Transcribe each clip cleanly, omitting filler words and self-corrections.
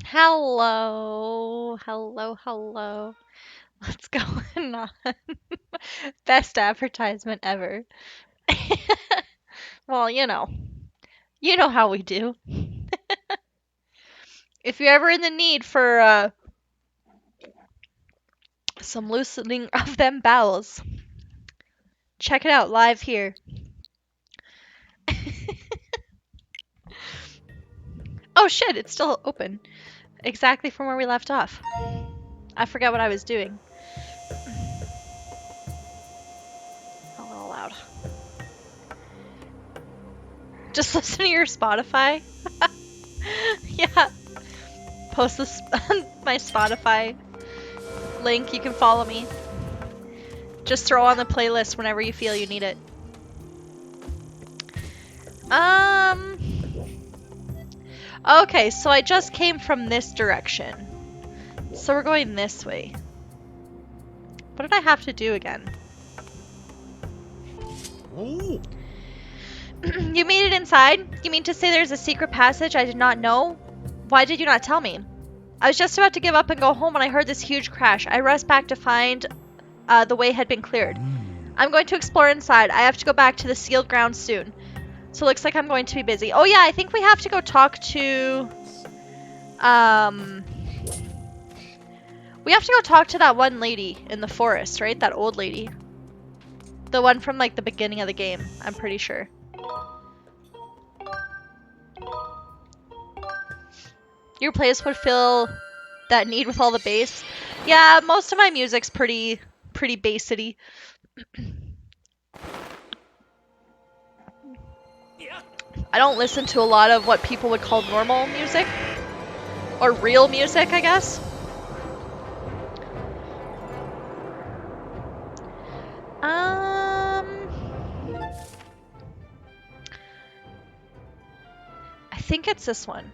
Hello, hello, hello. What's going on? Best advertisement ever. Well, you know how we do. If you're ever in the need for some loosening of them bowels, check it out live here. Oh shit, it's still open. Exactly from where we left off. I forgot what I was doing. A little loud. Just listen to your Spotify. Yeah. Post this on my Spotify link. You can follow me. Just throw on the playlist whenever you feel you need it. Um. Okay, so I just came from this direction. So we're going this way. What did I have to do again? Oh. You made it inside? You mean to say there's a secret passage I did not know? Why did you not tell me? I was just about to give up and go home when I heard this huge crash. I rushed back to find the way had been cleared. I'm going to explore inside. I have to go back to the sealed ground soon. So it looks like I'm going to be busy. Oh yeah, I think we have to go talk to... We have to go talk to that one lady in the forest, right? That old lady. The one from, like, the beginning of the game, I'm pretty sure. Your playlist would fill that need with all the bass. Yeah, most of my music's pretty bassity. I don't listen to a lot of what people would call normal music. Or real music, I guess. I think it's this one.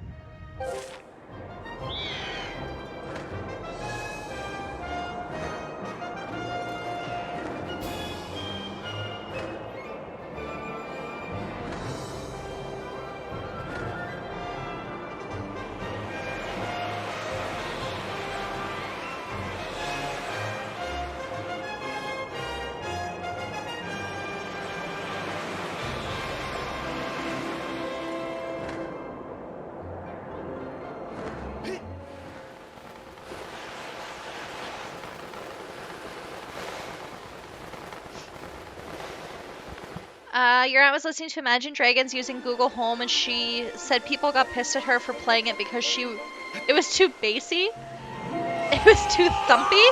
Your aunt was listening to Imagine Dragons using Google Home, and she said people got pissed at her for playing it because it was too bassy. It was too thumpy.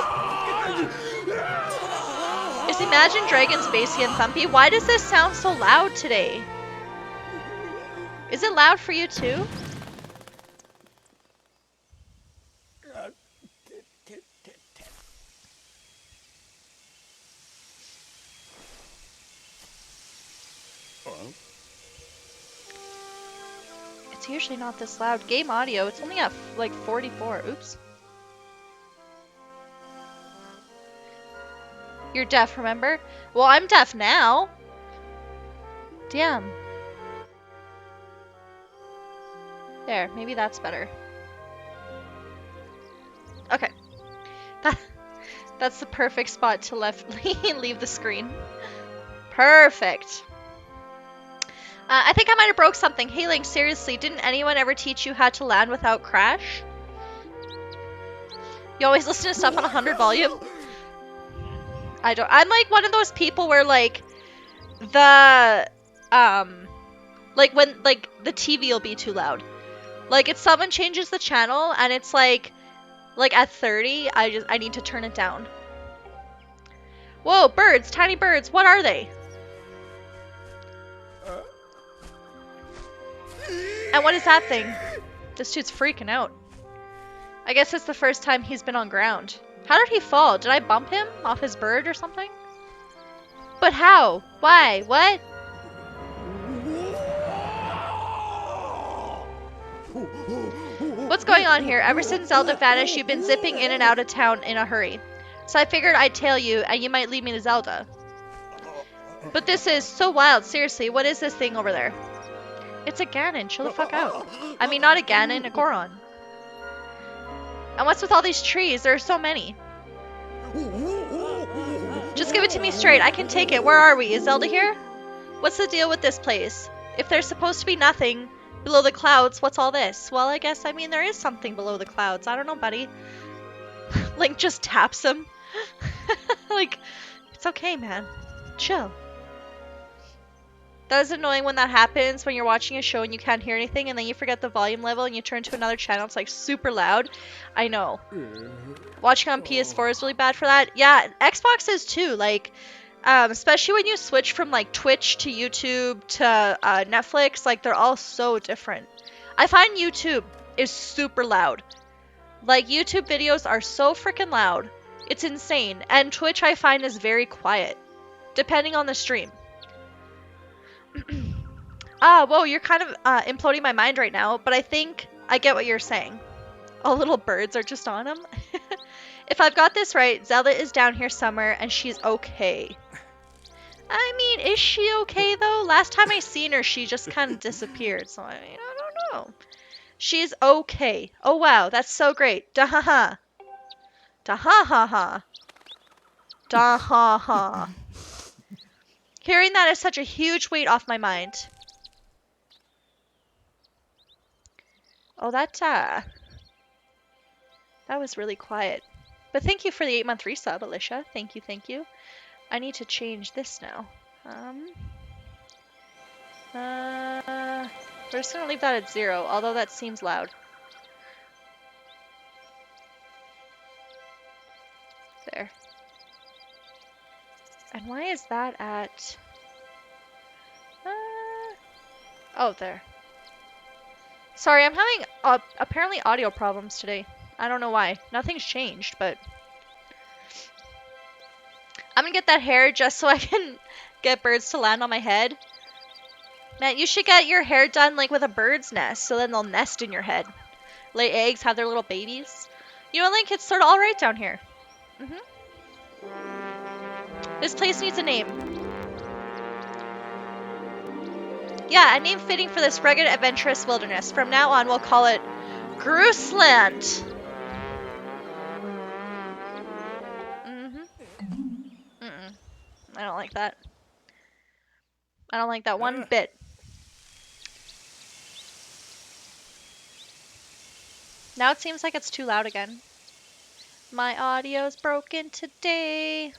Is Imagine Dragons bassy and thumpy? Why does this sound so loud today? Is it loud for you too? It's usually not this loud. Game audio, it's only at like 44. Oops. You're deaf, remember? Well, I'm deaf now. Damn. There, maybe that's better. Okay. That's the perfect spot to leave the screen. Perfect. I think I might have broke something. Hey Link, seriously, didn't anyone ever teach you how to land without crash? You always listen to stuff on 100 volume? I don't. I'm like one of those people where like the like when like the TV will be too loud. Like if someone changes the channel and it's like at 30, I need to turn it down. Whoa, birds, tiny birds. What are they? And what is that thing? This dude's freaking out. I guess it's the first time he's been on ground. How did he fall? Did I bump him off his bird or something? But how? Why? What? What's going on here? Ever since Zelda vanished, you've been zipping in and out of town in a hurry. So I figured I'd tail you, and you might lead me to Zelda. But this is so wild. Seriously, what is this thing over there? It's a Ganon. Chill the fuck out. I mean, not a Ganon, a Goron. And what's with all these trees? There are so many. Just give it to me straight. I can take it. Where are we? Is Zelda here? What's the deal with this place? If there's supposed to be nothing below the clouds, what's all this? Well, I guess, I mean, there is something below the clouds. I don't know, buddy. Link just taps him. Like, it's okay, man. Chill. That is annoying when that happens, when you're watching a show and you can't hear anything, and then you forget the volume level and you turn to another channel. It's like super loud. I know. Watching on PS4 is really bad for that. Yeah, Xbox is too. Like, especially when you switch from like Twitch to YouTube to Netflix, like they're all so different. I find YouTube is super loud. Like, YouTube videos are so freaking loud. It's insane. And Twitch I find is very quiet, depending on the stream. Whoa, you're kind of imploding my mind right now, but I think I get what you're saying. All little birds are just on him. If I've got this right, Zelda is down here somewhere and she's okay. I mean, is she okay though? Last time I seen her, she just kind of disappeared, so I mean, I don't know. She's okay. Oh wow, that's so great. Da-ha-ha. Da-ha-ha-ha. Da-ha-ha. Hearing that is such a huge weight off my mind. Oh, that was really quiet. But thank you for the 8-month resub, Alicia. Thank you, thank you. I need to change this now. We're just gonna leave that at 0, although that seems loud. There. And why is that at... oh, there. Sorry, I'm having apparently audio problems today. I don't know why. Nothing's changed, but... I'm gonna get that hair just so I can get birds to land on my head. Matt, you should get your hair done like with a bird's nest, so then they'll nest in your head. Lay eggs, have their little babies. You know, Link, it's sort of alright down here. This place needs a name. Yeah, a name fitting for this rugged, adventurous wilderness. From now on, we'll call it Groosland. I don't like that. I don't like that one bit. Now it seems like it's too loud again. My audio's broken today.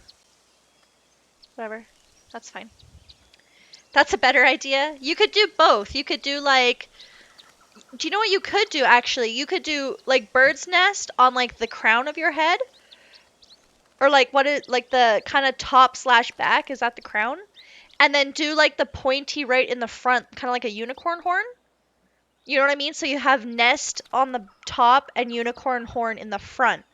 Whatever. That's fine. That's a better idea. You could do both. You could do like... Do you know what you could do, actually? You could do like bird's nest on like the crown of your head. Or like what is like the kind of top / back. Is that the crown? And then do like the pointy right in the front. Kind of like a unicorn horn. You know what I mean? So you have nest on the top and unicorn horn in the front.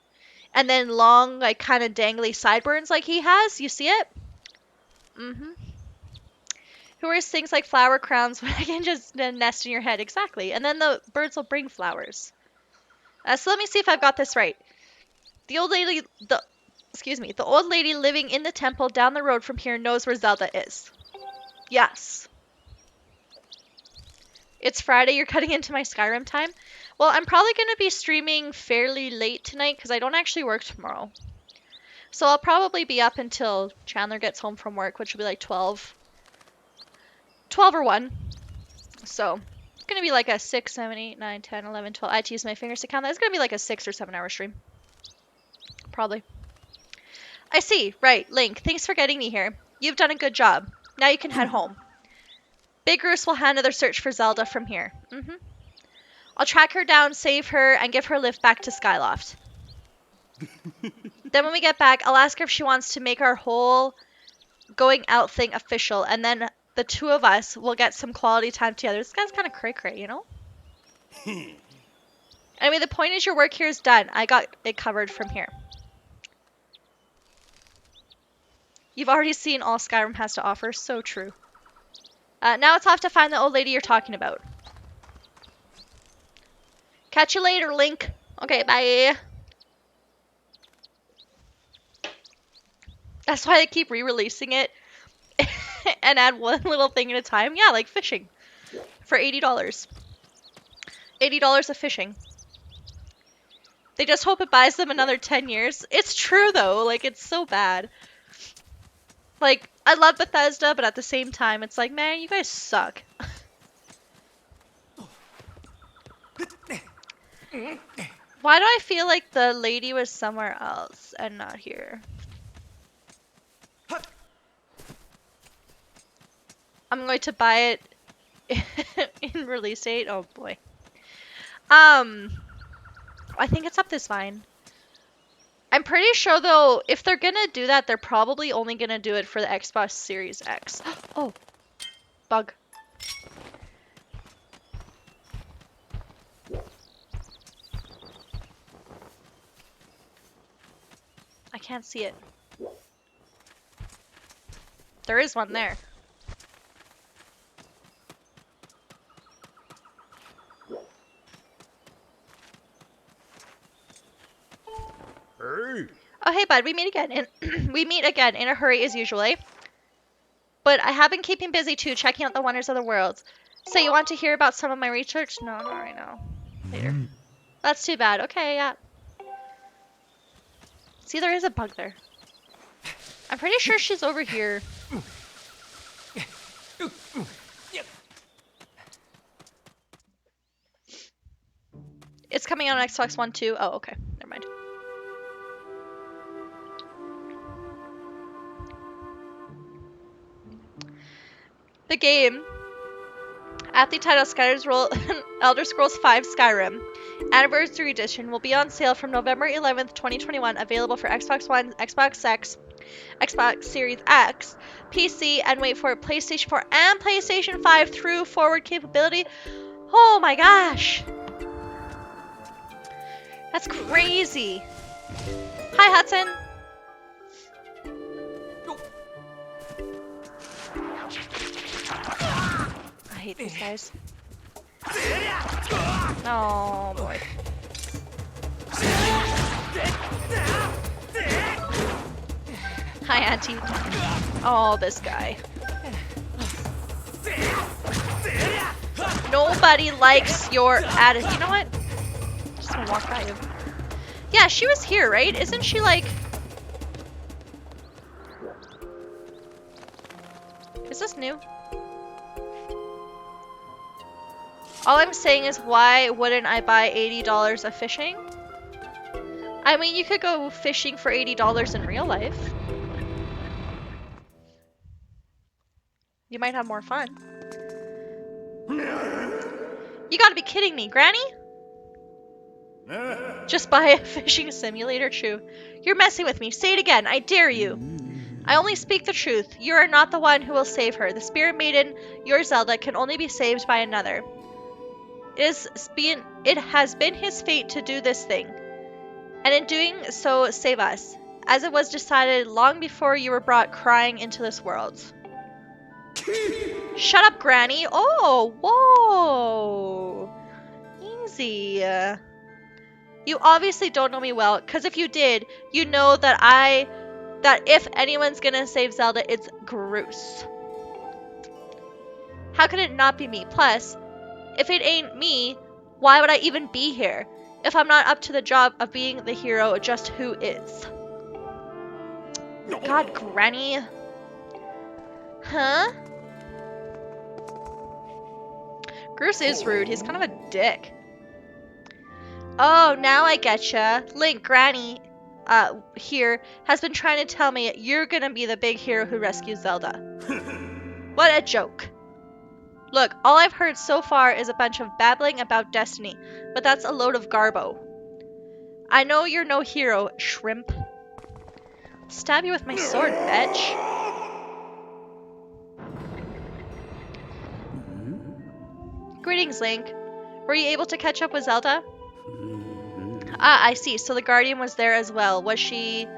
And then long, like kind of dangly sideburns like he has. You see it? Who wears things like flower crowns when I can just nest in your head? Exactly. And then the birds will bring flowers. So let me see if I've got this right. The old lady living in the temple down the road from here knows where Zelda is. Yes. It's Friday, you're cutting into my Skyrim time? Well, I'm probably going to be streaming fairly late tonight because I don't actually work tomorrow. So I'll probably be up until Chandler gets home from work, which will be like 12 or 1. So it's going to be like a 6, 7, 8, 9, 10, 11, 12. I had to use my fingers to count that. It's going to be like a 6 or 7 hour stream. Probably. I see. Right. Link, thanks for getting me here. You've done a good job. Now you can head home. Big Roos will handle their search for Zelda from here. I'll track her down, save her, and give her a lift back to Skyloft. Then when we get back, I'll ask her if she wants to make our whole going out thing official, and then the two of us will get some quality time together. This guy's kind of cray-cray, you know? Anyway, the point is your work here is done. I got it covered from here. You've already seen all Skyrim has to offer. So true. Now it's off to find the old lady you're talking about. Catch you later, Link. Okay, bye. That's why I keep re-releasing it and add one little thing at a time. Yeah, like fishing for $80. $80 of fishing. They just hope it buys them another 10 years. It's true, though. Like, it's so bad. Like, I love Bethesda, but at the same time, it's like, man, you guys suck. Why do I feel like the lady was somewhere else and not here? I'm going to buy it in release date. Oh boy. I think it's up this vine. I'm pretty sure though, if they're gonna do that, they're probably only gonna do it for the Xbox Series X. Oh, bug. I can't see it. There is one there. Hey. Oh, hey, bud. We meet again. We meet again in a hurry as usually. But I have been keeping busy too, checking out the wonders of the world. So you want to hear about some of my research? No, not right now. Later. That's too bad. Okay, yeah. See, there is a bug there. I'm pretty sure she's over here. It's coming out on Xbox One too. Oh, okay. Never mind. The game, aptly titled Elder Scrolls V Skyrim Anniversary Edition, will be on sale from November 11th, 2021, available for Xbox One, Xbox X, Xbox Series X, PC, and wait for it, PlayStation 4 and PlayStation 5 through forward capability. Oh my gosh! That's crazy! Hi, Hudson! I hate these guys. Oh boy. Hi, Auntie. Oh, this guy. Nobody likes your attitude. You know what? Just gonna walk by you. Yeah, she was here, right? Isn't she like... Is this new? All I'm saying is, why wouldn't I buy $80 of fishing? I mean, you could go fishing for $80 in real life. You might have more fun. You gotta be kidding me, Granny? Just buy a fishing simulator, true. You're messing with me. Say it again. I dare you. I only speak the truth. You are not the one who will save her. The Spirit Maiden, your Zelda, can only be saved by another. It has been his fate to do this thing, and in doing so, save us, as it was decided long before you were brought crying into this world. Shut up, Granny. Oh, whoa. Easy. You obviously don't know me well, because if you did, you know that if anyone's gonna save Zelda, it's Groose. How could it not be me? Plus, if it ain't me, why would I even be here? If I'm not up to the job of being the hero, just who is? God, Granny. Huh? Groose is rude. He's kind of a dick. Oh, now I getcha. Link, Granny, here, has been trying to tell me you're gonna be the big hero who rescues Zelda. What a joke. Look, all I've heard so far is a bunch of babbling about destiny, but that's a load of garbo. I know you're no hero, shrimp. Stab you with my sword, bitch. Greetings, Link. Were you able to catch up with Zelda? Ah, I see. So the Guardian was there as well. Was she...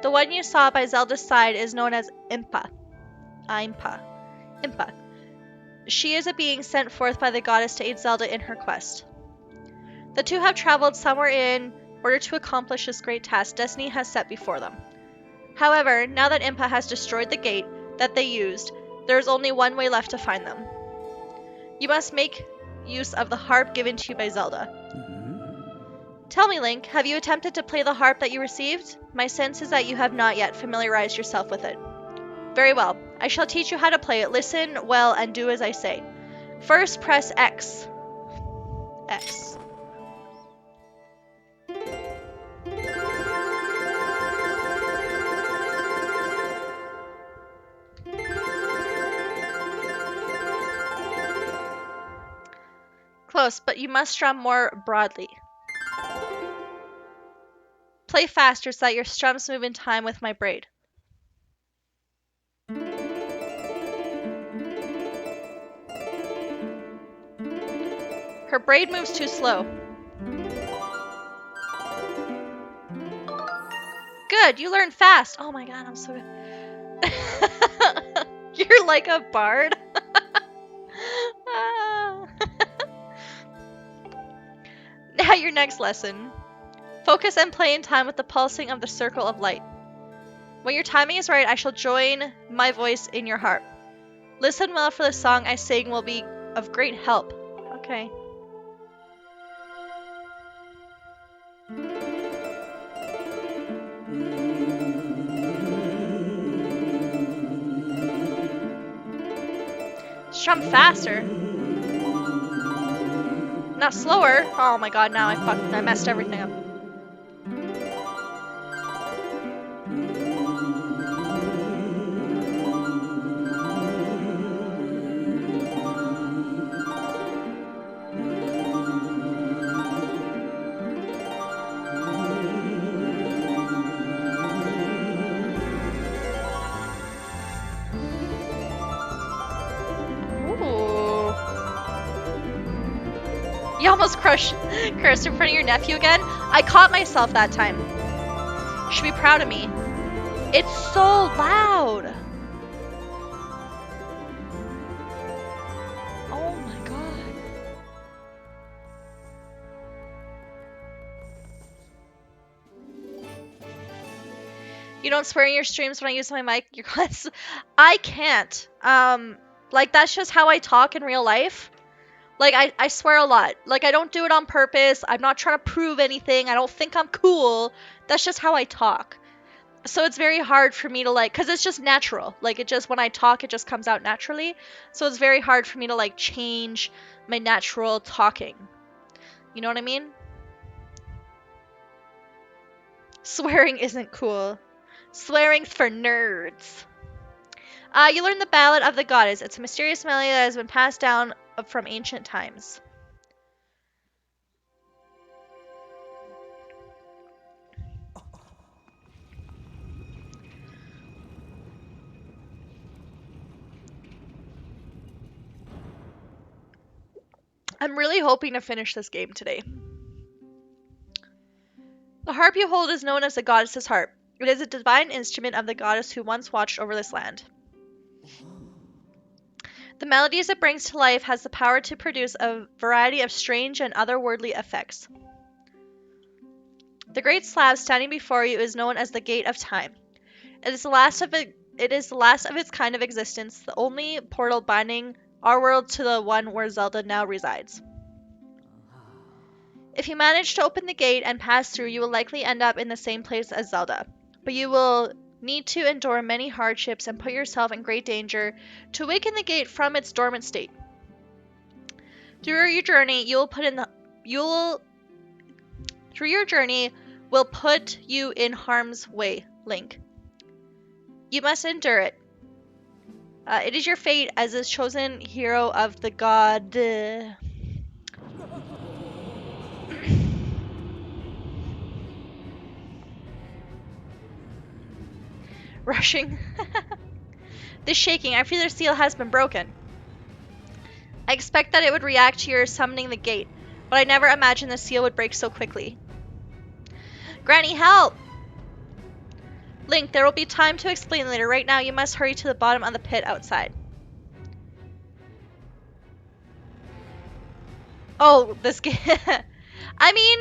The one you saw by Zelda's side is known as Impa. Impa. She is a being sent forth by the goddess to aid Zelda in her quest. The two have traveled somewhere in order to accomplish this great task Destiny has set before them. However, now that Impa has destroyed the gate that they used, there is only one way left to find them. You must make use of the harp given to you by Zelda. Tell me, Link, have you attempted to play the harp that you received? My sense is that you have not yet familiarized yourself with it. Very well. I shall teach you how to play it. Listen well and do as I say. First, press X. X. Close, but you must strum more broadly. Play faster so that your strums move in time with my braid. Her braid moves too slow. Good, you learn fast. Oh my god, I'm so good. You're like a bard. Now your next lesson. Focus and play in time with the pulsing of the circle of light. When your timing is right, I shall join my voice in your harp. Listen well, for the song I sing will be of great help. Okay. Strum faster. Not slower. Oh my god, now I messed everything up. You almost cursed in front of your nephew again? I caught myself that time. You should be proud of me. It's so loud. Oh my god. You don't swear in your streams when I use my mic? I can't. Like that's just how I talk in real life. Like, I swear a lot. Like, I don't do it on purpose. I'm not trying to prove anything. I don't think I'm cool. That's just how I talk. So it's very hard for me to, like, because it's just natural. Like, it just, when I talk, it just comes out naturally. So it's very hard for me to, like, change my natural talking. You know what I mean? Swearing isn't cool. Swearing's for nerds. You learn the Ballad of the Goddess. It's a mysterious melody that has been passed down from ancient times. I'm really hoping to finish this game today. The harp you hold is known as the goddess's harp. It is a divine instrument of the goddess who once watched over this land. The melodies it brings to life has the power to produce a variety of strange and otherworldly effects. The great slab standing before you is known as the Gate of Time. It is the last of its kind of existence, the only portal binding our world to the one where Zelda now resides. If you manage to open the gate and pass through, you will likely end up in the same place as Zelda, but you will need to endure many hardships and put yourself in great danger to awaken the gate from its dormant state. Through your journey will put you in harm's way, Link. You must endure it. It is your fate as the chosen hero of the god. Rushing. This shaking, I fear the seal has been broken. I expect that it would react to your summoning the gate, but I never imagined the seal would break so quickly. Granny, help! Link, there will be time to explain later. Right now, you must hurry to the bottom of the pit outside. Oh, this game. I mean,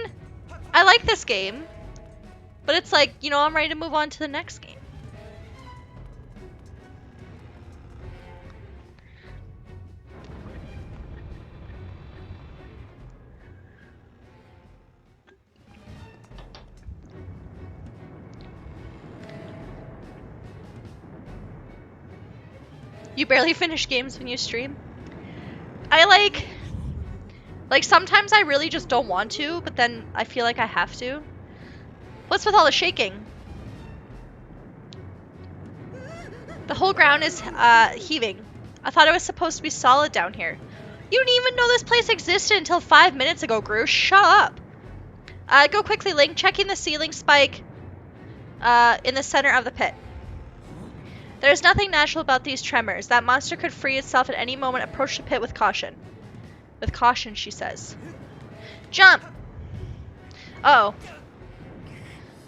I like this game, but it's like, you know, I'm ready to move on to the next game. You barely finish games when you stream. I like sometimes I really just don't want to, but then I feel like I have to. What's with all the shaking? The whole ground is heaving. I thought it was supposed to be solid down here. You didn't even know this place existed until 5 minutes ago, Gru. Shut up. Go quickly, Link. Checking the ceiling spike in the center of the pit. There's nothing natural about these tremors. That monster could free itself at any moment. Approach the pit with caution. With caution, she says. Jump! Uh oh.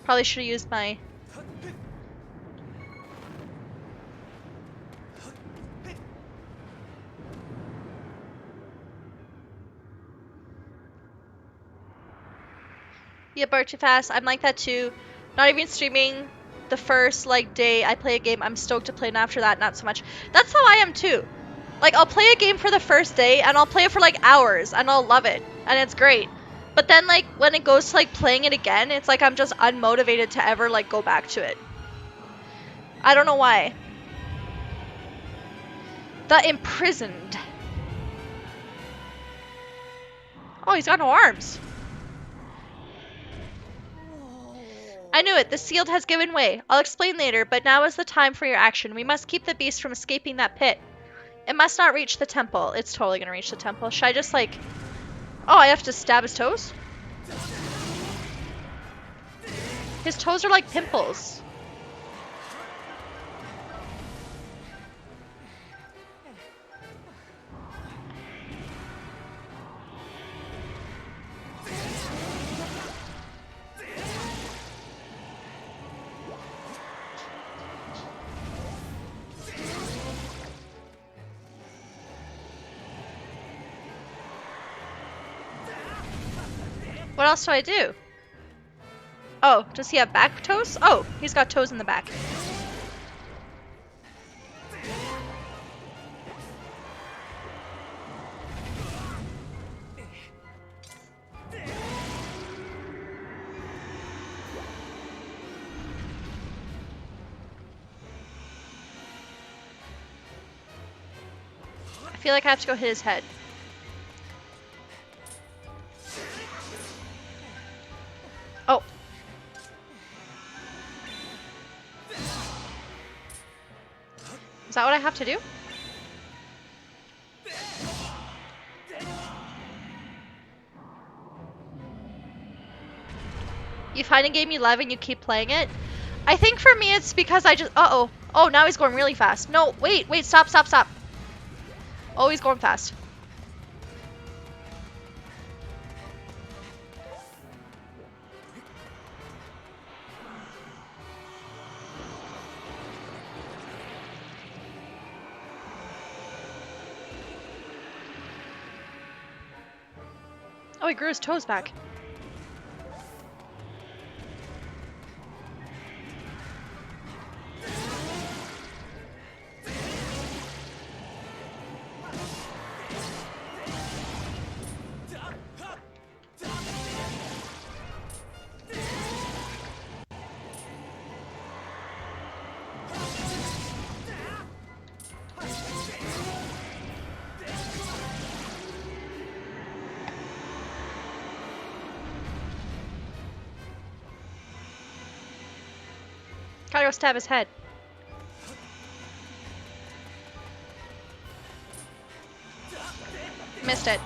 Probably should have used my... Yeah, bark too fast. I'm like that too. Not even streaming the first day I play a game. I'm stoked to play, and after that, not so much. That's how I am too. Like, I'll play a game for the first day, and I'll play it for hours, and I'll love it, and it's great. But then when it goes to playing it again, it's I'm just unmotivated to ever go back to it. I don't know why. The Imprisoned. Oh, he's got no arms. I knew it. The shield has given way. I'll explain later, but now is the time for your action. We must keep the beast from escaping that pit. It must not reach the temple. It's totally gonna reach the temple. Should I just Oh, I have to stab his toes? His toes are like pimples. What else do I do? Oh, does he have back toes? Oh, he's got toes in the back. I feel like I have to go hit his head. Oh. Is that what I have to do? You find a game you love and you keep playing it? I think for me it's because I just... Uh-oh. Oh, now he's going really fast. No, wait, stop. Oh, he's going fast. Oh, he grew his toes back. Gotta go stab his head. Missed it.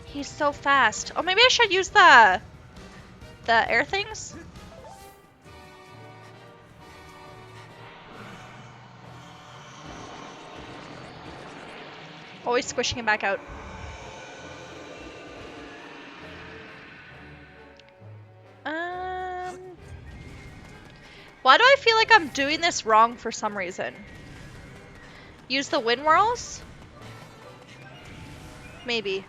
He's so fast. Oh, maybe I should use the air things? Always squishing him back out. Why do I feel like I'm doing this wrong for some reason? Use the wind whirls? Maybe.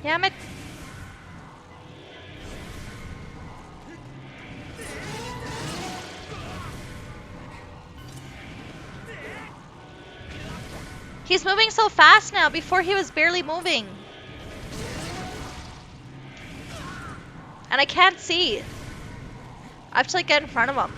Damn it. He's moving so fast now. Before he was barely moving. And I can't see. I have to like get in front of him.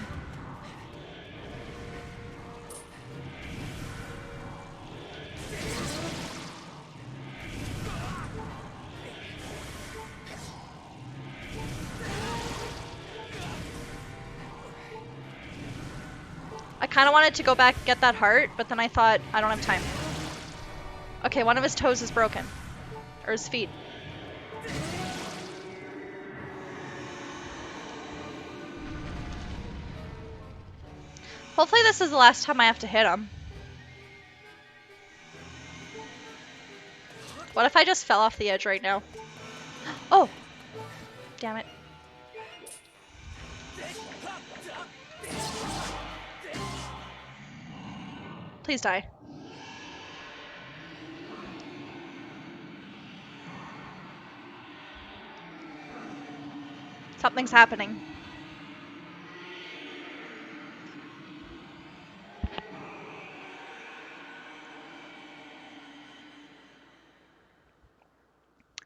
I kind of wanted to go back and get that heart, but then I thought, I don't have time. Okay, one of his toes is broken. Or his feet. Hopefully this is the last time I have to hit him. What if I just fell off the edge right now? Oh! Damn it. Please die. Something's happening.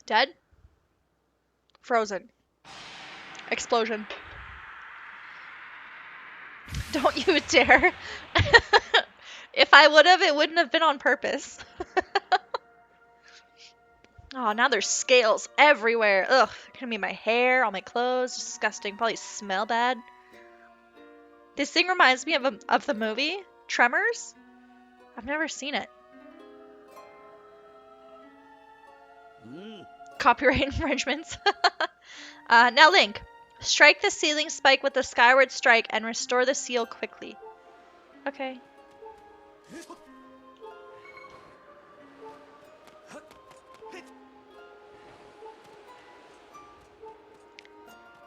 Dead? Frozen. Explosion. Don't you dare. If I would have, it wouldn't have been on purpose. Oh, now there's scales everywhere. Ugh, gonna be my hair, all my clothes. Disgusting. Probably smell bad. This thing reminds me of the movie Tremors. I've never seen it. Copyright infringements. Now Link. Strike the ceiling spike with the Skyward Strike and restore the seal quickly. Okay.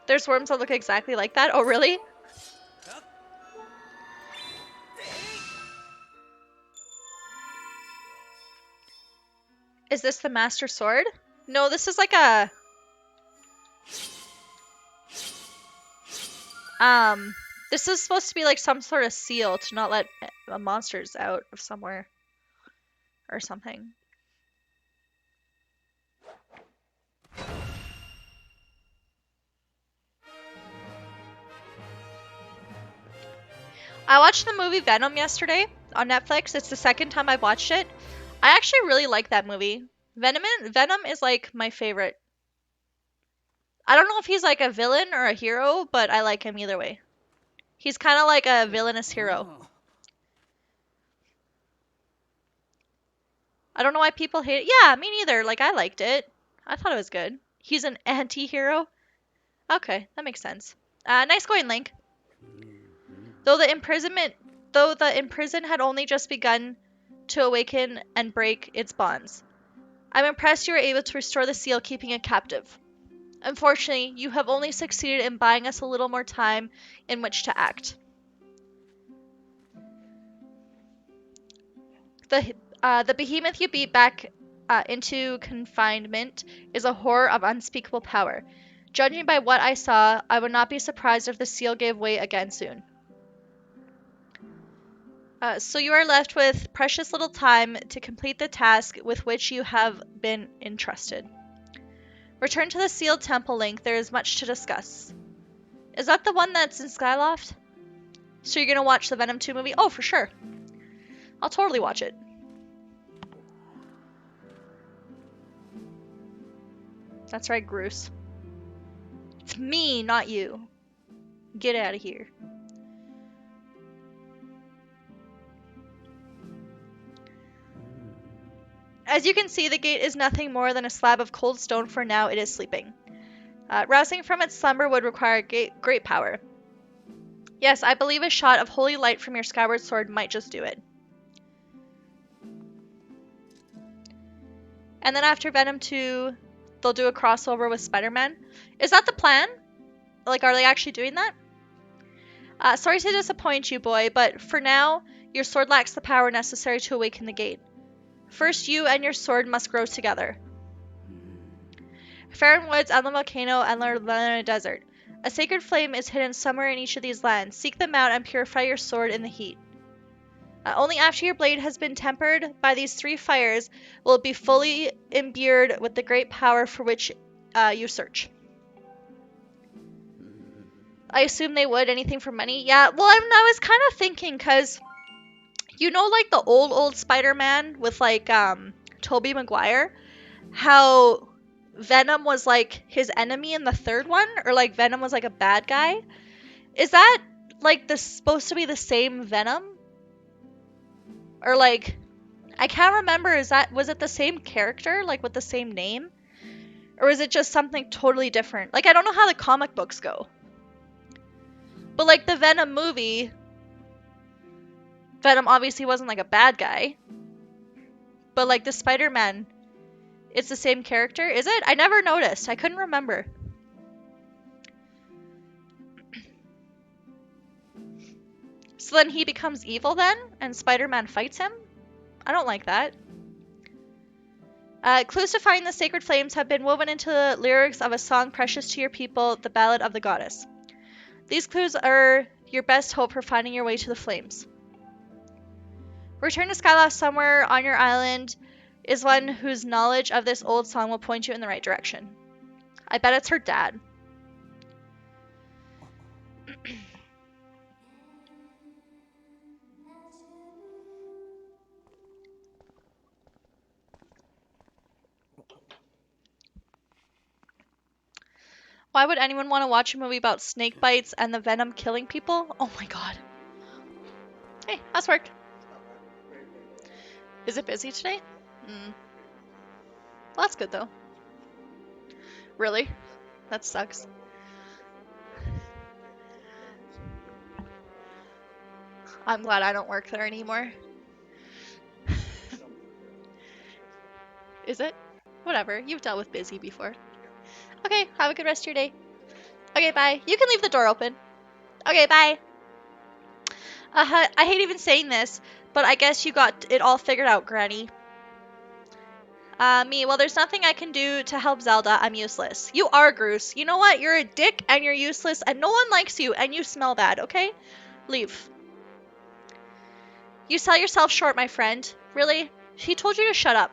There's worms that look exactly like that? Oh, really? Is this the Master Sword? No, this is like a... This is supposed to be like some sort of seal to not let monsters out of somewhere. Or something. I watched the movie Venom yesterday on Netflix. It's the second time I've watched it. I actually really like that movie. Venom is like my favorite. I don't know if he's like a villain or a hero, but I like him either way. He's kind of like a villainous hero. I don't know why people hate it. Yeah, me neither. Like, I liked it. I thought it was good. He's an anti-hero. Okay, that makes sense. Nice going, Link. Though the imprison had only just begun to awaken and break its bonds. I'm impressed you were able to restore the seal, keeping it captive. Unfortunately, you have only succeeded in buying us a little more time in which to act. The behemoth you beat back into confinement is a horror of unspeakable power. Judging by what I saw, I would not be surprised if the seal gave way again soon. So you are left with precious little time to complete the task with which you have been entrusted. Return to the sealed temple, Link. There is much to discuss. Is that the one that's in Skyloft? So you're gonna watch the Venom 2 movie? Oh, for sure. I'll totally watch it. That's right, Groose. It's me, not you. Get out of here. As you can see, the gate is nothing more than a slab of cold stone. For now, it is sleeping. Rousing from its slumber would require great power. Yes, I believe a shot of holy light from your Skyward Sword might just do it. And then after Venom 2, they'll do a crossover with Spider-Man. Is that the plan? Like, are they actually doing that? Sorry to disappoint you, boy, but for now, your sword lacks the power necessary to awaken the gate. First, you and your sword must grow together. Faron Woods, Endless Volcano, and Luna Desert. A sacred flame is hidden somewhere in each of these lands. Seek them out and purify your sword in the heat. Only after your blade has been tempered by these 3 fires will it be fully imbued with the great power for which you search. I assume they would. Anything for money? Yeah, well, I was kind of thinking, because, you know, like the old Spider-Man with, like, Tobey Maguire? How Venom was, like, his enemy in the 3rd one? Or, like, Venom was, like, a bad guy? Is that, like, supposed to be the same Venom? Or, like, I can't remember, was it the same character, like, with the same name? Or is it just something totally different? Like, I don't know how the comic books go. But, like, the Venom movie, Venom obviously wasn't, like, a bad guy. But, like, the Spider-Man, it's the same character? Is it? I never noticed. I couldn't remember. So then he becomes evil then? And Spider-Man fights him? I don't like that. Clues to find the sacred flames have been woven into the lyrics of a song precious to your people, the Ballad of the Goddess. These clues are your best hope for finding your way to the flames. Return to Skyloft somewhere on your island is one whose knowledge of this old song will point you in the right direction. I bet it's her dad. Why would anyone want to watch a movie about snake bites and the venom killing people? Oh my god. Hey, how's work? Is it busy today? Well, that's good though. Really? That sucks. I'm glad I don't work there anymore. Is it? Whatever. You've dealt with busy before. Okay, have a good rest of your day. Okay, bye. You can leave the door open. Okay, bye. I hate even saying this, but I guess you got it all figured out, Granny. Me, well, there's nothing I can do to help Zelda. I'm useless. You are, Groose. You know what? You're a dick, and you're useless, and no one likes you, and you smell bad, okay? Leave. You sell yourself short, my friend. Really? He told you to shut up.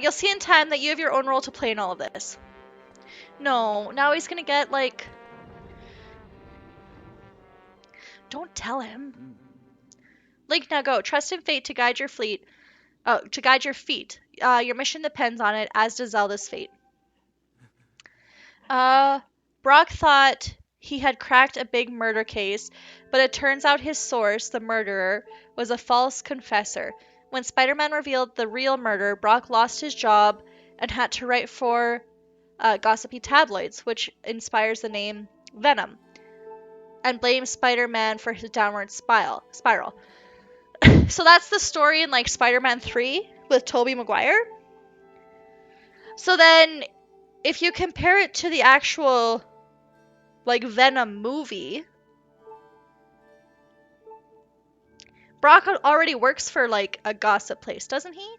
You'll see in time that you have your own role to play in all of this. No, now he's gonna get, like... Don't tell him. Link, now go. Trust in fate to guide your fleet. To guide your feet. Your mission depends on it, as does Zelda's fate. Brock thought he had cracked a big murder case, but it turns out his source, the murderer, was a false confessor. When Spider-Man revealed the real murder, Brock lost his job and had to write for gossipy tabloids, which inspires the name Venom, and blames Spider-Man for his downward spiral. So that's the story in, like, Spider-Man 3 with Tobey Maguire. So then, if you compare it to the actual, like, Venom movie, Brock already works for, like, a gossip place, doesn't he?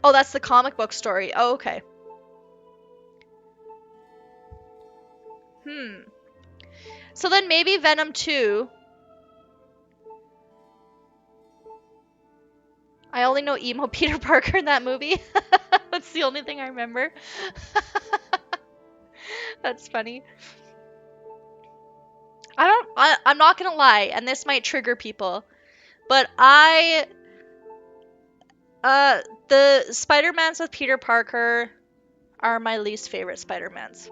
Oh, that's the comic book story. Oh, okay. So then maybe Venom 2... I only know emo Peter Parker in that movie. That's the only thing I remember. That's funny. I'm not gonna lie, and this might trigger people, but the Spider-Mans with Peter Parker are my least favorite Spider-Mans.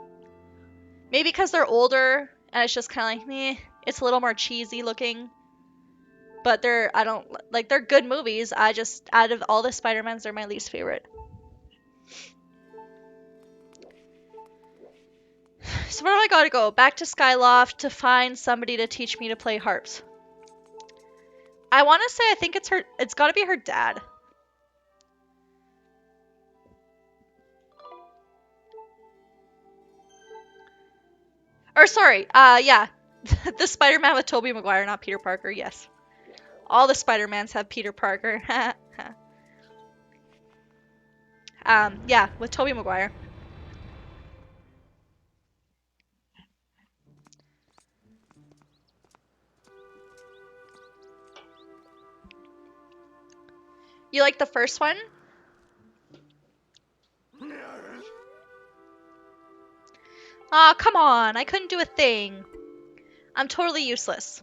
Maybe because they're older, and it's just kind of like, meh, it's a little more cheesy looking. But they're good movies. Out of all the Spider-Mans, they're my least favorite. So where do I gotta go? Back to Skyloft to find somebody to teach me to play harps. I want to say I think it's gotta be her dad. Or sorry, yeah. The Spider-Man with Tobey Maguire, not Peter Parker, yes. All the Spider-Mans have Peter Parker. Yeah, with Tobey Maguire. You like the first one? Aw, come on. I couldn't do a thing. I'm totally useless.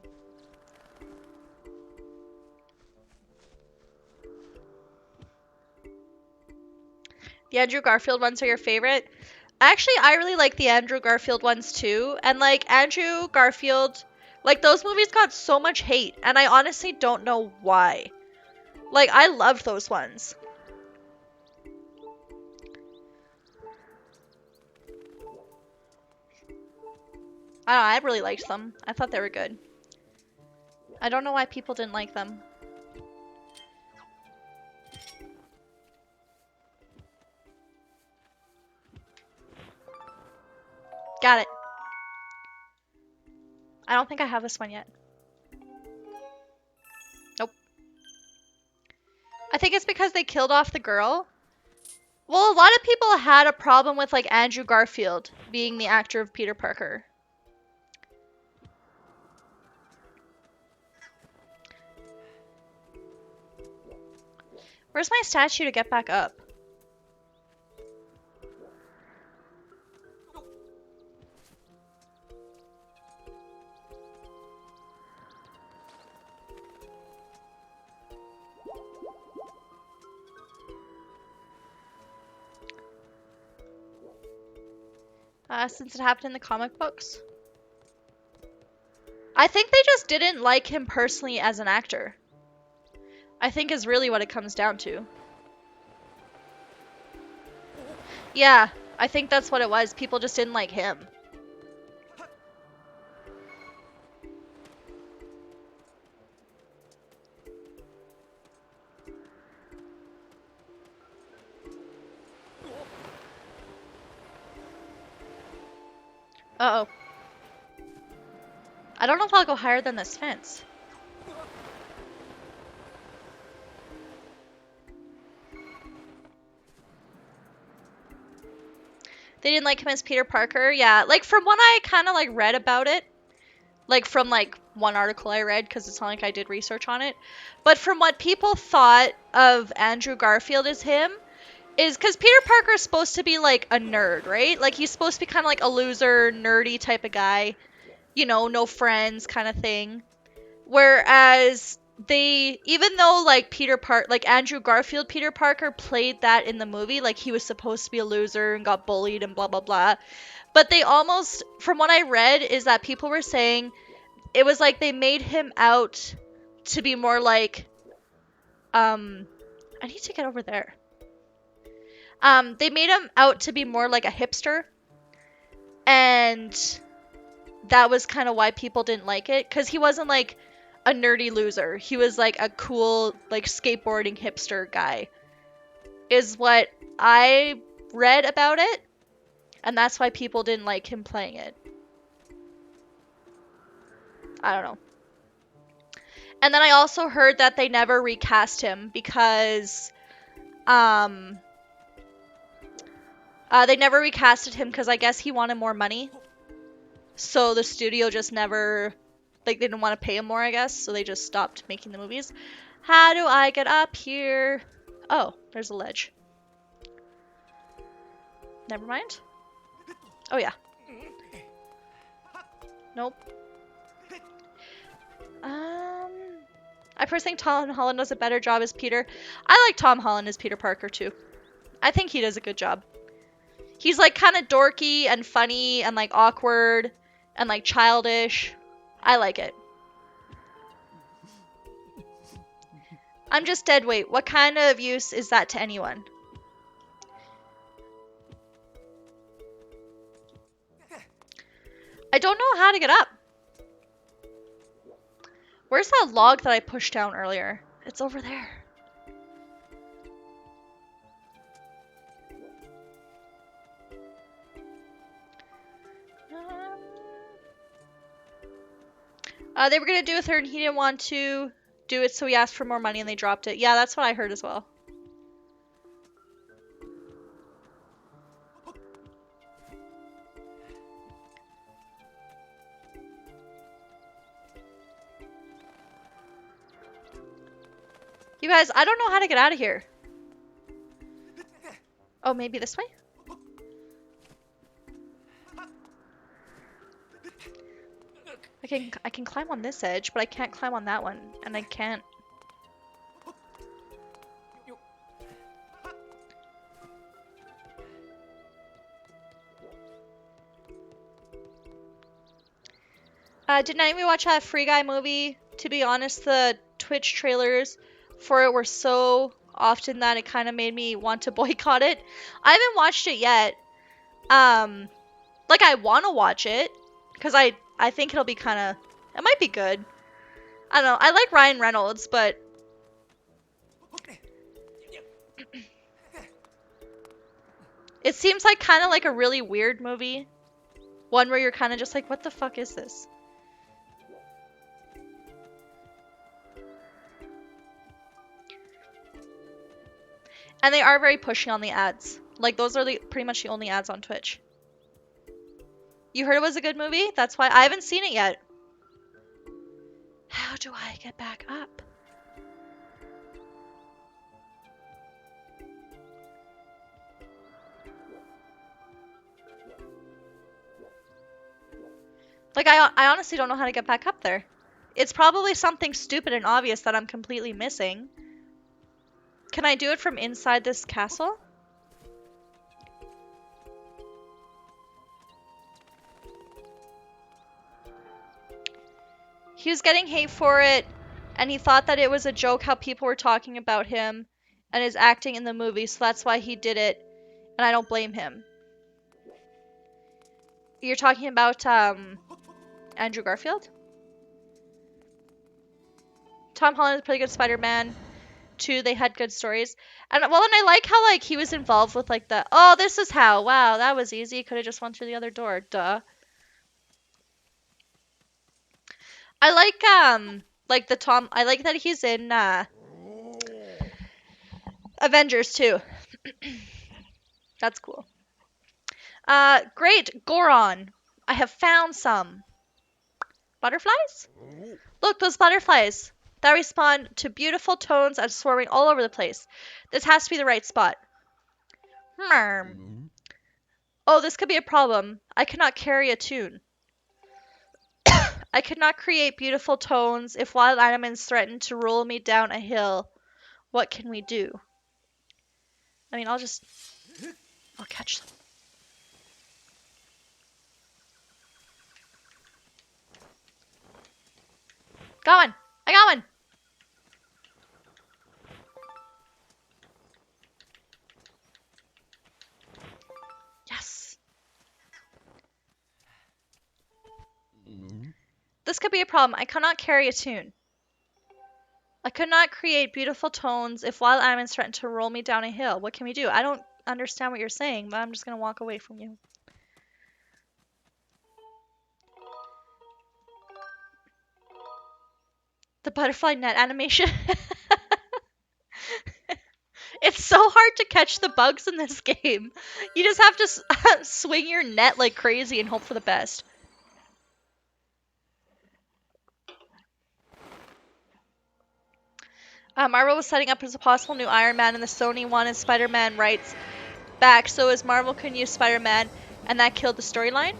The Andrew Garfield ones are your favorite? Actually, I really like the Andrew Garfield ones too. And like Andrew Garfield, like those movies got so much hate, and I honestly don't know why. Like I loved those ones. I don't know, I really liked them. I thought they were good. I don't know why people didn't like them. Got it. I don't think I have this one yet. Nope. I think it's because they killed off the girl. Well, a lot of people had a problem with like Andrew Garfield being the actor of Peter Parker. Where's my statue to get back up? Since it happened in the comic books. I think they just didn't like him personally as an actor. I think is really what it comes down to. Yeah, I think that's what it was. People just didn't like him. Uh-oh. I don't know if I'll go higher than this fence. They didn't like him as Peter Parker? Yeah, like from when I kind of like read about it, like from like one article I read, because it's not like I did research on it, but from what people thought of Andrew Garfield as him, is because Peter Parker is supposed to be like a nerd, right? Like he's supposed to be kind of like a loser, nerdy type of guy, you know, no friends kind of thing. Whereas they, even though like like Andrew Garfield Peter Parker played that in the movie, like he was supposed to be a loser and got bullied and blah blah blah. But they almost, from what I read, is that people were saying it was like they made him out to be more like, I need to get over there. They made him out to be more like a hipster, and that was kind of why people didn't like it, because he wasn't like a nerdy loser. He was like a cool, like skateboarding hipster guy, is what I read about it, and that's why people didn't like him playing it. I don't know. And then I also heard that they never recast him because, they never recasted him because I guess he wanted more money. So the studio just never, like, they didn't want to pay him more, I guess. So they just stopped making the movies. How do I get up here? Oh, there's a ledge. Never mind. Oh, yeah. Nope. I personally think Tom Holland does a better job as Peter. I like Tom Holland as Peter Parker, too. I think he does a good job. He's, like, kind of dorky and funny and, like, awkward and, like, childish. I like it. I'm just dead weight. What kind of use is that to anyone? I don't know how to get up. Where's that log that I pushed down earlier? It's over there. They were gonna do a third and he didn't want to do it, so he asked for more money and they dropped it. Yeah, that's what I heard as well. You guys, I don't know how to get out of here. Oh, maybe this way? I can climb on this edge, but I can't climb on that one, and I can't. Did any of you watch that Free Guy movie? To be honest, the Twitch trailers for it were so often that it kind of made me want to boycott it. I haven't watched it yet. Like I want to watch it because I think it'll be kind of, it might be good. I don't know. I like Ryan Reynolds, but it seems like kind of like a really weird movie. One where you're kind of just like, what the fuck is this? And they are very pushy on the ads. Like, those are pretty much the only ads on Twitch. You heard it was a good movie? That's why I haven't seen it yet. How do I get back up? Like, I honestly don't know how to get back up there. It's probably something stupid and obvious that I'm completely missing. Can I do it from inside this castle? He was getting hate for it, and he thought that it was a joke how people were talking about him and his acting in the movie, so that's why he did it, and I don't blame him. You're talking about, Andrew Garfield? Tom Holland is a pretty good Spider-Man. Too, they had good stories. And, well, and I like how, like, he was involved with, like, the, oh, this is how, wow, that was easy, could have just went through the other door, duh. I like the Tom, I like that he's in, Avengers, too. That's cool. Great, Goron. I have found some. Butterflies? Look, those butterflies. That respond to beautiful tones and swarming all over the place. This has to be the right spot. Oh, this could be a problem. I cannot carry a tune. I could not create beautiful tones if wild animals threaten to roll me down a hill. What can we do? I mean, I'll catch them. Got one! I got one! Yes! This could be a problem. I cannot carry a tune. I could not create beautiful tones if wild animals threaten to roll me down a hill. What can we do? I don't understand what you're saying, but I'm just gonna walk away from you. The butterfly net animation. It's so hard to catch the bugs in this game. You just have to swing your net like crazy and hope for the best. Marvel was setting up as a possible new Iron Man, and the Sony wanted Spider-Man rights back, so as Marvel couldn't use Spider-Man, and that killed the storyline?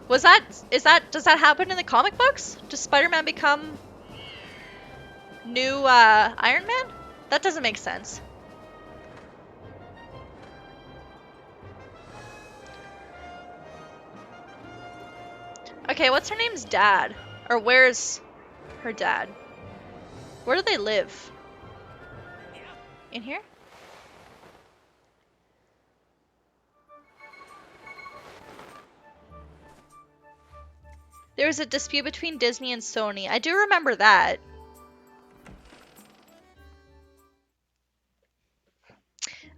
Does that happen in the comic books? Does Spider-Man become new Iron Man? That doesn't make sense. Okay, what's her name's dad? Or where's her dad? Where do they live? In here? There was a dispute between Disney and Sony. I do remember that.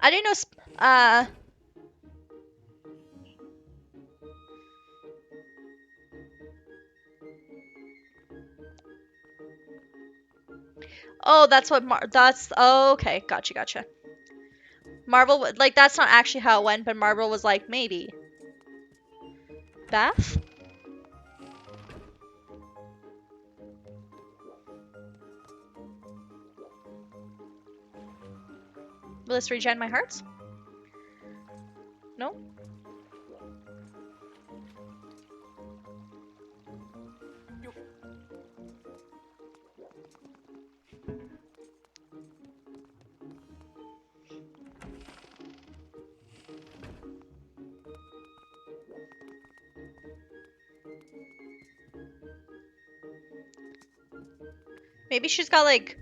I didn't know. Oh, that's what oh, okay, gotcha. Marvel, like, that's not actually how it went, but Marvel was like, maybe. Bath? Will this regen my hearts? No? Maybe she's got like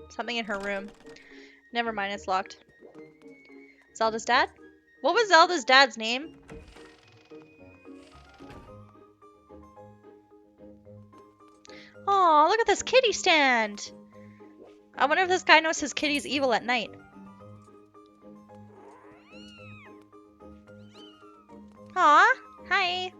something in her room. Never mind, it's locked. Zelda's dad? What was Zelda's dad's name? Oh, look at this kitty stand. I wonder if this guy knows his kitty's evil at night. Aw, hi.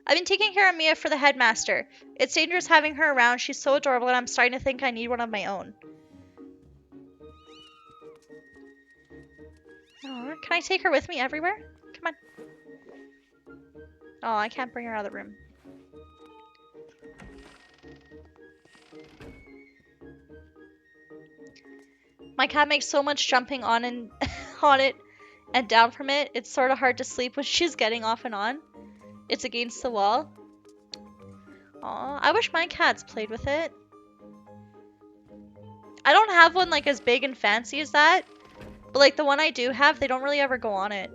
I've been taking care of Mia for the headmaster. It's dangerous having her around. She's so adorable and I'm starting to think I need one of my own. Aw, can I take her with me everywhere? Come on. Oh, I can't bring her out of the room. My cat makes so much jumping on and on it and down from it. It's sort of hard to sleep when she's getting off and on. It's against the wall. Aw, I wish my cats played with it. I don't have one like as big and fancy as that, but like the one I do have, they don't really ever go on it.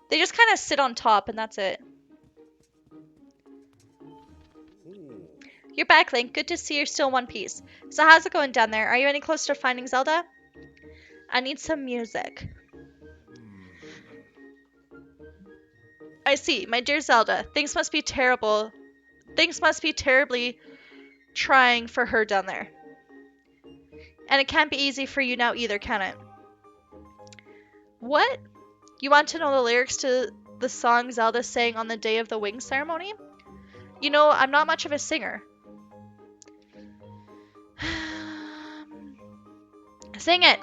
They just kind of sit on top and that's it. You're back, Link. Good to see you're still in one piece. So how's it going down there? Are you any closer to finding Zelda? I need some music. I see. My dear Zelda, things must be terrible. Things must be terribly trying for her down there. And it can't be easy for you now either, can it? What? You want to know the lyrics to the song Zelda sang on the day of the wing ceremony? You know, I'm not much of a singer. Sing it!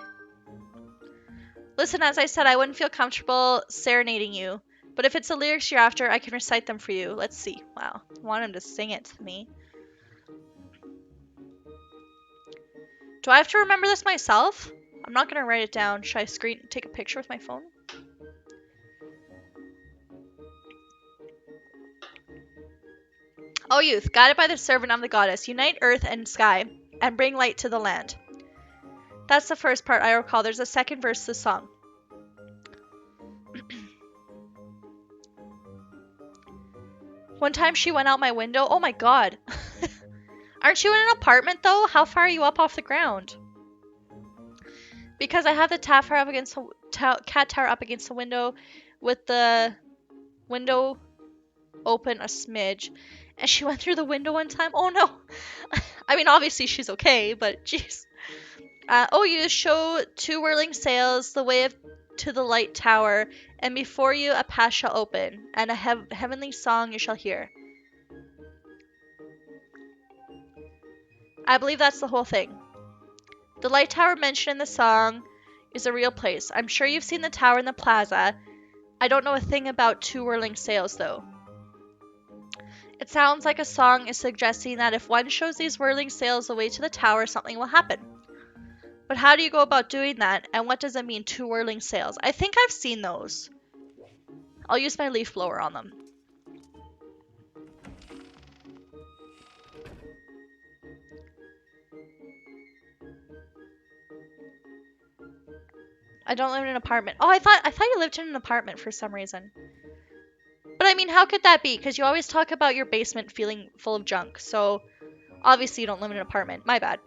Listen, as I said, I wouldn't feel comfortable serenading you. But if it's the lyrics you're after, I can recite them for you. Let's see. Wow. I want him to sing it to me. Do I have to remember this myself? I'm not going to write it down. Should I take a picture with my phone? O youth, guided by the servant of the goddess, unite earth and sky and bring light to the land. That's the first part I recall. There's a second verse to the song. One time she went out my window. Oh my god. Aren't you in an apartment though? How far are you up off the ground? Because I have the cat tower up against the window with the window open a smidge. And she went through the window one time. Oh no. I mean, obviously she's okay, but jeez. Oh, you show 2 whirling sails the way to the light tower, and before you a path shall open, and a heavenly song you shall hear. I believe that's the whole thing. The light tower mentioned in the song is a real place. I'm sure you've seen the tower in the plaza. I don't know a thing about 2 whirling sails, though. It sounds like a song is suggesting that if one shows these whirling sails the way to the tower, something will happen. But how do you go about doing that, and what does it mean, 2 whirling sails? I think I've seen those. I'll use my leaf blower on them. I don't live in an apartment. Oh, I thought you lived in an apartment for some reason. But I mean, how could that be? Because you always talk about your basement feeling full of junk. So, obviously you don't live in an apartment. My bad.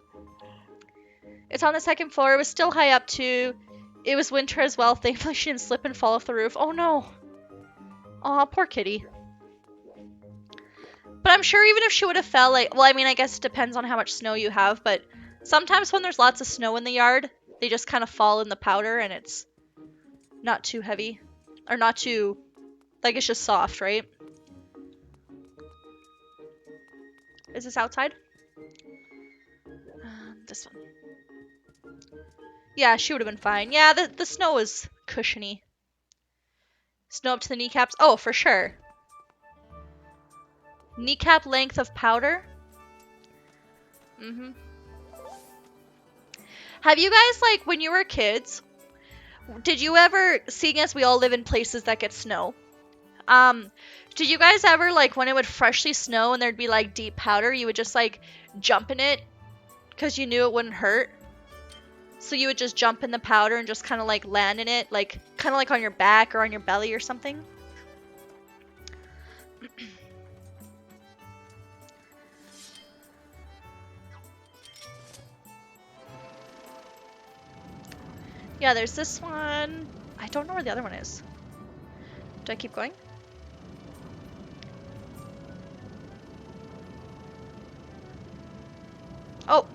It's on the 2nd floor. It was still high up too. It was winter as well. Thankfully she didn't slip and fall off the roof. Oh no. Aw, poor kitty. But I'm sure even if she would have fell, like, well, I mean, I guess it depends on how much snow you have, but sometimes when there's lots of snow in the yard, they just kind of fall in the powder and it's not too heavy. Or not too, like, it's just soft, right? Is this outside? This one. Yeah, she would have been fine. Yeah, the snow is cushiony. Snow up to the kneecaps. Oh, for sure. Kneecap length of powder. Have you guys, like, when you were kids, did you ever, seeing as we all live in places that get snow, um, did you guys ever, like, when it would freshly snow and there'd be, like, deep powder, you would just, like, jump in it because you knew it wouldn't hurt? So you would just jump in the powder and just kind of, like, land in it, like, kind of like on your back or on your belly or something? Yeah, there's this one. I don't know where the other one is. Do I keep going? Oh!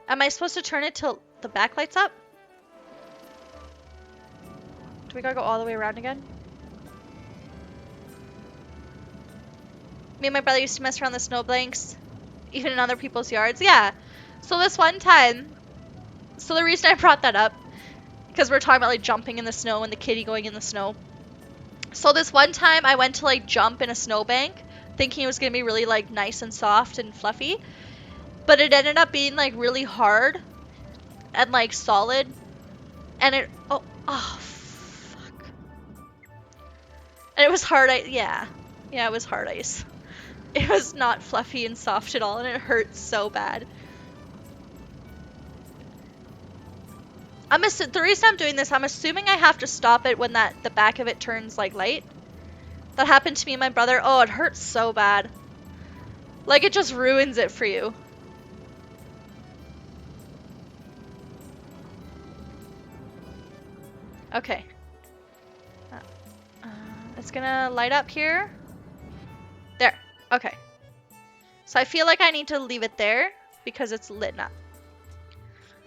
Am I supposed to turn it till the back lights up? Do we gotta go all the way around again? Me and my brother used to mess around the snow blanks, even in other people's yards. Yeah. So this one time, so the reason I brought that up, because we're talking about like jumping in the snow and the kitty going in the snow. So this one time I went to like jump in a snowbank, thinking it was gonna be really like nice and soft and fluffy, but it ended up being like really hard and like solid, and it fuck, and it was hard ice. Yeah, it was hard ice. It was not fluffy and soft at all, and it hurt so bad. The reason I'm doing this, I'm assuming I have to stop it when the back of it turns like light. That happened to me and my brother. Oh, it hurts so bad. Like it just ruins it for you. Okay. It's gonna light up here. There. Okay. So I feel like I need to leave it there because it's lit up.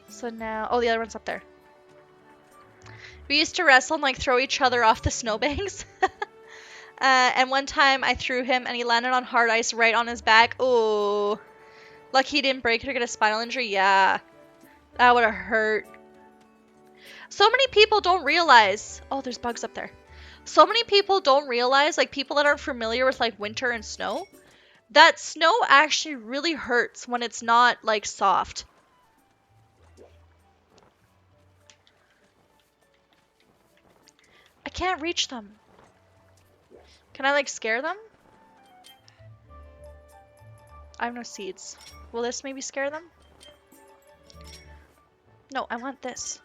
So now, oh, the other one's up there. We used to wrestle and like throw each other off the snowbanks. And one time I threw him and he landed on hard ice right on his back. Oh, lucky he didn't break it or get a spinal injury. Yeah, that would have hurt. So many people don't realize. Oh, there's bugs up there. So many people don't realize, like people that aren't familiar with like winter and snow, that snow actually really hurts when it's not like soft. I can't reach them. Can I like scare them? I have no seeds. Will this maybe scare them? No, I want this.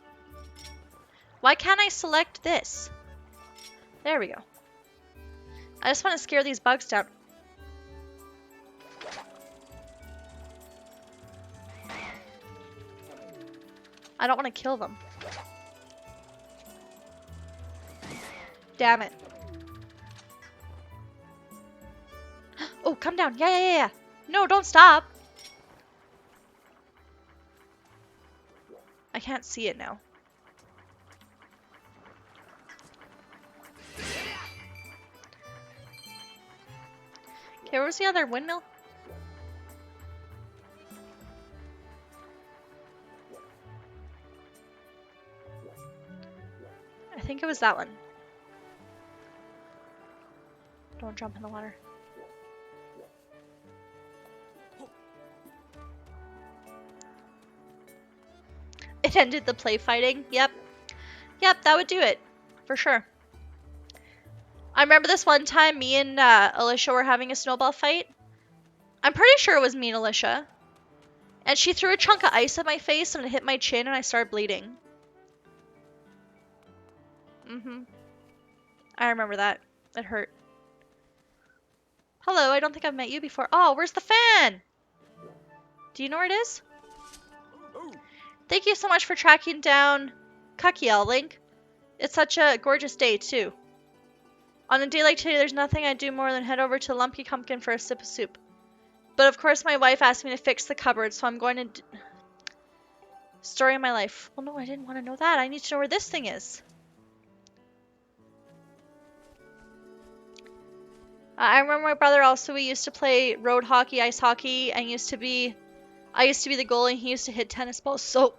Why can't I select this? There we go. I just want to scare these bugs down. I don't want to kill them. Damn it. Oh, come down. Yeah. No, don't stop. I can't see it now. Okay, where's the other windmill? I think it was that one. Don't jump in the water. It ended the play fighting. Yep, that would do it. For sure. I remember this one time me and Alicia were having a snowball fight. I'm pretty sure it was me and Alicia. And she threw a chunk of ice at my face and it hit my chin and I started bleeding. I remember that. It hurt. Hello, I don't think I've met you before. Oh, where's the fan? Do you know where it is? Thank you so much for tracking down Kakiel, Link. It's such a gorgeous day, too. On a day like today, there's nothing I'd do more than head over to Lumpy Pumpkin for a sip of soup. But of course, my wife asked me to fix the cupboard, so I'm going to... Story of my life. Well, no, I didn't want to know that. I need to know where this thing is. I remember my brother also, we used to play road hockey, ice hockey, and I used to be the goalie, and he used to hit tennis balls so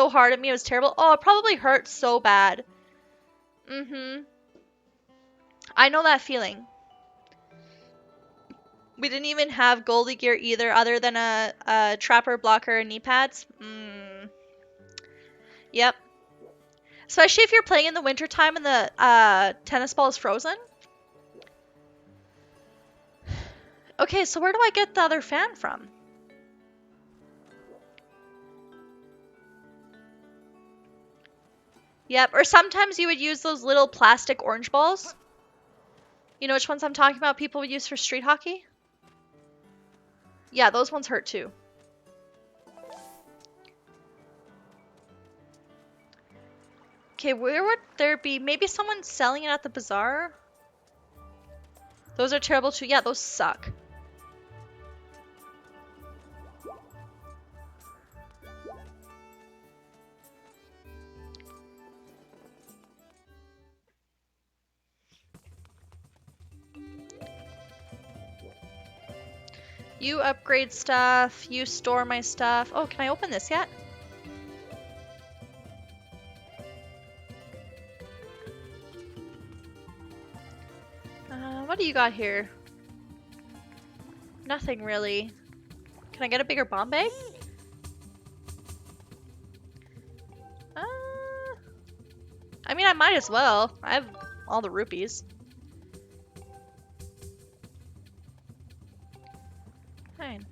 hard at me. It was terrible. Oh, it probably hurt so bad. I know that feeling. We didn't even have goalie gear either, other than a trapper, blocker, and knee pads. Yep. Especially if you're playing in the wintertime and the tennis ball is frozen. Okay, so where do I get the other fan from? Yep, or sometimes you would use those little plastic orange balls. You know which ones I'm talking about people would use for street hockey? Yeah, those ones hurt too. Okay, where would there be? Maybe someone's selling it at the bazaar? Those are terrible too. Yeah, those suck. You upgrade stuff. You store my stuff. Oh, can I open this yet? What do you got here? Nothing really. Can I get a bigger bomb bag? I mean, I might as well. I have all the rupees. Fine.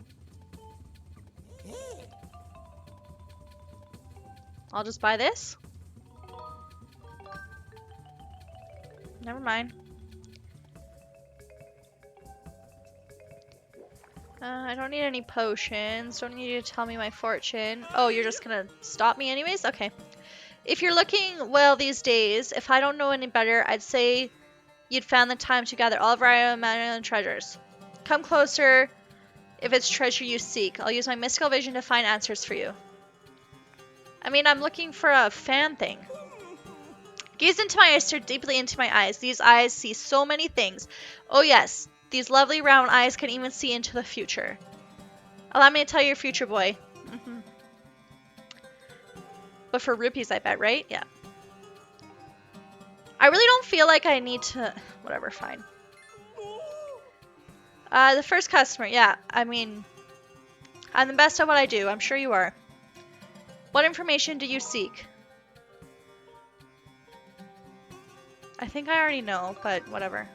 I'll just buy this. Never mind. I don't need any potions. Don't need you to tell me my fortune. Oh, you're just gonna stop me anyways? Okay. If you're looking well these days, if I don't know any better, I'd say you'd found the time to gather all of our island treasures. Come closer if it's treasure you seek. I'll use my mystical vision to find answers for you. I mean, I'm looking for a fan thing. Gaze into my eyes, stare deeply into my eyes. These eyes see so many things. Oh yes. These lovely round eyes can even see into the future. Allow me to tell you your future, boy. But for rupees, I bet, right? Yeah. I really don't feel like I need to... Whatever, fine. The first customer. Yeah, I mean... I'm the best at what I do. I'm sure you are. What information do you seek? I think I already know, but whatever.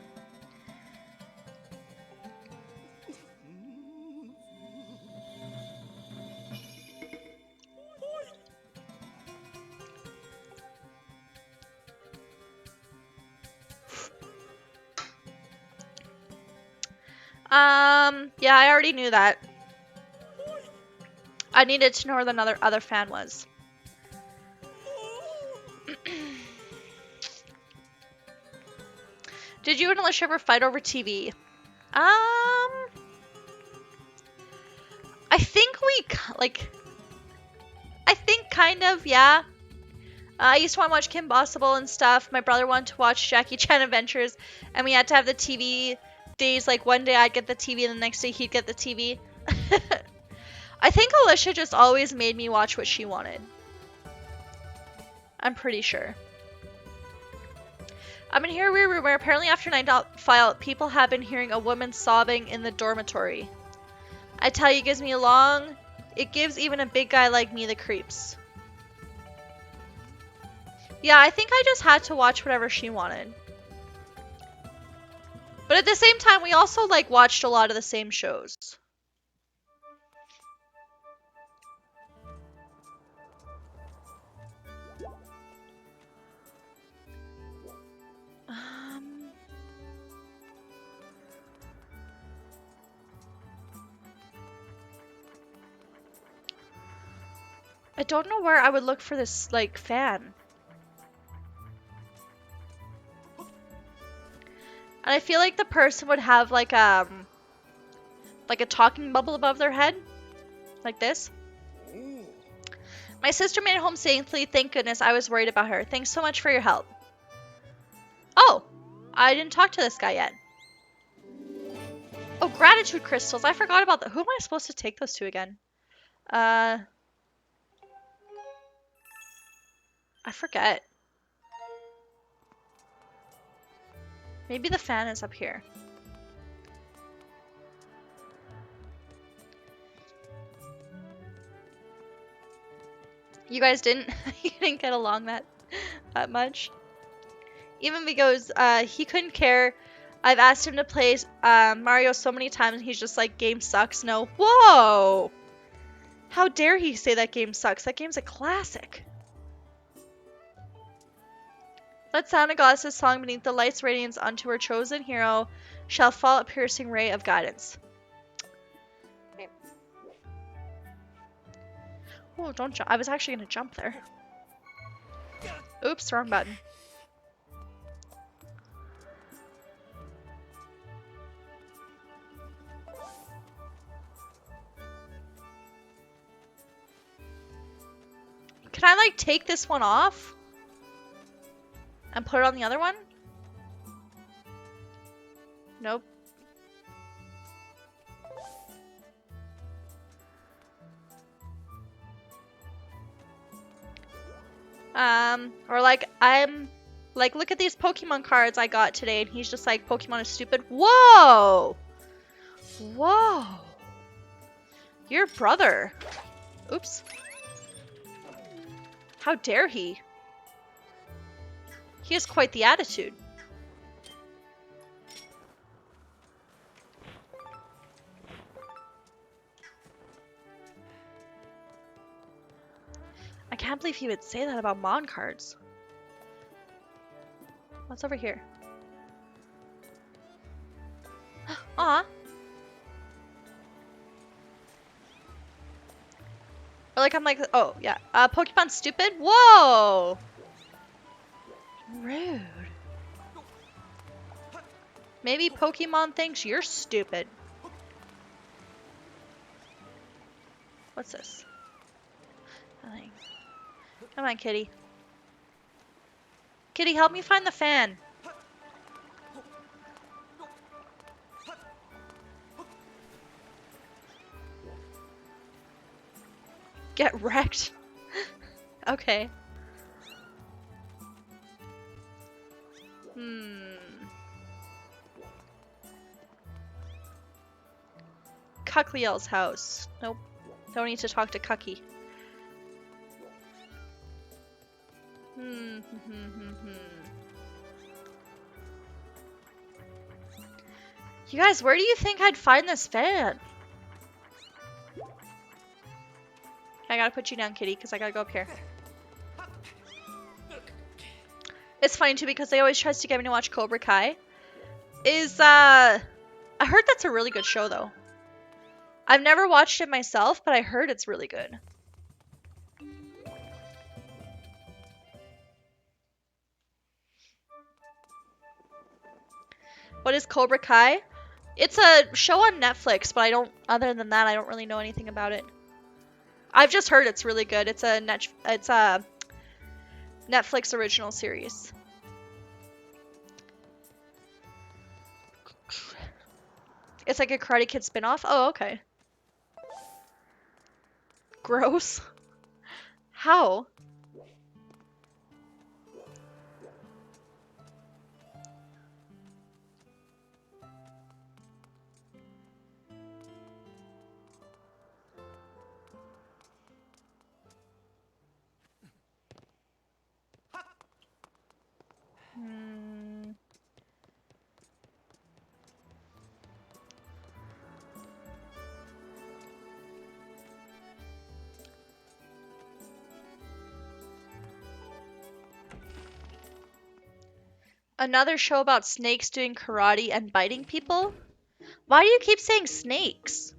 Yeah, I already knew that. I needed to know where the other fan was. Did you and Alicia ever fight over TV? I think I think kind of, yeah. I used to want to watch Kim Possible and stuff. My brother wanted to watch Jackie Chan Adventures, and we had to have the TV days. Like one day I'd get the TV, and the next day he'd get the TV. I think Alicia just always made me watch what she wanted. I'm pretty sure. I'm in here weird room where apparently after nightfall, people have been hearing a woman sobbing in the dormitory. I tell you, it gives even a big guy like me the creeps. Yeah, I think I just had to watch whatever she wanted. But at the same time, we also like watched a lot of the same shows. I don't know where I would look for this, like, fan. And I feel like the person would have, like a talking bubble above their head. Like this. My sister made it home safely. Thank goodness. I was worried about her. Thanks so much for your help. Oh! I didn't talk to this guy yet. Oh, gratitude crystals. I forgot about that. Who am I supposed to take those to again? I forget. Maybe the fan is up here. You guys didn't you didn't get along that much. Even he goes, he couldn't care. I've asked him to play Mario so many times and he's just like, game sucks. No. Whoa! How dare he say that game sucks? That game's a classic. Let Santa Claus's song Beneath the Lights radiance unto her chosen hero shall fall a piercing ray of guidance. Okay. Oh, don't jump. I was actually going to jump there. Oops, wrong button. Can I, like, take this one off? And put it on the other one? Nope. Or like, I'm, like, look at these Pokemon cards I got today, and he's just like, Pokemon is stupid. Whoa! Whoa! Your brother. Oops. How dare he? He has quite the attitude. I can't believe he would say that about Mon cards. What's over here? Aw. Or like I'm like, oh yeah, Pokemon stupid? Whoa! Rude. Maybe Pokemon thinks you're stupid. What's this? Nothing. Come on, kitty. Kitty, help me find the fan. Get wrecked. Okay. Cuckliel's house. Nope. Don't need to talk to Cucky. You guys, where do you think I'd find this fan? I gotta put you down, kitty, because I gotta go up here. It's funny too because they always tries to get me to watch Cobra Kai. I heard that's a really good show though. I've never watched it myself, but I heard it's really good. What is Cobra Kai? It's a show on Netflix, but other than that, I don't really know anything about it. I've just heard it's really good. It's a Netflix original series. It's like a Karate Kid spinoff? Oh, okay. Gross. How? Another show about snakes doing karate and biting people? Why do you keep saying snakes?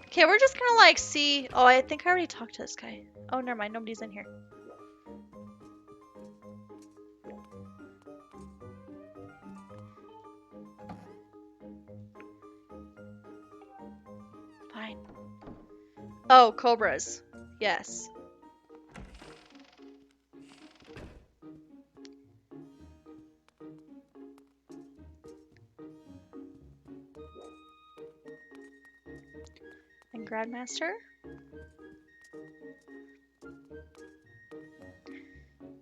Okay, we're just gonna like see. Oh, I think I already talked to this guy. Oh, never mind. Nobody's in here. Fine. Oh, cobras. Yes. And Grandmaster?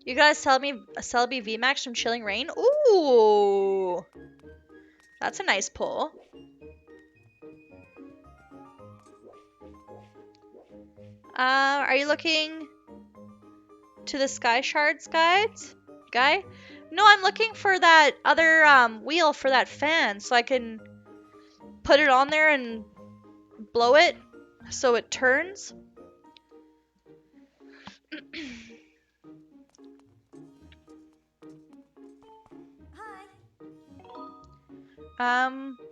You got a Celebi VMAX from Chilling Rain? Ooh! That's a nice pull. Are you looking to the Sky Shards guy? No, I'm looking for that other wheel for that fan so I can put it on there and blow it so it turns.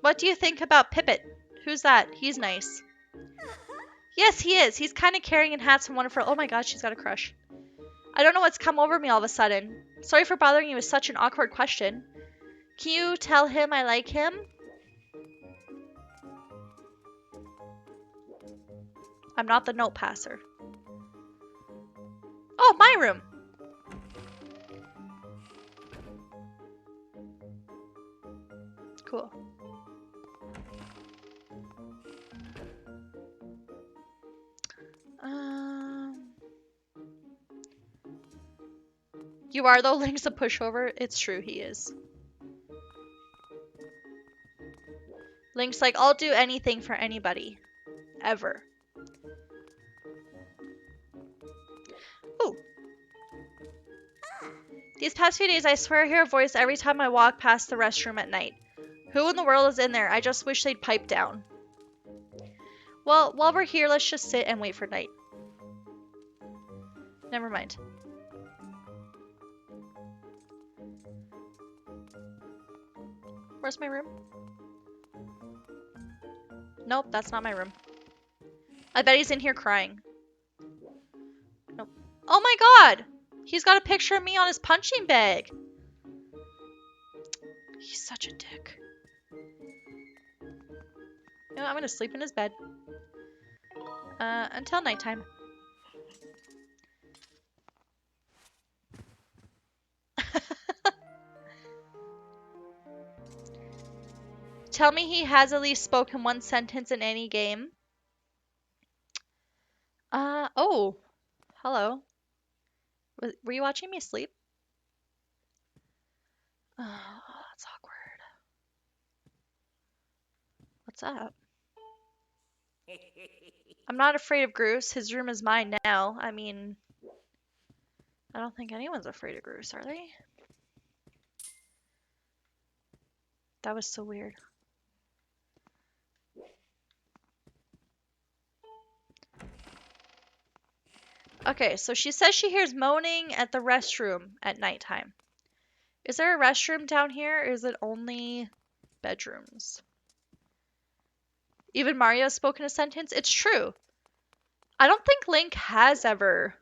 What do you think about Pippet? Who's that? He's nice. Yes, he is. He's kind of caring and handsome, wonderful. Oh my god, she's got a crush. I don't know what's come over me all of a sudden. Sorry for bothering you with such an awkward question. Can you tell him I like him? I'm not the note passer. Oh, my room. Cool. You are though, Link's a pushover. It's true, he is. Link's like, I'll do anything for anybody. Ever. Ooh. These past few days, I swear I hear a voice every time I walk past the restroom at night. Who in the world is in there? I just wish they'd pipe down. Well, while we're here, let's just sit and wait for night. Never mind. Where's my room? Nope, that's not my room. I bet he's in here crying. Nope. Oh my god! He's got a picture of me on his punching bag. He's such a dick. You know, I'm gonna sleep in his bed. Until nighttime. Tell me he has at least spoken one sentence in any game. Oh. Hello. Were you watching me sleep? Oh, that's awkward. What's up? I'm not afraid of Groose. His room is mine now. I mean, I don't think anyone's afraid of Groose, are they? That was so weird. Okay, so she says she hears moaning at the restroom at nighttime. Is there a restroom down here, or is it only bedrooms? Even Mario has spoken a sentence? It's true. I don't think Link has ever.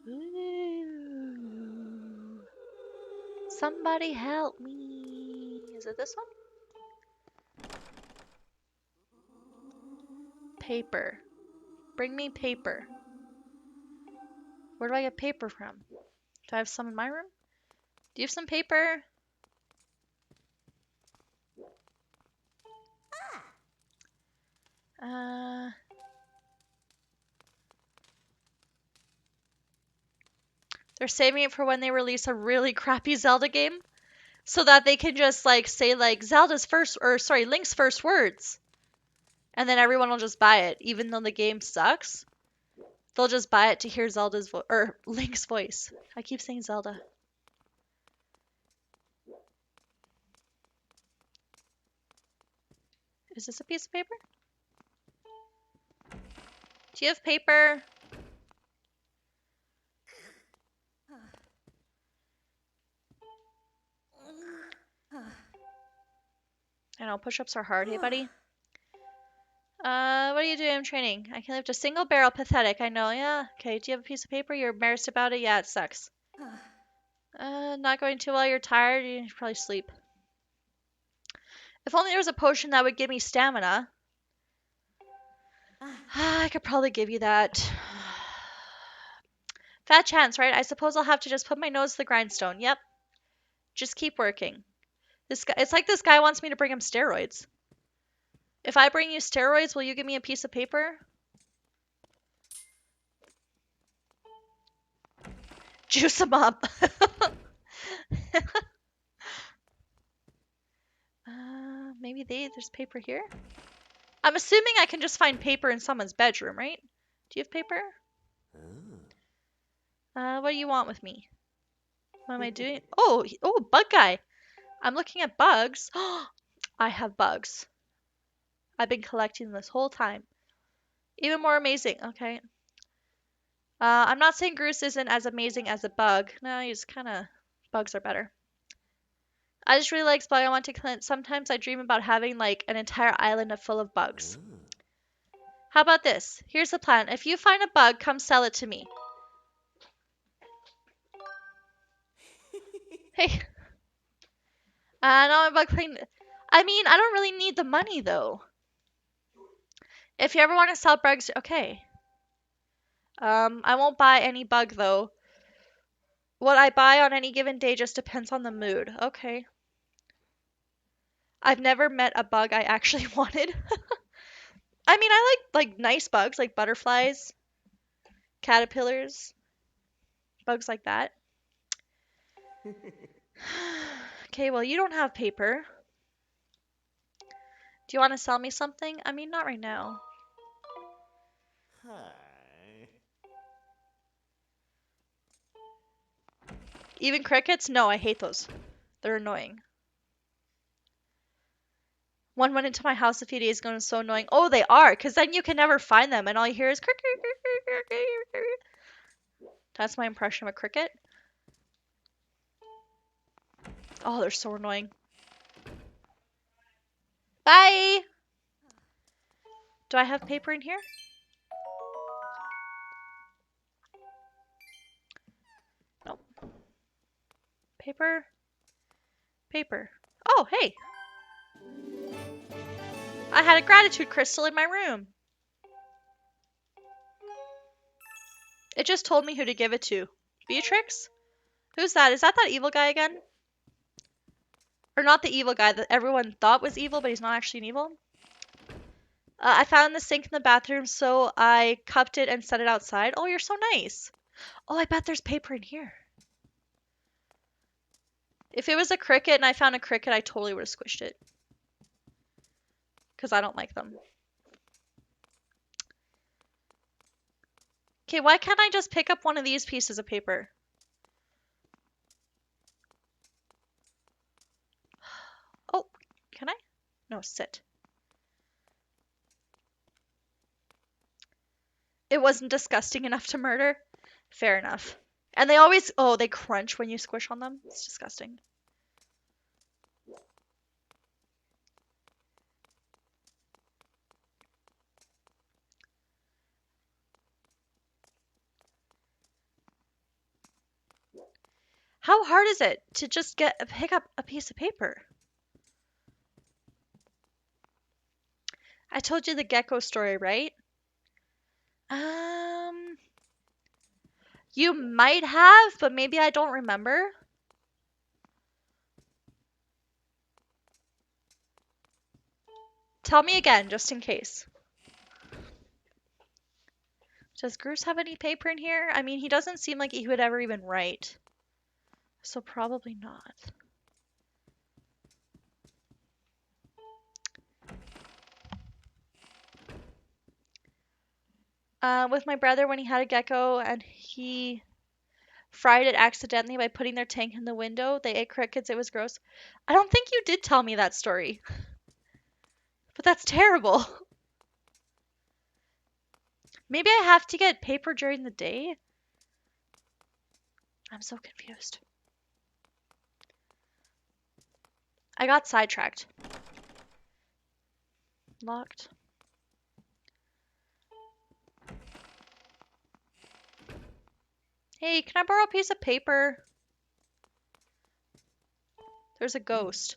Ooh. Somebody help me. Is it this one? Paper. Bring me paper. Where do I get paper from? Do I have some in my room? Do you have some paper? They're saving it for when they release a really crappy Zelda game, so that they can just like say like Link's first words, and then everyone will just buy it, even though the game sucks. They'll just buy it to hear Zelda's voice or Link's voice. I keep saying Zelda. Is this a piece of paper? Do you have paper? I know, push-ups are hard. Hey, buddy. What are you doing? I'm training. I can lift a single barrel. Pathetic. I know. Yeah. Okay. Do you have a piece of paper? You're embarrassed about it? Yeah, it sucks. Not going too well. You're tired. You should probably sleep. If only there was a potion that would give me stamina. I could probably give you that. Fat chance, right? I suppose I'll have to just put my nose to the grindstone. Yep. Just keep working. This guy, it's like this guy wants me to bring him steroids. If I bring you steroids, will you give me a piece of paper? Juice them up. Maybe there's paper here? I'm assuming I can just find paper in someone's bedroom, right? Do you have paper? What do you want with me? What am I doing? Oh, bug guy. I'm looking at bugs. I have bugs. I've been collecting them this whole time. Even more amazing. Okay. I'm not saying Groose isn't as amazing as a bug. No, he's kind of... Bugs are better. I just really like bug. I want to cleanse. Sometimes I dream about having like an entire island full of bugs. How about this? Here's the plan. If you find a bug, come sell it to me. Hey. No, I'm bug clean. I mean, I don't really need the money though. If you ever want to sell bugs, okay. I won't buy any bug though. What I buy on any given day just depends on the mood. Okay. I've never met a bug I actually wanted. I mean, I like nice bugs, like butterflies, caterpillars, bugs like that. Okay, well, you don't have paper. Do you want to sell me something? I mean, not right now. Hi. Even crickets? No, I hate those. They're annoying. One went into my house a few days ago and it's so annoying. Oh, they are, because then you can never find them and all you hear is cricket. That's my impression of a cricket. Oh, they're so annoying. Bye! Do I have paper in here? Nope. Paper. Paper. Oh, hey! I had a gratitude crystal in my room. It just told me who to give it to. Beatrix? Who's that? Is that evil guy again? Or not the evil guy that everyone thought was evil, but he's not actually an evil? I found the sink in the bathroom, so I cupped it and set it outside. Oh, you're so nice. Oh, I bet there's paper in here. If it was a cricket and I found a cricket, I totally would have squished it. Because I don't like them. Okay, why can't I just pick up one of these pieces of paper? Oh, can I? No, sit. It wasn't disgusting enough to murder? Fair enough. And they always, oh, they crunch when you squish on them. It's disgusting. How hard is it to just pick up a piece of paper? I told you the gecko story, right? You might have, but maybe I don't remember. Tell me again, just in case. Does Groose have any paper in here? I mean, he doesn't seem like he would ever even write. So probably not. With my brother when he had a gecko and he fried it accidentally by putting their tank in the window. They ate crickets. It was gross. I don't think you did tell me that story. But that's terrible. Maybe I have to get paper during the day? I'm so confused. I got sidetracked. Locked. Hey, can I borrow a piece of paper? There's a ghost.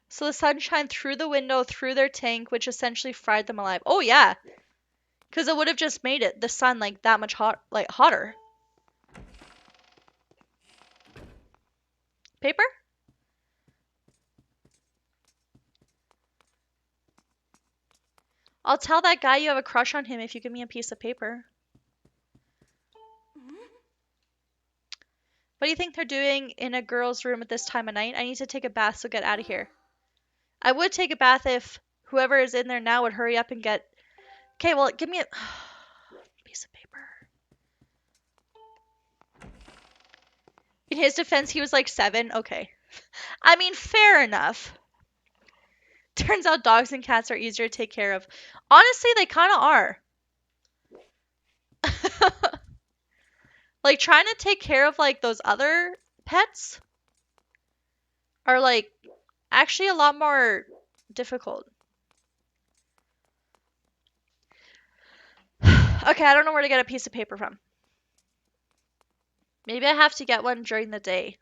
So the sun shined through the window, through their tank, which essentially fried them alive. Oh yeah, because it would have just made the sun like that much hotter. Paper? I'll tell that guy you have a crush on him if you give me a piece of paper. What do you think they're doing in a girl's room at this time of night? I need to take a bath, so get out of here. I would take a bath if whoever is in there now would hurry up and get... Okay, well, give me a piece of paper. In his defense, he was like 7. Okay. I mean, fair enough. Turns out dogs and cats are easier to take care of. Honestly, they kind of are. Like, trying to take care of, like, those other pets are, like, actually a lot more difficult. Okay, I don't know where to get a piece of paper from. Maybe I have to get one during the day.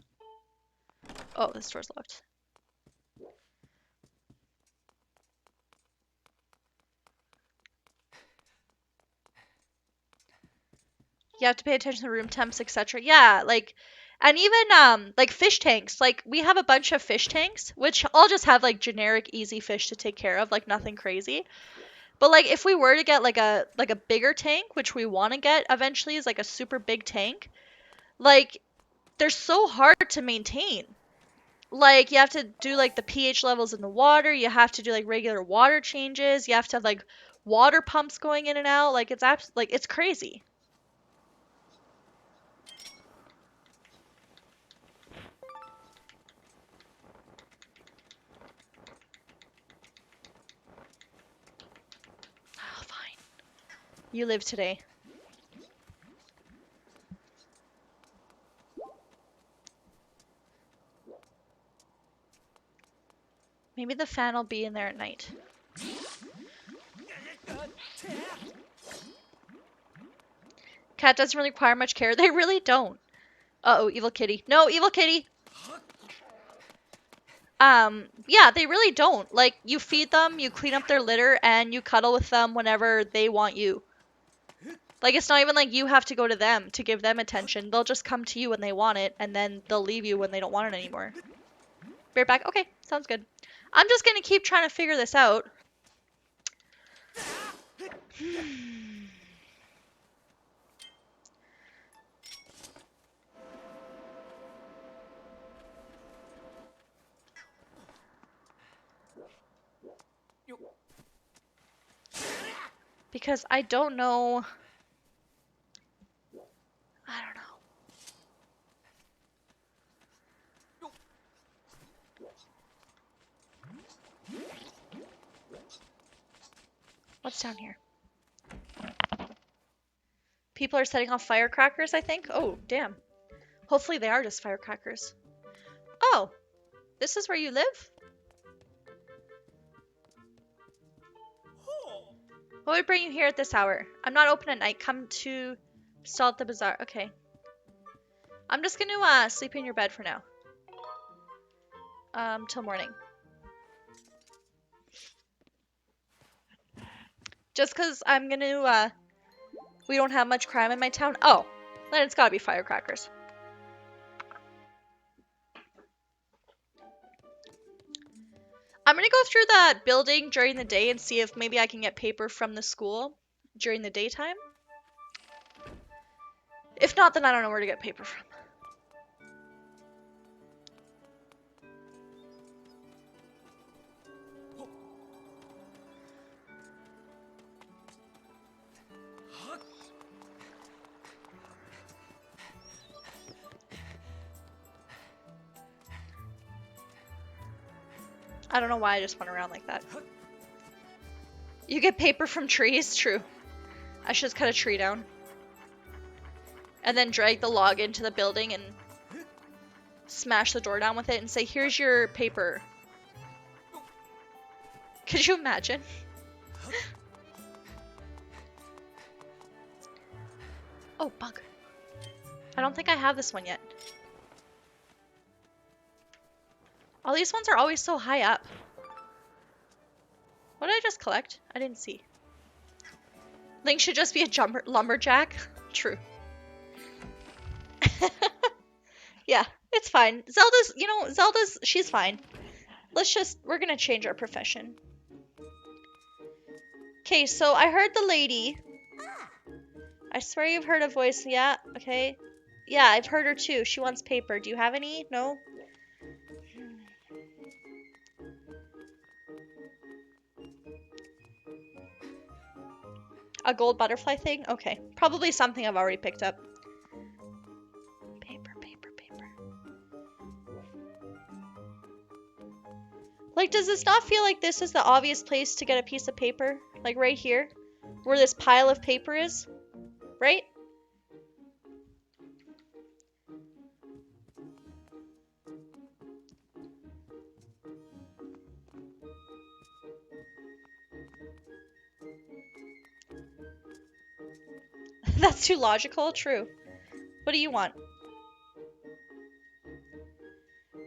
Oh, this door's locked. You have to pay attention to room temps, etc. Yeah, like, and even like fish tanks. Like, we have a bunch of fish tanks, which I'll just have like generic easy fish to take care of, like nothing crazy. But like if we were to get like a bigger tank, which we want to get eventually, is like a super big tank, like they're so hard to maintain. Like, you have to do like the pH levels in the water, you have to do like regular water changes, you have to have like water pumps going in and out. Like, it's like it's crazy. Oh, fine. You live today. Maybe the fan will be in there at night. Cat doesn't really require much care. They really don't. Uh-oh, evil kitty. No, evil kitty! Yeah, they really don't. Like, you feed them, you clean up their litter, and you cuddle with them whenever they want you. Like, it's not even like you have to go to them to give them attention. They'll just come to you when they want it, and then they'll leave you when they don't want it anymore. Bear back? Okay, sounds good. I'm just gonna keep trying to figure this out. Because I don't know... I don't know. What's down here? People are setting off firecrackers, I think? Oh, damn. Hopefully they are just firecrackers. Oh, this is where you live? What would bring you here at this hour? I'm not open at night. Come to stall at the bazaar. Okay. I'm just gonna sleep in your bed for now. Till morning. Just because I'm gonna, we don't have much crime in my town. Oh, then it's gotta be firecrackers. I'm gonna go through that building during the day and see if maybe I can get paper from the school during the daytime. If not, then I don't know where to get paper from. I don't know why I just went around like that. You get paper from trees? True. I should just cut a tree down. And then drag the log into the building and smash the door down with it and say, here's your paper. Could you imagine? Oh, bug. I don't think I have this one yet. All these ones are always so high up. What did I just collect? I didn't see. Link should just be a lumberjack. True. Yeah, it's fine. Zelda's, she's fine. We're gonna change our profession. Okay, so I heard the lady. I swear you've heard a voice. Yeah, okay. Yeah, I've heard her too. She wants paper. Do you have any? No? A gold butterfly thing? Okay. Probably something I've already picked up. Paper, paper, paper. Like, does this not feel like this is the obvious place to get a piece of paper? Like right here? Where this pile of paper is? Right? That's too logical. True. What do you want?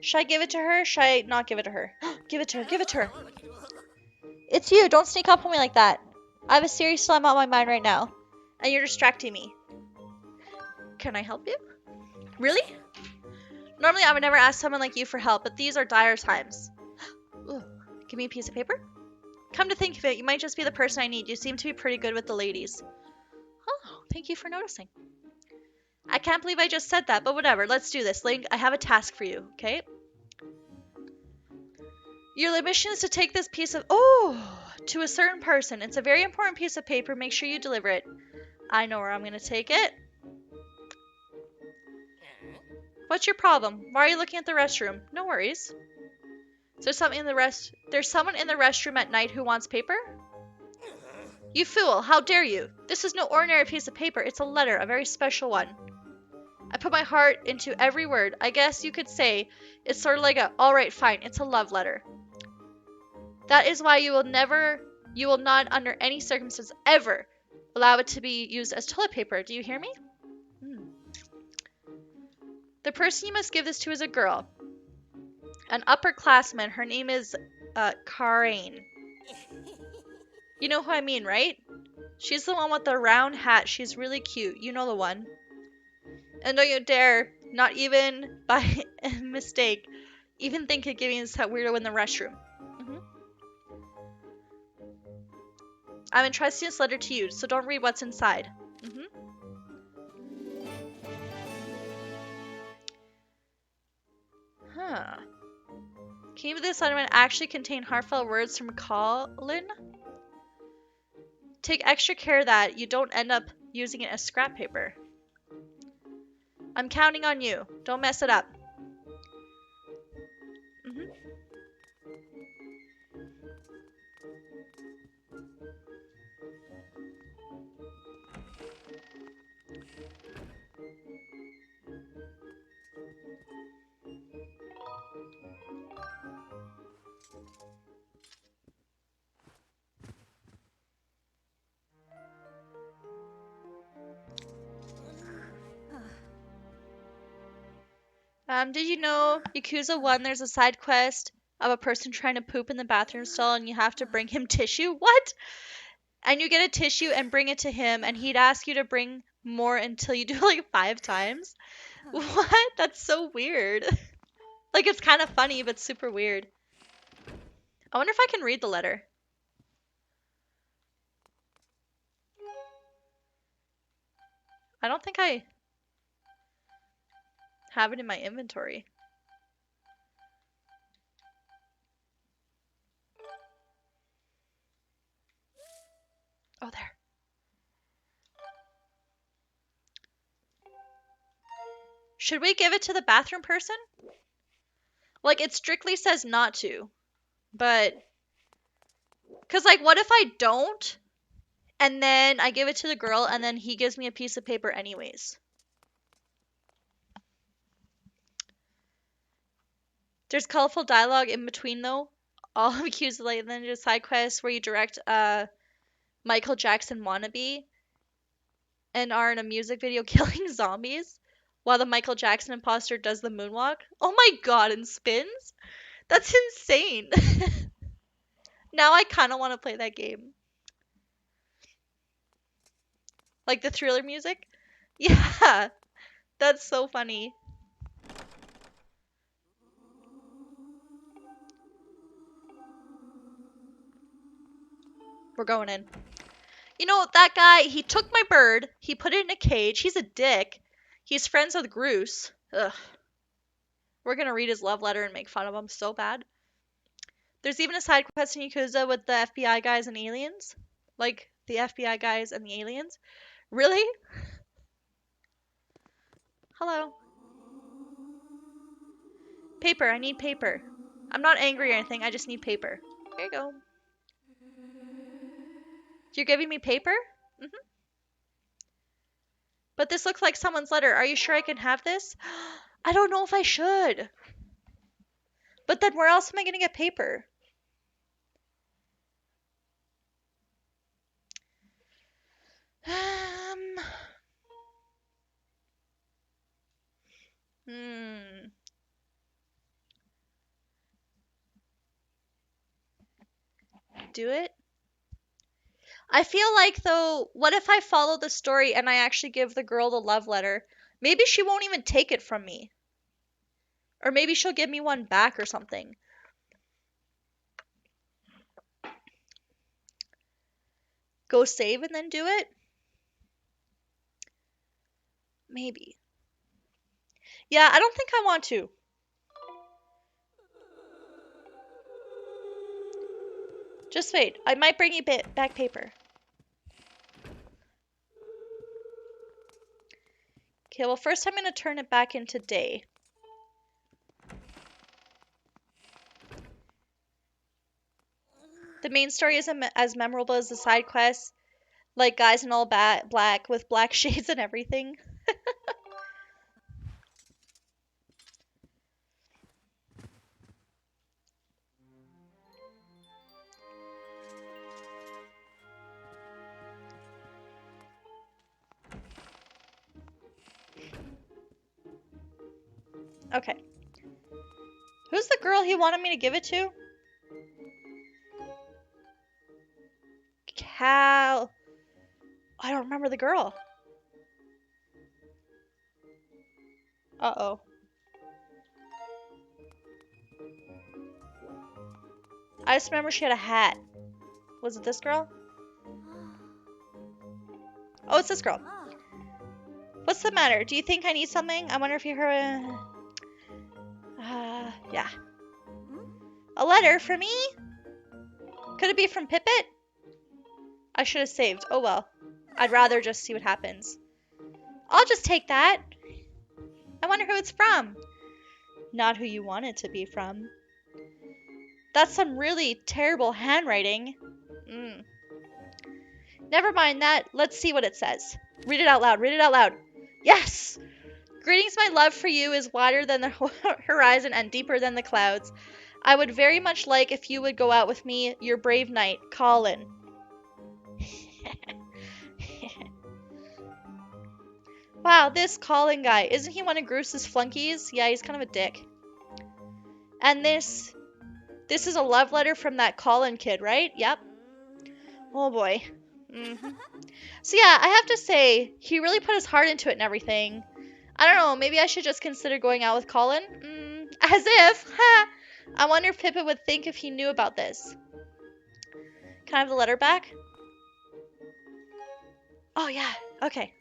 Should I give it to her? Should I not give it to her? Give it to her. Give it to her. It's you. Don't sneak up on me like that. I have a serious dilemma on my mind right now. And you're distracting me. Can I help you? Really? Normally I would never ask someone like you for help, but these are dire times. Ooh, give me a piece of paper? Come to think of it, you might just be the person I need. You seem to be pretty good with the ladies. Oh, thank you for noticing. I can't believe I just said that, but whatever. Let's do this. Link, I have a task for you, okay? Your mission is to take this piece of... Oh! To a certain person. It's a very important piece of paper. Make sure you deliver it. I know where I'm going to take it. What's your problem? Why are you looking at the restroom? No worries. There's someone in the restroom at night who wants paper? You fool, how dare you? This is no ordinary piece of paper, it's a letter, a very special one. I put my heart into every word. I guess you could say it's sort of like a, alright, fine, it's a love letter. That is why you will not under any circumstance ever allow it to be used as toilet paper. Do you hear me? The person you must give this to is a girl. An upperclassman. Her name is, Karain. You know who I mean, right? She's the one with the round hat. She's really cute. You know the one. And don't you dare, not even by mistake, even think of giving this weirdo in the restroom. I'm entrusting this letter to you, so don't read what's inside. Huh. Can you believe this letter might actually contain heartfelt words from Colin? Take extra care that you don't end up using it as scrap paper. I'm counting on you. Don't mess it up. Did you know Yakuza 1 there's a side quest of a person trying to poop in the bathroom stall and you have to bring him tissue? What? And you get a tissue and bring it to him and he'd ask you to bring more until you do like 5 times? What? That's so weird. Like it's kind of funny but super weird. I wonder if I can read the letter. I don't think I have it in my inventory. Oh, there. Should we give it to the bathroom person? Like, it strictly says not to. But... Because, like, what if I don't? And then I give it to the girl, and then he gives me a piece of paper anyways. There's colorful dialogue in between, though. All of Q's like, then there's side quests where you direct Michael Jackson wannabe and are in a music video killing zombies while the Michael Jackson imposter does the moonwalk. Oh my god, and spins? That's insane. Now I kind of want to play that game. Like the Thriller music? Yeah, that's so funny. We're going in. You know, that guy, he took my bird, he put it in a cage, he's a dick. He's friends with Groose. Ugh. We're gonna read his love letter and make fun of him so bad. There's even a side quest in Yakuza with the FBI guys and aliens. Like, the FBI guys and the aliens. Really? Hello. Paper, I need paper. I'm not angry or anything, I just need paper. Here you go. You're giving me paper? Mm-hmm. But this looks like someone's letter. Are you sure I can have this? I don't know if I should. But then where else am I going to get paper? Hmm. Do it? I feel like, though, what if I follow the story and I actually give the girl the love letter? Maybe she won't even take it from me. Or maybe she'll give me one back or something. Go save and then do it? Maybe. Yeah, I don't think I want to. Just wait. I might bring you back paper. Okay, well, first I'm going to turn it back into day. The main story isn't as memorable as the side quests, like guys in all black with black shades and everything. Okay. Who's the girl he wanted me to give it to? Cal. I don't remember the girl. Uh-oh. I just remember she had a hat. Was it this girl? Oh, it's this girl. What's the matter? Do you think I need something? I wonder if you heard... yeah. A letter for me? Could it be from Pippet? I should have saved. Oh well. I'd rather just see what happens. I'll just take that. I wonder who it's from. Not who you want it to be from. That's some really terrible handwriting. Never mind that. Let's see what it says. Read it out loud. Read it out loud. Yes! Greetings, my love for you is wider than the horizon and deeper than the clouds. I would very much like if you would go out with me, your brave knight, Colin. Wow, this Colin guy. Isn't he one of Groose's flunkies? Yeah, he's kind of a dick. And this is a love letter from that Colin kid, right? Yep. Oh boy. So yeah, I have to say, he really put his heart into it and everything. I don't know, maybe I should just consider going out with Colin? As if! Ha! I wonder if Pippa would think if he knew about this. Can I have the letter back? Oh yeah, okay.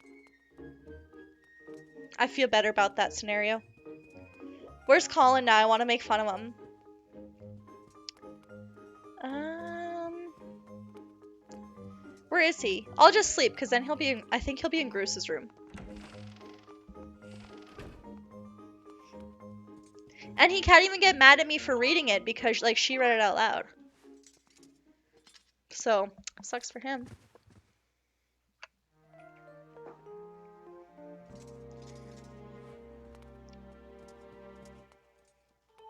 I feel better about that scenario. Where's Colin now? I want to make fun of him. Where is he? I'll just sleep, because then he'll be in, I think he'll be in Groose's room. And he can't even get mad at me for reading it, because, like, she read it out loud. So, sucks for him.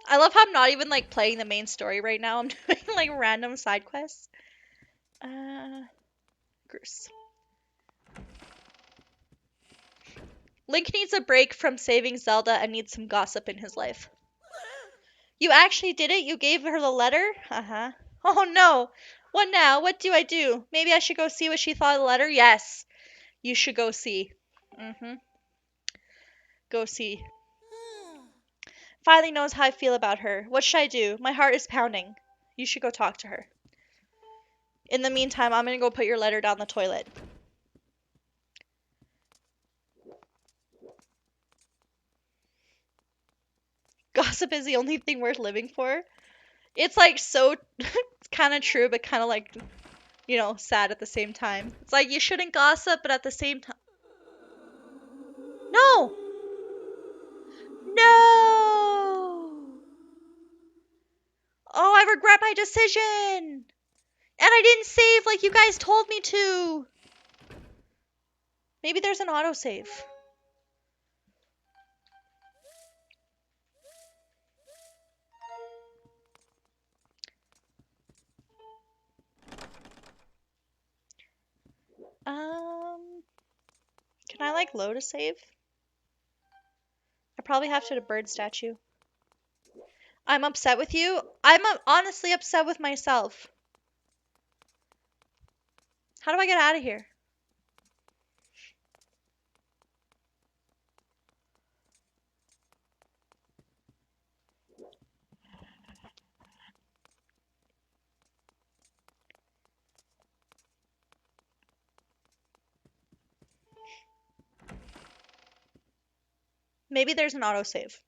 I love how I'm not even, like, playing the main story right now. I'm doing, like, random side quests. Groose. Link needs a break from saving Zelda and needs some gossip in his life. You actually did it? You gave her the letter? Uh-huh. Oh no! What now? What do I do? Maybe I should go see what she thought of the letter? Yes. You should go see. Go see. Finally knows how I feel about her. What should I do? My heart is pounding. You should go talk to her. In the meantime, I'm gonna go put your letter down the toilet. Gossip is the only thing worth living for. It's like so, it's kind of true, but kind of like, you know, sad at the same time. It's like you shouldn't gossip, but at the same time. No! No! Oh, I regret my decision! And I didn't save like you guys told me to! Maybe there's an autosave. Can I like load a save? I probably have to the bird statue. I'm upset with you. I'm honestly upset with myself. How do I get out of here? Maybe there's an autosave.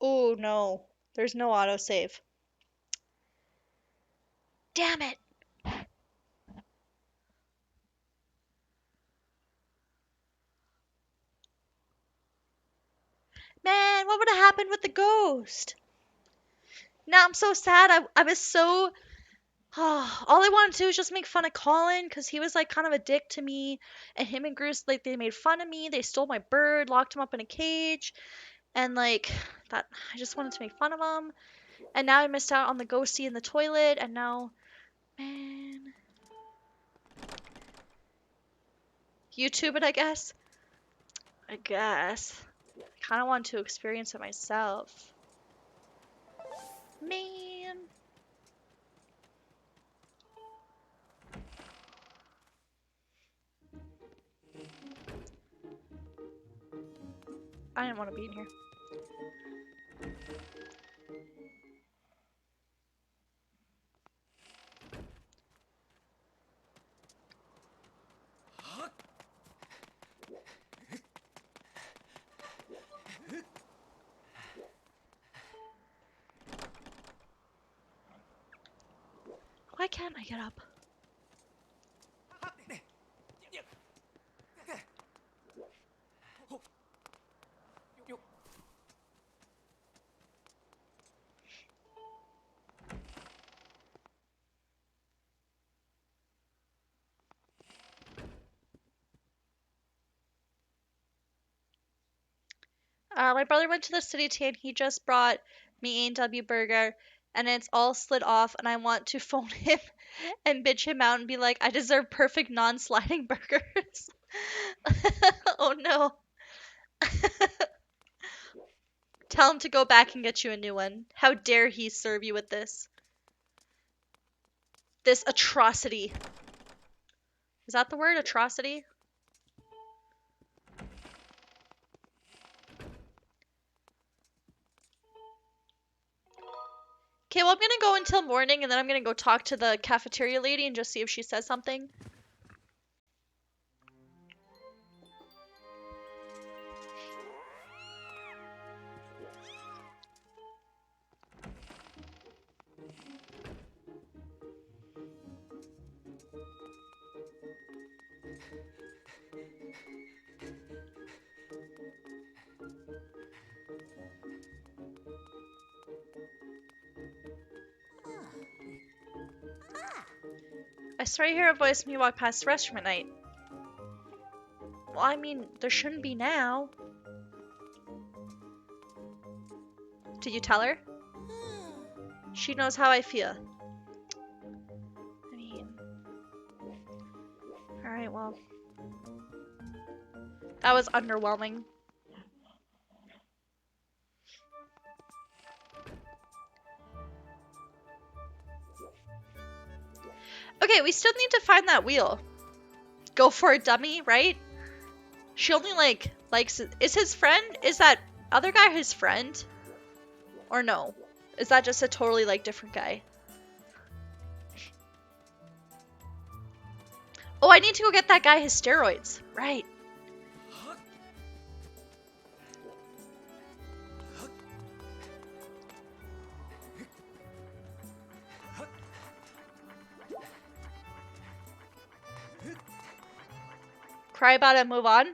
Oh no, there's no autosave. Damn it! Man, what would have happened with the ghost? Now I'm so sad. I was so. All I wanted to do was just make fun of Colin because he was like kind of a dick to me. And him and Bruce, like, they made fun of me. They stole my bird, locked him up in a cage. And like, that. I just wanted to make fun of him. And now I missed out on the ghosty in the toilet. And now. Man. YouTube it, I guess. I guess. I kind of want to experience it myself. Man. I didn't want to be in here. Why can't I get up? My brother went to the city tea and he just brought me A&W burger and it's all slid off and I want to phone him and bitch him out and be like, I deserve perfect non-sliding burgers. Oh no. Tell him to go back and get you a new one. How dare he serve you with this? This atrocity. Is that the word? Atrocity? Okay, well, I'm gonna go until morning and then I'm gonna go talk to the cafeteria lady and just see if she says something. I swear I hear a voice when you walk past the restroom at night. Well, I mean, there shouldn't be now. Did you tell her? She knows how I feel. I mean... Alright, well. That was underwhelming. Okay, we still need to find that wheel. Go for a dummy, right? She only likes it. Is his friend? Is that other guy his friend? Or no? Is that just a totally different guy? Oh, I need to go get that guy his steroids. Right. Cry about it and move on.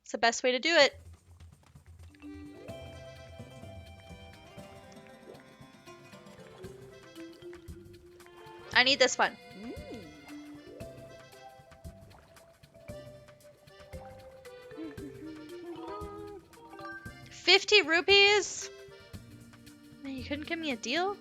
It's the best way to do it. I need this one. 50 rupees? Man, you couldn't give me a deal?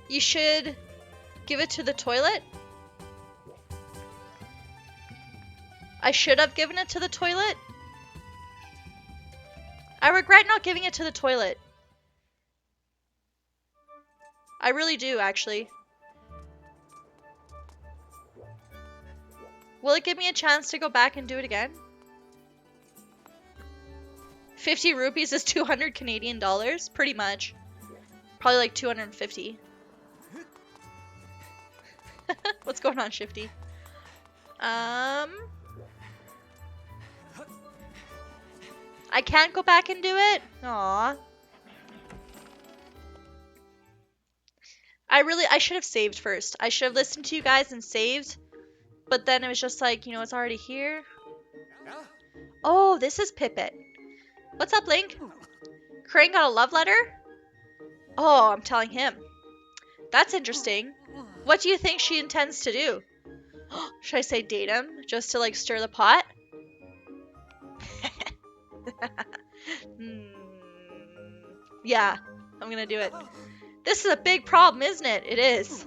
You should give it to the toilet? I should have given it to the toilet? I regret not giving it to the toilet. I really do, actually. Will it give me a chance to go back and do it again? 50 rupees is 200 Canadian dollars? Pretty much. Probably like 250. What's going on, Shifty? I can't go back and do it? Aww. I should have saved first. I should have listened to you guys and saved. But then it was just like, you know, it's already here. Oh, this is Pippet. What's up, Link? Crane got a love letter? Oh, I'm telling him. That's interesting. What do you think she intends to do? Should I say date him? Just to stir the pot? Yeah, I'm gonna do it. This is a big problem, isn't it? It is.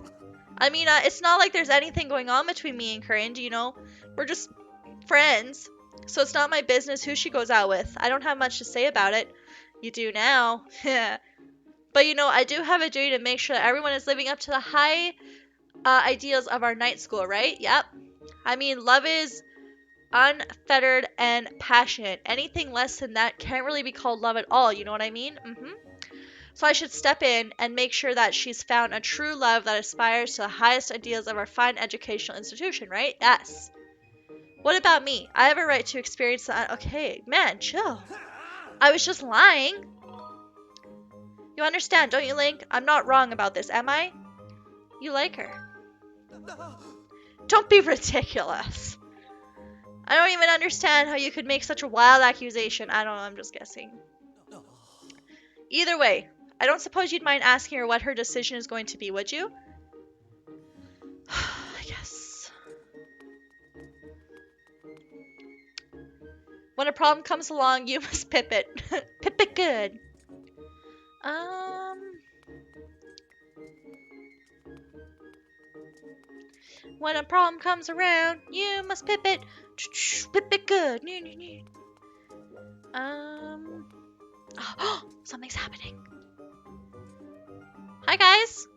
I mean, it's not like there's anything going on between me and Corinne, you know? We're just friends. So it's not my business who she goes out with. I don't have much to say about it. You do now. But you know, I do have a duty to make sure that everyone is living up to the high ideals of our night school, right? Yep. I mean, love is unfettered and passionate. Anything less than that can't really be called love at all, you know what I mean? So I should step in and make sure that she's found a true love that aspires to the highest ideals of our fine educational institution, right? Yes. What about me? I have a right to experience that. Okay, man, chill. I was just lying. You understand, don't you, Link? I'm not wrong about this, am I? You like her. Don't be ridiculous. I don't even understand how you could make such a wild accusation. I don't know, I'm just guessing. Either way, I don't suppose you'd mind asking her what her decision is going to be, would you? I guess. When a problem comes along, you must pip it. Pip it good. When a problem comes around, you must pip it. Pip it good. Oh, something's happening. Hi, guys.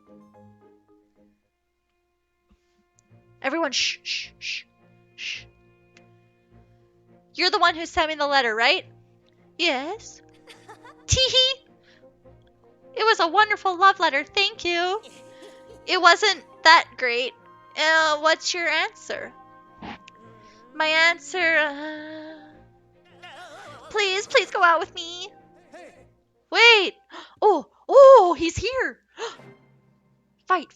Everyone, shh, shh, shh, shh. You're the one who sent me the letter, right? Yes. Teehee. It was a wonderful love letter, thank you. It wasn't that great. What's your answer? My answer, please go out with me. Wait. Oh, he's here. Fight.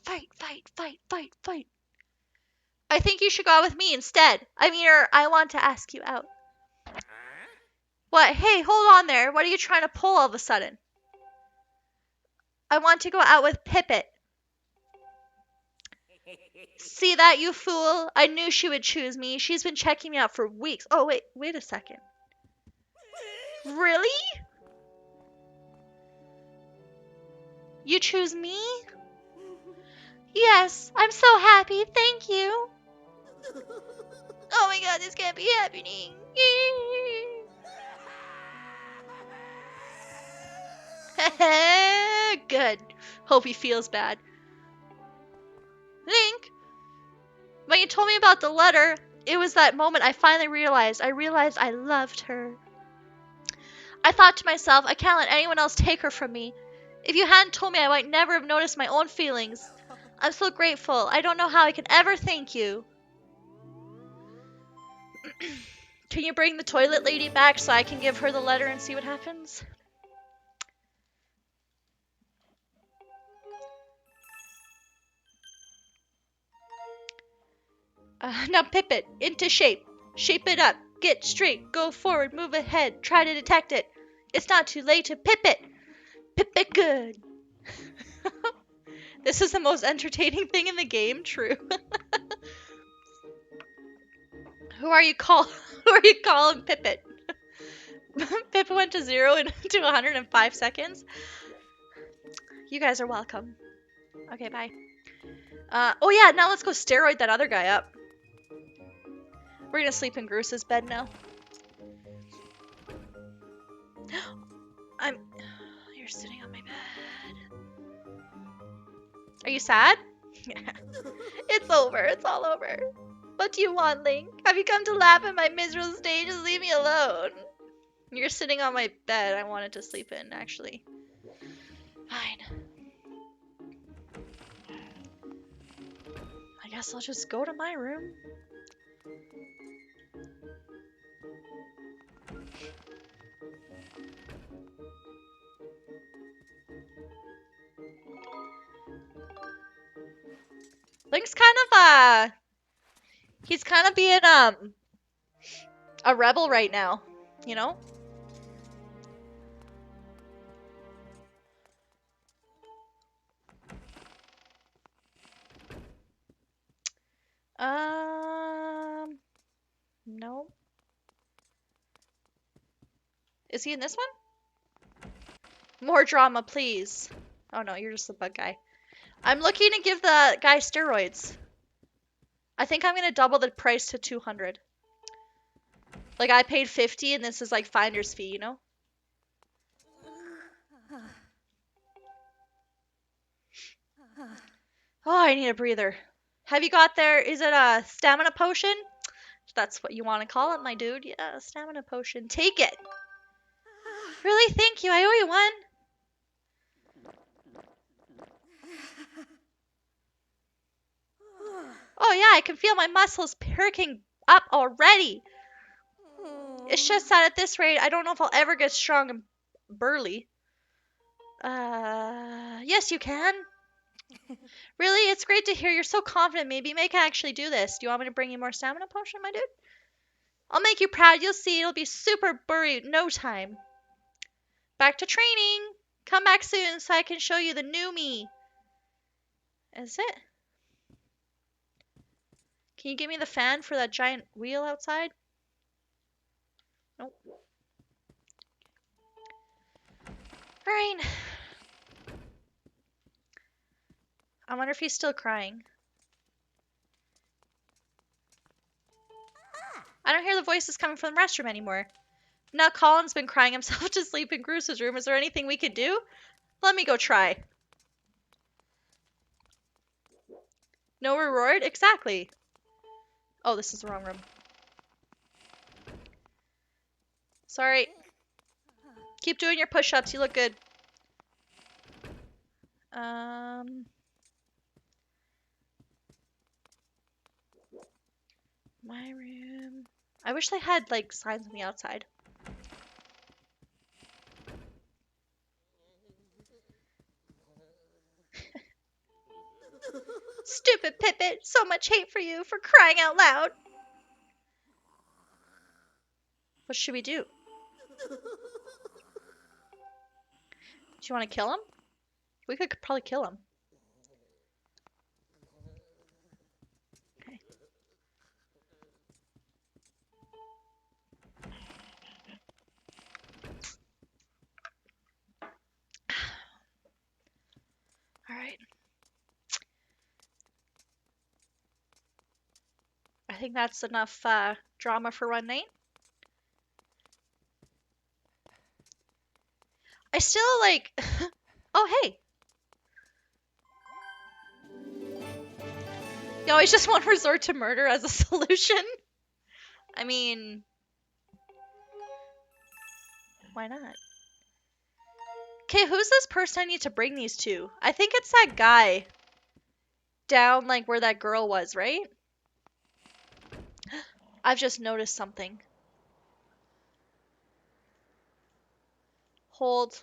I think you should go out with me instead. I want to ask you out. What? Hey, hold on there. What are you trying to pull all of a sudden? I want to go out with Pippet. See that, you fool? I knew she would choose me. She's been checking me out for weeks. Oh, wait a second. Really? You choose me? Yes, I'm so happy. Thank you. Oh my god, this can't be happening. Good. Hope he feels bad. Link, when you told me about the letter, it was that moment I finally realized. I realized I loved her. I thought to myself, I can't let anyone else take her from me. If you hadn't told me, I might never have noticed my own feelings. I'm so grateful. I don't know how I can ever thank you. Can you bring the toilet lady back so I can give her the letter and see what happens? Now pip it into shape. Shape it up. Get straight. Go forward. Move ahead. Try to detect it. It's not too late to pip it. Pip it good. This is the most entertaining thing in the game. True. Who are you calling Pip it? Pip went to 0 to 100 in 5 seconds. You guys are welcome. Okay, bye. Oh yeah, now let's go steroid that other guy up. We're gonna sleep in Bruce's bed now. You're sitting on my bed. Are you sad? It's over. It's all over. What do you want, Link? Have you come to laugh at my miserable state? Just leave me alone. You're sitting on my bed. I wanted to sleep in, actually. Fine. I guess I'll just go to my room. Link's kind of, he's kind of being, a rebel right now, you know? No. Is he in this one? More drama, please. Oh no, you're just the bug guy. I'm looking to give the guy steroids. I think I'm gonna double the price to 200. Like, I paid 50 and this is like finder's fee, you know? Oh, I need a breather. Have you got there? Is it a stamina potion? That's what you want to call it, my dude. Yeah, a stamina potion. Take it. Really? Thank you. I owe you one. Oh yeah, I can feel my muscles perking up already. It's just that at this rate, I don't know if I'll ever get strong and burly. Yes you can. Really? It's great to hear you're so confident. Maybe I can actually do this. Do you want me to bring you more stamina potion, my dude? I'll make you proud. You'll see. It'll be super burry no time. Back to training. Come back soon so I can show you the new me. Is it? Can you give me the fan for that giant wheel outside? Nope. Alright. I wonder if he's still crying. I don't hear the voices coming from the restroom anymore. Now Colin's been crying himself to sleep in Bruce's room. Is there anything we could do? Let me go try. No reward? Exactly. Oh, this is the wrong room. Sorry. Keep doing your push-ups. You look good. My room. I wish they had, like, signs on the outside. Stupid Pippet! So much hate for you for crying out loud! What should we do? Do you want to kill him? We could probably kill him. Okay. Alright. I think that's enough drama for one night. I still like... Oh, hey. You always just want to resort to murder as a solution? I mean... Why not? Okay, who's this person I need to bring these to? I think it's that guy. Down, like, where that girl was, right? I've just noticed something. Hold.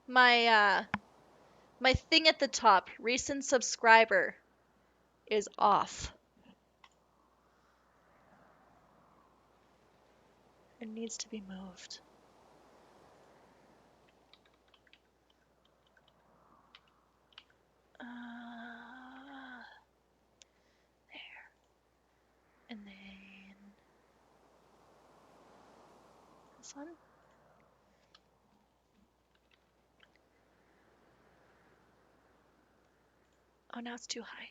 My thing at the top, recent subscriber, is off. It needs to be moved. There. And then this one. Oh, now it's too high.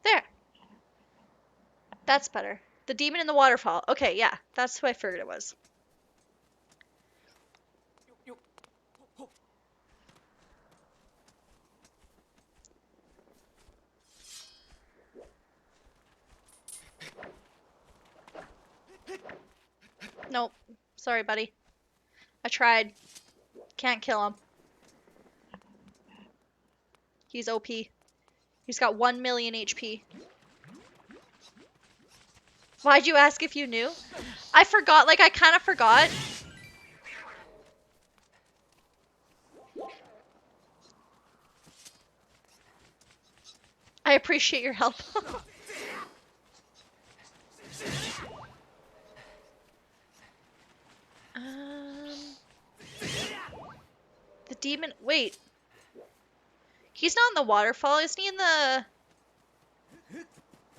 There. That's better. The demon in the waterfall. Okay, yeah. That's who I figured it was. Nope. Sorry, buddy. I tried. Can't kill him. He's OP. He's got 1 million HP. Why'd you ask if you knew? I forgot. Like, I kind of forgot. I appreciate your help. The demon... Wait. He's not in the waterfall. Isn't he in the...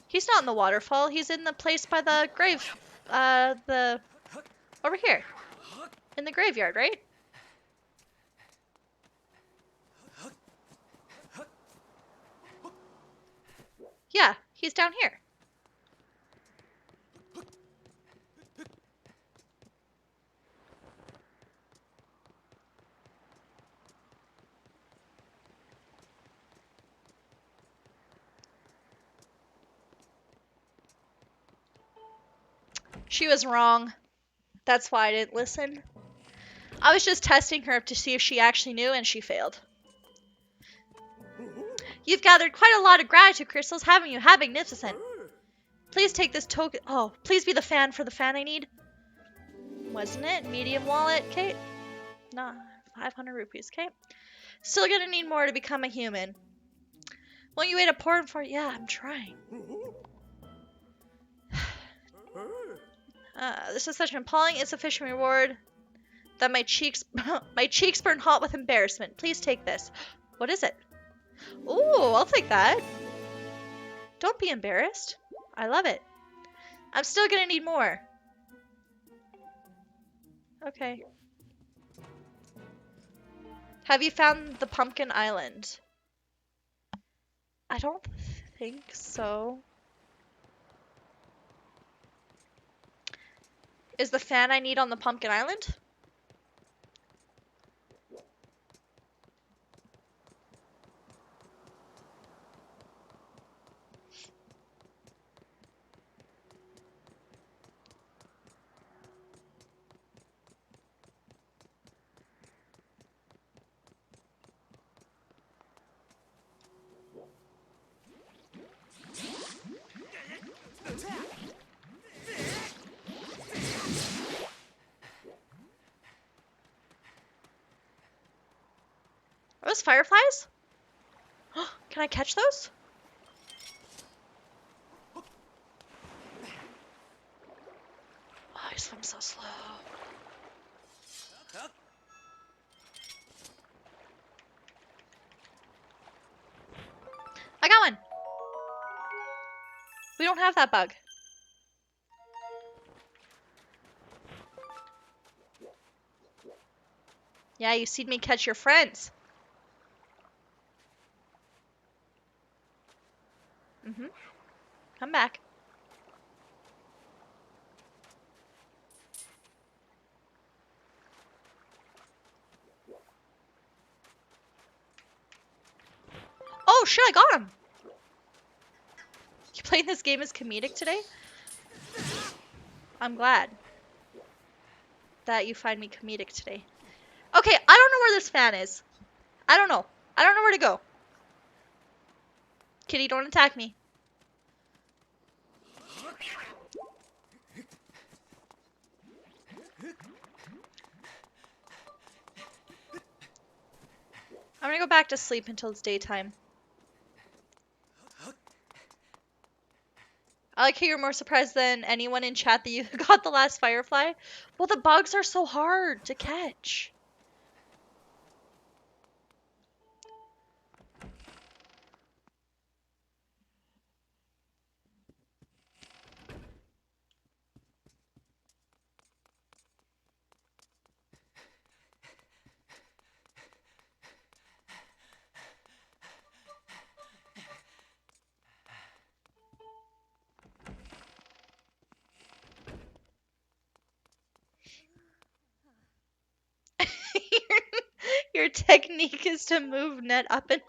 He's not in the waterfall. He's in the place by the grave. Over here. In the graveyard, right? Yeah, he's down here. She was wrong. That's why I didn't listen. I was just testing her to see if she actually knew, and she failed. You've gathered quite a lot of gratitude crystals, haven't you? How magnificent. Please take this token. Oh, please be the fan for the fan I need. Wasn't it? Medium wallet. Okay. Nah, 500 rupees. Okay. Still gonna need more to become a human. Won't you wait a porn for? Yeah, I'm trying. This is such an appalling, insufficient reward that my cheeks burn hot with embarrassment. Please take this. What is it? Ooh, I'll take that. Don't be embarrassed. I love it. I'm still gonna need more. Okay. Have you found the pumpkin island? I don't think so. Is the fan I need on the pumpkin island? Are those fireflies? Can I catch those? Oh, I swim so slow. I got one. We don't have that bug. Yeah, you seen me catch your friends. Mm-hmm. Come back. Oh shit, I got him! You playing this game as comedic today? I'm glad that you find me comedic today. Okay, I don't know where this fan is. I don't know. I don't know where to go. Kitty, don't attack me. I'm gonna go back to sleep until it's daytime. I like how you're more surprised than anyone in chat that you got the last Firefly. Well, the bugs are so hard to catch. Your technique is to move net up and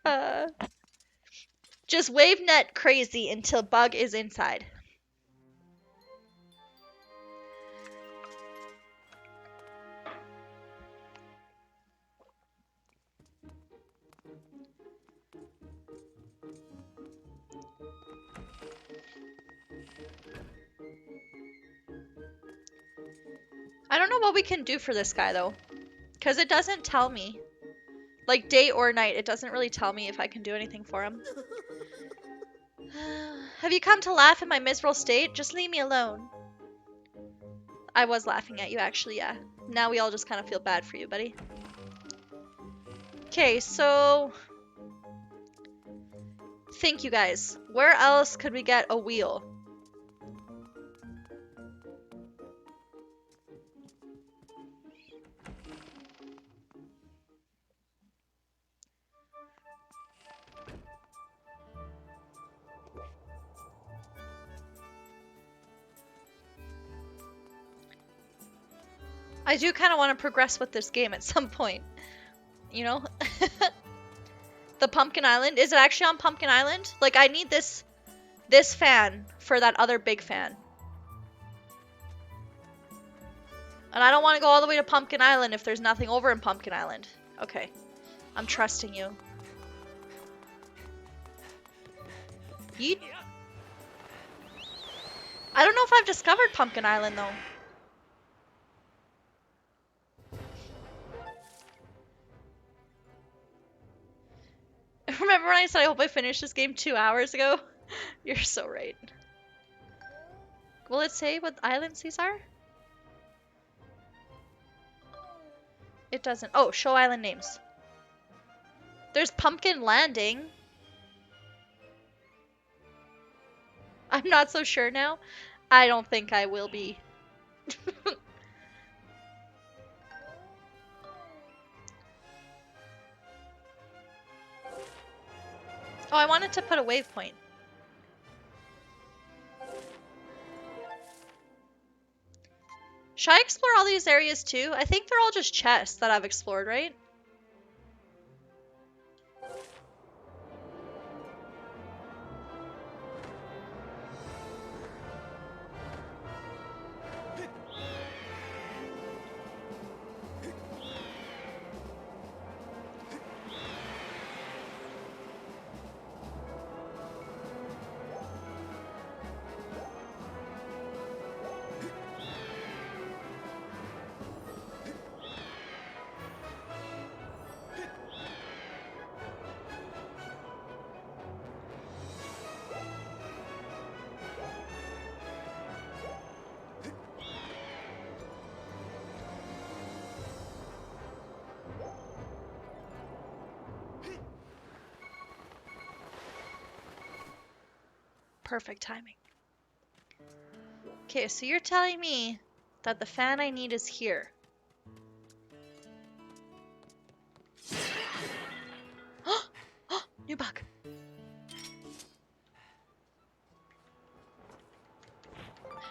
down. Just wave net crazy until bug is inside. I don't know what we can do for this guy though, because it doesn't tell me. Like day or night, it doesn't really tell me if I can do anything for him. Have you come to laugh at my miserable state? Just leave me alone. I was laughing at you actually, yeah. Now we all just kind of feel bad for you, buddy. Okay, so... Thank you guys. Where else could we get a wheel? I do kind of want to progress with this game at some point. You know? The Pumpkin Island. Is it actually on Pumpkin Island? Like, I need this fan for that other big fan. And I don't want to go all the way to Pumpkin Island if there's nothing over in Pumpkin Island. Okay. I'm trusting you. Yeet. I don't know if I've discovered Pumpkin Island, though. Remember when I said I hope I finished this game 2 hours ago? You're so right. Will it say what islands these are? It doesn't. Oh, show island names. There's Pumpkin Landing. I'm not so sure now. I don't think I will be. Oh, I wanted to put a waypoint. Should I explore all these areas too? I think they're all just chests that I've explored, right? Perfect timing. Okay, so you're telling me that the fan I need is here. New bug.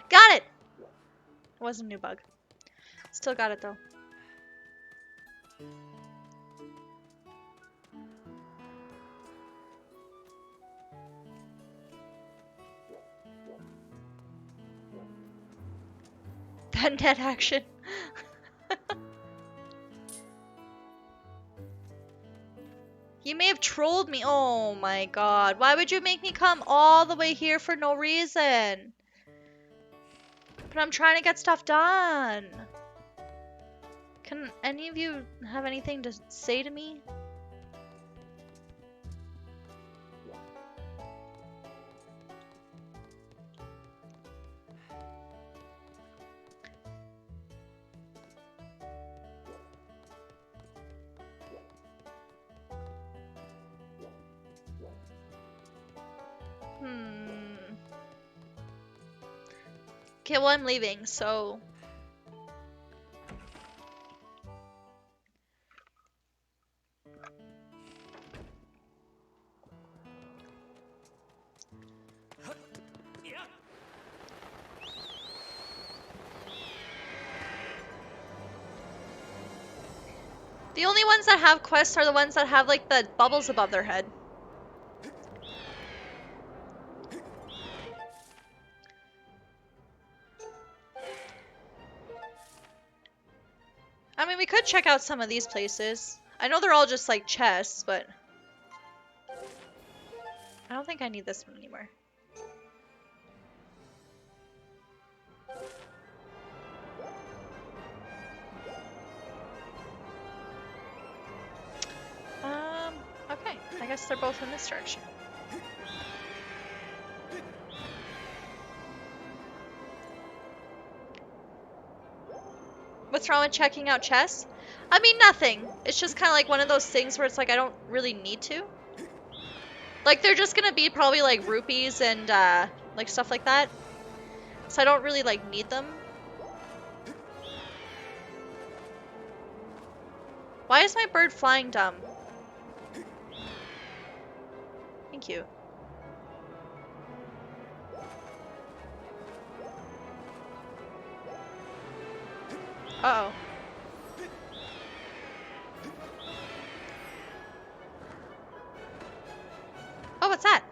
Got it! It wasn't a new bug. Still got it though. That net action. You may have trolled me. Oh my god. Why would you make me come all the way here for no reason? But I'm trying to get stuff done. Can any of you have anything to say to me? Okay, well I'm leaving, so... The only ones that have quests are the ones that have like the bubbles above their head. I mean, we could check out some of these places. I know they're all just like chests, but... I don't think I need this one anymore. Okay. I guess they're both in this direction. What's wrong with checking out chests? I mean, nothing. It's just kind of like one of those things where it's like I don't really need to. Like, they're just gonna be probably like rupees and like stuff like that. So I don't really like need them. Why is my bird flying dumb? Thank you. Uh-oh. Oh, what's that?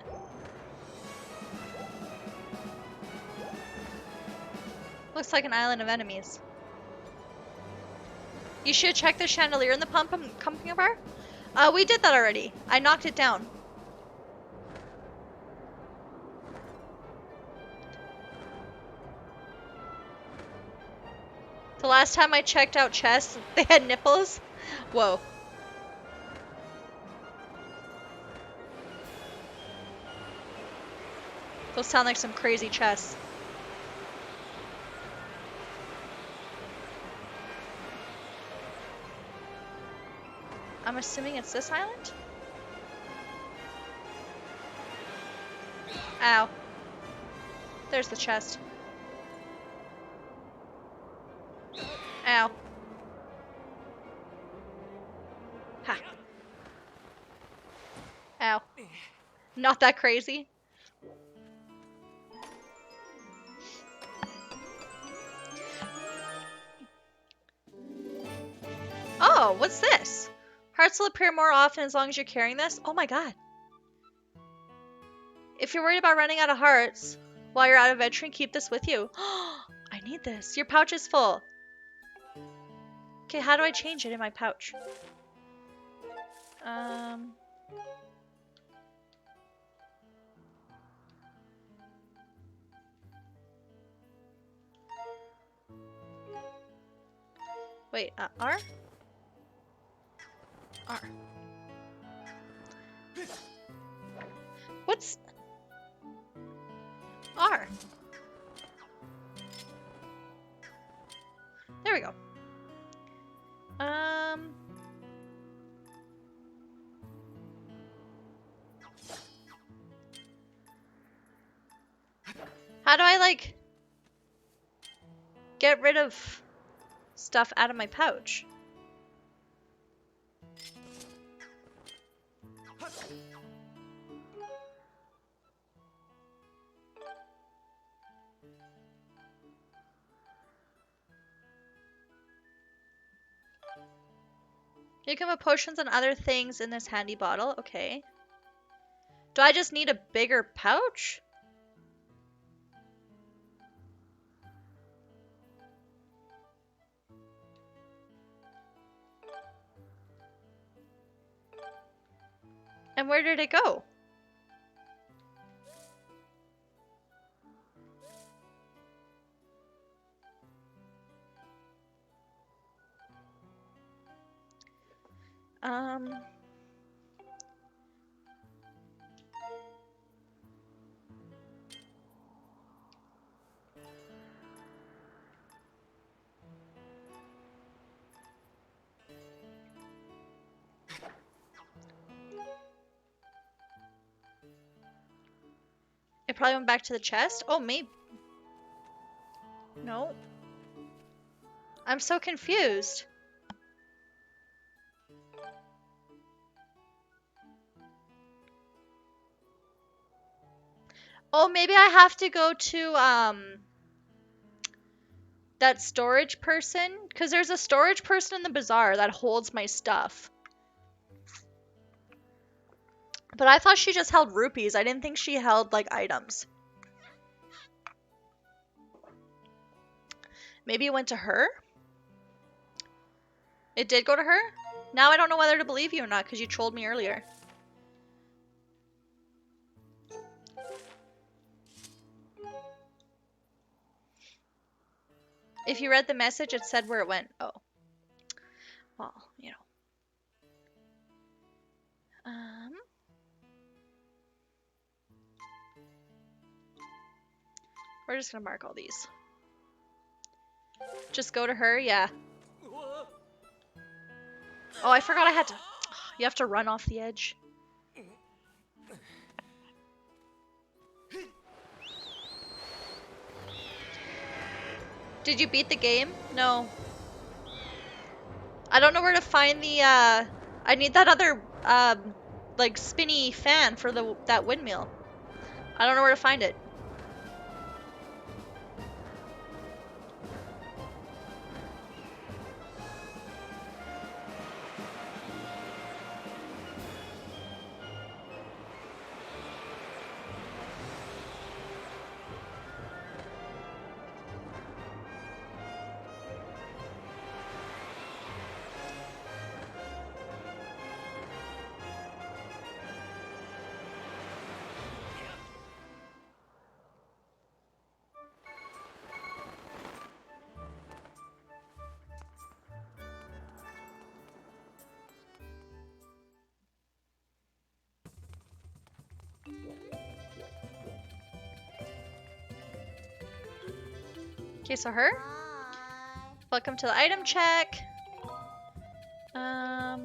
Looks like an island of enemies. You should check the chandelier in the pumpkin bar. We did that already. I knocked it down. The last time I checked out chests, they had nipples. Whoa. Those sound like some crazy chests. I'm assuming it's this island? Ow. There's the chest. Ow. Ha. Ow. Not that crazy. Oh, what's this? Hearts will appear more often as long as you're carrying this. Oh my god. If you're worried about running out of hearts while you're out adventuring, keep this with you. I need this. Your pouch is full. Okay, how do I change it in my pouch? Wait, R? R. What's... R? There we go. How do I, like... get rid of stuff out of my pouch. You can put potions and other things in this handy bottle. Okay. Do I just need a bigger pouch? And where did it go? It probably went back to the chest. Oh, maybe. No. I'm so confused. Oh, maybe I have to go to, that storage person? Because there's a storage person in the bazaar that holds my stuff. But I thought she just held rupees. I didn't think she held, like, items. Maybe it went to her? It did go to her? Now I don't know whether to believe you or not because you trolled me earlier. If you read the message, it said where it went. Oh. Well, you know. We're just gonna mark all these. Just go to her? Yeah. Oh, I forgot I had to... You have to run off the edge. Did you beat the game? No. I don't know where to find the, I need that other, like, spinny fan for that windmill. I don't know where to find it. Okay, so her. Welcome to the item check. I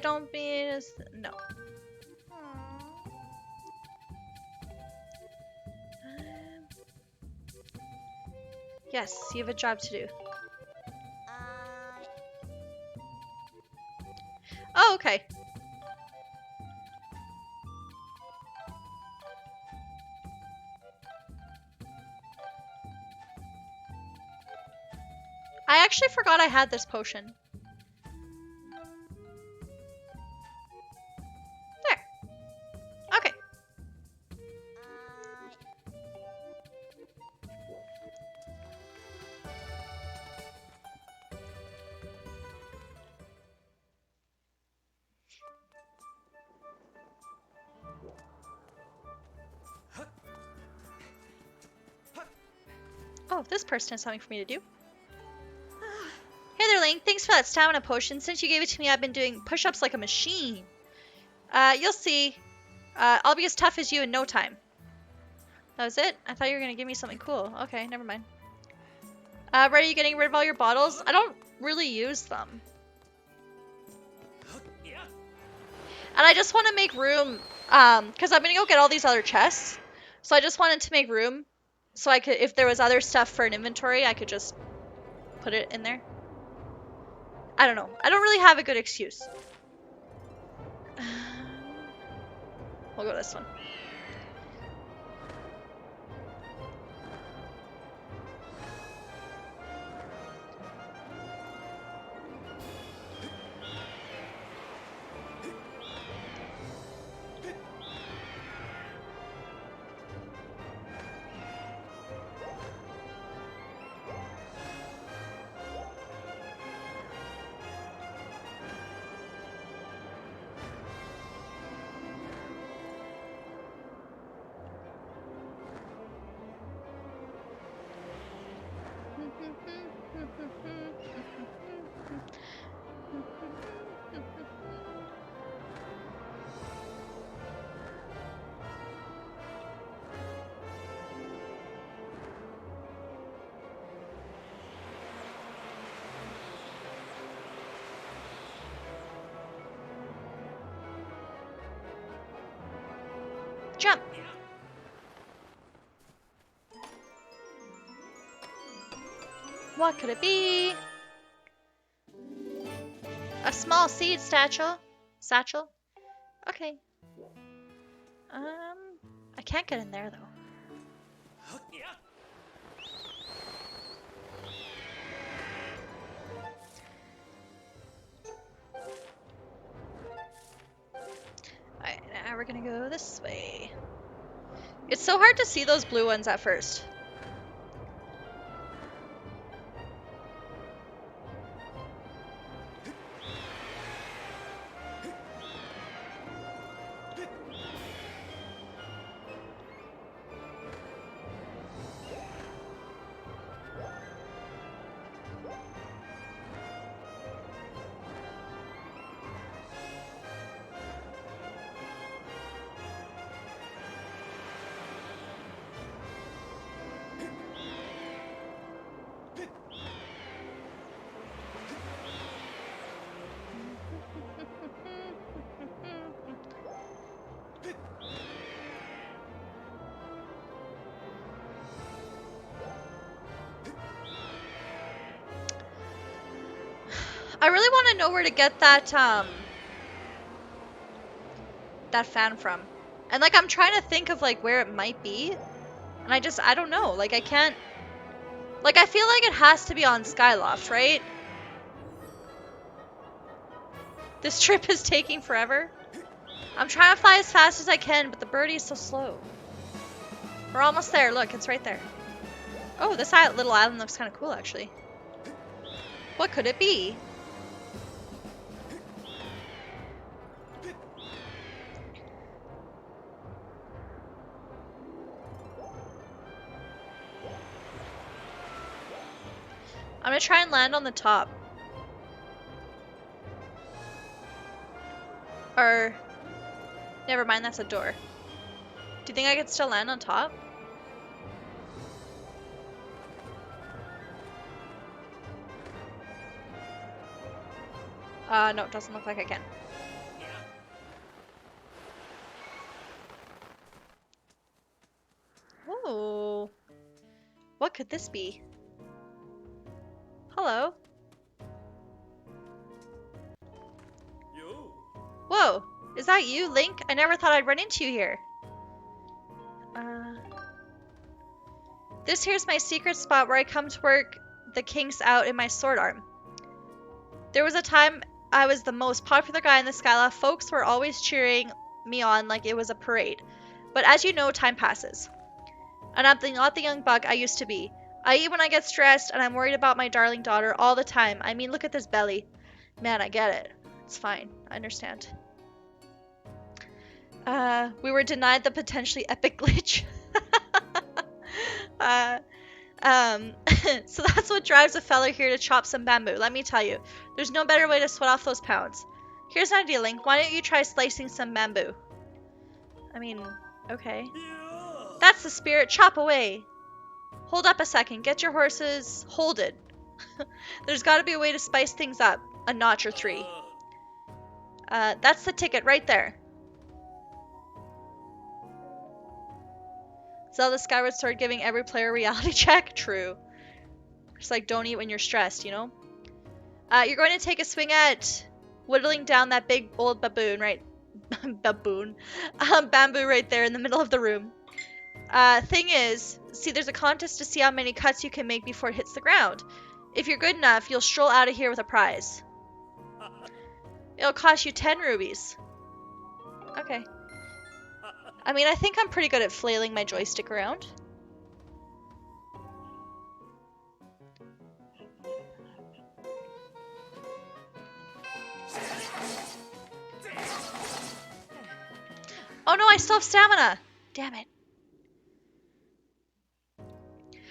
don't mean no. Yes, you have a job to do. Oh, okay. I actually forgot I had this potion. There. Okay. Oh, this person has something for me to do. Hey there, Link. Thanks for that stamina potion. Since you gave it to me, I've been doing push-ups like a machine. You'll see. I'll be as tough as you in no time. That was it? I thought you were going to give me something cool. Okay, never mind. Are you getting rid of all your bottles? I don't really use them. And I just want to make room, because I'm going to go get all these other chests. So I just wanted to make room So I could, if there was other stuff for an inventory, I could just put it in there. I don't know. I don't really have a good excuse. We'll go this one. Jump! What could it be? A small seed satchel. Satchel? Okay. I can't get in there though. Alright, now we're gonna go this way. It's so hard to see those blue ones at first. I really want to know where to get that that fan from. And like I'm trying to think of like where it might be. And I don't know. Like I can't, like I feel like it has to be on Skyloft, right? This trip is taking forever. I'm trying to fly as fast as I can, but the birdie is so slow. We're almost there. Look, it's right there. Oh, this little island looks kind of cool, actually. What could it be? I'm gonna try and land on the top. Or, never mind, that's a door. Do you think I could still land on top? No, it doesn't look like I can. Oh, what could this be? Hello. Whoa, is that you, Link? I never thought I'd run into you here. This here's my secret spot where I come to work the kinks out in my sword arm. There was a time I was the most popular guy in the Skyloft. Folks were always cheering me on like it was a parade. But as you know, time passes. And I'm not the young buck I used to be. I eat when I get stressed, and I'm worried about my darling daughter all the time. I mean, look at this belly. Man, I get it. It's fine. I understand. We were denied the potentially epic glitch. So that's what drives a fella here to chop some bamboo. Let me tell you, there's no better way to sweat off those pounds. Here's an idea, Link. Why don't you try slicing some bamboo? I mean, okay. That's the spirit. Chop away. Hold up a second. Get your horses. Hold it. There's got to be a way to spice things up. A notch or three. That's the ticket right there. Zelda Skyward Sword giving every player a reality check? True. Just like, don't eat when you're stressed, you know? You're going to take a swing at whittling down that big old baboon, right? Baboon. Bamboo right there in the middle of the room. Thing is, see, there's a contest to see how many cuts you can make before it hits the ground. If you're good enough, you'll stroll out of here with a prize. It'll cost you 10 rubies. Okay. I mean, I think I'm pretty good at flailing my joystick around. Oh no, I still have stamina! Damn it.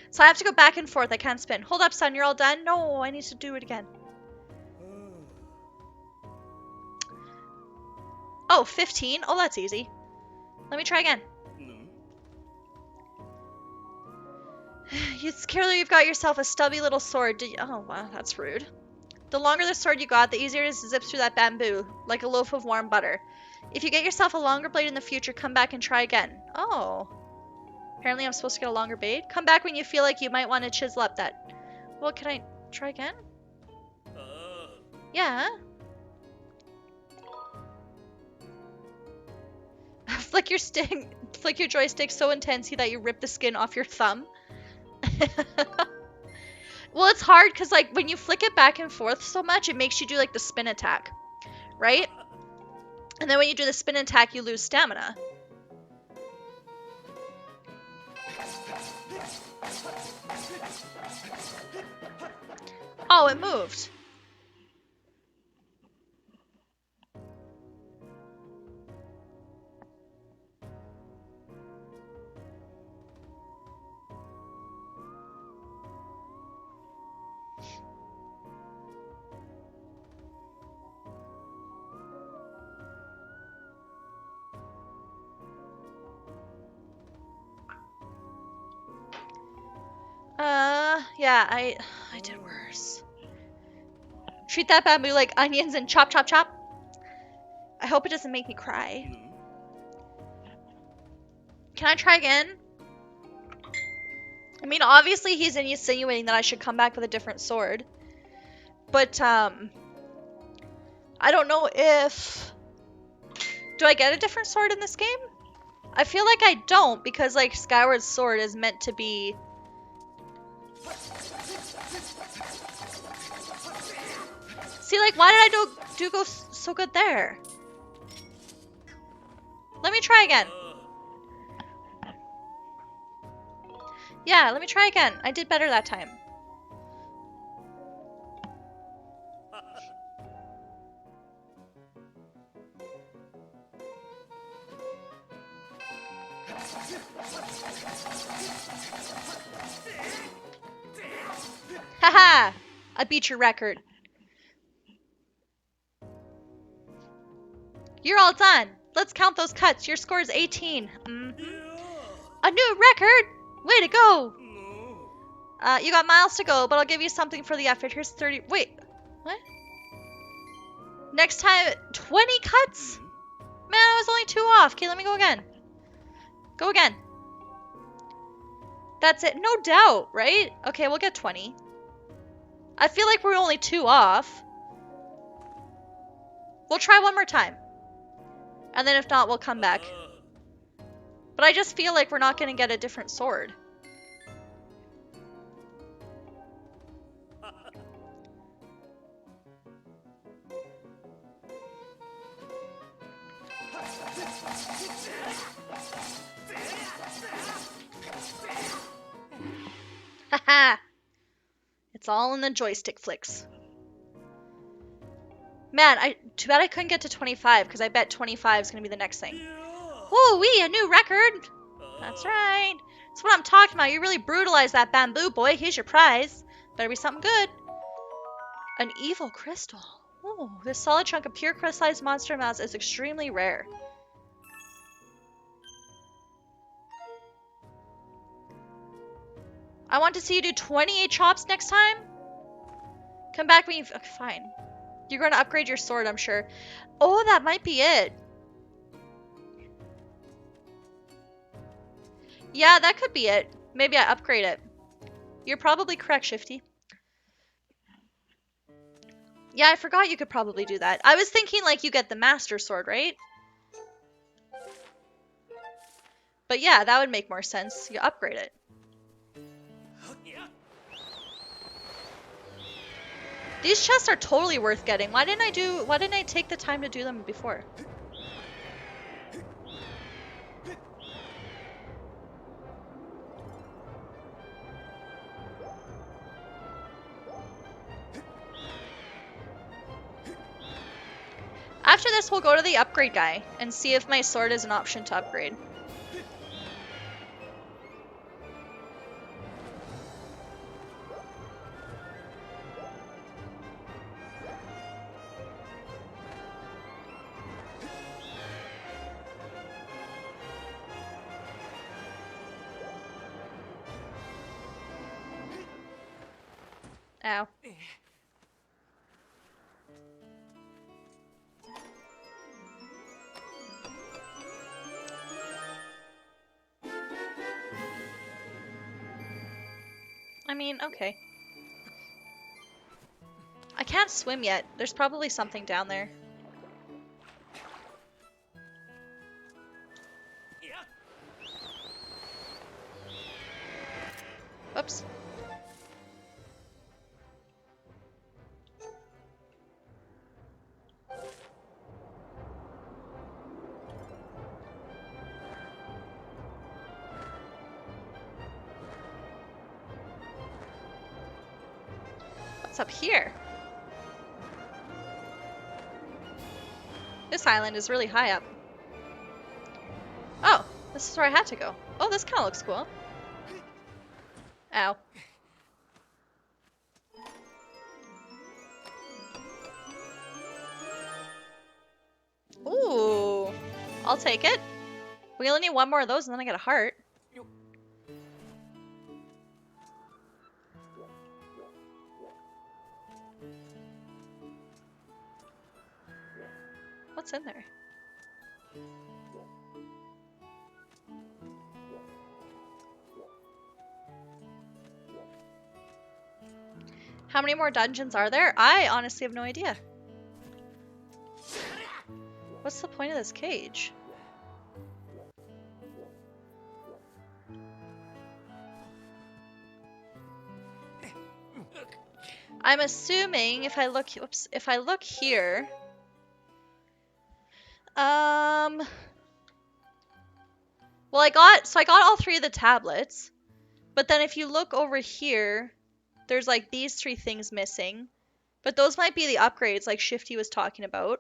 So I have to go back and forth, I can't spin. Hold up, son, you're all done? No, I need to do it again. Oh, 15? Oh, that's easy. Let me try again. It's clearly you've got yourself a stubby little sword. Oh, wow, that's rude. The longer the sword you got, the easier it is to zip through that bamboo, like a loaf of warm butter. If you get yourself a longer blade in the future, come back and try again. Oh. Apparently I'm supposed to get a longer blade. Come back when you feel like you might want to chisel up that. Well, can I try again? Yeah. Flick your joystick so intensely that you rip the skin off your thumb. Well, it's hard because, like, when you flick it back and forth so much, it makes you do, like, the spin attack, right? And then when you do the spin attack, you lose stamina. Oh, it moved. Yeah, I did worse. Treat that bamboo like onions and chop, chop, chop. I hope it doesn't make me cry. Can I try again? I mean, obviously he's insinuating that I should come back with a different sword. But, I don't know if... Do I get a different sword in this game? I feel like I don't, because, like, Skyward Sword is meant to be... See, like, why did I do go so good there? Let me try again. Yeah, let me try again. I did better that time. Haha! I beat your record. You're all done. Let's count those cuts. Your score is 18. A new record! Way to go! You got miles to go, but I'll give you something for the effort. Here's 30... Wait. What? Next time, 20 cuts? Man, I was only 2 off. Okay, let me go again. Go again. That's it. No doubt, right? Okay, we'll get 20. I feel like we're only 2 off. We'll try one more time. And then if not, we'll come back. But I just feel like we're not going to get a different sword. Haha! It's all in the joystick flicks. Man, too bad I couldn't get to 25, because I bet 25 is going to be the next thing. Woo-wee, a new record! That's right. That's what I'm talking about. You really brutalized that bamboo, boy. Here's your prize. Better be something good. An evil crystal. Ooh, this solid chunk of pure crystallized monster mass is extremely rare. I want to see you do 28 chops next time. Come back when you've... Okay, fine. You're going to upgrade your sword, I'm sure. Oh, that might be it. Yeah, that could be it. Maybe I upgrade it. You're probably correct, Shifty. Yeah, I forgot you could probably do that. I was thinking like you get the Master Sword, right? But yeah, that would make more sense. You upgrade it. These chests are totally worth getting. Why didn't I take the time to do them before? After this, we'll go to the upgrade guy and see if my sword is an option to upgrade. Ow. I mean, okay. I can't swim yet. There's probably something down there. Whoops. What's up here? This island is really high up. Oh, this is where I had to go. Oh, this kind of looks cool. Ow. Ooh. I'll take it. We only need one more of those and then I get a heart. What's in there? How many more dungeons are there? I honestly have no idea. What's the point of this cage? I'm assuming if I look, whoops, if I look here, well, I got all three of the tablets, but then if you look over here, there's like these three things missing, but those might be the upgrades like Shifty was talking about.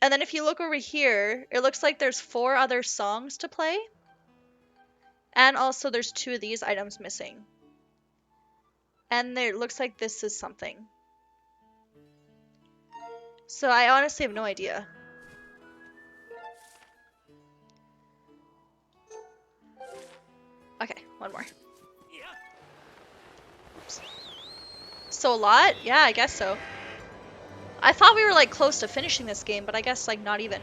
And then if you look over here, it looks like there's 4 other songs to play, and also there's 2 of these items missing. And it looks like this is something. So I honestly have no idea. Okay, one more. Oops. So a lot? Yeah, I guess so. I thought we were like close to finishing this game, but I guess like not even.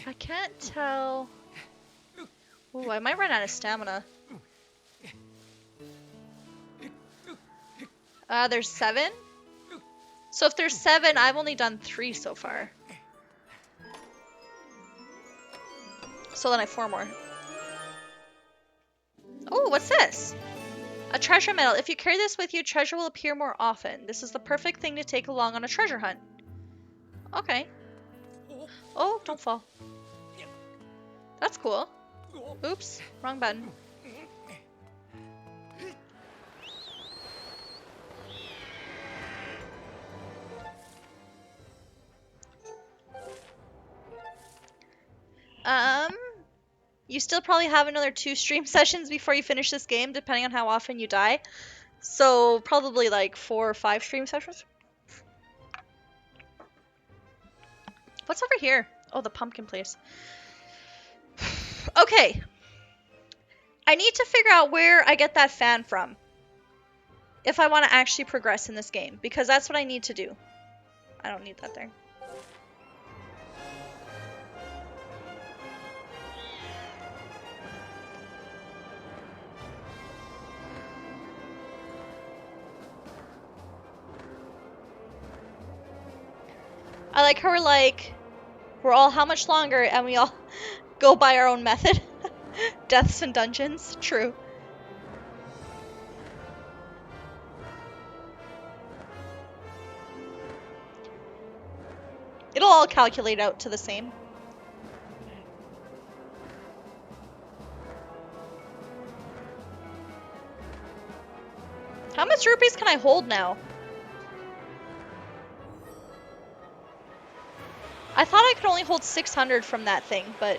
I can't tell. Ooh, I might run out of stamina. There's 7? So if there's 7, I've only done 3 so far. So then I have 4 more. Oh, what's this? A treasure medal. If you carry this with you, treasure will appear more often. This is the perfect thing to take along on a treasure hunt. Okay. Oh, don't fall. That's cool. Oops, wrong button. You still probably have another 2 stream sessions before you finish this game, depending on how often you die. So probably like 4 or 5 stream sessions. What's over here? Oh, the pumpkin place. Okay. I need to figure out where I get that fan from. If I want to actually progress in this game. Because that's what I need to do. I don't need that there. I like how we're all how much longer and we all go by our own method. Deaths and dungeons. True. It'll all calculate out to the same. How much rupees can I hold now? I thought I could only hold 600 from that thing, but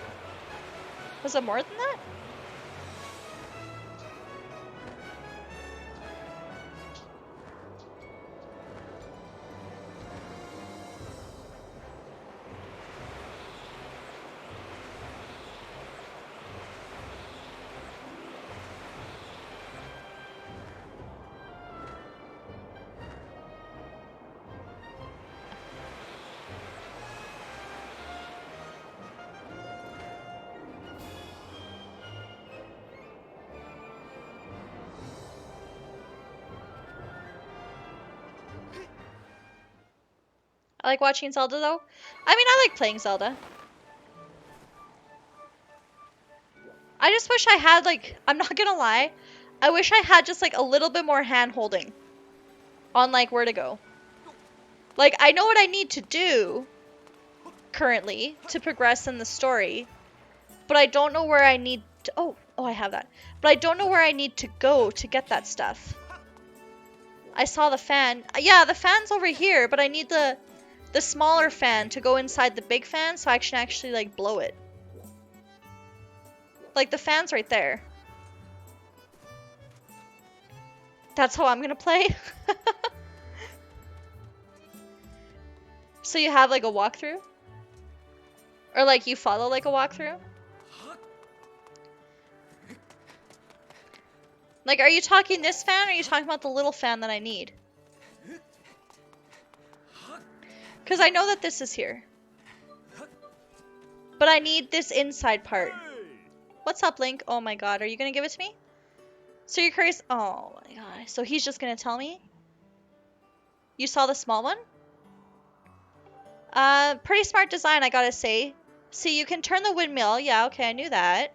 was it more than that? I like watching Zelda though. I mean, I like playing Zelda. I just wish I had I'm not gonna lie, I wish I had just a little bit more hand holding on where to go. I know what I need to do currently to progress in the story, but I don't know where I need to, oh, I have that. But I don't know where I need to go to get that stuff. I saw the fan. Yeah, the fan's over here, but I need the smaller fan to go inside the big fan so I can actually blow it. The fan's right there. That's how I'm gonna play. So you have a walkthrough? Or you follow a walkthrough? Are you talking this fan or are you talking about the little fan that I need? Because I know that this is here. But I need this inside part. What's up, Link? Oh my god, are you gonna give it to me? So you're curious? Oh my god. So he's just gonna tell me? You saw the small one? Pretty smart design, I gotta say. See, you can turn the windmill. Yeah, okay, I knew that.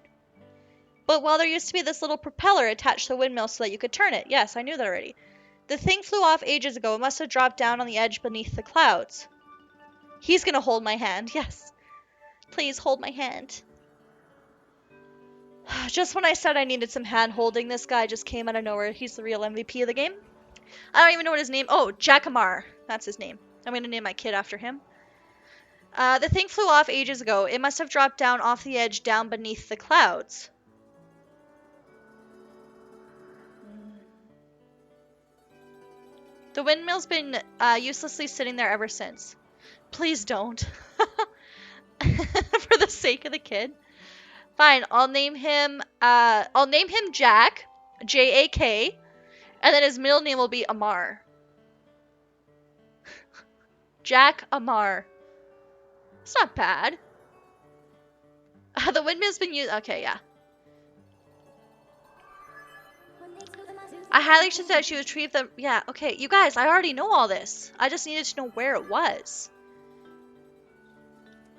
But well, there used to be this little propeller attached to the windmill so that you could turn it. Yes, I knew that already. The thing flew off ages ago. It must have dropped down on the edge beneath the clouds. He's gonna hold my hand. Yes. Please hold my hand. Just when I said I needed some hand holding, this guy just came out of nowhere. He's the real MVP of the game. I don't even know what his name... Oh, Jackamar. That's his name. I'm gonna name my kid after him. The thing flew off ages ago. It must have dropped down off the edge down beneath the clouds. The windmill's been uselessly sitting there ever since. Please don't. For the sake of the kid. Fine, I'll name him Jack, J-A-K, and then his middle name will be Amar. Jack Amar. It's not bad. The windmill's been used. Okay, yeah. I highly suggest that you retrieve them. Yeah, okay. You guys, I already know all this. I just needed to know where it was.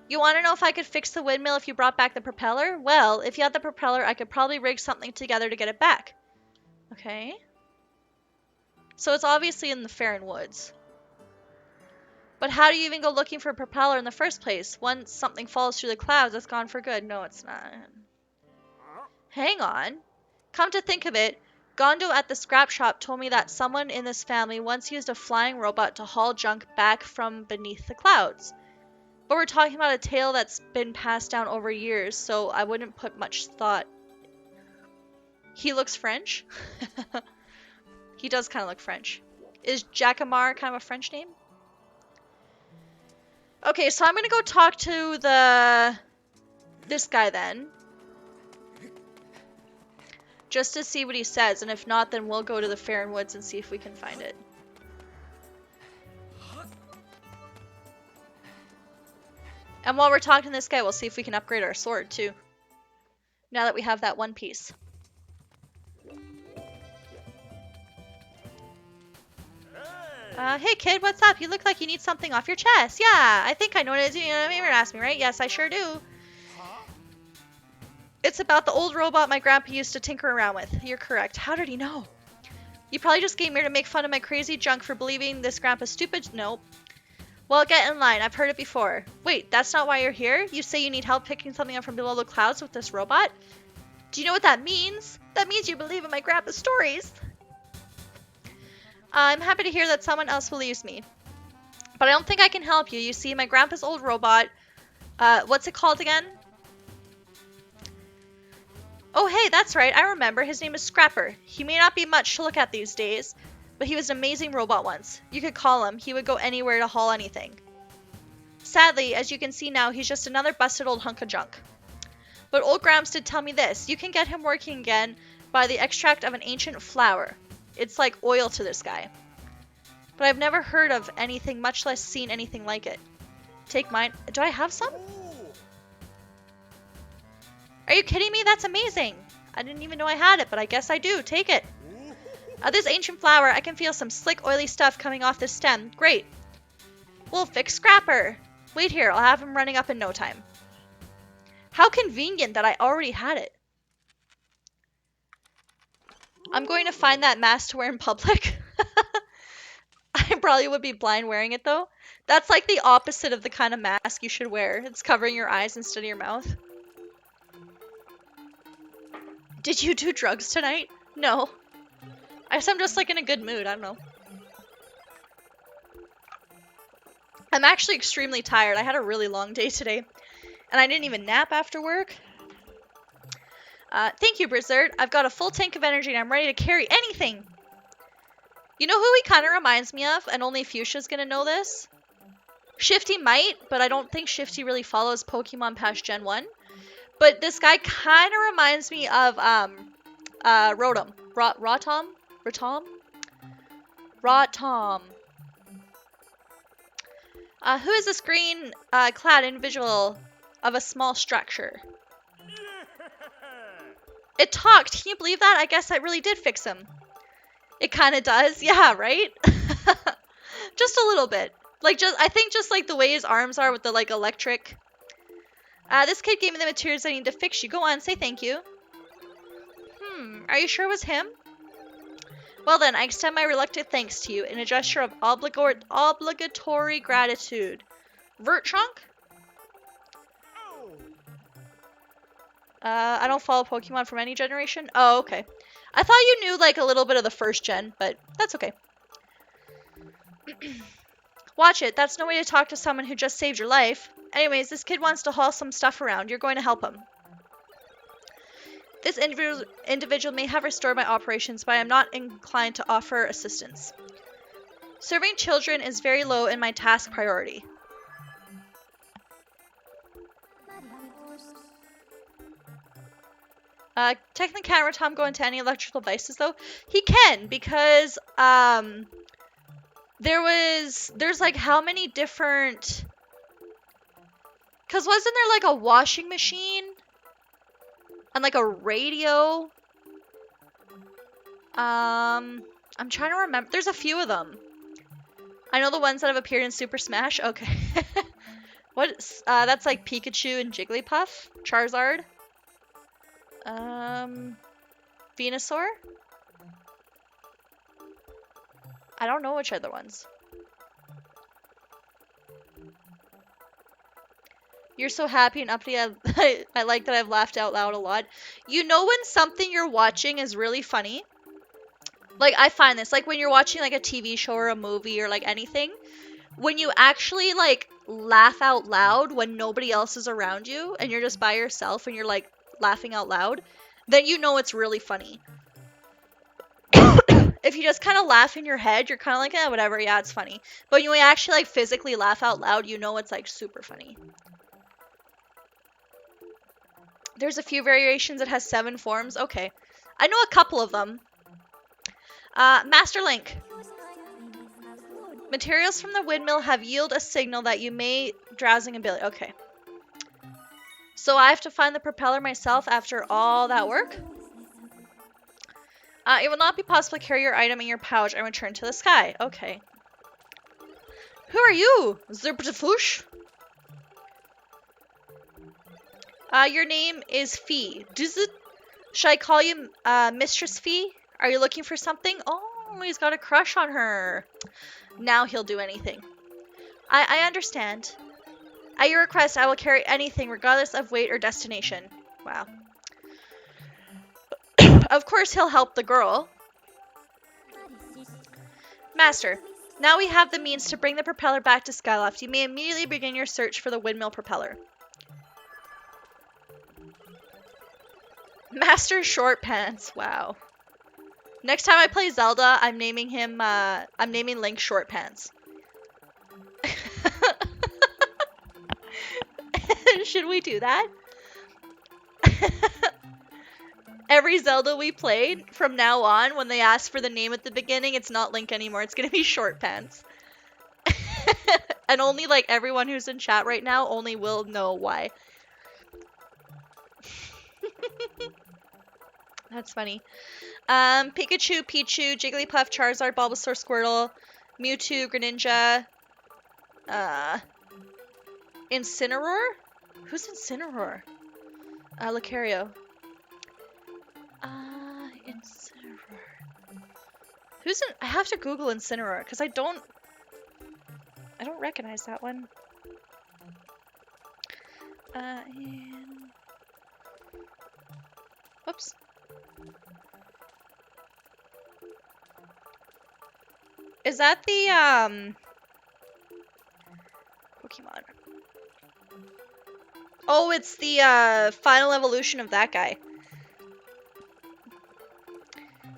You want to know if I could fix the windmill if you brought back the propeller? Well, if you had the propeller, I could probably rig something together to get it back. Okay. So it's obviously in the Faron Woods. But how do you even go looking for a propeller in the first place? Once something falls through the clouds, it's gone for good. No, it's not. Hang on. Come to think of it, Gondo at the scrap shop told me that someone in this family once used a flying robot to haul junk back from beneath the clouds. But we're talking about a tale that's been passed down over years, so I wouldn't put much thought. He looks French? He does kind of look French. Is Jacquemart kind of a French name? Okay, so I'm gonna go talk to this guy then. Just to see what he says, and if not, then we'll go to the Fair and Woods and see if we can find it. And while we're talking to this guy, we'll see if we can upgrade our sword, too. Now that we have that one piece. Hey kid, what's up? You look like you need something off your chest. Yeah, I think I know what it is. You know, you asked me, right? Yes, I sure do. It's about the old robot my grandpa used to tinker around with. You're correct. How did he know? You probably just came here to make fun of my crazy junk for believing this grandpa's stupid. Nope. Well, get in line. I've heard it before. Wait, that's not why you're here? You say you need help picking something up from below the clouds with this robot? Do you know what that means? That means you believe in my grandpa's stories. I'm happy to hear that someone else believes me. But I don't think I can help you. You see, my grandpa's old robot... what's it called again? Oh, hey, that's right. I remember. His name is Scrapper. He may not be much to look at these days, but he was an amazing robot once. You could call him. He would go anywhere to haul anything. Sadly, as you can see now, he's just another busted old hunk of junk. But old Gramps did tell me this. You can get him working again by the extract of an ancient flower. It's like oil to this guy. But I've never heard of anything, much less seen anything like it. Take mine. Do I have some? Are you kidding me? That's amazing. I didn't even know I had it, but I guess I do. Take it. This ancient flower, I can feel some slick, oily stuff coming off this stem. Great. We'll fix Scrapper. Wait here. I'll have him running up in no time. How convenient that I already had it. I'm going to find that mask to wear in public. I probably would be blind wearing it, though. That's like the opposite of the kind of mask you should wear. It's covering your eyes instead of your mouth. Did you do drugs tonight? No. I guess I'm just like in a good mood. I don't know. I'm actually extremely tired. I had a really long day today. And I didn't even nap after work. Thank you, Blizzard. I've got a full tank of energy and I'm ready to carry anything. You know who he kind of reminds me of? And only Fuchsia's gonna know this? Shifty might, but I don't think Shifty really follows Pokemon past Gen 1. But this guy kind of reminds me of, Rotom. Rotom? Rotom? Rotom. Who is this green, clad individual of a small structure? It talked. Can you believe that? I guess that really did fix him. It kind of does. Yeah, right? Just a little bit. Like, I think just like the way his arms are with the, like, electric. This kid gave me the materials I need to fix you. Go on, say thank you. Are you sure it was him? Well then, I extend my reluctant thanks to you in a gesture of obligatory gratitude. Vertrunk? I don't follow Pokemon from any generation. Oh, okay. I thought you knew, like, a little bit of the first gen, but that's okay. Watch it. That's no way to talk to someone who just saved your life. Anyways, this kid wants to haul some stuff around. You're going to help him. This individual may have restored my operations, but I am not inclined to offer assistance. Serving children is very low in my task priority. Technically can't Rotom go into any electrical devices though? He can, because there's like how many different, because wasn't there like a washing machine and like a radio? I'm trying to remember. There's a few of them. I know the ones that have appeared in Super Smash. Okay. What? That's like Pikachu and Jigglypuff, Charizard. Venusaur? I don't know which other ones. You're so happy and uppity. I like that I've laughed out loud a lot. You know when something you're watching is really funny? Like, I find this. Like, when you're watching, like, a TV show or a movie or, like, anything. When you actually, like, laugh out loud when nobody else is around you and you're just by yourself and you're, like, laughing out loud, then you know it's really funny. If you just kind of laugh in your head, you're kind of like, eh, whatever, yeah, it's funny. But when you actually like physically laugh out loud, you know it's like super funny. There's a few variations. It has 7 forms. Okay. I know a couple of them. Master Link. Materials from the windmill have yielded a signal that you may drowsing ability. Okay. So I have to find the propeller myself after all that work? It will not be possible to carry your item in your pouch and return to the sky. Okay. Who are you? Zerbrfush? Your name is Fee. Should I call you Mistress Fee? Are you looking for something? Oh, he's got a crush on her. Now he'll do anything. I understand. At your request, I will carry anything, regardless of weight or destination. Wow. Of course he'll help the girl. Master, now we have the means to bring the propeller back to Skyloft. You may immediately begin your search for the windmill propeller. Master Short Pants. Wow. Next time I play Zelda, I'm naming Link Short Pants. Should we do that? Every Zelda we played, from now on, when they ask for the name at the beginning, it's not Link anymore. It's gonna be Short Pants. And only, like, everyone who's in chat right now only will know why. That's funny. Pikachu, Pichu, Jigglypuff, Charizard, Bulbasaur, Squirtle, Mewtwo, Greninja, Incineroar? Who's Incineroar? Lucario. Incineroar. I have to Google Incineroar, because I don't recognize that one. Whoops. Is that the, Pokemon? Oh, it's the, final evolution of that guy.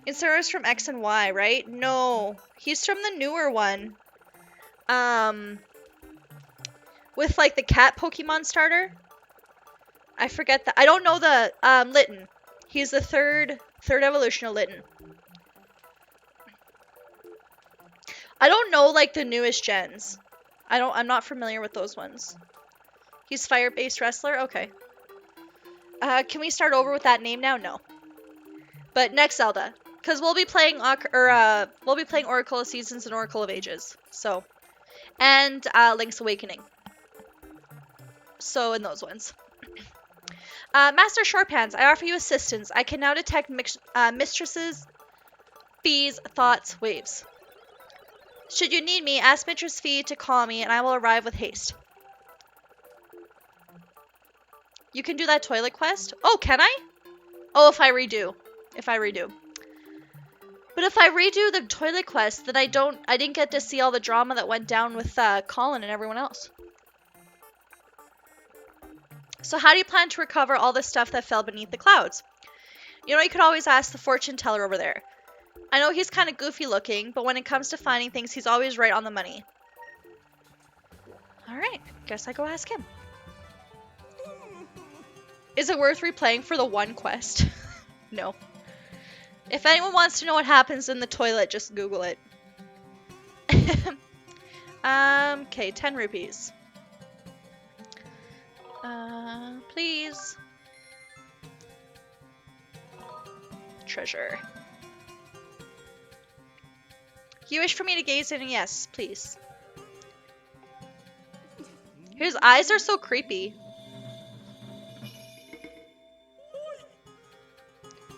Incineroar's from X and Y, right? No. He's from the newer one. With, like, the cat Pokemon starter. I forget that. I don't know the, Litten. He's the third evolution of Litten. I don't know, like, the newest gens. I'm not familiar with those ones. He's fire-based wrestler? Okay. Can we start over with that name now? No. But next Zelda. Because we'll be playing Oracle of Seasons and Oracle of Ages. So. And, Link's Awakening. So, in those ones. Master Shortpants, I offer you assistance. I can now detect Mistresses, Fee's thoughts, waves. Should you need me, ask Mistress Fee to call me, and I will arrive with haste. You can do that toilet quest? Oh, can I? Oh, if I redo. But if I redo the toilet quest, then I didn't get to see all the drama that went down with Colin and everyone else. So how do you plan to recover all the stuff that fell beneath the clouds? You know, you could always ask the fortune teller over there. I know he's kind of goofy looking, but when it comes to finding things, he's always right on the money. Alright, guess I go ask him. Is it worth replaying for the one quest? No. If anyone wants to know what happens in the toilet, just Google it. Okay, 10 rupees. Please. Treasure. You wish for me to gaze in? Yes, please. His eyes are so creepy.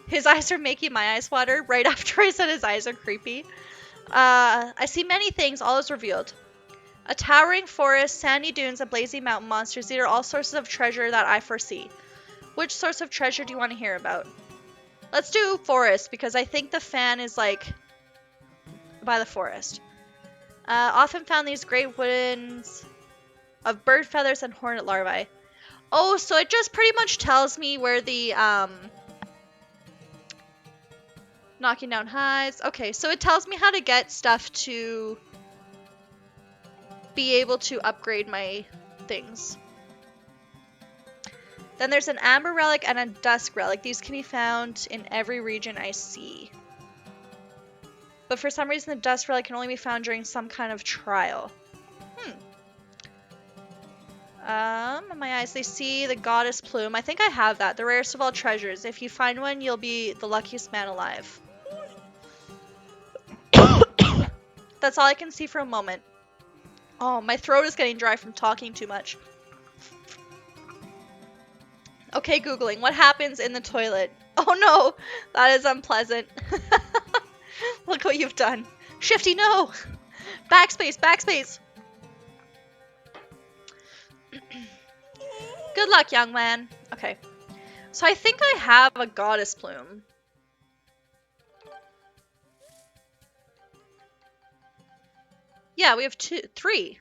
His eyes are making my eyes water right after I said his eyes are creepy. I see many things, all is revealed. A towering forest, sandy dunes, and blazing mountain monsters. These are all sources of treasure that I foresee. Which source of treasure do you want to hear about? Let's do forest, because I think the fan is, like, by the forest. Often found these great woodens of bird feathers and hornet larvae. Oh, so it just pretty much tells me where the, Knocking down hives. Okay, so it tells me how to get stuff to be able to upgrade my things. Then there's an amber relic and a dusk relic. These can be found in every region I see. But for some reason the dusk relic can only be found during some kind of trial. My eyes, they see the goddess plume. I think I have that. The rarest of all treasures. If you find one, you'll be the luckiest man alive. That's all I can see for a moment. Oh, my throat is getting dry from talking too much. Okay, Googling. What happens in the toilet? Oh no, that is unpleasant. Look what you've done. Shifty, no! Backspace, backspace! Good luck, young man. Okay. So I think I have a goddess plume. Yeah, we have three.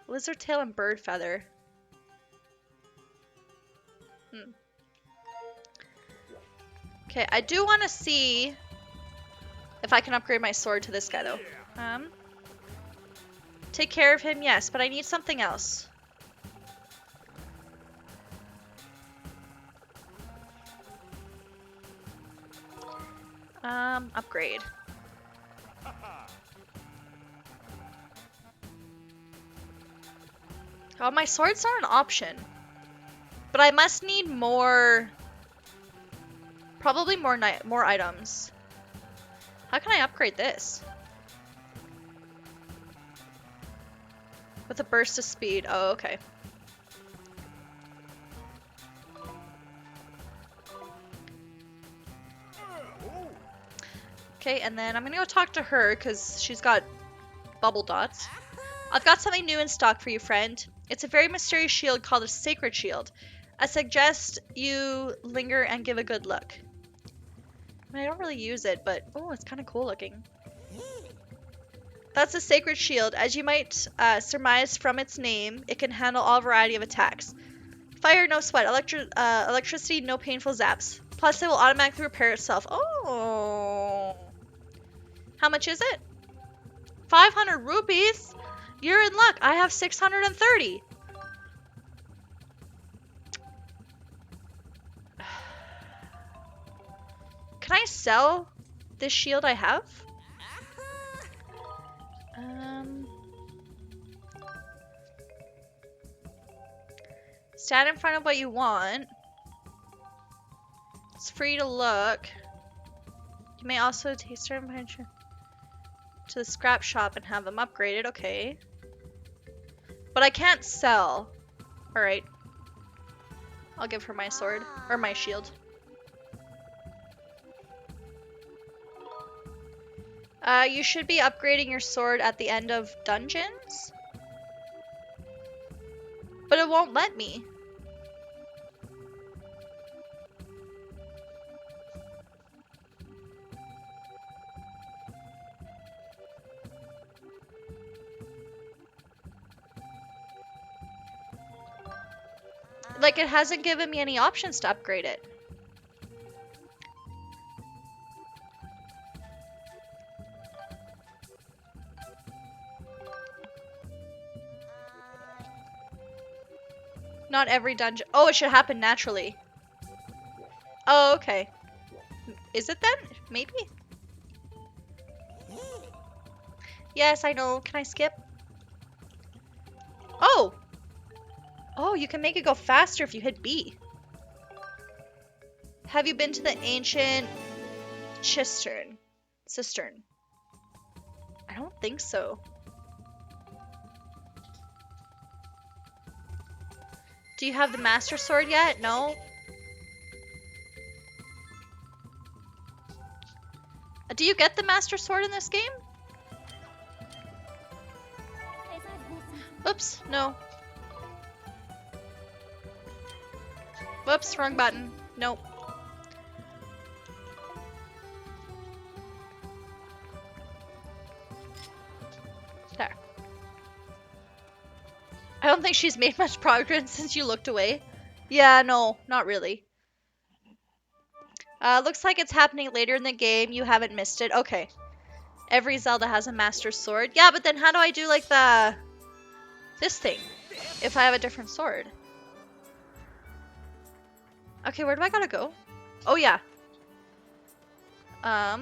Lizard tail and bird feather. Okay, I do want to see if I can upgrade my sword to this guy, though. Take care of him, yes, but I need something else. Upgrade. Oh, my sword's not an option. But I must need more... Probably more items. How can I upgrade this? With a burst of speed. Oh, okay. Okay, and then I'm gonna go talk to her because she's got bubble dots. I've got something new in stock for you, friend. It's a very mysterious shield called a sacred shield. I suggest you linger and give a good look. I mean, I don't really use it, but oh, it's kind of cool looking. That's a sacred shield. As you might surmise from its name, it can handle all variety of attacks. Fire, no sweat. Electricity, no painful zaps. Plus, it will automatically repair itself. Oh. How much is it? 500 rupees? You're in luck. I have 630. Can I sell this shield I have? Stand in front of what you want. It's free to look. You may also take certain punches to the scrap shop and have them upgraded. Okay. But I can't sell. Alright. I'll give her my sword. Or my shield. You should be upgrading your sword at the end of dungeons. But it won't let me. Like, it hasn't given me any options to upgrade it. Not every dungeon. Oh, it should happen naturally. Oh, okay. Is it then? Maybe? Yes, I know. Can I skip? Oh! Oh, you can make it go faster if you hit B. Have you been to the ancient cistern? I don't think so. Do you have the Master Sword yet? No? Do you get the Master Sword in this game? Oops, no. Whoops, wrong button. Nope. There. I don't think she's made much progress since you looked away. Yeah, no, not really. Looks like it's happening later in the game. You haven't missed it. Okay. Every Zelda has a Master Sword. Yeah, but then how do I do, like, this thing? If I have a different sword. Okay, where do I gotta go? Oh, yeah. I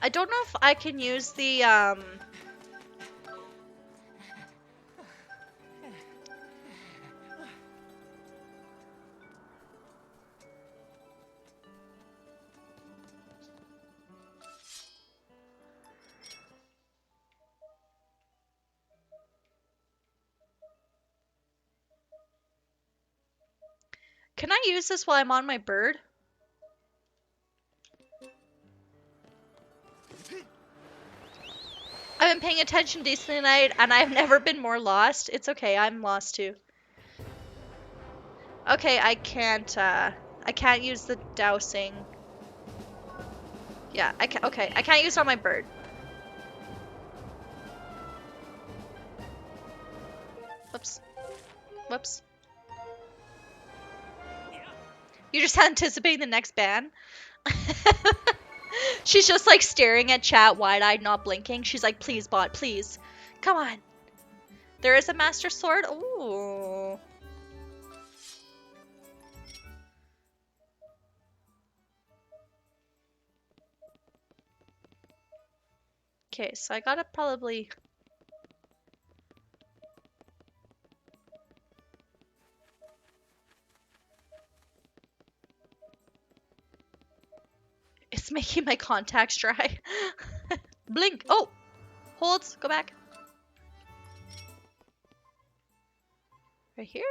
don't know if I can use the, Can I use this while I'm on my bird? I've been paying attention decently tonight, and I've never been more lost. It's okay, I'm lost too. Okay, I can't use the dousing. Yeah, okay, I can't use it on my bird. Whoops. Whoops. You're just anticipating the next ban? She's just like staring at chat wide-eyed, not blinking. She's like, please, bot, please. Come on. There is a Master Sword? Ooh. Okay, so I gotta probably... It's making my contacts dry. Blink. Oh! Hold. Go back. Right here?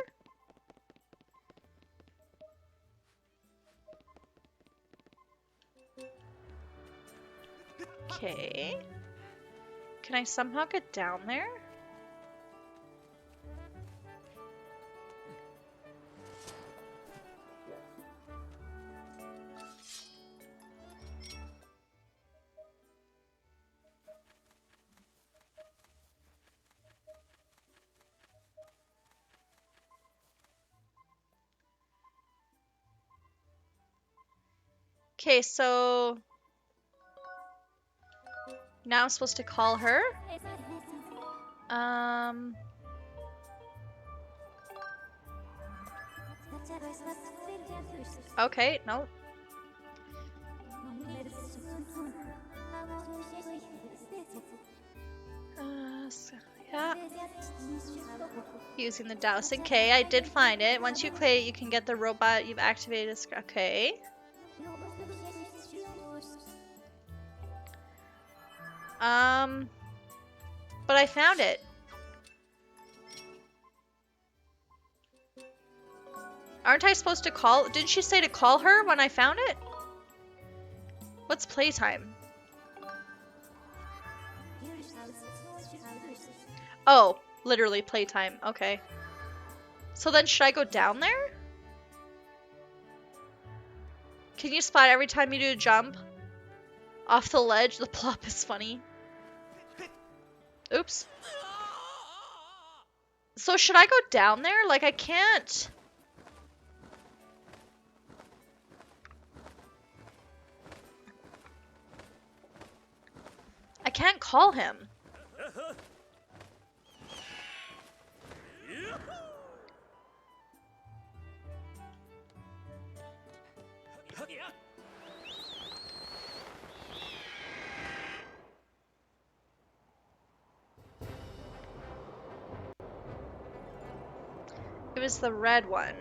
Okay. Can I somehow get down there? Okay, so... Now I'm supposed to call her? Okay, no. Yeah. Using the dousing. Okay, I did find it. Once you play it, you can get the robot you've activated. Okay. But I found it. Aren't I supposed to call? Didn't she say to call her when I found it? What's playtime? Oh, literally playtime. Okay. So then should I go down there? Can you spot every time you do a jump? Off the ledge? The plop is funny. Oops. So should I go down there? Like, I can't... I can't call him. It was the red one.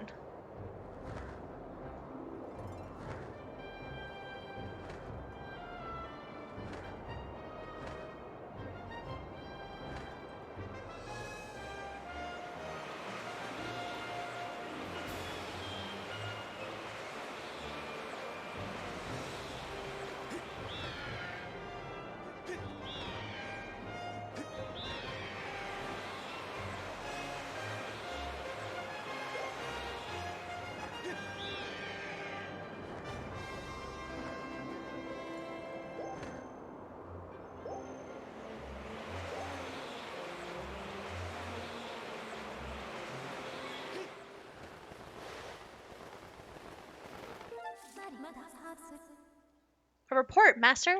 A report, Master.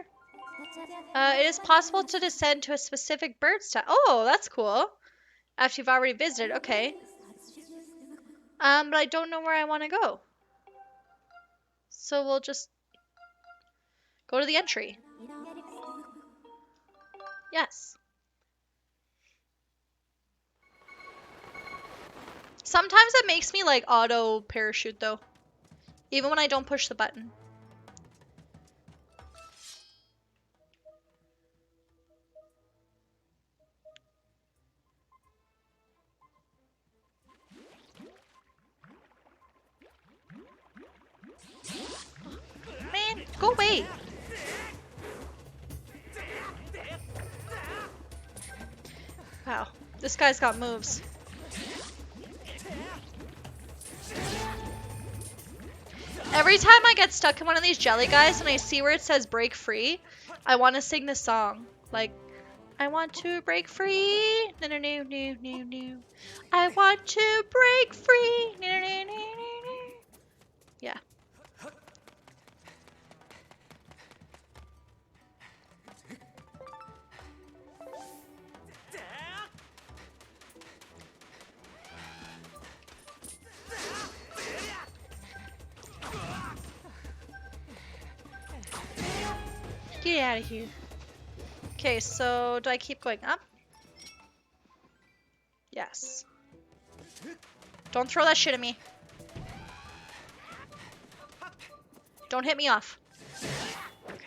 It is possible to descend to a specific bird style. Oh, that's cool. After you've already visited, okay. But I don't know where I want to go. So we'll just go to the entry. Yes. Sometimes it makes me like auto parachute though. Even when I don't push the button. Man, go away. Wow, this guy's got moves. Every time I get stuck in one of these jelly guys and I see where it says break free, I want to sing this song. Like, I want to break free. No, no, no, no, no, no. I want to break free. No, no, no, no, no. Yeah. Get out of here. Okay, so do I keep going up? Yes. Don't throw that shit at me. Don't hit me off. Okay.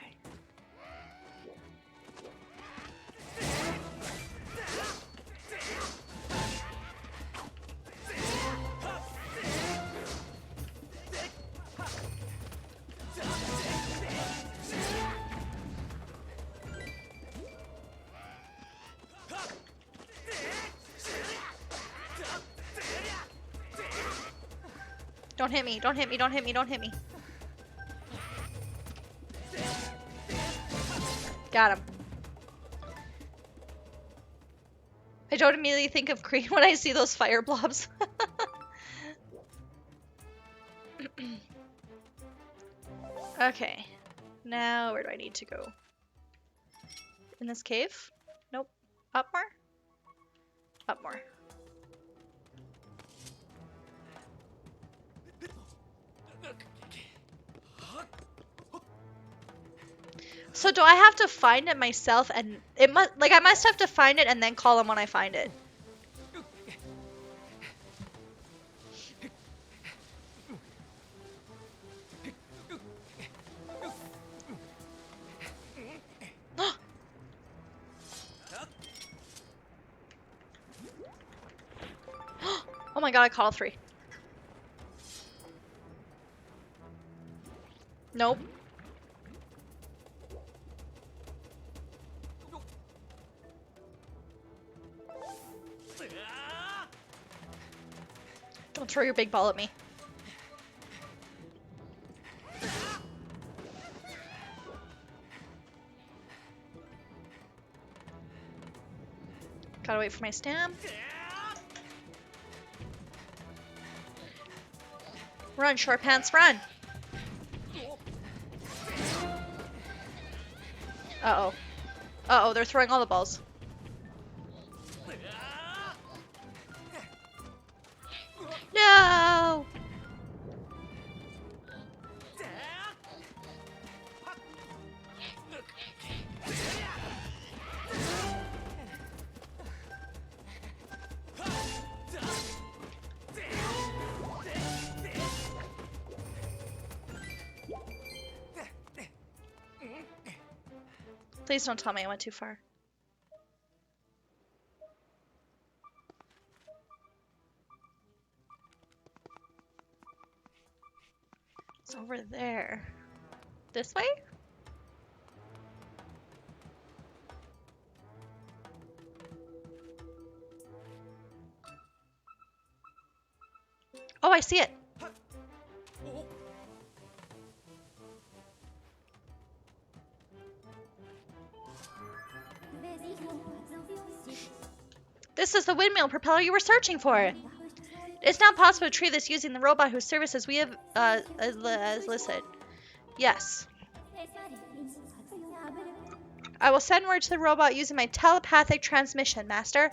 Don't hit me, don't hit me, don't hit me, don't hit me. Got him. I don't immediately think of Creed when I see those fire blobs. Okay. Now, where do I need to go? In this cave? Nope. Up more? Up more. So do I have to find it myself and it must like I must have to find it and then call him when I find it. Oh my god, I caught all three. Nope. Don't throw your big ball at me. Gotta wait for my stamp. Run, short pants, run! Uh-oh. Uh-oh, they're throwing all the balls. No! Please don't tell me I went too far. It's over there. This way? Oh, I see it. This is the windmill propeller you were searching for. It's not possible to retrieve this using the robot whose services we have listed. Yes. I will send word to the robot using my telepathic transmission, Master.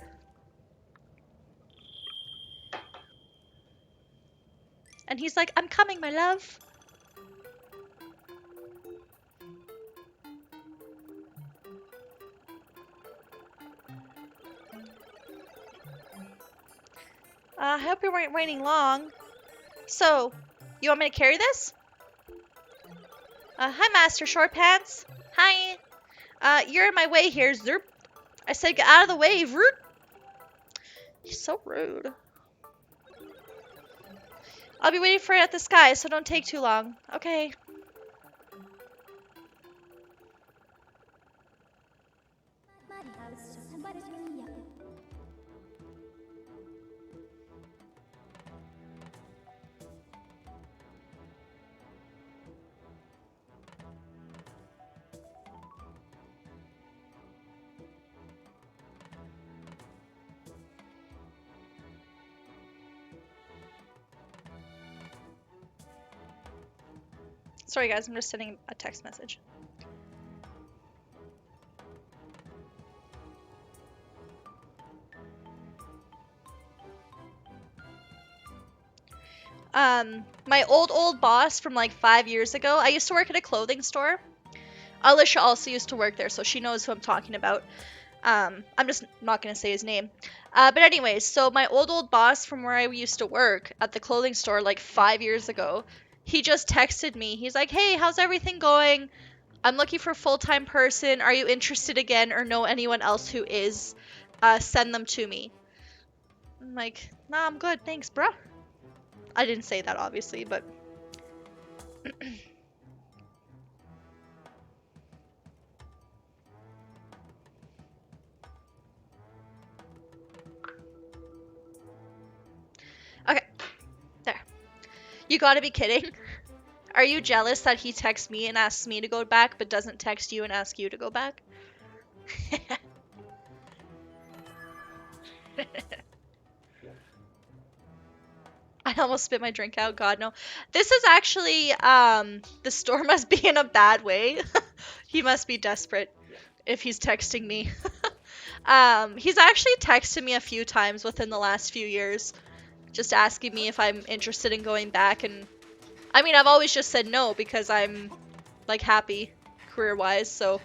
And he's like, I'm coming, my love. I hope you weren't waiting long. So, you want me to carry this? Hi, Master Short Pants. Hi. You're in my way here, Zerp. I said get out of the way, Vroot. He's so rude. I'll be waiting for it at the sky, so don't take too long. Okay. Sorry guys, I'm just sending a text message. My old boss from like 5 years ago, I used to work at a clothing store. Alicia also used to work there, so she knows who I'm talking about. I'm just not gonna say his name. But anyways, so my old boss from where I used to work at the clothing store like 5 years ago, he just texted me. He's like, hey, how's everything going? I'm looking for a full-time person. Are you interested again or know anyone else who is? Send them to me. I'm like, nah, I'm good. Thanks, bruh. I didn't say that, obviously, but... Okay. There. You gotta be kidding. Are you jealous that he texts me and asks me to go back, but doesn't text you and ask you to go back? I almost spit my drink out. God, no. This is actually, the store must be in a bad way. He must be desperate if he's texting me. He's actually texted me a few times within the last few years, just asking me if I'm interested in going back, and I mean, I've always just said no because I'm, like, happy career-wise, so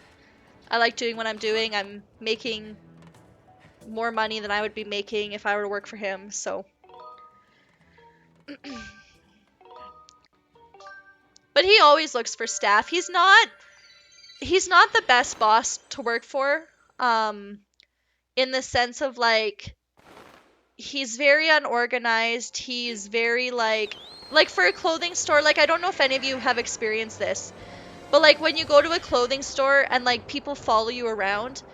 I like doing what I'm doing. I'm making more money than I would be making if I were to work for him, so... But he always looks for staff. He's not the best boss to work for, in the sense of, like, he's very unorganized. He's very, like for a clothing store, like, I don't know if any of you have experienced this, but, like, when you go to a clothing store and, like, people follow you around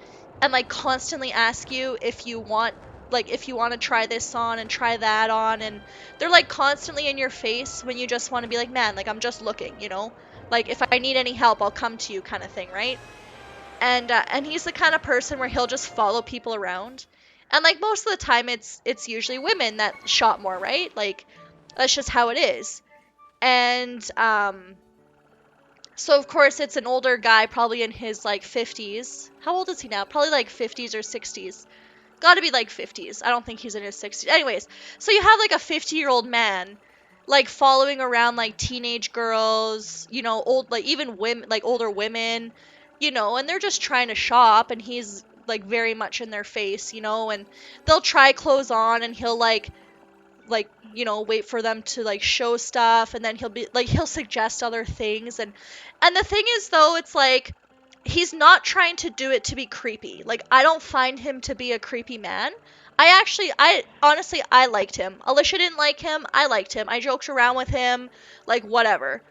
and, like, constantly ask you if you want to try this on and try that on, and they're, like, constantly in your face when you just want to be like, man, like, I'm just looking, you know? Like, if I need any help, I'll come to you kind of thing, right? And he's the kind of person where he'll just follow people around. And, like, most of the time it's usually women that shop more, right? Like, that's just how it is. And, so of course it's an older guy, probably in his, like, 50s. How old is he now? Probably, like, 50s or 60s. Gotta be, like, 50s. I don't think he's in his 60s. Anyways, so you have, like, a 50-year-old man, like, following around, like, teenage girls, you know, like, even women, like, older women, you know, and they're just trying to shop, and he's, like, very much in their face, you know, and they'll try clothes on, and he'll, like, you know, wait for them to, like, show stuff, and then he'll suggest other things, and the thing is, though, it's, like, he's not trying to do it to be creepy. Like, I don't find him to be a creepy man. I honestly, I liked him. Alicia didn't like him. I liked him. I joked around with him, like, whatever.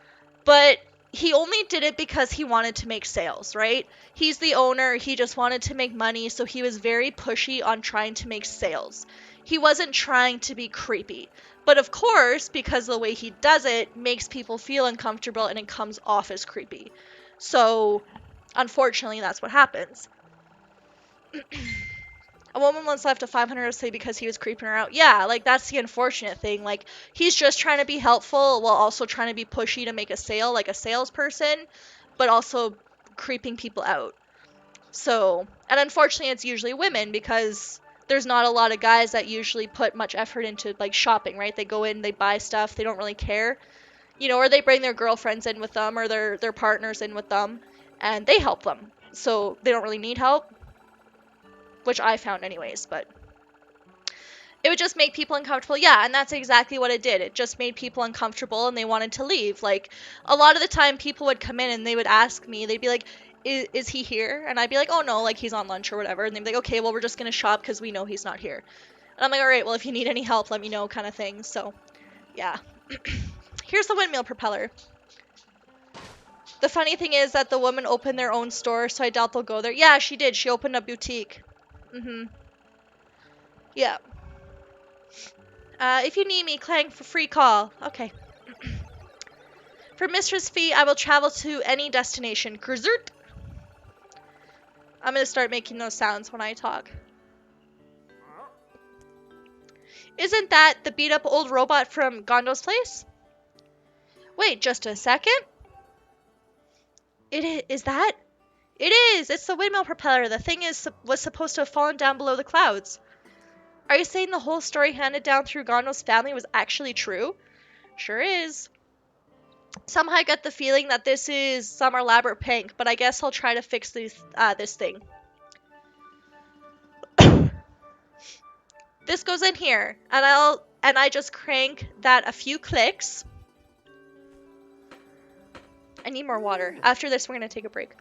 But he only did it because he wanted to make sales, right? He's the owner. He just wanted to make money, so he was very pushy on trying to make sales. He wasn't trying to be creepy. But of course, because the way he does it makes people feel uncomfortable and it comes off as creepy. So, unfortunately, that's what happens. A woman once left a 500 stay because he was creeping her out. Yeah, like, that's the unfortunate thing. Like, he's just trying to be helpful while also trying to be pushy to make a sale, like a salesperson, but also creeping people out. So, and unfortunately it's usually women because there's not a lot of guys that usually put much effort into, like, shopping, right? They go in, they buy stuff, they don't really care. You know, or they bring their girlfriends in with them or their partners in with them, and they help them. So, they don't really need help, which I found anyways, but it would just make people uncomfortable. Yeah, and that's exactly what it did. It just made people uncomfortable and they wanted to leave. Like, a lot of the time people would come in and they would ask me, they'd be like, is he here? And I'd be like, oh no, like, he's on lunch or whatever. And they'd be like, okay, well, we're just gonna shop because we know he's not here. And I'm like, alright, well, if you need any help, let me know, kind of thing. So, yeah. Here's the windmill propeller. The funny thing is that the woman opened their own store, so I doubt they'll go there. Yeah, she did. She opened a boutique. Yeah. If you need me, Clang for free call. Okay. For Mistress Fee, I will travel to any destination. Cruisert. I'm gonna start making those sounds when I talk. Isn't that the beat-up old robot from Gondo's place? Wait, just a second. Is that? It is! It's the windmill propeller. The thing was supposed to have fallen down below the clouds. Are you saying the whole story handed down through Gondo's family was actually true? Sure is. Somehow I get the feeling that this is some elaborate prank, but I guess I'll try to fix this thing. This goes in here, and I just crank that a few clicks. I need more water. After this, we're gonna take a break.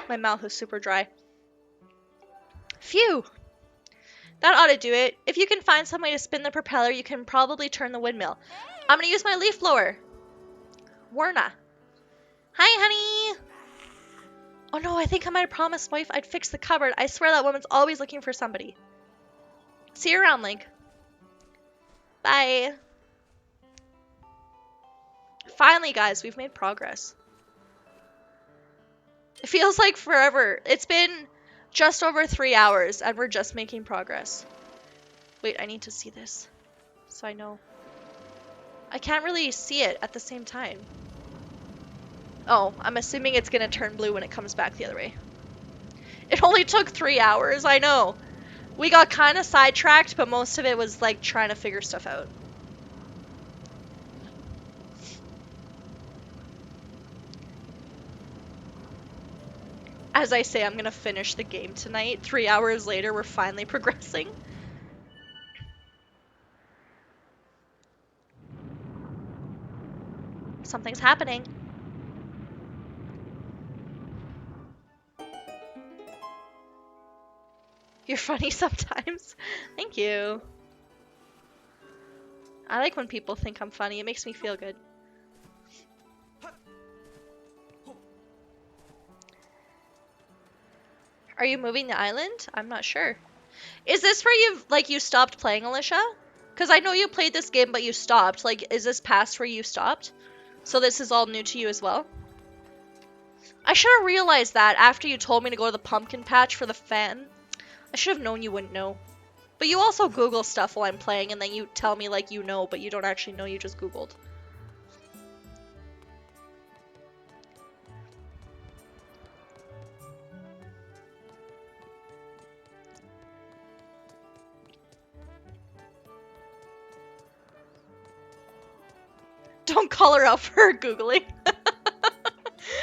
My mouth is super dry. Phew! That ought to do it. If you can find some way to spin the propeller, you can probably turn the windmill. I'm gonna use my leaf blower. Warna. Hi, honey! Oh no, I think I might have promised wife I'd fix the cupboard. I swear that woman's always looking for somebody. See you around, Link. Bye. Finally, guys, we've made progress. It feels like forever. It's been just over 3 hours, and we're just making progress. Wait, I need to see this, so I know. I can't really see it at the same time. Oh, I'm assuming it's gonna turn blue when it comes back the other way. It only took 3 hours, I know. We got kind of sidetracked, but most of it was, like, trying to figure stuff out. As I say, I'm gonna finish the game tonight. 3 hours later, we're finally progressing. Something's happening. You're funny sometimes. Thank you. I like when people think I'm funny. It makes me feel good. Are you moving the island? I'm not sure. Is this where you stopped playing, Alicia? Because I know you played this game, but you stopped. Like, is this past where you stopped? So this is all new to you as well? I should have realized that after you told me to go to the pumpkin patch for the fan. I should have known you wouldn't know. But you also Google stuff while I'm playing, and then you tell me like you know, but you don't actually know, you just Googled. Don't call her out for her Googling.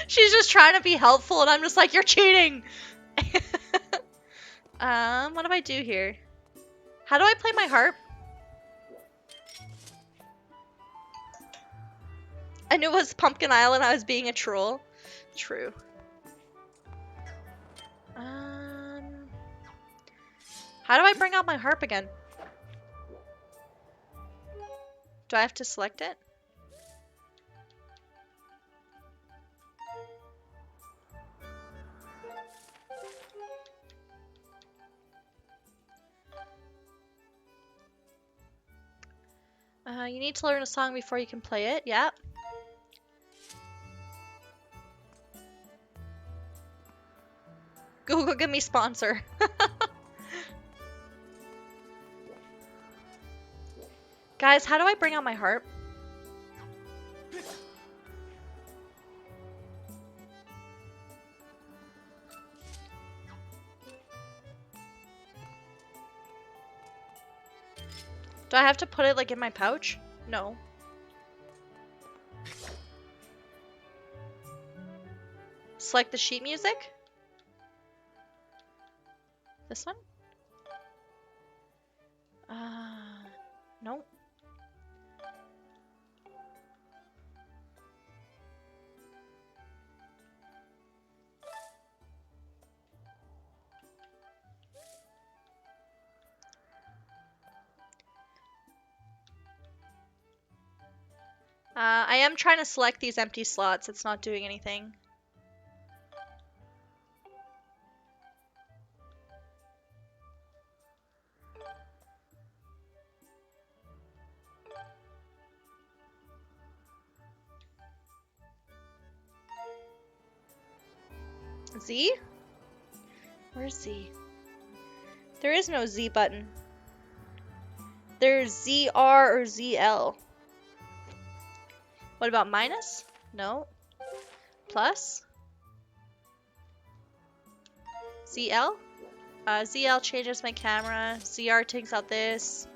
She's just trying to be helpful, and I'm just like, you're cheating! What do I do here? How do I play my harp? I knew it was Pumpkin Island, I was being a troll. True. How do I bring out my harp again? Do I have to select it? You need to learn a song before you can play it. Yep. Google, give me sponsor. Guys, how do I bring out my harp? Do I have to put it like in my pouch? No. Select the sheet music? This one? Nope. I am trying to select these empty slots. It's not doing anything. Z? Where's Z? There is no Z button. There's ZR or ZL. What about minus? No. Plus? ZL? ZL changes my camera. ZR takes out this.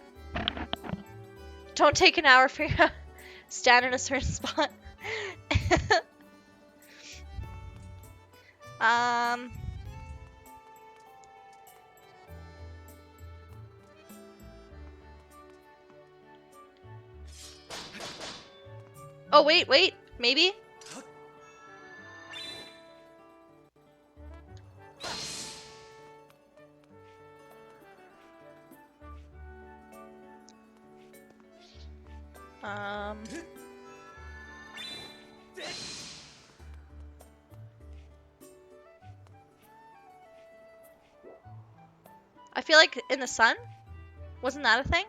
Don't take an hour for your stand in a certain spot. Oh, wait. Maybe? I feel like in the sun? Wasn't that a thing?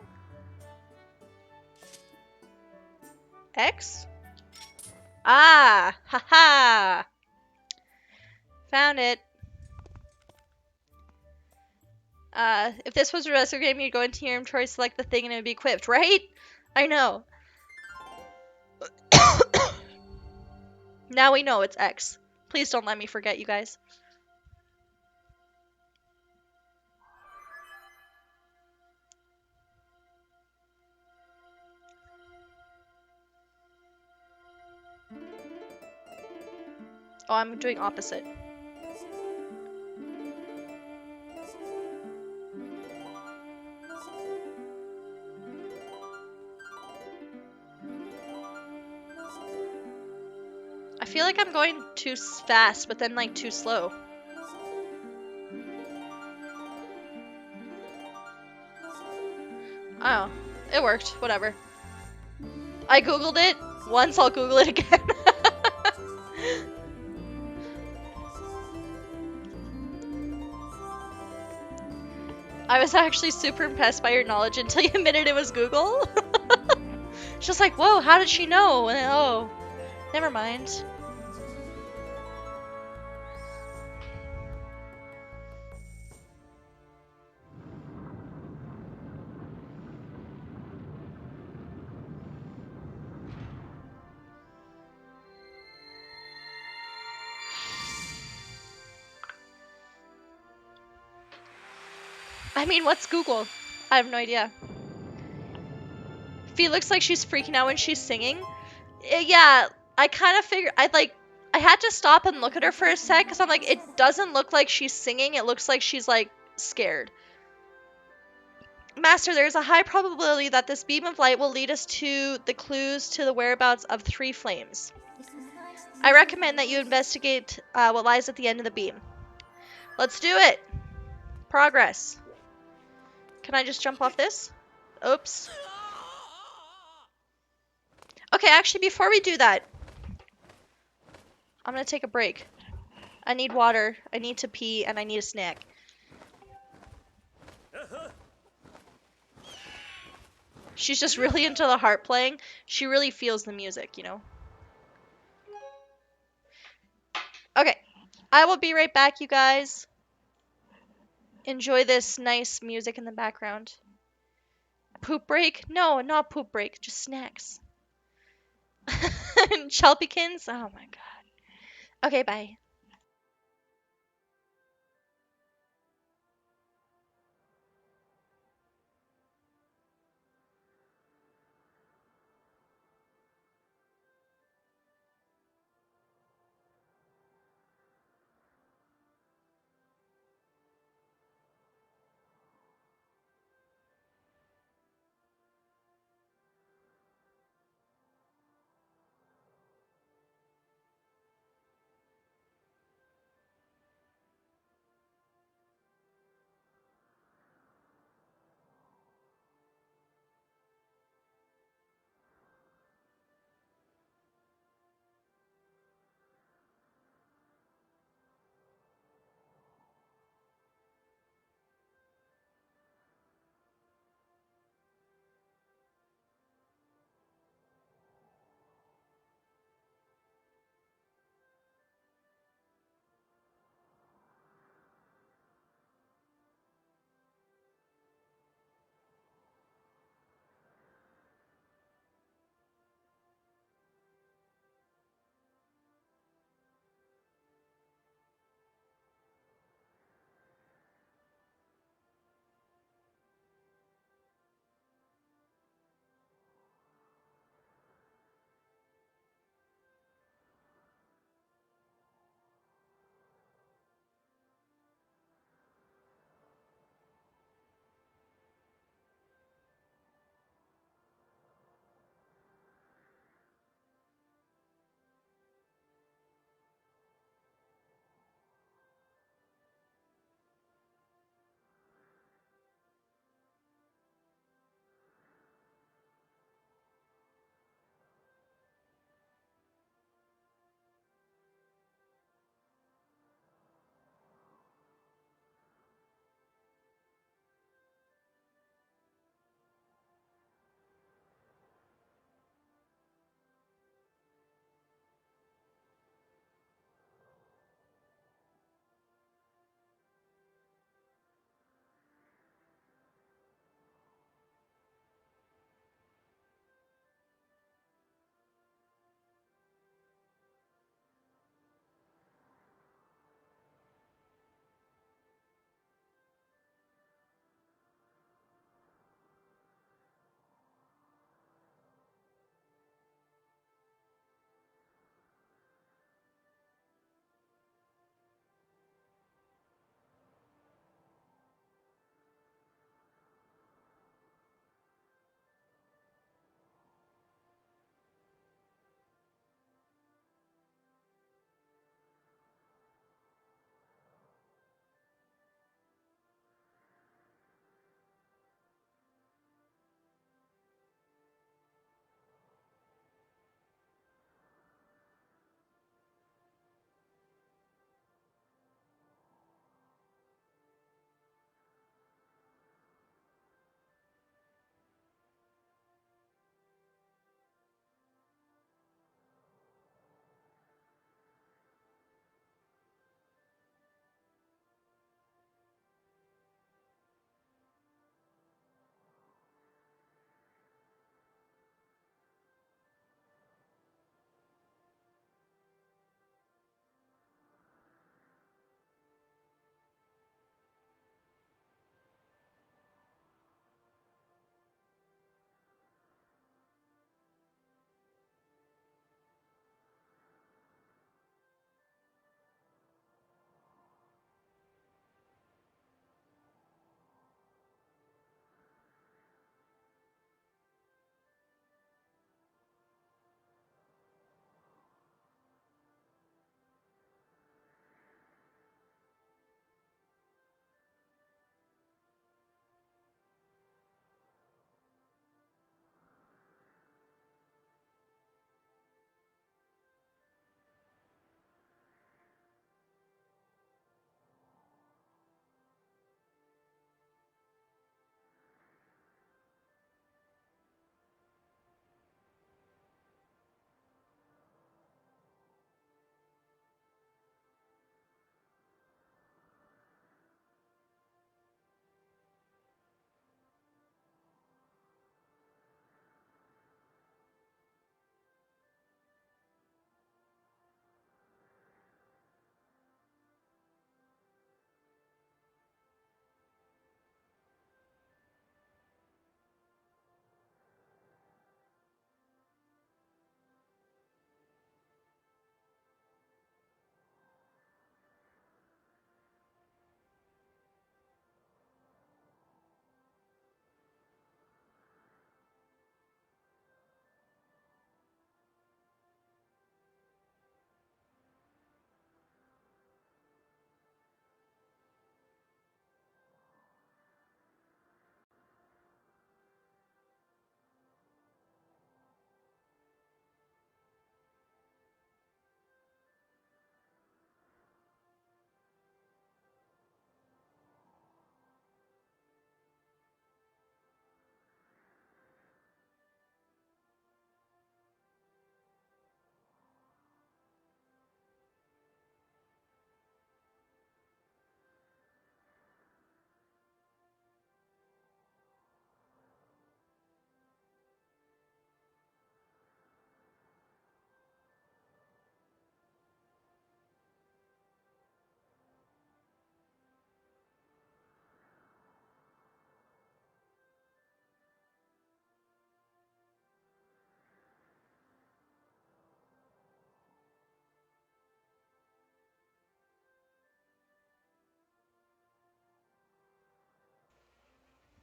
X? Ah! Haha! Found it. If this was a wrestler game, you'd go into your inventory, select the thing, and it would be equipped, right? I know. Now we know it's X. Please don't let me forget, you guys. Oh, I'm doing opposite. I feel like I'm going too fast, but then like too slow. Oh, it worked. Whatever. I googled it once, I'll Google it again. I was actually super impressed by your knowledge until you admitted it was Google. It's just like, whoa, how did she know? And, oh, never mind. I mean, what's Google? I have no idea. Fee looks like she's freaking out when she's singing. Yeah, I kind of figured, I had to stop and look at her for a sec, because I'm like, it doesn't look like she's singing, it looks like she's, like, scared. Master, there is a high probability that this beam of light will lead us to the clues to the whereabouts of 3 flames. I recommend that you investigate what lies at the end of the beam. Let's do it! Progress. Can I just jump off this? Oops. Okay, actually, before we do that, I'm gonna take a break. I need water, I need to pee, and I need a snack. She's just really into the harp playing. She really feels the music, you know? Okay, I will be right back, you guys. Enjoy this nice music in the background. Poop break? No, not poop break, just snacks. Chelpykins? Oh my god. Okay, bye.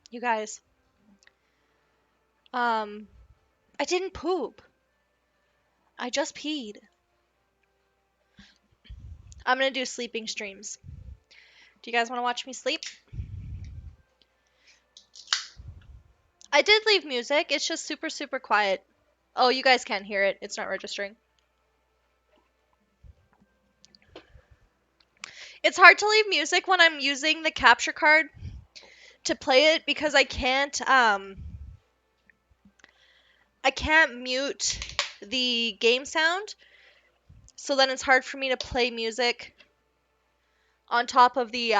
You guys. I didn't poop. I just peed. I'm gonna do sleeping streams. Do you guys want to watch me sleep? I did leave music. It's just super, super quiet. Oh, you guys can't hear it. It's not registering. It's hard to leave music when I'm using the capture card to play it because I can't mute the game sound. So then it's hard for me to play music on top of the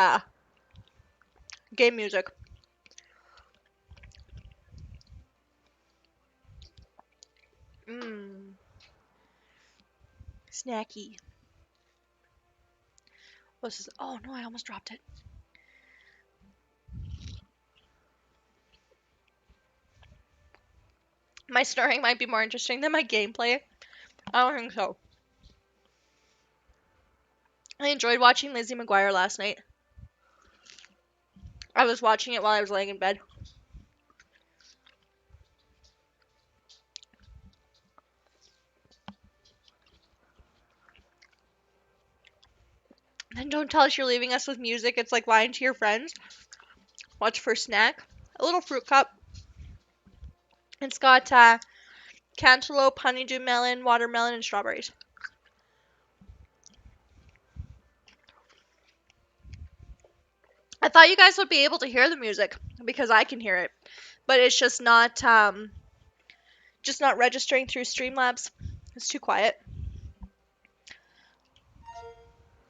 game music. Mmm. Snacky. What's this? Oh no, I almost dropped it. My snoring might be more interesting than my gameplay. I don't think so. I enjoyed watching Lizzie McGuire last night. I was watching it while I was laying in bed. Then don't tell us you're leaving us with music. It's like lying to your friends. What's for snack? A little fruit cup. It's got cantaloupe, honeydew melon, watermelon, and strawberries. I thought you guys would be able to hear the music because I can hear it, but it's just not registering through Streamlabs. It's too quiet.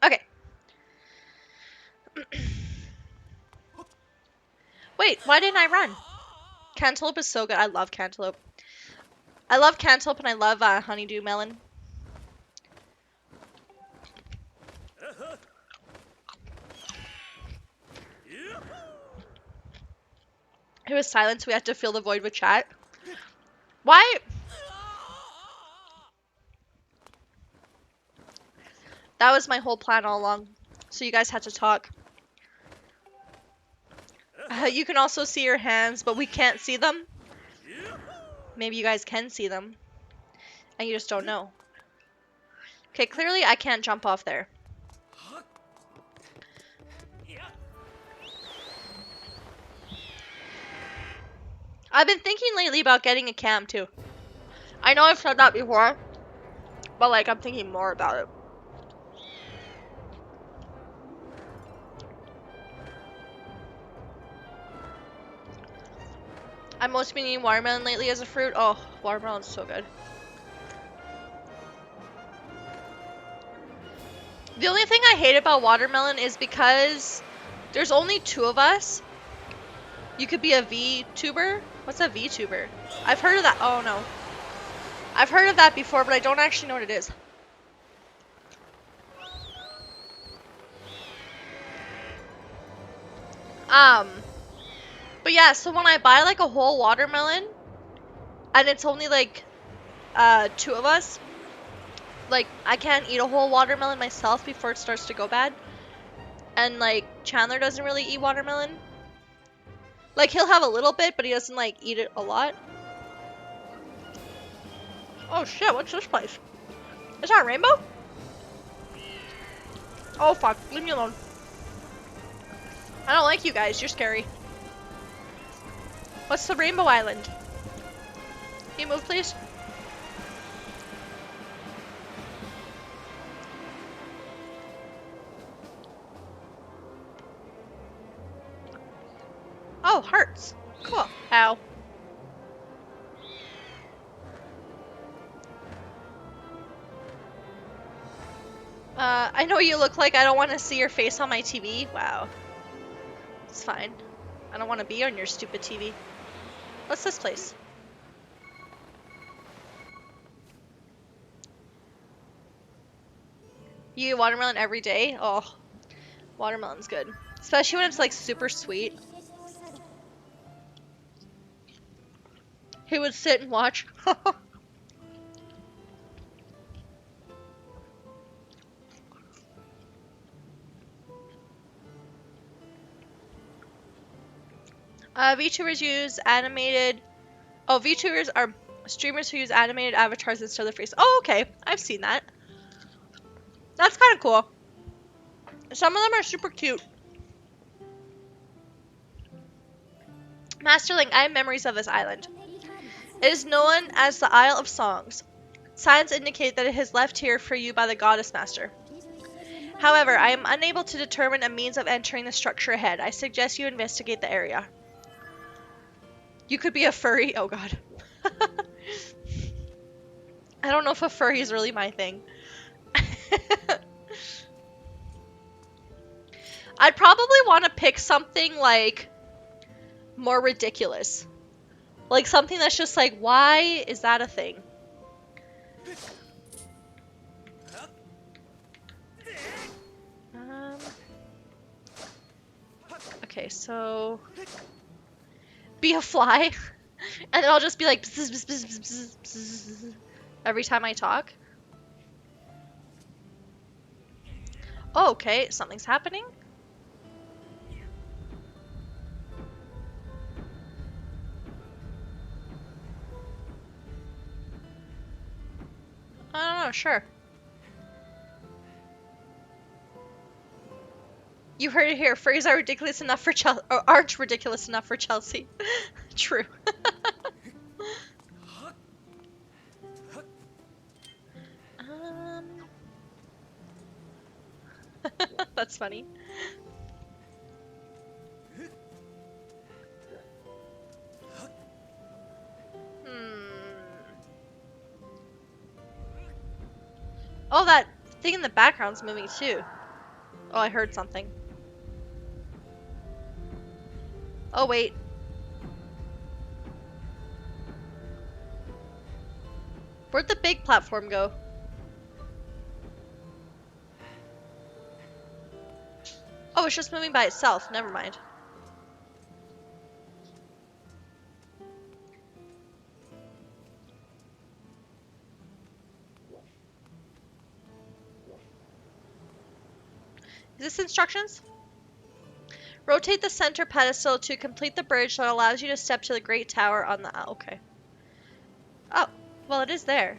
Okay. Wait, why didn't I run? Cantaloupe is so good. I love cantaloupe. I love cantaloupe and I love honeydew melon. It was silent, so we had to fill the void with chat. Why? That was my whole plan all along. So you guys had to talk. You can also see your hands, but we can't see them. Maybe you guys can see them. And you just don't know. Okay, clearly I can't jump off there. I've been thinking lately about getting a cam too. I know I've said that before, but like I'm thinking more about it. I've mostly been eating watermelon lately as a fruit. Oh, watermelon's so good. The only thing I hate about watermelon is because there's only 2 of us. You could be a VTuber. What's a VTuber? I've heard of that. Oh no. I've heard of that before, but I don't actually know what it is. But yeah, so when I buy like a whole watermelon, and it's only like 2 of us, like I can't eat a whole watermelon myself before it starts to go bad. And like Chandler doesn't really eat watermelon. Like he'll have a little bit, but he doesn't like eat it a lot. Oh shit, what's this place? Is that a rainbow? Oh fuck, leave me alone. I don't like you guys, you're scary. What's the Rainbow Island? Can you move, please? Oh, hearts. Cool. Ow. I know what you look like. I don't want to see your face on my TV. Wow. It's fine. I don't want to be on your stupid TV. What's this place? You eat watermelon every day? Oh, watermelon's good. Especially when it's like super sweet. He would sit and watch. VTubers use animated... Oh, VTubers are streamers who use animated avatars instead of face. Oh, okay. I've seen that. That's kind of cool. Some of them are super cute. Masterling, I have memories of this island. It is known as the Isle of Songs. Signs indicate that it is left here for you by the Goddess Master. However, I am unable to determine a means of entering the structure ahead. I suggest you investigate the area. You could be a furry. Oh god. I don't know if a furry is really my thing. I'd probably want to pick something like more ridiculous. Like something that's just like, why is that a thing? Okay, so be a fly, and then I'll just be like bzz, bzz, bzz, bzz, bzz, bzz, every time I talk. Oh, okay, something's happening. I don't know, sure. You heard it here. Furries are ridiculous enough for Chelsea, or aren't ridiculous enough for Chelsea. True. That's funny. Oh, that thing in the background's moving too. Oh, I heard something. Oh, wait. Where'd the big platform go? Oh, it's just moving by itself. Never mind. Is this instructions? Rotate the center pedestal to complete the bridge that allows you to step to the great tower on the... Oh, okay. Oh, well, it is there.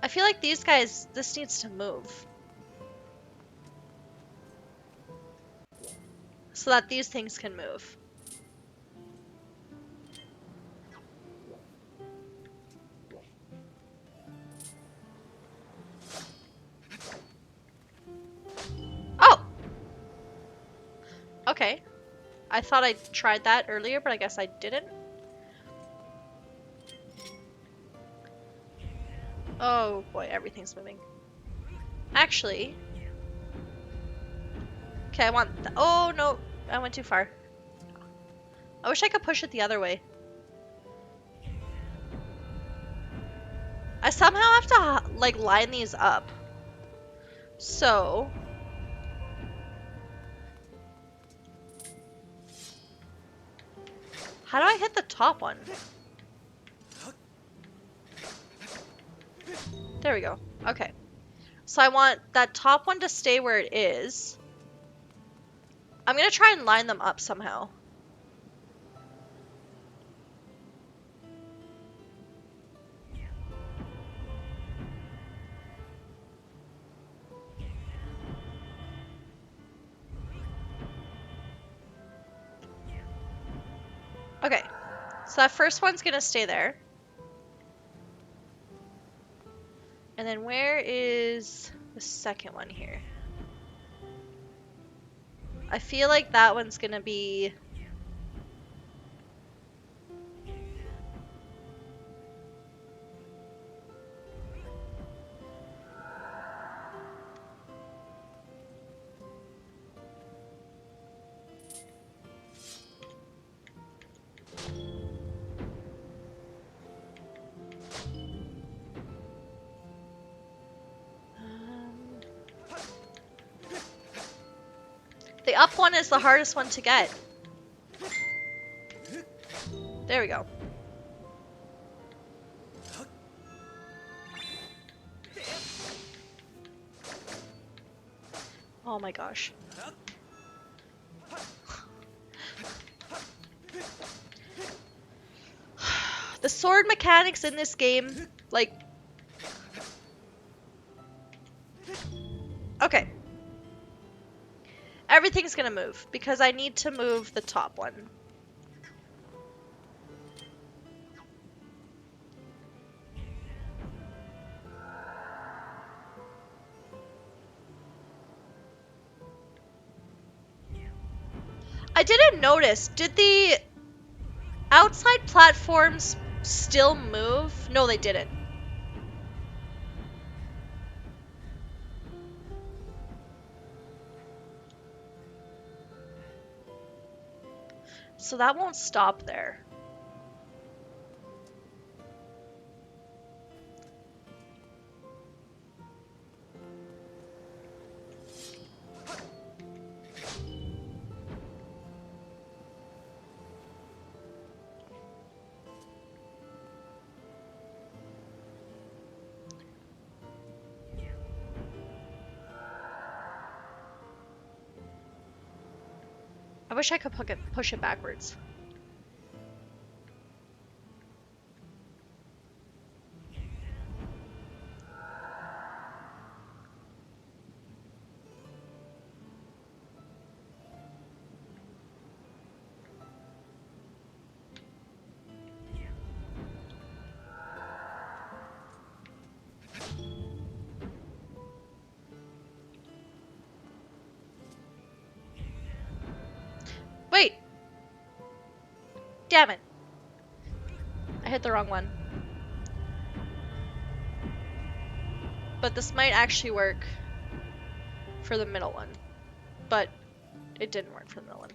I feel like these guys... This needs to move. So that these things can move. Oh! Okay. I thought I tried that earlier, but I guess I didn't. Oh boy, everything's moving. Actually... Okay, I want... Oh, no. I went too far. I wish I could push it the other way. I somehow have to, like, line these up. So... How do I hit the top one? There we go. Okay. So I want that top one to stay where it is. I'm gonna try and line them up somehow. Okay. So that first one's gonna stay there. And then where is the second one here? I feel like that one's gonna be... The up one is the hardest one to get. There we go. Oh my gosh. The sword mechanics in this game, like... Okay. Everything's gonna move, because I need to move the top one. I didn't notice. Did the outside platforms still move? No, they didn't. So that won't stop there. I wish I could push it backwards. Wait! Damn it. I hit the wrong one. But this might actually work for the middle one. But it didn't work for the middle one.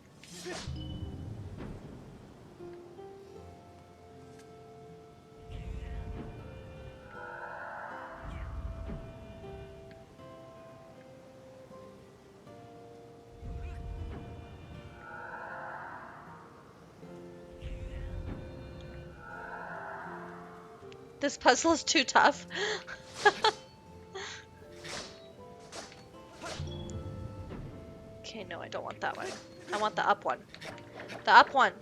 This puzzle is too tough. Okay, no, I don't want that one. I want the up one. The up one.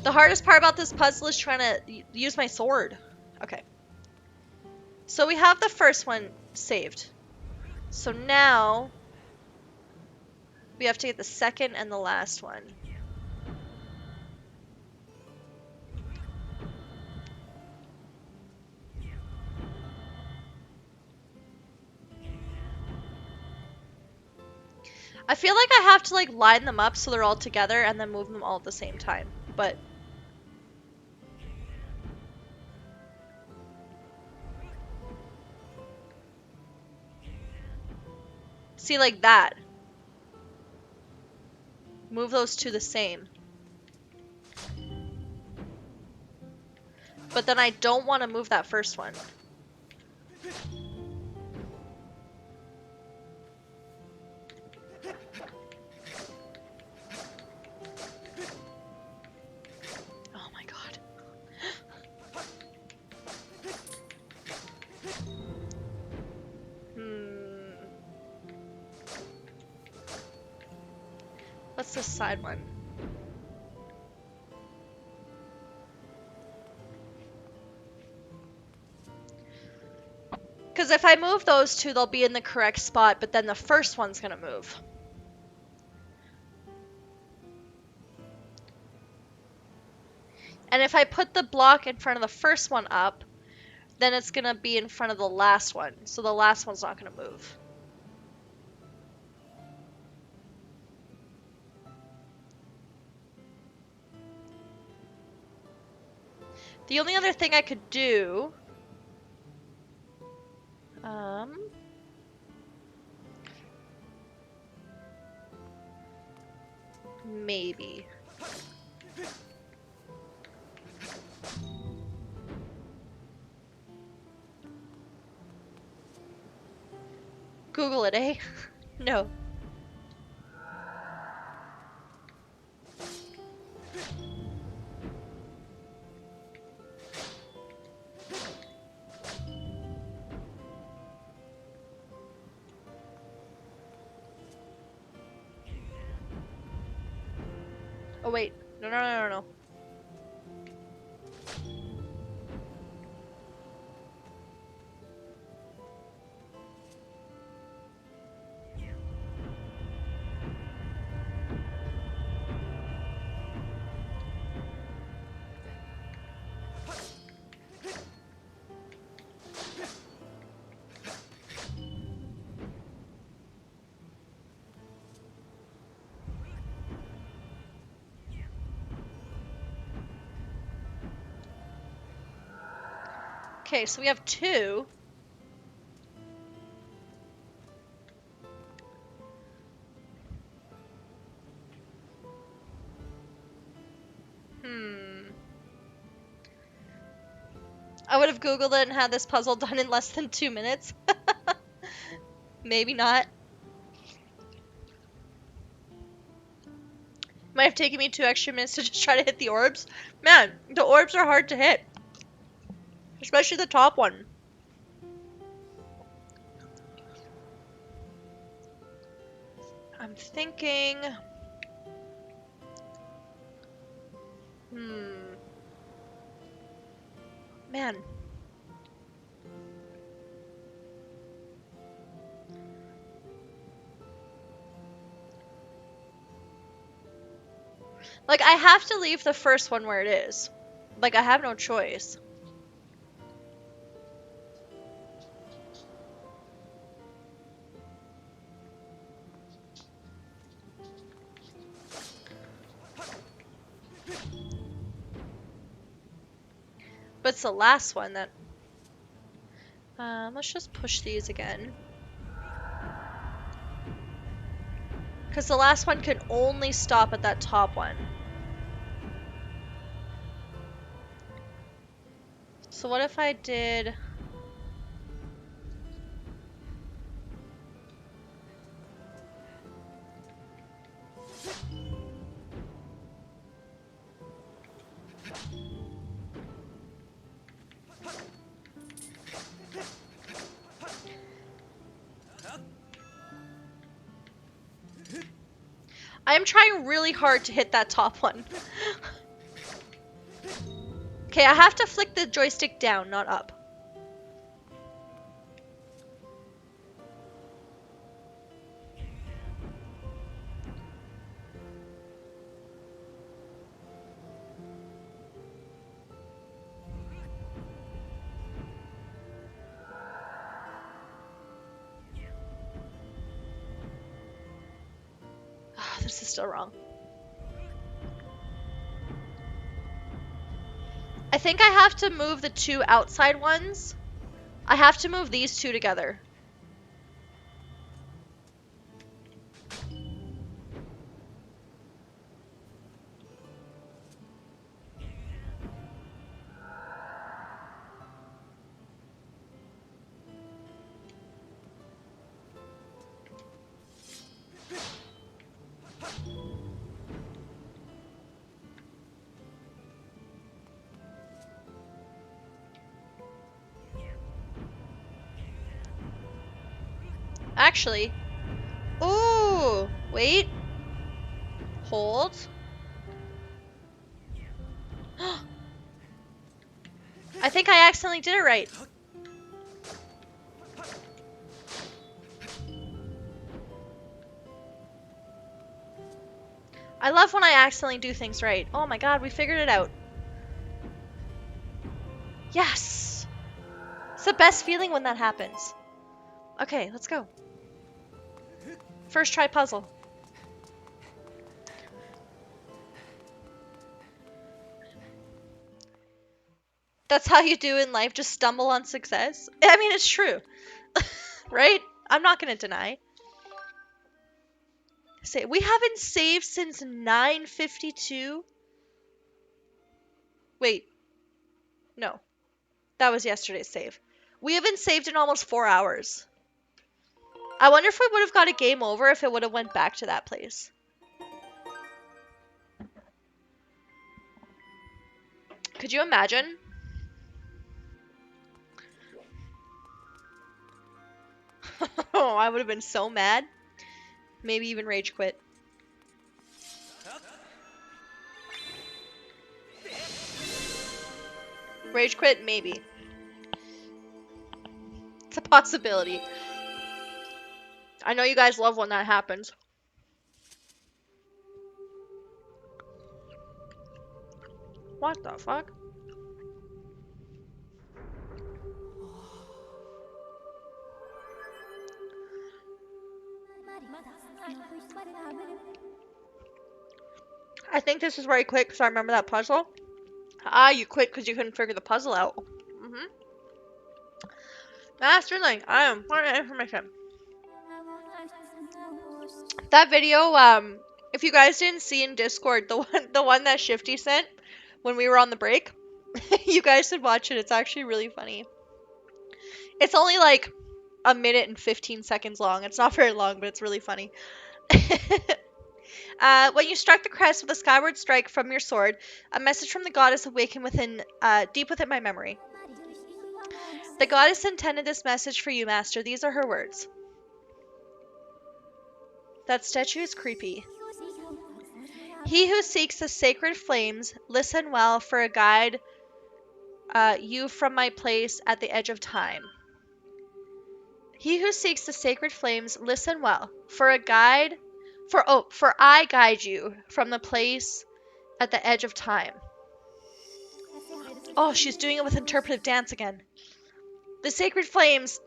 The hardest part about this puzzle is trying to use my sword. Okay. So we have the first one saved. So now we have to get the second and the last one. I feel like I have to like line them up so they're all together and then move them all at the same time. But see, like that. Move those two the same. But then I don't want to move that first one. Oh my god. What's this side one? Because if I move those two, they'll be in the correct spot, but then the first one's gonna move. And if I put the block in front of the first one up, then it's gonna be in front of the last one. So the last one's not gonna move. The only other thing I could do... maybe. Google it, eh? No. Oh wait. No, no, no, no, no. Okay, so we have 2. I would have Googled it and had this puzzle done in less than 2 minutes. Maybe not. Might have taken me 2 extra minutes to just try to hit the orbs. Man, the orbs are hard to hit. Especially the top one. I'm thinking... Man. Like, I have to leave the first one where it is. Like, I have no choice. But it's the last one that... let's just push these again. Because the last one can only stop at that top one. So what if I did... I am trying really hard to hit that top one. Okay, I have to flick the joystick down, not up. Oh, this is still wrong. I think I have to move the 2 outside ones. I have to move these 2 together. Actually, ooh, wait, hold. I think I accidentally did it right. I love when I accidentally do things right. Oh my god, we figured it out. Yes! It's the best feeling when that happens. Okay, let's go. First try puzzle. That's how you do in life, just stumble on success. I mean, it's true. Right? I'm not gonna deny. We haven't saved since 9:52. Wait. No. That was yesterday's save. We haven't saved in almost 4 hours. I wonder if we would have got a game over if it would have went back to that place. Could you imagine? Oh, I would have been so mad. Maybe even rage quit. Rage quit? Maybe. It's a possibility. I know you guys love when that happens. What the fuck? I think this is where I quit because I remember that puzzle. Ah, you quit because you couldn't figure the puzzle out. That's really, I am important information. That video, if you guys didn't see in Discord, the one that Shifty sent when we were on the break, you guys should watch it. It's actually really funny. It's only like a minute and 15 seconds long. It's not very long, but it's really funny. When you struck the crest with a skyward strike from your sword, a message from the goddess awakened deep within my memory. The goddess intended this message for you, Master. These are her words. That statue is creepy. He who seeks the sacred flames, listen well for a guide you from my place at the edge of time. He who seeks the sacred flames, listen well for a guide, for I guide you from the place at the edge of time. Oh, she's doing it with interpretive dance again. The sacred flames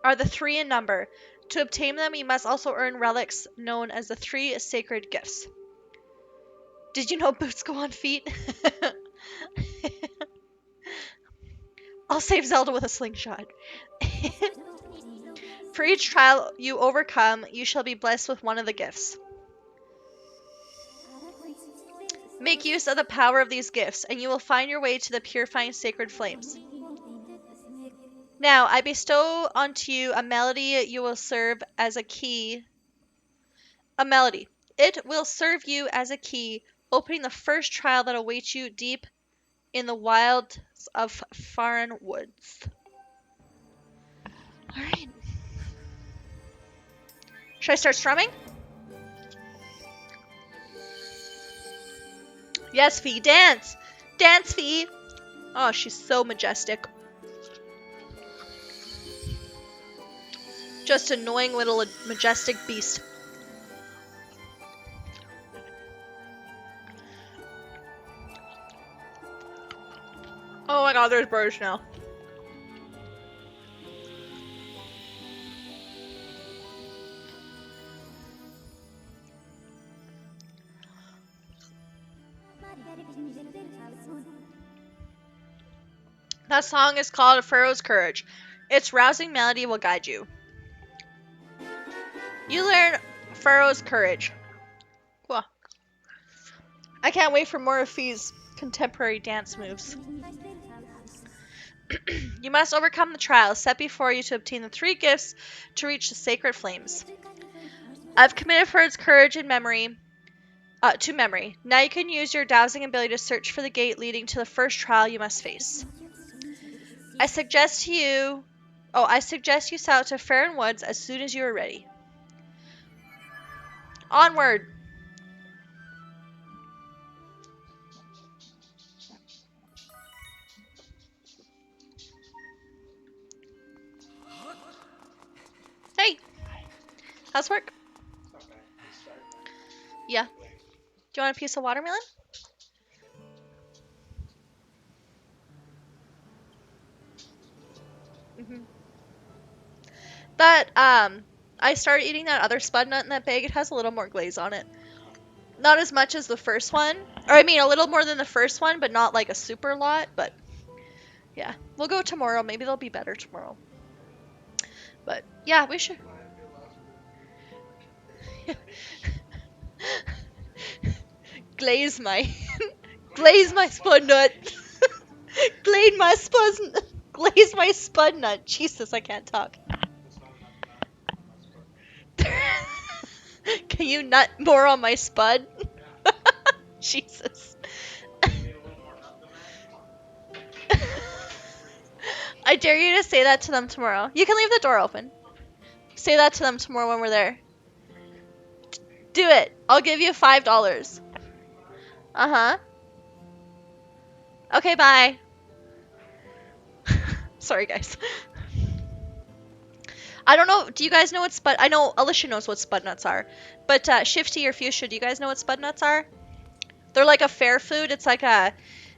are the 3 in number. To obtain them, you must also earn relics known as the 3 sacred gifts. Did you know boots go on feet? I'll save Zelda with a slingshot. For each trial you overcome, you shall be blessed with one of the gifts. Make use of the power of these gifts, and you will find your way to the purifying sacred flames. Now, I bestow onto you a melody you will serve as a key. A melody. It will serve you as a key, opening the first trial that awaits you deep in the wilds of foreign woods. Alright. Should I start strumming? Yes, Fee, dance! Dance, Fee! Oh, she's so majestic. Just annoying little majestic beast. Oh my god, there's birds now. That song is called Pharaoh's Courage. Its rousing melody will guide you. You learn Pharaoh's Courage. Cool. I can't wait for more of Fee's contemporary dance moves. You must overcome the trials set before you to obtain the 3 gifts to reach the sacred flames. I've committed Pharaoh's Courage to memory. Now you can use your dowsing ability to search for the gate leading to the first trial you must face. I suggest you set out to Faron Woods as soon as you are ready. Onward! Hey! How's work? Yeah. Do you want a piece of watermelon? That, I started eating that other spud nut in that bag. It has a little more glaze on it. Not as much as the first one. Or, I mean, a little more than the first one, but not like a super lot. But, yeah. We'll go tomorrow. Maybe they'll be better tomorrow. But, yeah, we should. Glaze my spud nut. Glaze my spud nut. Jesus, I can't talk. Can you nut more on my spud? Jesus. I dare you to say that to them tomorrow. You can leave the door open. Say that to them tomorrow when we're there. Do it. I'll give you $5. Uh-huh. Okay, bye. Sorry, guys. I don't know. Do you guys know what spud? I know Alicia knows what spud nuts are, but Shifty or Fuchsia, do you guys know what spud nuts are? They're like a fair food. It's like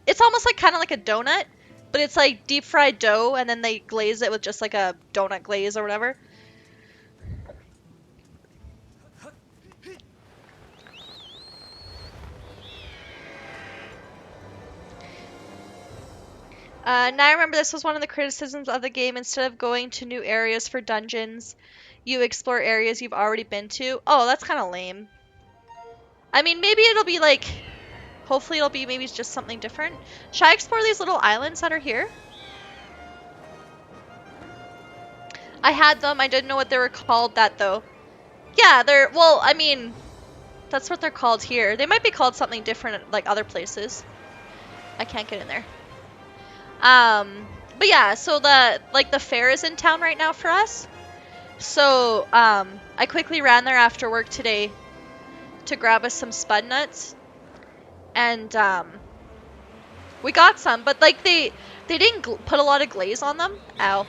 it's almost like kind of like a donut, but it's like deep fried dough, and then they glaze it with just like a donut glaze or whatever. Now I remember this was one of the criticisms of the game. Instead of going to new areas for dungeons, you explore areas you've already been to. Oh, that's kind of lame. I mean, maybe it'll be like, hopefully it'll be maybe just something different. Should I explore these little islands that are here? I had them. I didn't know what they were called that though. Yeah, they're, well, I mean, that's what they're called here. They might be called something different like other places. I can't get in there. But yeah, so the fair is in town right now for us. So, I quickly ran there after work today to grab us some spud nuts. And, we got some, but like they didn't put a lot of glaze on them. Ow.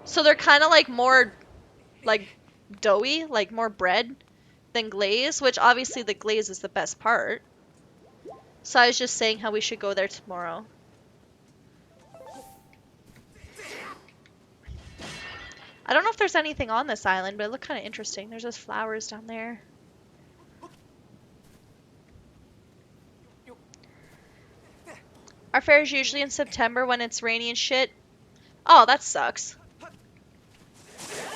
So they're kind of like more like doughy, like more bread than glaze, which obviously the glaze is the best part. So I was just saying how we should go there tomorrow. I don't know if there's anything on this island, but it looked kind of interesting. There's just flowers down there. Our fair is usually in September when it's rainy and shit. Oh, that sucks.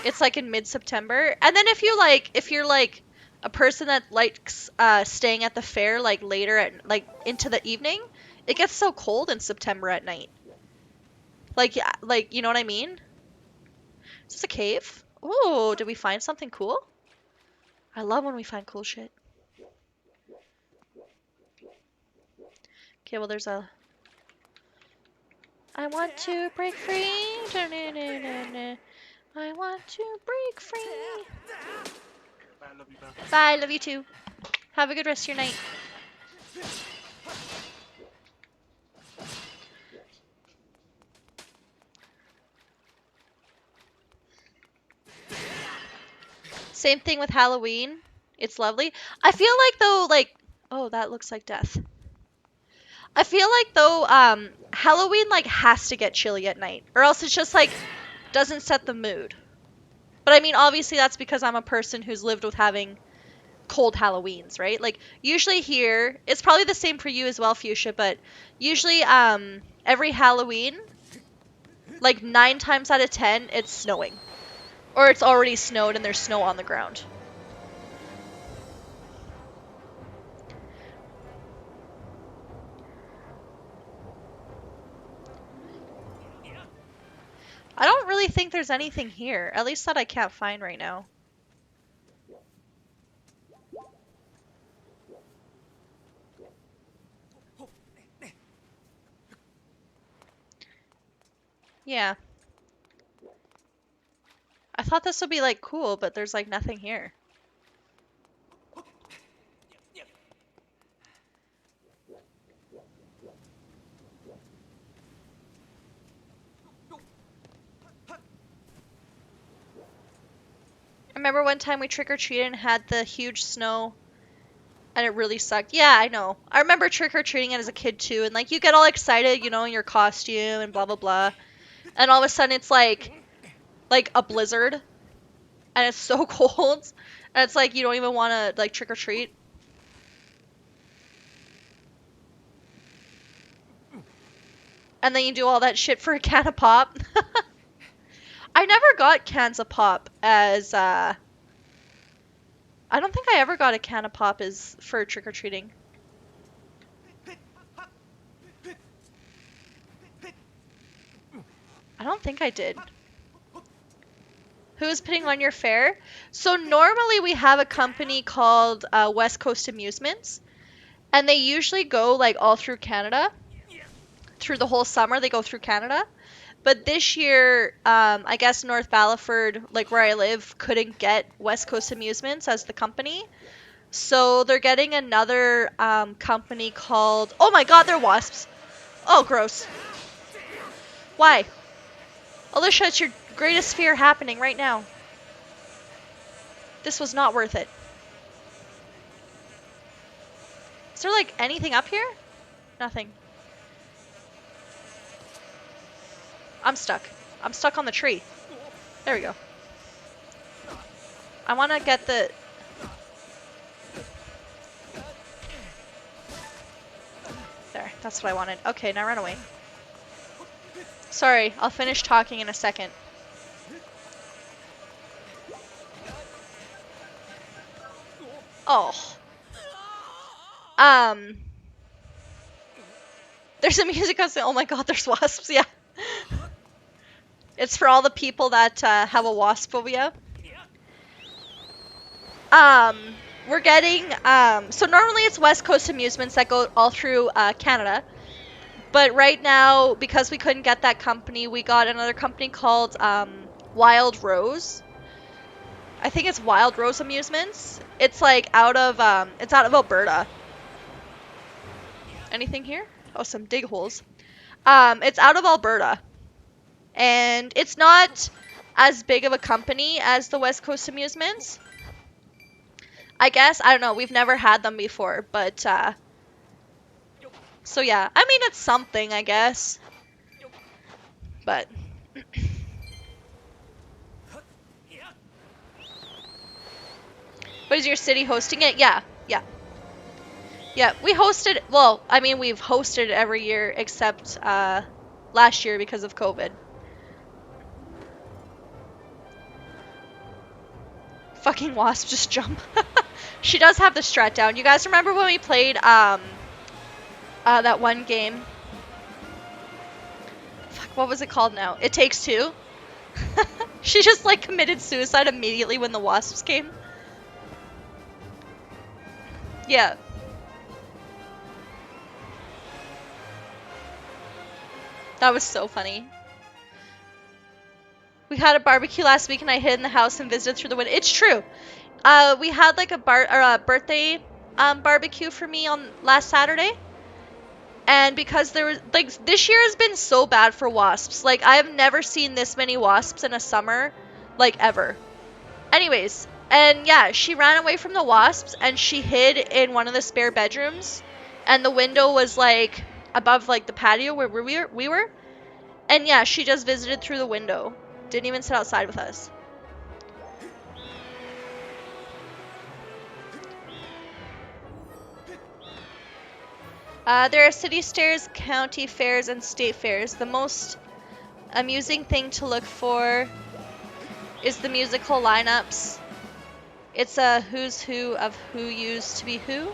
It's like in mid-September. And then if you're like a person that likes staying at the fair like later at like into the evening, it gets so cold in September at night. Like you know what I mean? Is this a cave? Oh, did we find something cool? I love when we find cool shit. Okay, well there's a... I want to break free. I want to break free. Bye, I love you, man. Bye, love you too. Have a good rest of your night. Same thing with Halloween. It's lovely. I feel like though, like, oh, that looks like death. I feel like though, Halloween like has to get chilly at night, or else it's just like doesn't set the mood. But I mean, obviously that's because I'm a person who's lived with having cold Halloweens, right? Like usually here, it's probably the same for you as well, Fuchsia, but usually every Halloween, like 9 times out of 10, it's snowing. Or it's already snowed and there's snow on the ground. I don't really think there's anything here. At least that I can't find right now. Yeah. I thought this would be like cool, but there's like nothing here. I remember one time we trick-or-treated and had the huge snow and it really sucked. Yeah, I know. I remember trick-or-treating it as a kid too, and like you get all excited, you know, in your costume and blah blah blah. And all of a sudden it's like a blizzard and it's so cold and it's like you don't even want to like trick-or-treat. And then you do all that shit for a can of pop. I never got cans of pop as I don't think I ever got a can of pop as for trick-or-treating. I don't think I did. Who's putting on your fair? So normally we have a company called West Coast Amusements, and they usually go like all through Canada. Through the whole summer, they go through Canada. But this year, I guess North Battleford, like where I live, couldn't get West Coast Amusements as the company. So they're getting another company called... Oh my god, they're wasps. Oh, gross. Why? Alicia, it's your greatest fear happening right now. This was not worth it. Is there, like, anything up here? Nothing. I'm stuck. I'm stuck on the tree. There we go. I want to get the... There, that's what I wanted. Okay, now run away. Sorry, I'll finish talking in a second. Oh. There's a music cutscene. Oh my god, there's wasps, yeah. It's for all the people that have a wasp phobia. We're getting, so normally it's West Coast Amusements that go all through Canada. But right now, because we couldn't get that company, we got another company called Wild Rose. I think it's Wild Rose Amusements. It's like out of Alberta. Anything here? Oh, some dig holes. It's out of Alberta. And it's not as big of a company as the West Coast Amusements. I guess, I don't know, we've never had them before, but so yeah, I mean, it's something, I guess. But but is your city hosting it? Yeah, yeah. Yeah, we hosted, well, I mean, we've hosted it every year except last year because of COVID. Fucking wasp, just jump. She does have the strat down. You guys remember when we played that one game? Fuck, what was it called now? It Takes Two? She just like committed suicide immediately when the wasps came. Yeah. That was so funny. We had a barbecue last week and I hid in the house and visited through the window. It's true. We had like a birthday barbecue for me on last Saturday. And because there was, like, this year has been so bad for wasps. Like, I have never seen this many wasps in a summer, like, ever. Anyways, and yeah, she ran away from the wasps and she hid in one of the spare bedrooms. And the window was, like, above, like, the patio where we were. And yeah, she just visited through the window. Didn't even sit outside with us. There are city fairs, county fairs, and state fairs. The most amusing thing to look for is the musical lineups. It's a who's who of who used to be who.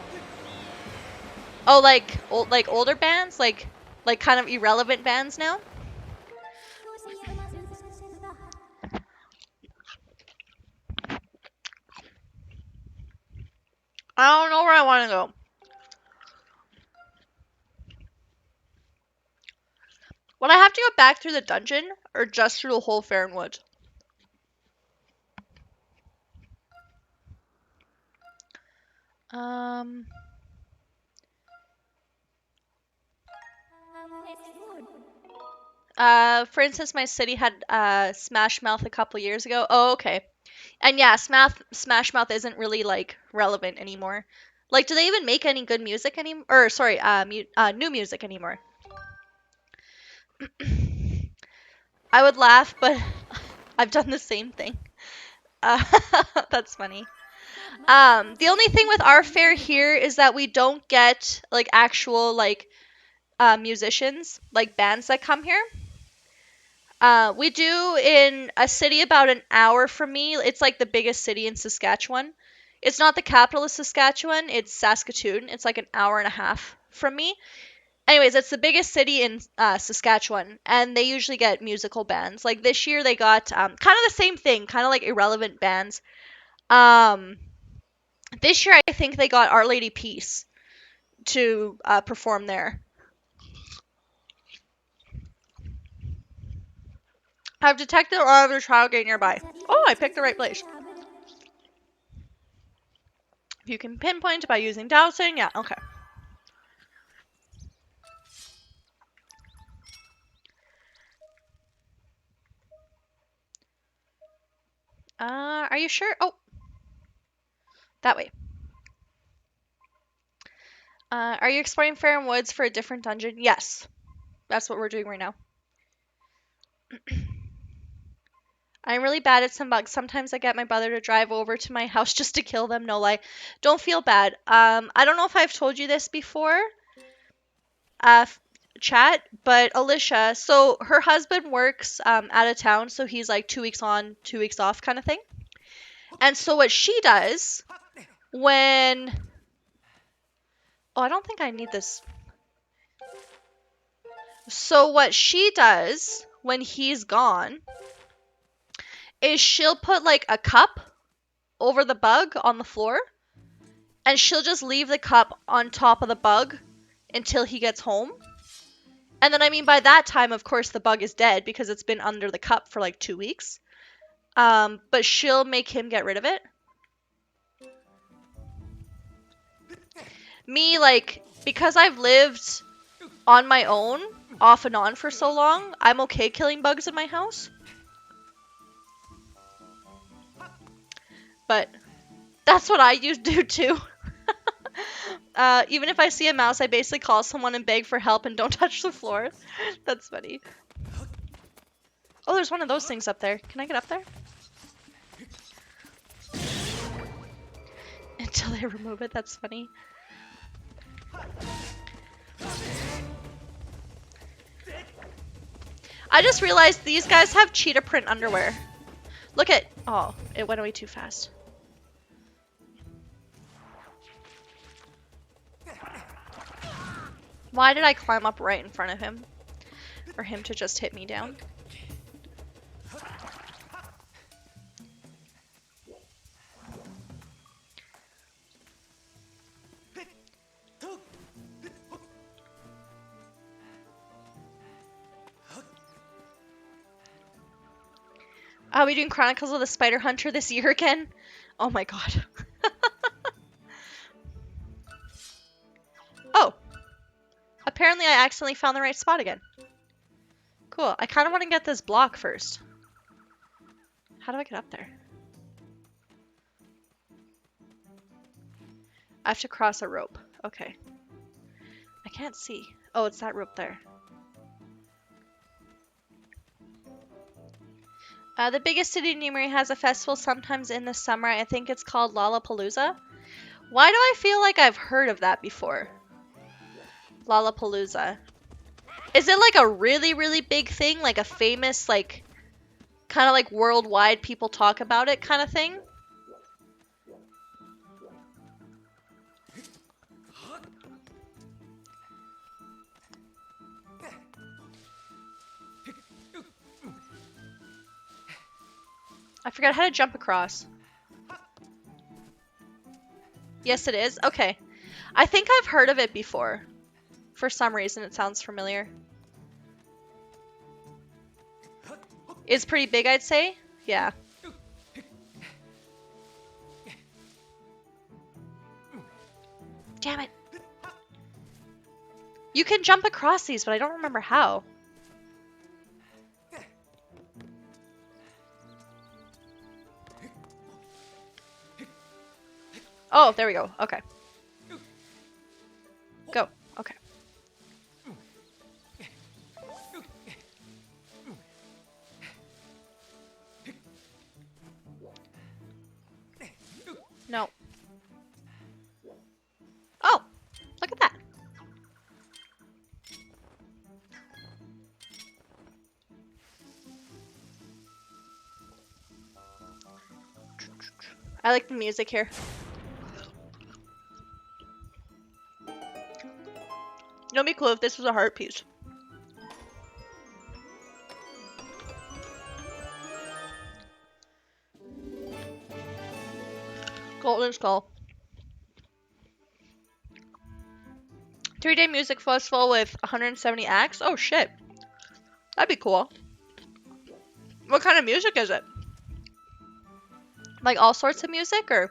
Oh, like older bands, like kind of irrelevant bands now. I don't know where I want to go. Would I have to go back through the dungeon or just through the whole Fairnwood? For instance, my city had Smash Mouth a couple years ago. Oh, okay. And yeah, Smash Mouth isn't really like relevant anymore. Like, do they even make any good music anymore? Or sorry, new music anymore? I would laugh, but I've done the same thing. That's funny. The only thing with our fair here is that we don't get like actual like musicians, like bands that come here. We do in a city about an hour from me. It's like the biggest city in Saskatchewan. It's not the capital of Saskatchewan, it's Saskatoon. It's like an hour and a half from me. Anyways, it's the biggest city in Saskatchewan, and they usually get musical bands. Like this year, they got kind of the same thing, kind of like irrelevant bands. This year, I think they got Our Lady Peace to perform there. I've detected all of the trial gate nearby. Oh, I picked the right place. You can pinpoint by using dowsing. Yeah, okay. Are you sure? Oh, that way. Are you exploring Faron Woods for a different dungeon? Yes. That's what we're doing right now. I'm really bad at some bugs. Sometimes I get my brother to drive over to my house just to kill them. No lie. Don't feel bad. I don't know if I've told you this before, chat, but Alicia, so her husband works out of town, so he's like 2 weeks on, 2 weeks off kind of thing. And so what she does when... Oh, I don't think I need this. So what she does when he's gone is she'll put like a cup over the bug on the floor, and she'll just leave the cup on top of the bug until he gets home. And then, I mean, by that time, of course, the bug is dead because it's been under the cup for like 2 weeks. But she'll make him get rid of it. Me, like, because I've lived on my own, off and on for so long, I'm okay killing bugs in my house. But that's what I used to do too. Even if I see a mouse, I basically call someone and beg for help and don't touch the floor. That's funny. Oh, there's one of those things up there. Can I get up there? Until they remove it, that's funny. I just realized these guys have cheetah print underwear. Look at... Oh, it went away too fast. Why did I climb up right in front of him? For him to just hit me down? Are we doing Chronicles of the Spider Hunter this year again? Oh my god. Oh. Apparently I accidentally found the right spot again. Cool. I kind of want to get this block first. How do I get up there? I have to cross a rope. Okay. I can't see. Oh, it's that rope there. The biggest city in Newbury has a festival sometimes in the summer. I think it's called Lollapalooza. Why do I feel like I've heard of that before? Lollapalooza. Is it like a really, really big thing? Like a famous, like, kind of like worldwide people talk about it kind of thing? I forgot how to jump across. Yes, it is? Okay. I think I've heard of it before. For some reason, it sounds familiar. It's pretty big, I'd say. Yeah. Damn it. You can jump across these, but I don't remember how. Oh, there we go. Okay. Go. Okay. No. Oh, look at that. I like the music here. You know, it'd be cool if this was a heart piece. Golden Skull. 3-day music festival with 170 acts? Oh shit. That'd be cool. What kind of music is it? Like all sorts of music, or?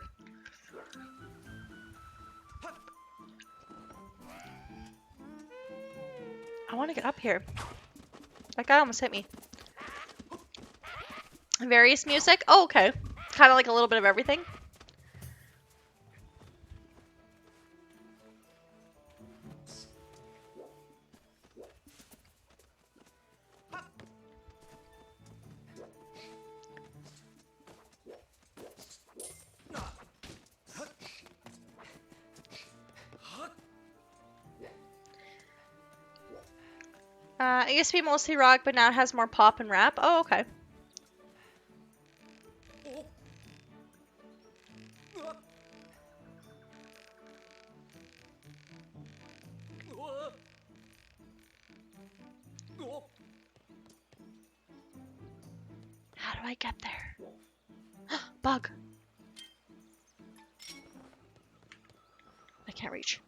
I want to get up here. That guy almost hit me. Various music? Oh, okay. Kind of like a little bit of everything. It used to be mostly rock, but now it has more pop and rap. Oh, okay. How do I get there? Bug. I can't reach.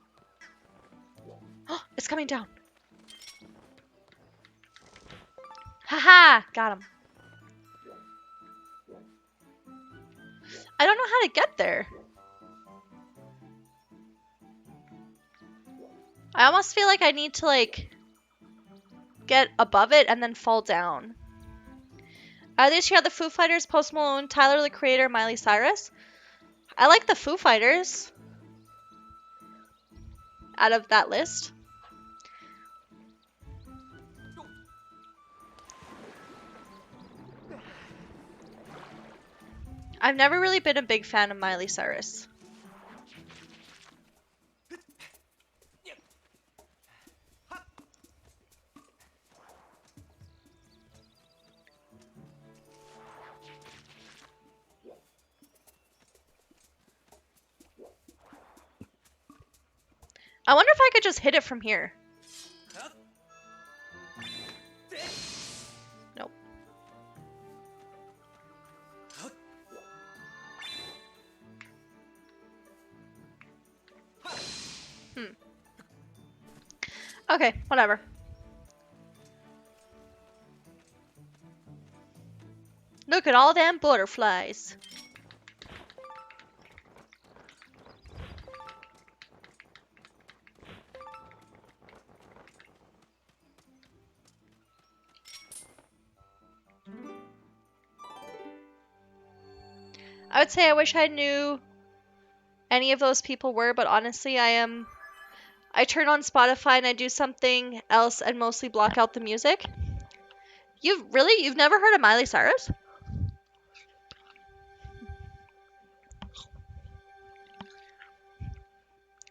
It's coming down. Haha! Got him. I don't know how to get there. I almost feel like I need to, like, get above it and then fall down. These here are the Foo Fighters, Post Malone, Tyler, the Creator, Miley Cyrus. I like the Foo Fighters out of that list. I've never really been a big fan of Miley Cyrus. I wonder if I could just hit it from here. Nope. Okay, whatever. Look at all them butterflies. I would say I wish I knew any of those people were, but honestly, I turn on Spotify and I do something else and mostly block out the music. You've never heard of Miley Cyrus?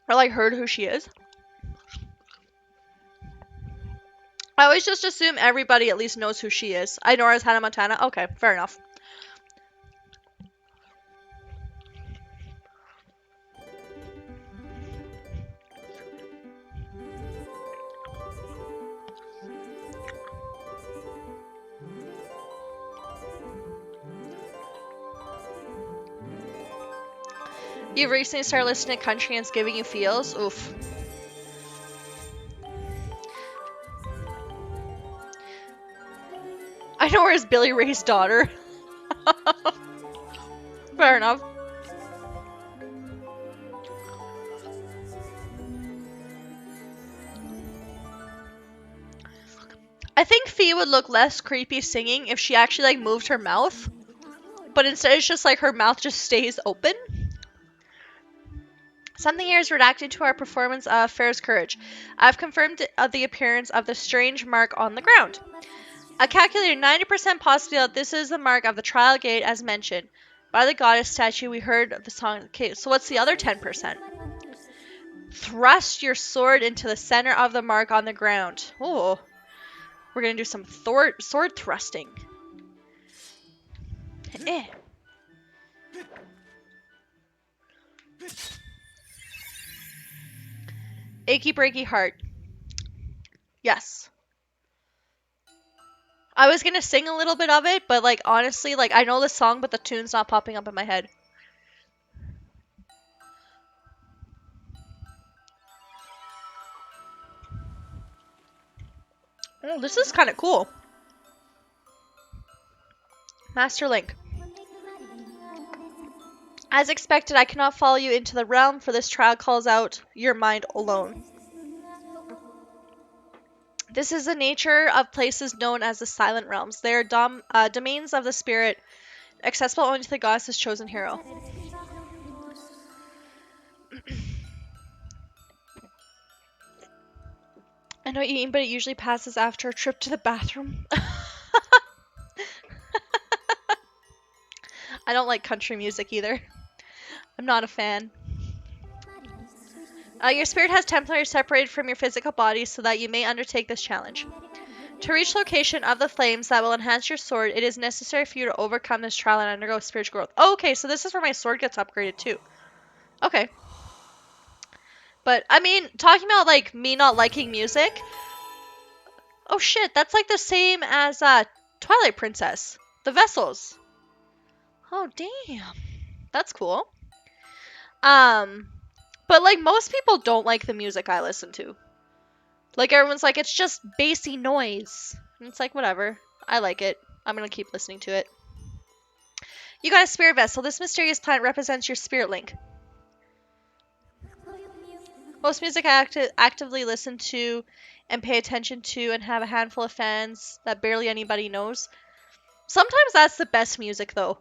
Or like heard who she is? I always just assume everybody at least knows who she is. I know her as Hannah Montana. Okay, fair enough. You've recently started listening to country and it's giving you feels? Oof. I know her as Billy Ray's daughter. Fair enough. I think Fee would look less creepy singing if she actually like moved her mouth. But instead it's just like her mouth just stays open. Something here is redacted to our performance of Fair's Courage. I've confirmed the appearance of the strange mark on the ground. I calculated 90% possibility that this is the mark of the trial gate as mentioned. By the goddess statue, we heard the song. Okay, so what's the other 10%? Thrust your sword into the center of the mark on the ground. Oh, we're going to do some sword thrusting. Eh. Achy breaky heart. Yes. I was gonna sing a little bit of it, but like honestly, like I know the song, but the tune's not popping up in my head. Oh, this is kind of cool. Master Link. As expected, I cannot follow you into the realm, for this trial calls out your mind alone. This is the nature of places known as the Silent Realms. They are domains of the spirit, Accessible only to the goddess's chosen hero. I know what you mean, but it usually passes after a trip to the bathroom. I don't like country music either. I'm not a fan. Your spirit has temporarily separated from your physical body so that you may undertake this challenge. To reach location of the flames that will enhance your sword, it is necessary for you to overcome this trial and undergo spiritual growth. Oh, okay, so this is where my sword gets upgraded too. Okay. But, I mean, talking about, like, me not liking music. Oh shit, that's like the same as Twilight Princess. The vessels. Oh, damn. That's cool. But, like, most people don't like the music I listen to. Like, everyone's like, it's just bassy noise. And it's like, whatever. I like it. I'm gonna keep listening to it. You got a spirit vessel. This mysterious plant represents your spirit link. Most music I actively listen to and pay attention to and have a handful of fans that barely anybody knows. Sometimes that's the best music, though.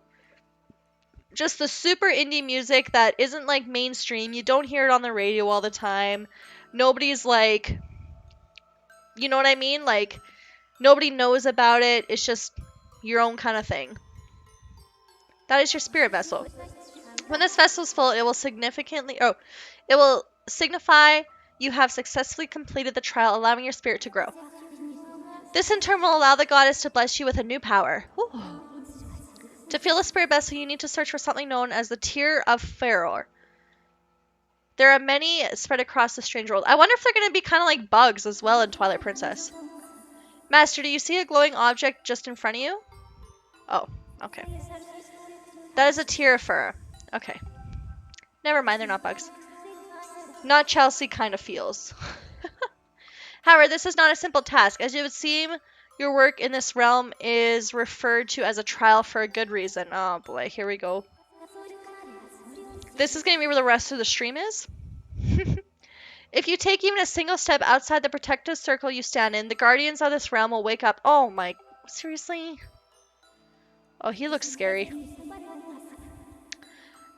Just the super indie music that isn't, like, mainstream. You don't hear it on the radio all the time. Nobody's, like... You know what I mean? Like, nobody knows about it. It's just your own kind of thing. That is your spirit vessel. When this vessel is full, it will signify you have successfully completed the trial, allowing your spirit to grow. This in turn will allow the goddess to bless you with a new power. Ooh. To fill a spirit vessel, you need to search for something known as the Tear of Furor. There are many spread across the strange world. I wonder if they're going to be kind of like bugs as well in Twilight Princess. Master, do you see a glowing object just in front of you? Oh, okay. That is a Tear of Furor. Okay. Never mind, they're not bugs. Not Chelsea kind of feels. However, this is not a simple task. As it would seem, your work in this realm is referred to as a trial for a good reason. Oh boy, here we go. This is going to be where the rest of the stream is. If you take even a single step outside the protective circle you stand in, the guardians of this realm will wake up. Oh my... Seriously? Oh, he looks scary.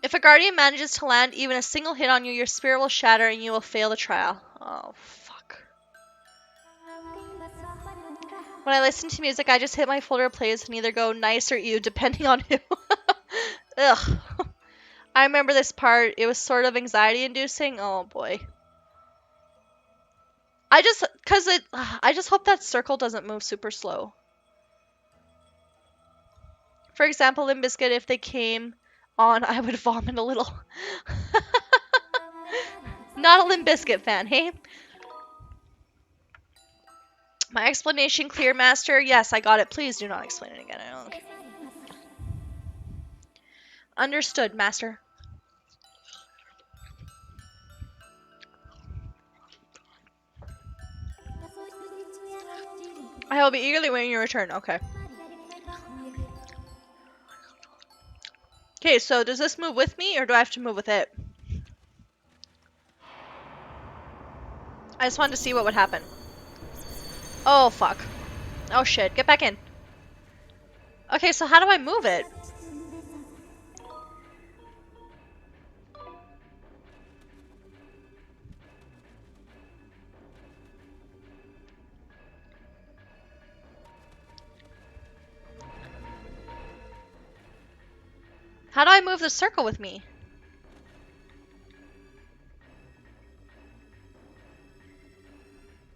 If a guardian manages to land even a single hit on you, your spirit will shatter and you will fail the trial. Oh, fuck. When I listen to music, I just hit my folder of plays and either go nice or ew, depending on who. Ugh. I remember this part. It was sort of anxiety-inducing. Oh, boy. I just hope that circle doesn't move super slow. For example, Limp Bizkit, if they came on, I would vomit a little. Not a Limp Bizkit fan, hey? My explanation clear, Master? Yes, I got it. Please do not explain it again. I don't care. Understood, Master. I will be eagerly waiting your return. Okay. Okay, so does this move with me, or do I have to move with it? I just wanted to see what would happen. Oh, fuck. Oh, shit. Get back in. Okay, so how do I move it? How do I move the circle with me?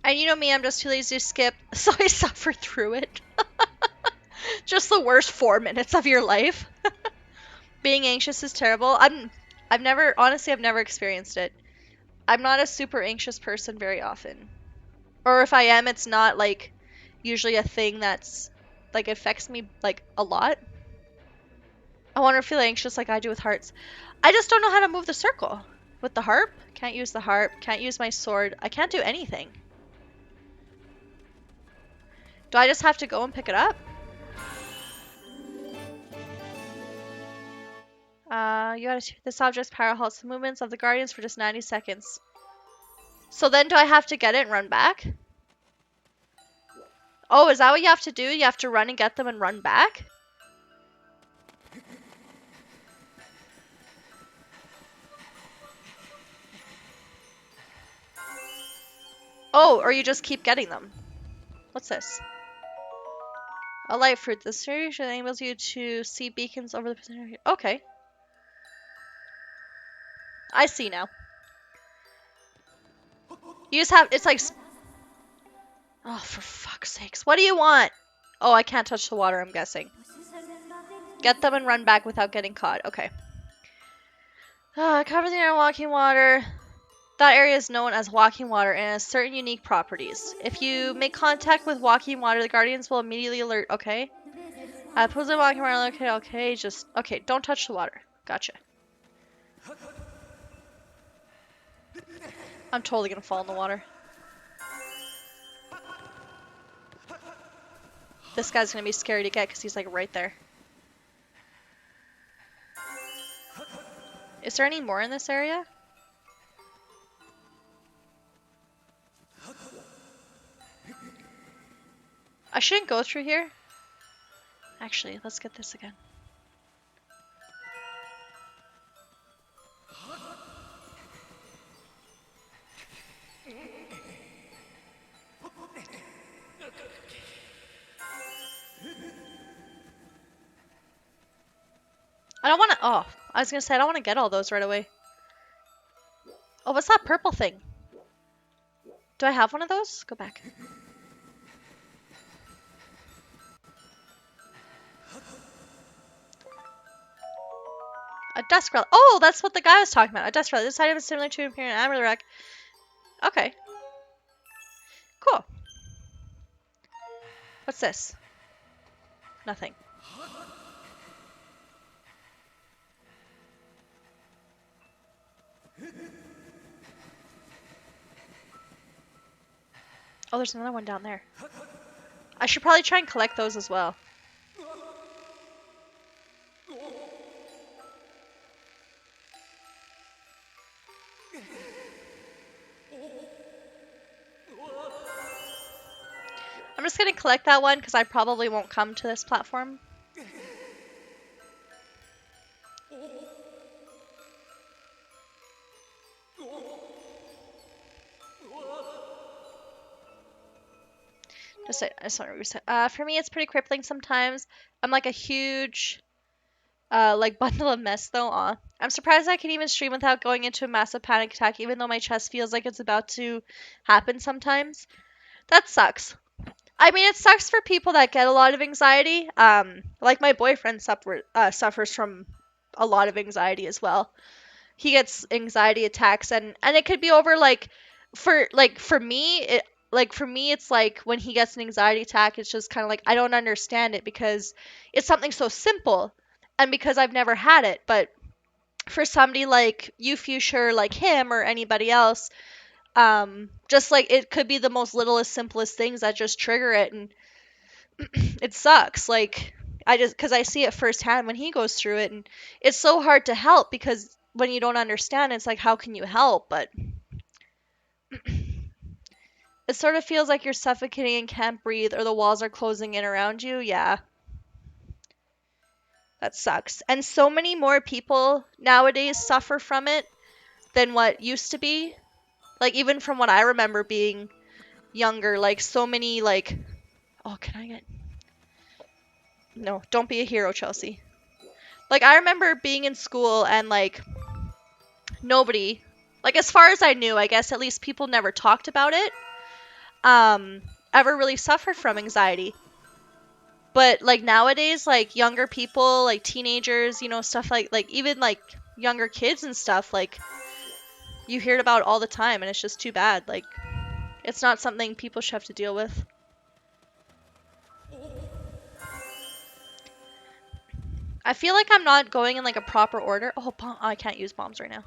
And you know me, I'm just too lazy to skip, so I suffer through it. Just the worst 4 minutes of your life. Being anxious is terrible. I've never experienced it. I'm not a super anxious person very often. Or if I am, it's not like usually a thing that's like affects me like a lot. I want to feel anxious like I do with hearts. I just don't know how to move the circle. With the harp? Can't use the harp. Can't use my sword. I can't do anything. Do I just have to go and pick it up? This object's power halts the movements of the guardians for just 90 seconds. So then do I have to get it and run back? Oh, is that what you have to do? You have to run and get them and run back? Oh, or you just keep getting them. What's this? A light fruit. This station enables you to see beacons over the Pacific. Okay. I see now. You just have, it's like, oh, for fuck's sakes. What do you want? Oh, I can't touch the water, I'm guessing. Get them and run back without getting caught. Okay. Covers the area of walking water. That area is known as walking water and has certain unique properties. If you make contact with walking water, the guardians will immediately alert. Okay. Pools of walking water. Okay, okay. Just, okay. Don't touch the water. Gotcha. I'm totally gonna fall in the water. This guy's gonna be scary to get because he's like right there. Is there any more in this area? I shouldn't go through here. Actually, let's get this again. I don't want to. Oh, I was gonna say I don't want to get all those right away. Oh, what's that purple thing? Do I have one of those? Go back. A desk relic. Oh, that's what the guy was talking about. A desk relic. This item is similar to an amber rack. Okay. Cool. What's this? Nothing. Oh, there's another one down there. I should probably try and collect those as well. I'm just gonna collect that one because I probably won't come to this platform. I just want to reset. For me, it's pretty crippling sometimes. I'm like a huge, like bundle of mess though. I'm surprised I can even stream without going into a massive panic attack, even though my chest feels like it's about to happen sometimes. That sucks. I mean, it sucks for people that get a lot of anxiety. Like my boyfriend suffers from a lot of anxiety as well. He gets anxiety attacks, and it could be over for me it's like when he gets an anxiety attack, it's just kind of like I don't understand it because it's something so simple, and because I've never had it. But for somebody like you, Fuchsia, like him or anybody else, just like it could be the most littlest, simplest things that just trigger it, and it sucks. Like because I see it firsthand when he goes through it, and it's so hard to help because when you don't understand, it's like how can you help? But it sort of feels like you're suffocating and can't breathe, or the walls are closing in around you. Yeah, that sucks. And so many more people nowadays suffer from it than what used to be. Like even from what I remember being younger, like so many like, oh, can I get? No, don't be a hero, Chelsea. Like I remember being in school and like nobody, like as far as I knew, I guess at least people never talked about it, ever really suffered from anxiety. But like nowadays, like younger people, like teenagers, stuff like even like younger kids and stuff, like you hear it about all the time, and it's just too bad. Like it's not something people should have to deal with. I feel like I'm not going in like a proper order. Oh, I can't use bombs right now.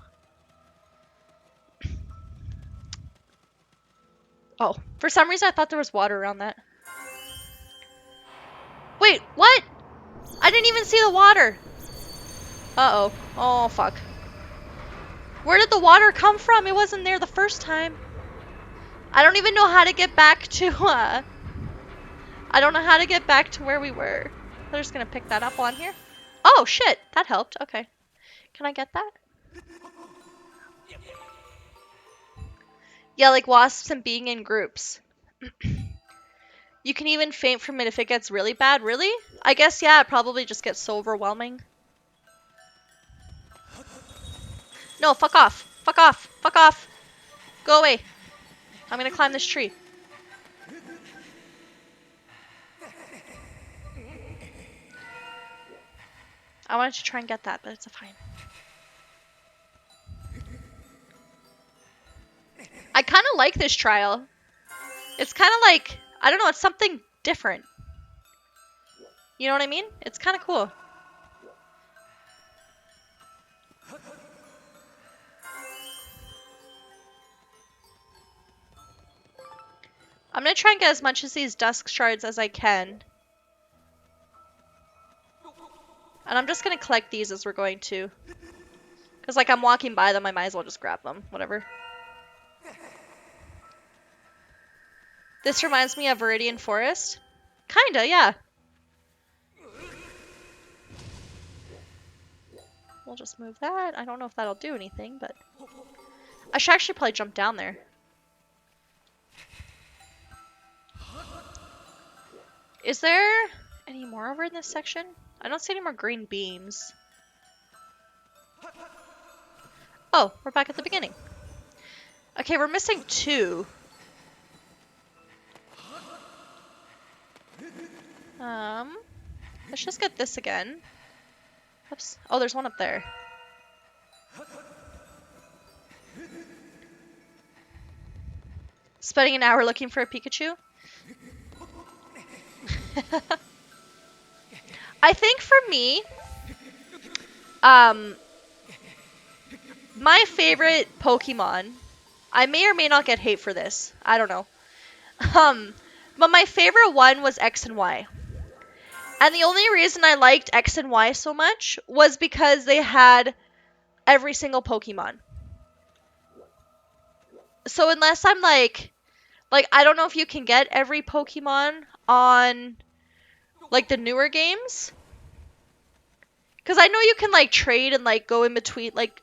Oh, for some reason I thought there was water around that. Wait, what? I didn't even see the water. Uh-oh. Oh, fuck. Where did the water come from? It wasn't there the first time. I don't even know how to get back to, I don't know how to get back to where we were. I'm just gonna pick that up on here. Oh, shit. That helped. Okay. Can I get that? Yeah, like wasps and being in groups. You can even faint from it if it gets really bad. Really? I guess, yeah, it probably just gets so overwhelming. No, fuck off. Fuck off. Fuck off. Go away. I'm gonna climb this tree. I wanted to try and get that, but it's a fine. I kind of like this trial. It's kind of like, I don't know, it's something different. You know what I mean? It's kind of cool. I'm gonna try and get as much of these dusk shards as I can. And I'm just gonna collect these as we're going to. Because, like, I'm walking by them, I might as well just grab them. Whatever. This reminds me of Viridian Forest. Kinda, yeah. We'll just move that. I don't know if that'll do anything, but... I should actually probably jump down there. Is there any more over in this section? I don't see any more green beams. Oh, we're back at the beginning. Okay, we're missing 2. Let's just get this again. Oops. Oh, there's one up there. Spending an hour looking for a Pikachu? I think for me, my favorite Pokemon, I may or may not get hate for this. I don't know. But my favorite one was X and Y. And the only reason I liked X and Y so much was because they had every single Pokemon. So unless I'm like, I don't know if you can get every Pokemon on, like, the newer games. Because I know you can, like, trade and, like, go in between, like,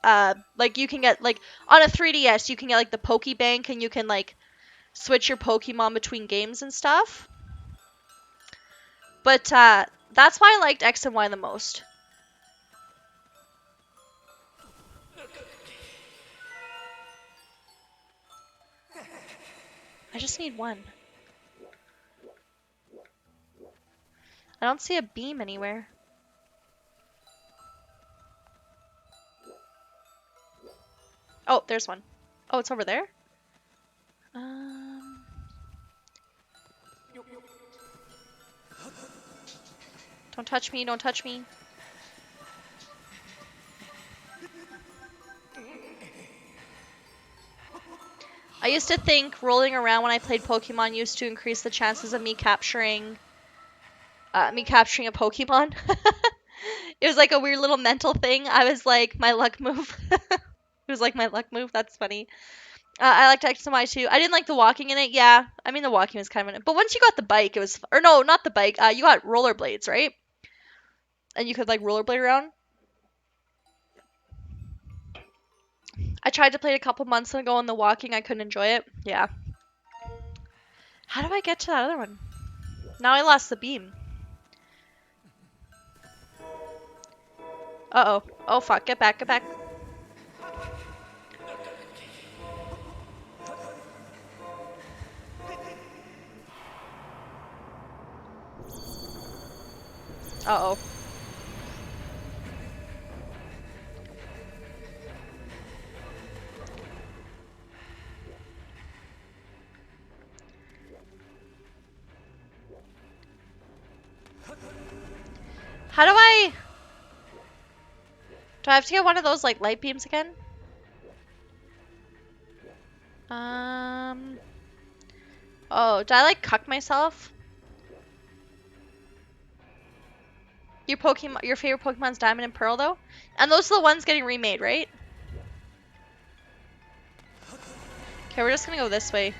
you can get, like, on a 3DS, you can get, like, the Pokebank, and you can, like, switch your Pokemon between games and stuff. But, that's why I liked X and Y the most. I just need one. I don't see a beam anywhere. Oh, there's one. Oh, it's over there? Don't touch me, don't touch me. I used to think rolling around when I played Pokemon used to increase the chances of me capturing a Pokemon. It was like a weird little mental thing. I was like, my luck move. It was like my luck move. That's funny. I liked X and Y too. I didn't like the walking in it. Yeah, I mean the walking was kind of in it. But once you got the bike, it was... Or no, not the bike. You got rollerblades, right? And you could like rollerblade around. I tried to play it a couple months ago on the walking. I couldn't enjoy it. Yeah. How do I get to that other one? Now I lost the beam. Uh-oh. Oh, fuck. Get back, get back. Uh-oh. How do I... Do I have to get one of those, like, light beams again? Oh, did I, like, cuck myself? Your favorite Pokemon's Diamond and Pearl, though? And those are the ones getting remade, right? Okay, we're just gonna go this way.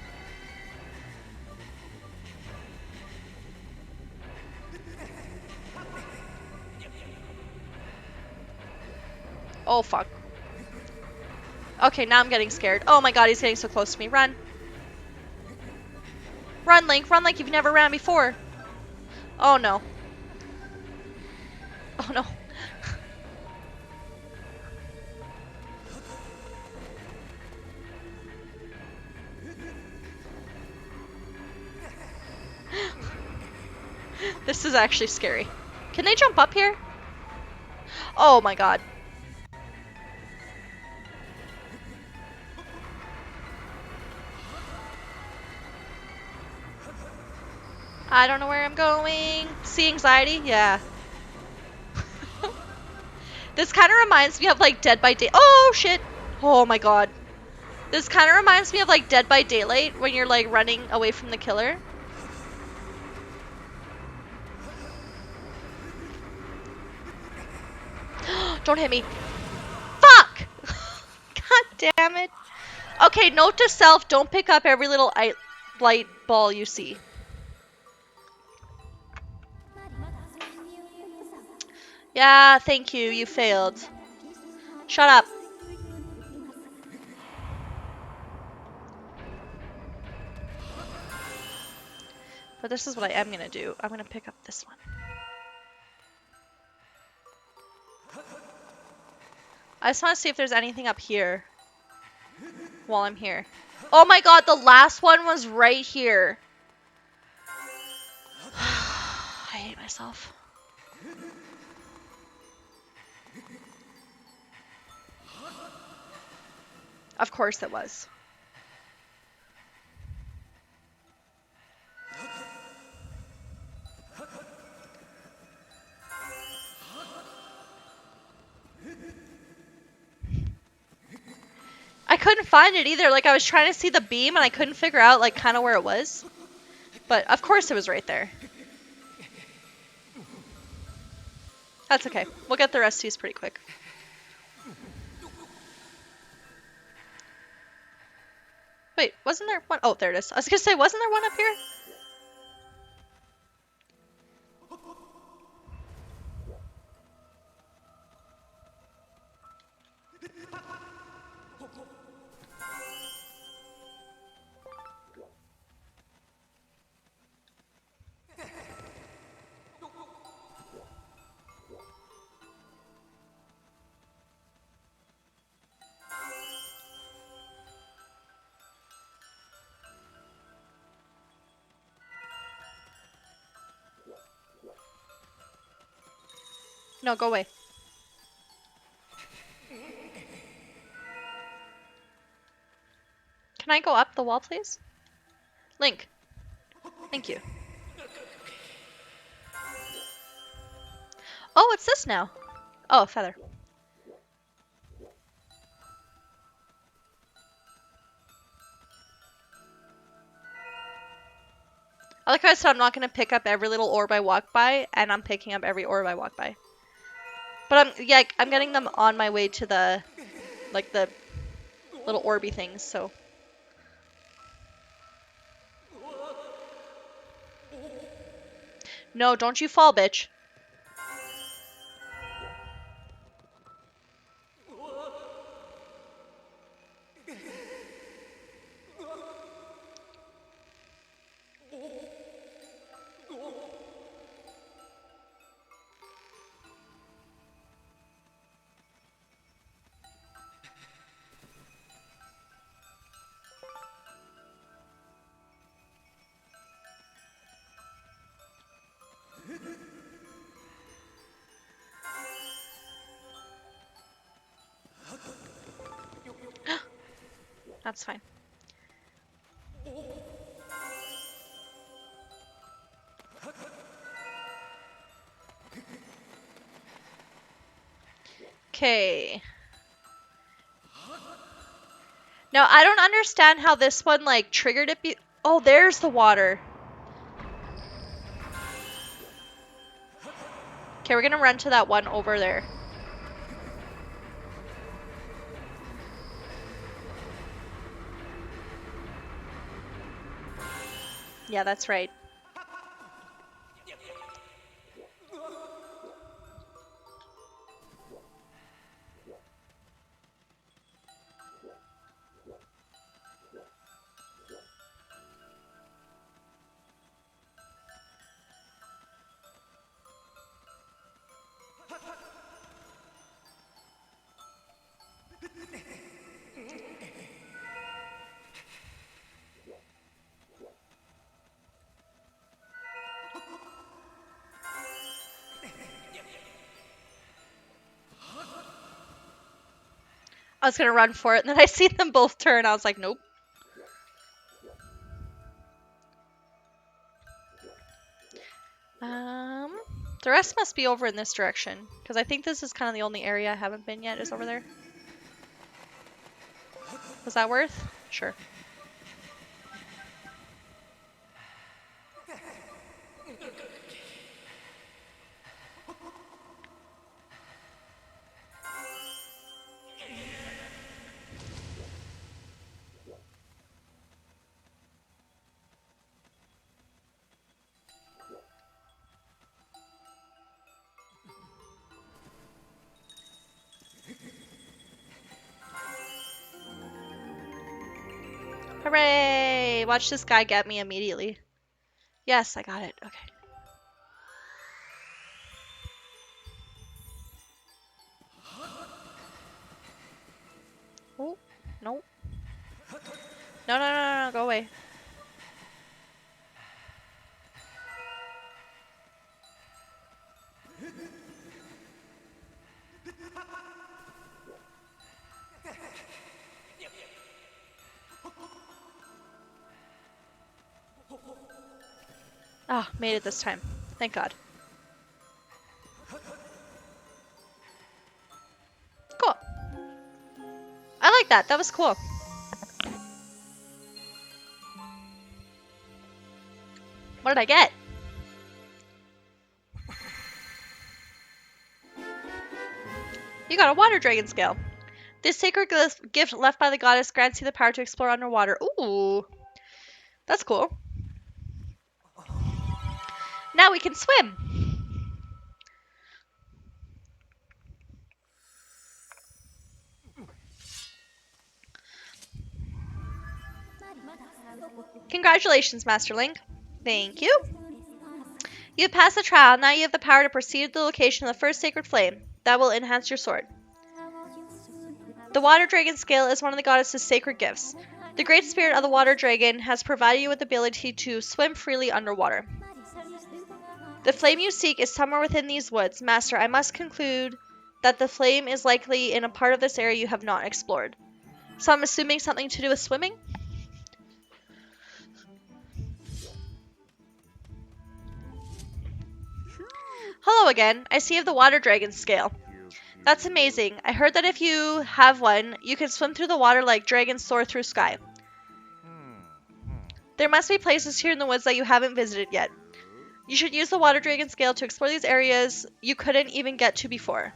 Oh, fuck. Okay, now I'm getting scared. Oh my god, he's getting so close to me. Run. Run, Link. Run like you've never ran before. Oh no. Oh no. This is actually scary. Can they jump up here? Oh my god. I don't know where I'm going. See anxiety? Yeah. This kind of reminds me of like Dead by Day. Oh shit. Oh my god. This kind of reminds me of like Dead by Daylight when you're like running away from the killer. Don't hit me. Fuck! God damn it. Okay, note to self, don't pick up every little light ball you see. Yeah, thank you. You failed. Shut up. But this is what I am gonna do. I'm gonna pick up this one. I just want to see if there's anything up here while I'm here. Oh my god, the last one was right here. I hate myself. Of course it was. I couldn't find it either. Like, I was trying to see the beam and I couldn't figure out, like, kind of where it was. But, of course it was right there. That's okay. We'll get the rest of these pretty quick. Wait, wasn't there one? Oh, there it is. I was gonna say, wasn't there one up here? No, go away. Can I go up the wall, please? Link. Thank you. Oh, what's this now? Oh, a feather. I like how I said I'm not going to pick up every little orb I walk by, and I'm picking up every orb I walk by. But I'm getting them on my way to the, like, the little orby things, so. No, don't you fall, bitch. That's fine. Okay. Now, I don't understand how this one, like, triggered it. Oh, there's the water. Okay, we're gonna run to that one over there. Yeah, that's right. was gonna run for it, and then I seen them both turn. I was like, nope. The rest must be over in this direction, because I think this is kind of the only area I haven't been yet is over there. Was that worth? Sure. Hooray! Watch this guy get me immediately. Yes, I got it. Okay. Oh, no. No, no, no, no, no, go away. Ah, made it this time. Thank God. Cool. I like that. That was cool. What did I get? You got a water dragon scale. This sacred gift left by the goddess grants you the power to explore underwater. Ooh. That's cool. Now we can swim. Congratulations, Master Link. Thank you. You have passed the trial. Now you have the power to proceed to the location of the first sacred flame. That will enhance your sword. The water dragon scale is one of the goddess's sacred gifts. The great spirit of the water dragon has provided you with the ability to swim freely underwater. The flame you seek is somewhere within these woods. Master, I must conclude that the flame is likely in a part of this area you have not explored. So I'm assuming something to do with swimming? Hello again. I see you have the water dragon scale. That's amazing. I heard that if you have one, you can swim through the water like dragons soar through sky. There must be places here in the woods that you haven't visited yet. You should use the water dragon scale to explore these areas you couldn't even get to before.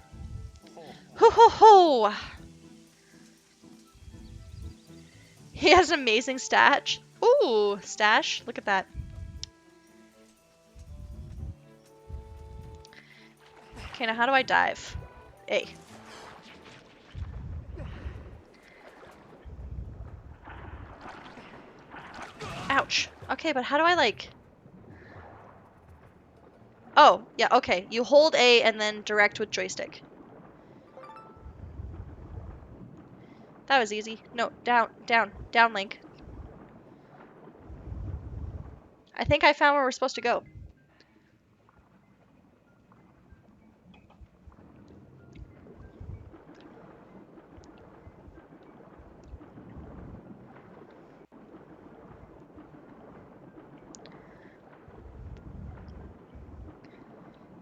Ho ho ho! He has an amazing stash. Ooh, stash. Look at that. Okay, now how do I dive? A. Ouch. Okay, but how do I like... Oh, yeah, okay. You hold A and then direct with joystick. That was easy. No, down, down, down, Link. I think I found where we're supposed to go.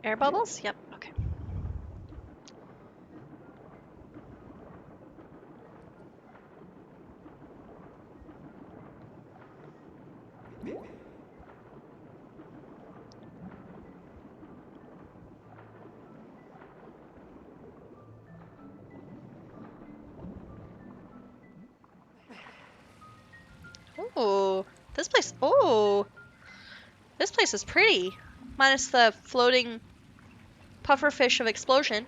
Air bubbles? Yep, okay. Ooh, this place, ooh. This place is pretty. Minus the floating pufferfish of explosion.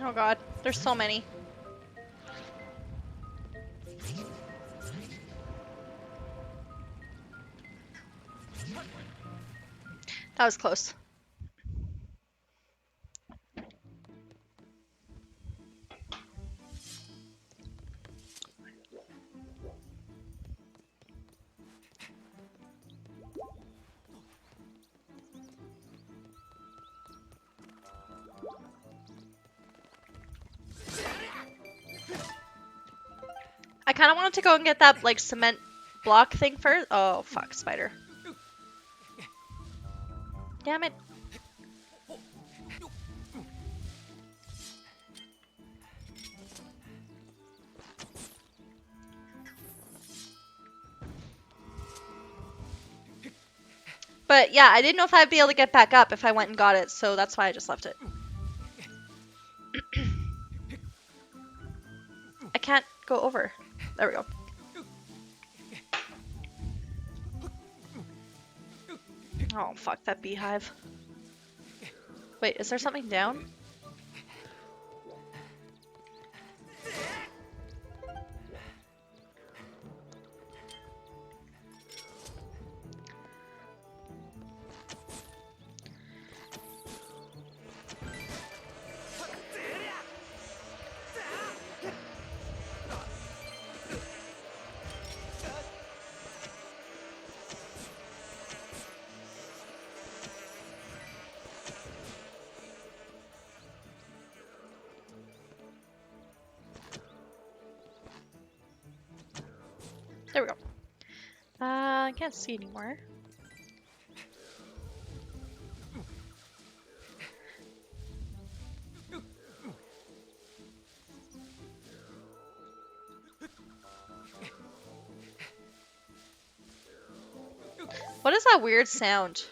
Oh god, there's so many. That was close. I kind of wanted to go and get that, like, cement block thing first. Oh, fuck, spider. Damn it. But yeah, I didn't know if I'd be able to get back up if I went and got it, so that's why I just left it. I can't go over. There we go. Oh, fuck that beehive. Wait, is there something down? There we go. I can't see anymore. What is that weird sound?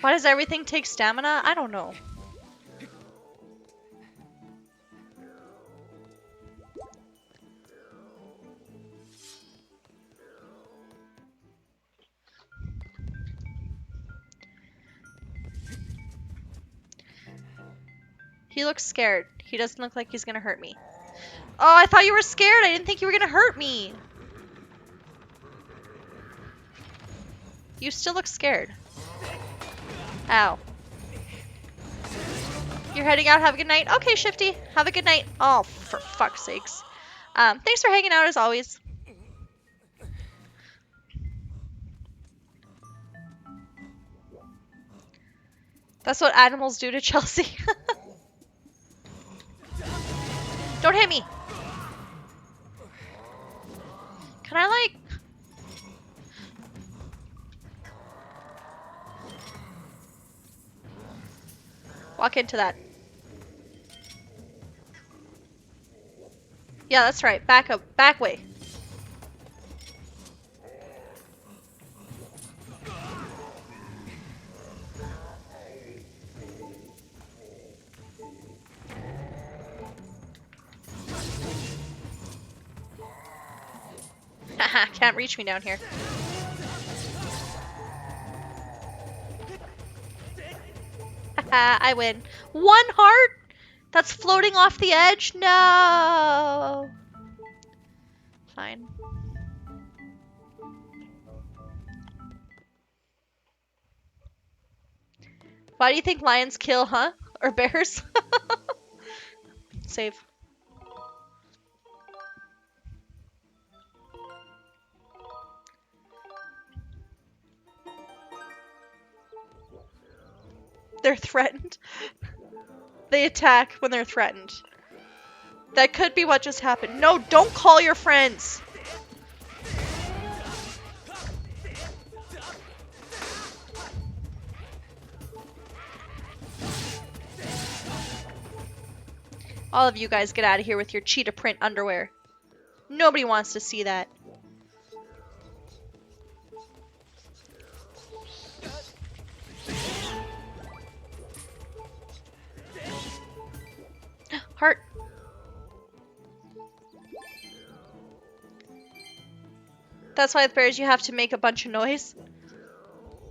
Why does everything take stamina? I don't know. He looks scared. He doesn't look like he's gonna hurt me. Oh, I thought you were scared. I didn't think you were gonna hurt me. You still look scared. Ow. You're heading out. Have a good night. Okay, Shifty. Have a good night. Oh, for fuck's sakes. Thanks for hanging out as always. That's what animals do to Chelsea. Don't hit me. Can I, like... walk into that? Yeah, that's right. Back up. Back way. Haha, can't reach me down here. Haha, I win. 1 heart? That's floating off the edge? No. Fine. Why do you think lions kill, huh? Or bears? Save. They're threatened. They attack when they're threatened. That could be what just happened. No, don't call your friends. All of you guys get out of here with your cheetah print underwear. Nobody wants to see that. Heart. That's why with bears you have to make a bunch of noise.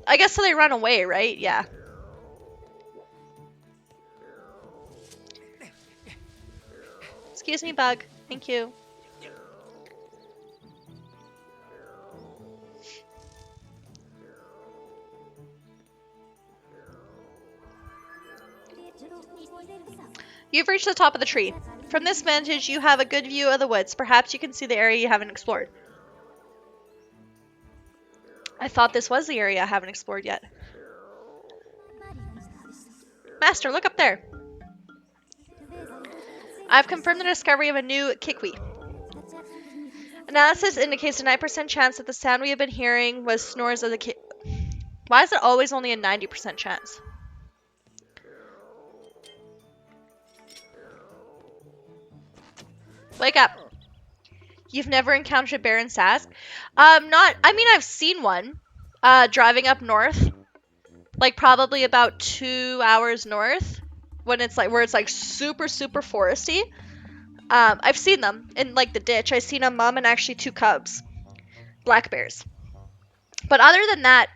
I guess so they run away, right? Yeah. Excuse me, bug. Thank you. You've reached the top of the tree. From this vantage, you have a good view of the woods. Perhaps you can see the area you haven't explored. I thought this was the area I haven't explored yet. Master, look up there. I've confirmed the discovery of a new Kikwi. Analysis indicates a 9% chance that the sound we have been hearing was snores of the Kikwi. Why is it always only a 90% chance? Wake up. You've never encountered a bear in Sask? I mean, I've seen one. Driving up north. Like, probably about 2 hours north. When it's like, where it's like super, super foresty. I've seen them in like the ditch. I've seen a mom and actually 2 cubs. Black bears. But other than that,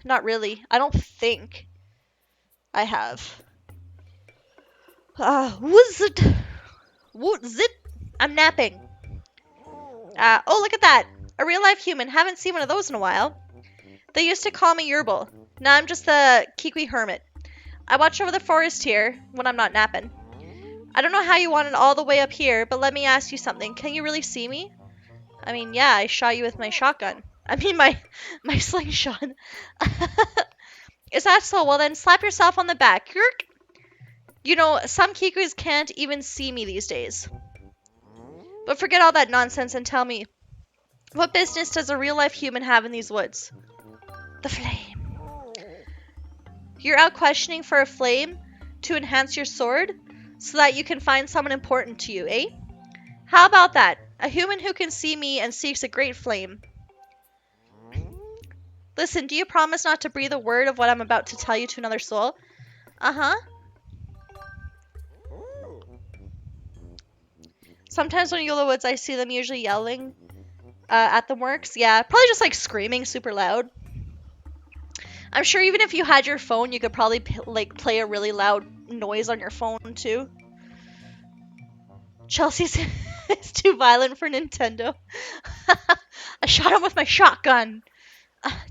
not really. I don't think I have. What's it? I'm napping. Oh, look at that. A real-life human. Haven't seen one of those in a while. They used to call me Yerbal. Now I'm just the Kikwi hermit. I watch over the forest here when I'm not napping. I don't know how you wanted all the way up here, but let me ask you something. Can you really see me? I mean, yeah, I shot you with my shotgun. I mean, my slingshot. Is that so? Well, then slap yourself on the back. Yerk. You know, some Kikwis can't even see me these days. But forget all that nonsense and tell me, what business does a real-life human have in these woods? The flame. You're out questioning for a flame to enhance your sword so that you can find someone important to you, eh? How about that? A human who can see me and seeks a great flame. Listen, do you promise not to breathe a word of what I'm about to tell you to another soul? Uh-huh. Sometimes when I go to the woods, I see them usually yelling at the works. Yeah, probably just like screaming super loud. I'm sure even if you had your phone, you could probably like play a really loud noise on your phone too. Chelsea's is too violent for Nintendo. I shot him with my shotgun.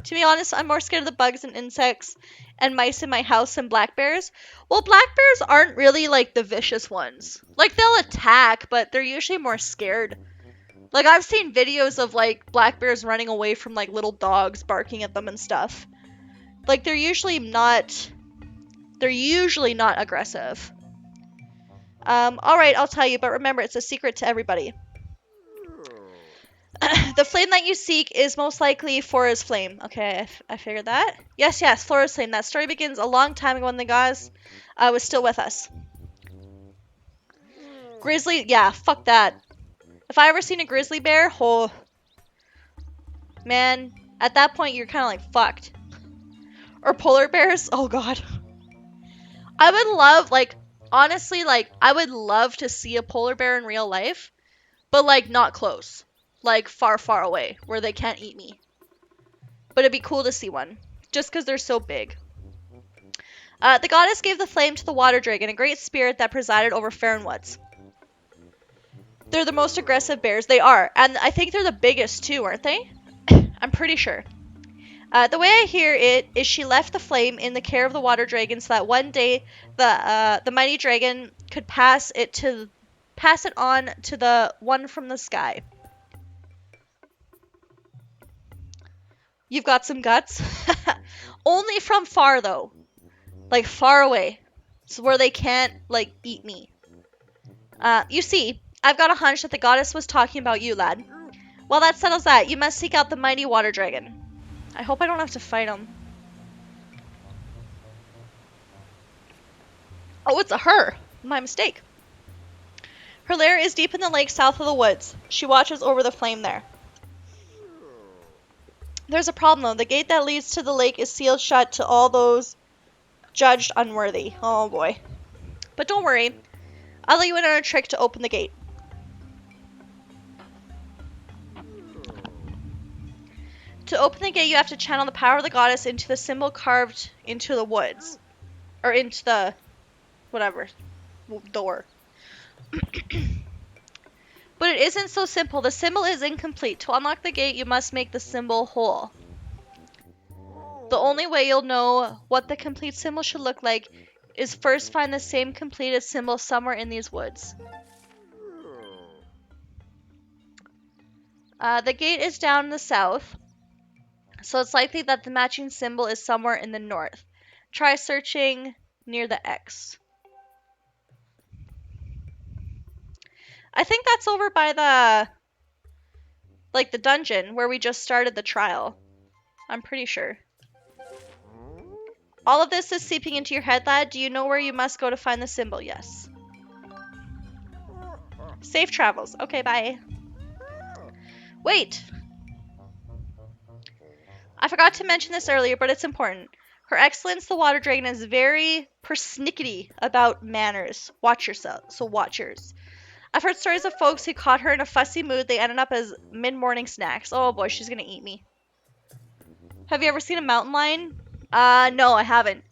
To be honest, I'm more scared of the bugs and insects and mice in my house than black bears. Well, black bears aren't really like the vicious ones. Like, they'll attack, but they're usually more scared. Like, I've seen videos of like black bears running away from like little dogs barking at them and stuff. Like, they're usually not aggressive. Alright, I'll tell you, but remember, it's a secret to everybody. The flame that you seek is most likely Flora's flame. Okay, I figured that. Yes, Flora's flame. That story begins a long time ago when the goddess was still with us. Grizzly, yeah, fuck that. If I ever seen a grizzly bear, oh, man, at that point you're kind of like fucked. Or polar bears, oh god. I would love, like, honestly, like, I would love to see a polar bear in real life, but like not close. Like, far, far away, where they can't eat me. But it'd be cool to see one, just because they're so big. The goddess gave the flame to the water dragon, a great spirit that presided over Farronwoods. They're the most aggressive bears. They are, and I think they're the biggest too, aren't they? I'm pretty sure. The way I hear it is she left the flame in the care of the water dragon so that one day the mighty dragon could pass it on to the one from the sky. You've got some guts? Only from far, though. Like, far away. So where they can't, like, eat me. You see, I've got a hunch that the goddess was talking about you, lad. Well, that settles that. You must seek out the mighty water dragon. I hope I don't have to fight him. Oh, it's a her. My mistake. Her lair is deep in the lake south of the woods. She watches over the flame there. There's a problem, though. The gate that leads to the lake is sealed shut to all those judged unworthy. Oh, boy. But don't worry. I'll let you in on a trick to open the gate. To open the gate, you have to channel the power of the goddess into the symbol carved into the woods. Or into the... whatever. Door. But it isn't so simple. The symbol is incomplete. To unlock the gate, you must make the symbol whole. The only way you'll know what the complete symbol should look like is first find the same completed symbol somewhere in these woods. The gate is down in the south, so it's likely that the matching symbol is somewhere in the north. Try searching near the X. I think that's over by the dungeon where we just started the trial. I'm pretty sure. All of this is seeping into your head, lad. Do you know where you must go to find the symbol? Yes. Safe travels. Okay, bye. Wait. I forgot to mention this earlier, but it's important. Her Excellence, the Water Dragon, is very persnickety about manners. Watch yourself. So watch yours. I've heard stories of folks who caught her in a fussy mood. They ended up as mid-morning snacks. Oh boy, she's gonna eat me. Have you ever seen a mountain lion? No, I haven't.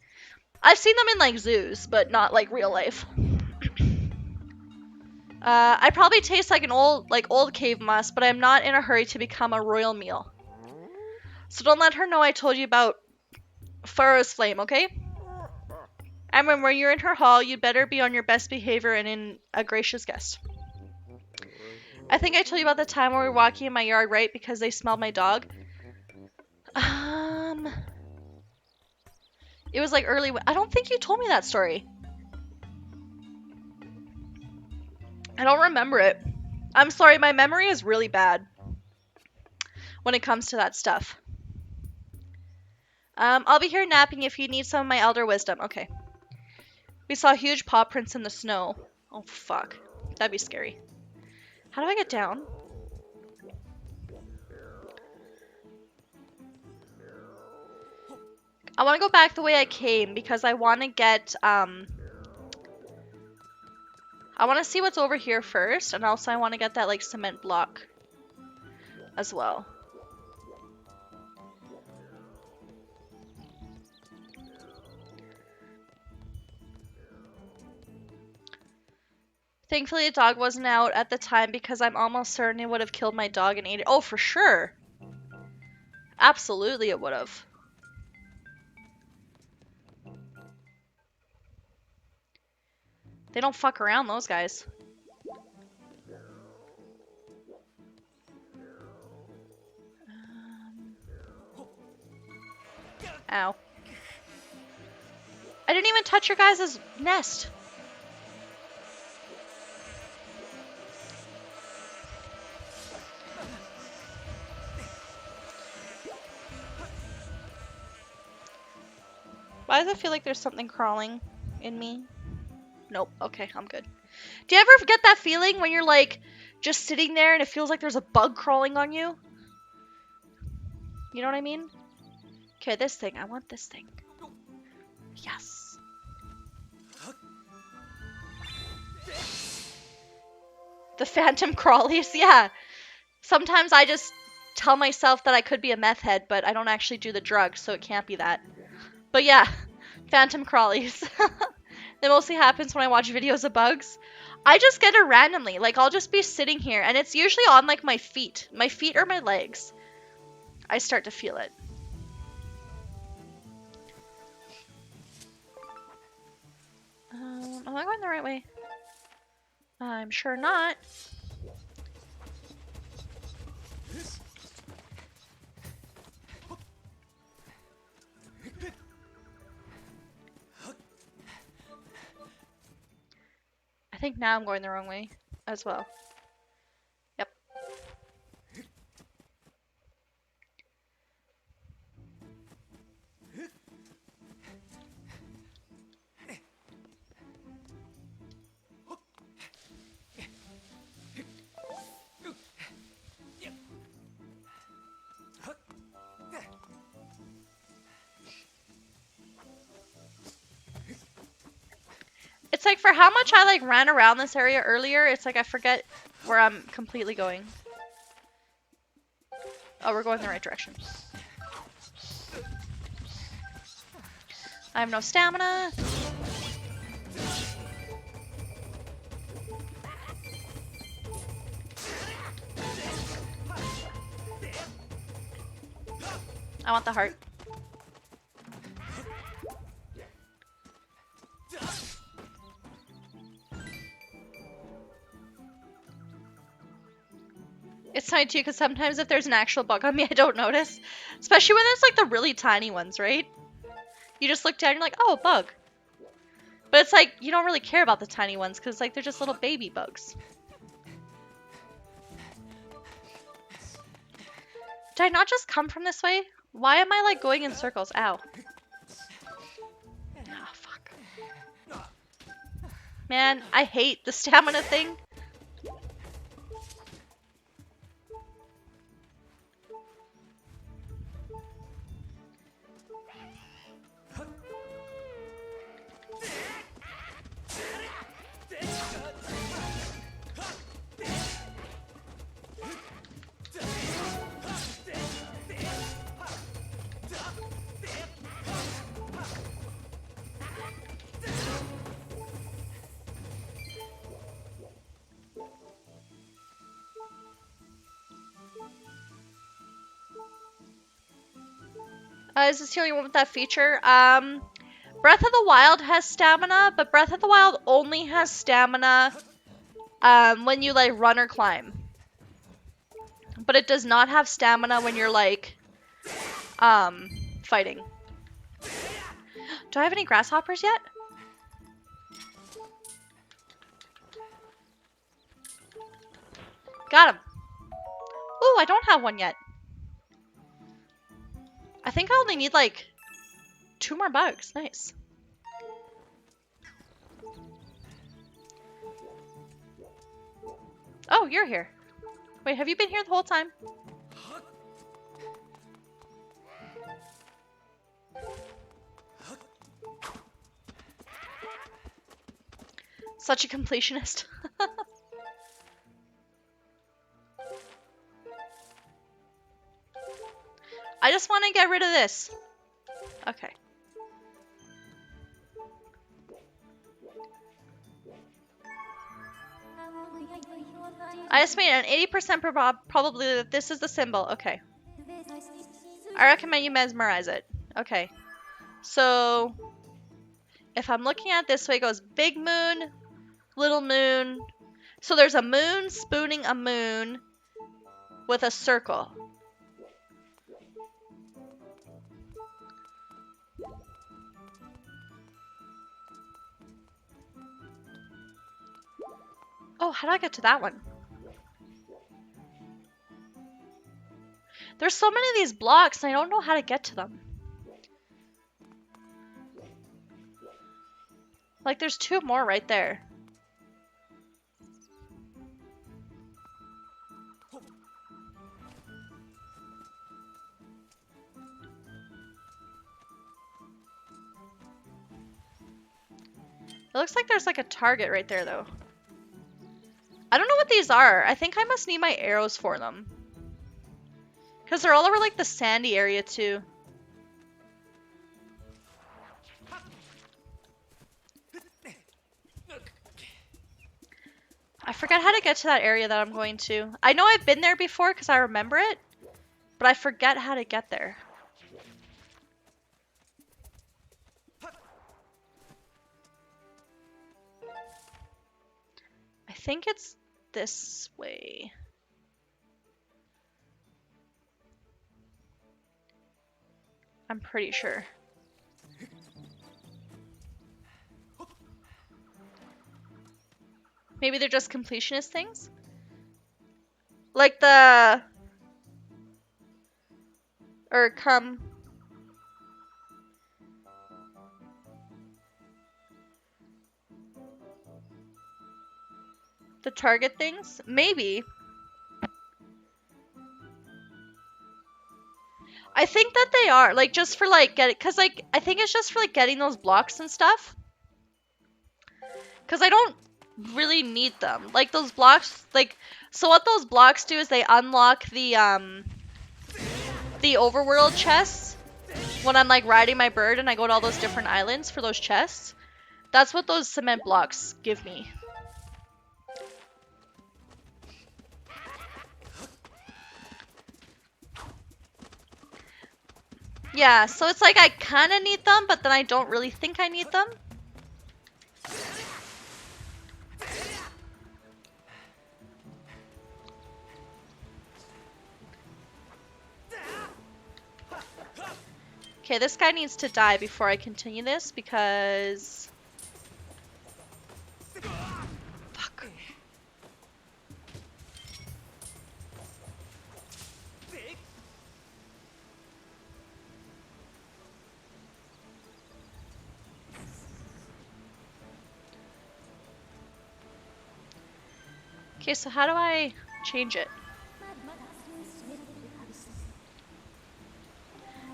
I've seen them in like zoos, but not like real life. I probably taste like an old cave mouse, but I'm not in a hurry to become a royal meal. So don't let her know I told you about Pharaoh's flame, okay? And when you're in her hall, you'd better be on your best behavior and in a gracious guest. I think I told you about the time when we were walking in my yard, right? Because they smelled my dog. It was like early. I don't think you told me that story. I don't remember it. I'm sorry, my memory is really bad when it comes to that stuff. I'll be here napping if you need some of my elder wisdom. Okay. We saw huge paw prints in the snow. Oh, fuck. That'd be scary. How do I get down? I want to go back the way I came because I want to get, I want to see what's over here first, and also I want to get that, like, cement block as well. Thankfully, the dog wasn't out at the time because I'm almost certain it would have killed my dog and ate it. Oh, for sure. Absolutely it would have. They don't fuck around, those guys. Ow. I didn't even touch your guys' nest. Why does it feel like there's something crawling in me? Nope. Okay, I'm good. Do you ever get that feeling when you're like just sitting there and it feels like there's a bug crawling on you? You know what I mean? Okay, this thing. I want this thing. Yes. The phantom crawlies, yeah. Sometimes I just tell myself that I could be a meth head, but I don't actually do the drugs, so it can't be that. But yeah, phantom crawlies. That mostly happens when I watch videos of bugs. I just get it randomly. Like, I'll just be sitting here, and it's usually on, like, my feet. My feet or my legs. I start to feel it. Am I going the right way? I'm sure not. I think now I'm going the wrong way as well. Yep. It's like for how much I like ran around this area earlier, it's like I forget where I'm completely going. Oh, we're going the right direction. I have no stamina. I want the heart. It's funny too, because sometimes if there's an actual bug on me, I don't notice. Especially when it's like the really tiny ones, right? You just look down and you're like, oh, bug. But it's like, you don't really care about the tiny ones, because like they're just little baby bugs. Did I not just come from this way? Why am I like going in circles? Ow. Oh, fuck. Man, I hate the stamina thing. Is this the only one with that feature? Breath of the Wild has stamina, but Breath of the Wild only has stamina when you like run or climb. But it does not have stamina when you're like fighting. Do I have any grasshoppers yet? Got him. Ooh, I don't have one yet. I think I only need like 2 more bugs. Nice. Oh, you're here. Wait, have you been here the whole time? Such a completionist. I just want to get rid of this. Okay. I estimate an 80% probability that this is the symbol. Okay. I recommend you mesmerize it. Okay. So, if I'm looking at it this way, it goes big moon, little moon. So there's a moon spooning a moon with a circle. Oh, how do I get to that one? There's so many of these blocks, and I don't know how to get to them. Like, there's 2 more right there. It looks like there's like a target right there, though. I don't know what these are. I think I must need my arrows for them. Because they're all over like the sandy area, too. I forget how to get to that area that I'm going to. I know I've been there before because I remember it, but I forget how to get there. I think it's this way. I'm pretty sure. Maybe they're just completionist things? Like the... Or come... The target things? Maybe. I think that they are. Like, just for, like, getting... Because, like, I think it's just for, like, getting those blocks and stuff. Because I don't really need them. Like, those blocks... Like, so what those blocks do is they unlock the overworld chests. When I'm, like, riding my bird and I go to all those different islands for those chests. That's what those cement blocks give me. Yeah, so it's like I kind of need them, but then I don't really think I need them. Okay, this guy needs to die before I continue this because... Fuck. Okay, so how do I change it?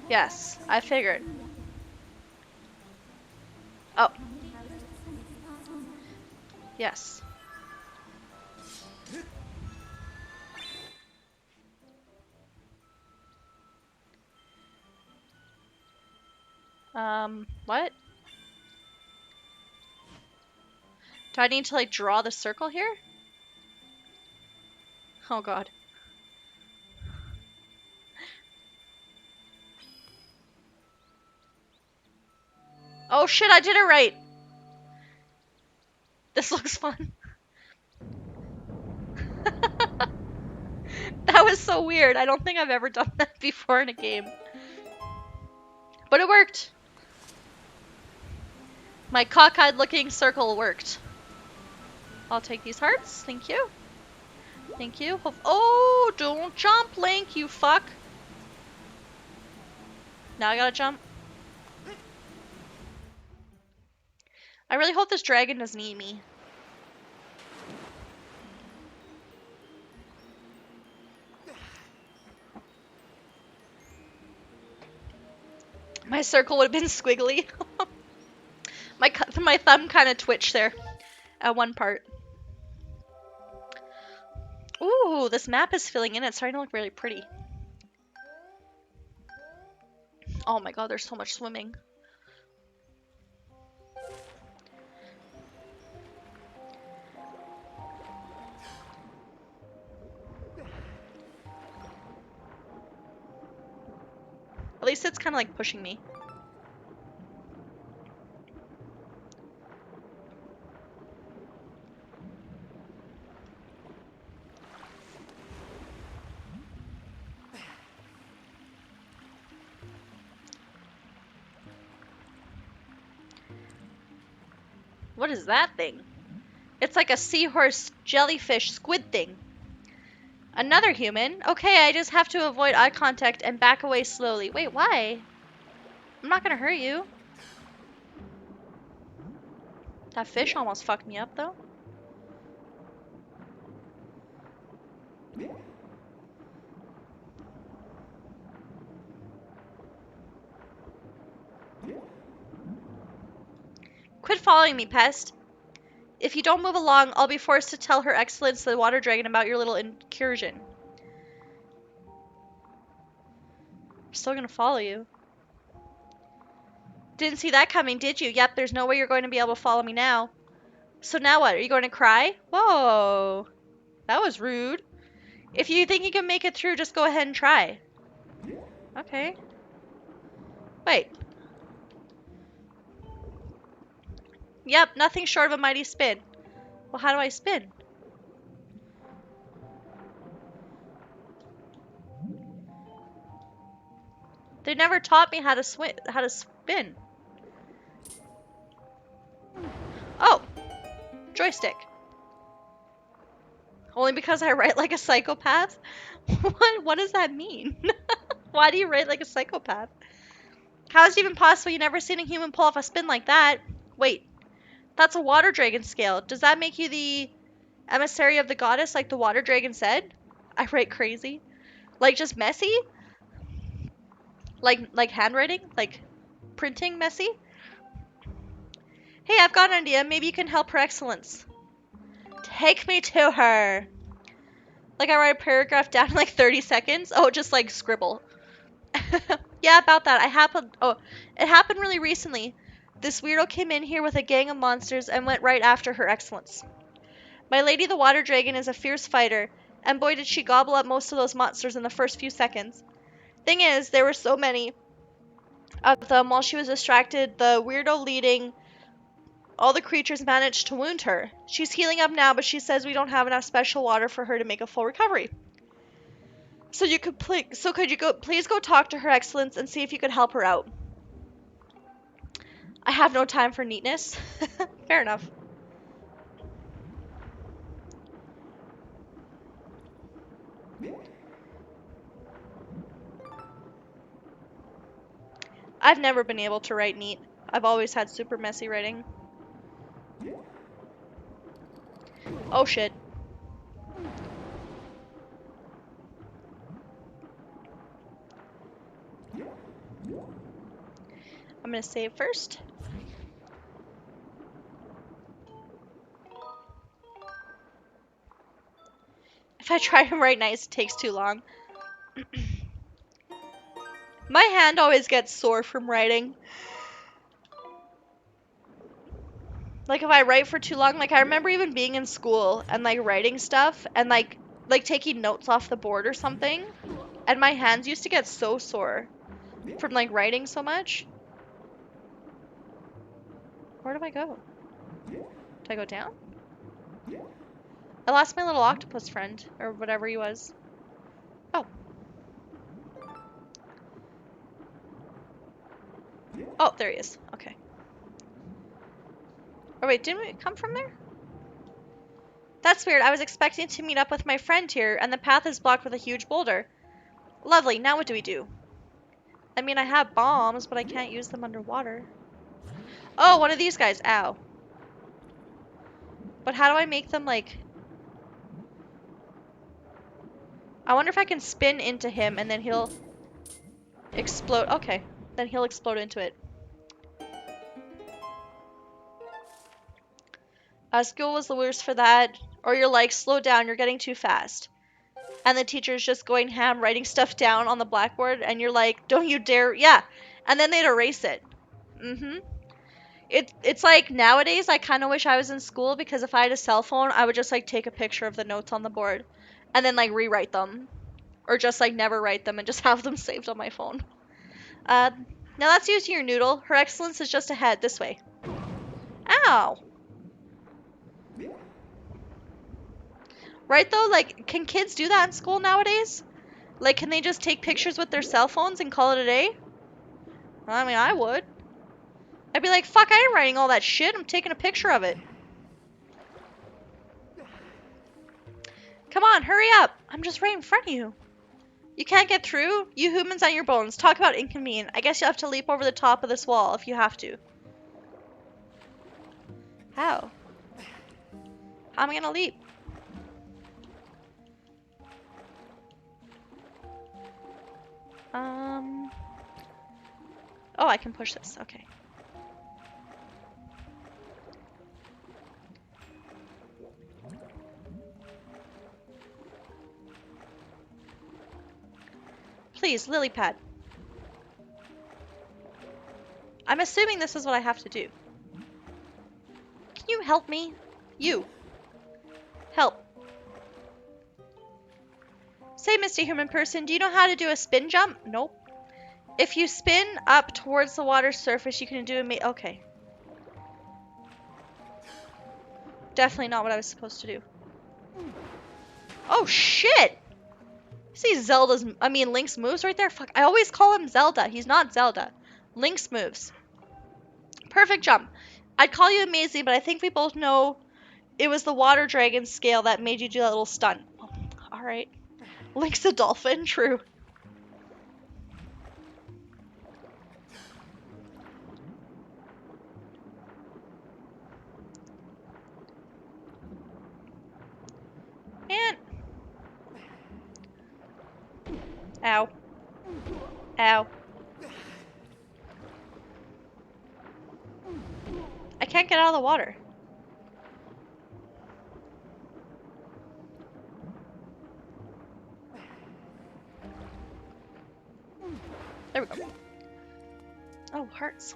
Yes, I figured. Oh. Yes. What? Do I need to, like, draw the circle here? Oh god. Oh shit, I did it right! This looks fun. That was so weird. I don't think I've ever done that before in a game. But it worked! My cockeyed looking circle worked. I'll take these hearts. Thank you. Thank you. Oh, don't jump, Link, you fuck. Now I gotta jump. I really hope this dragon doesn't eat me. My circle would have been squiggly. My thumb kind of twitched there at one part. Ooh, this map is filling in. It's starting to look really pretty. Oh my god, there's so much swimming. At least it's kind of like pushing me. What is that thing? It's like a seahorse jellyfish squid thing. Another human? Okay, I just have to avoid eye contact and back away slowly. Wait, why? I'm not gonna hurt you. That fish almost fucked me up, though. Quit following me, pest. If you don't move along, I'll be forced to tell Her Excellence the Water Dragon about your little incursion. I'm still gonna follow you. Didn't see that coming, did you? Yep, there's no way you're going to be able to follow me now. So now what? Are you going to cry? Whoa. That was rude. If you think you can make it through, just go ahead and try. Okay. Wait. Yep, nothing short of a mighty spin. Well, how do I spin? They never taught me how to spin. Oh, joystick. Only because I write like a psychopath? What does that mean? Why do you write like a psychopath? How is it even possible you never seen a human pull off a spin like that? Wait, that's a water dragon scale. Does that make you the emissary of the goddess like the water dragon said? I write crazy. Like just messy? Like handwriting? Like printing messy? Hey, I've got an idea. Maybe you can help Her Excellence. Take me to her. Like I write a paragraph down in like 30 seconds? Oh, just like scribble. Yeah, about that. It happened really recently. This weirdo came in here with a gang of monsters and went right after Her Excellence. My lady the water dragon is a fierce fighter, and boy did she gobble up most of those monsters in the first few seconds. Thing is, there were so many, of them while she was distracted. The weirdo leading all the creatures managed to wound her. She's healing up now, but she says we don't have enough special water for her to make a full recovery. So could you go please go talk to Her Excellence and see if you could help her out. I have no time for neatness. Fair enough. I've never been able to write neat. I've always had super messy writing. Oh shit. I'm gonna save first. If I try to write nice, it takes too long. My hand always gets sore from writing. Like if I write for too long, like I remember even being in school and like writing stuff and like taking notes off the board or something, and my hands used to get so sore from like writing so much. Where do I go? Do I go down? I lost my little octopus friend, or whatever he was. Oh. Oh, there he is. Okay. Oh wait, didn't we come from there? That's weird. I was expecting to meet up with my friend here, and the path is blocked with a huge boulder. Lovely. Now what do we do? I mean, I have bombs, but I can't use them underwater. Oh, one of these guys. Ow. But how do I make them, like... I wonder if I can spin into him, and then he'll explode. Okay. Then he'll explode into it. School was the worst for that. Or you're like, slow down, you're getting too fast. And the teacher's just going ham, writing stuff down on the blackboard, and you're like, don't you dare. Yeah. And then they'd erase it. Mm-hmm. It's like nowadays I kind of wish I was in school, because if I had a cell phone, I would just like take a picture of the notes on the board and then like rewrite them, or just like never write them and just have them saved on my phone. Now that's using your noodle. Her Excellence is just ahead, this way. Ow. Right though, like, can kids do that in school nowadays? Like, can they just take pictures with their cell phones and call it a day? I mean, I would. I'd be like, fuck, I ain't writing all that shit. I'm taking a picture of it. Come on, hurry up. I'm just right in front of you. You can't get through? You humans on your bones. Talk about inconvenient. I guess you'll have to leap over the top of this wall if you have to. How? How am I gonna leap? Oh, I can push this. Okay. Please, lily pad. I'm assuming this is what I have to do. Can you help me? You. Help. Say, Mr. Human Person, do you know how to do a spin jump? Nope. If you spin up towards the water surface, you can do a okay. Definitely not what I was supposed to do. Oh, shit! See Link's moves right there? Fuck, I always call him Zelda. He's not Zelda. Link's moves. Perfect jump. I'd call you amazing, but I think we both know it was the water dragon scale that made you do that little stunt. Alright. Link's a dolphin, true. Man. Ow. Ow. I can't get out of the water. There we go. Oh, hearts.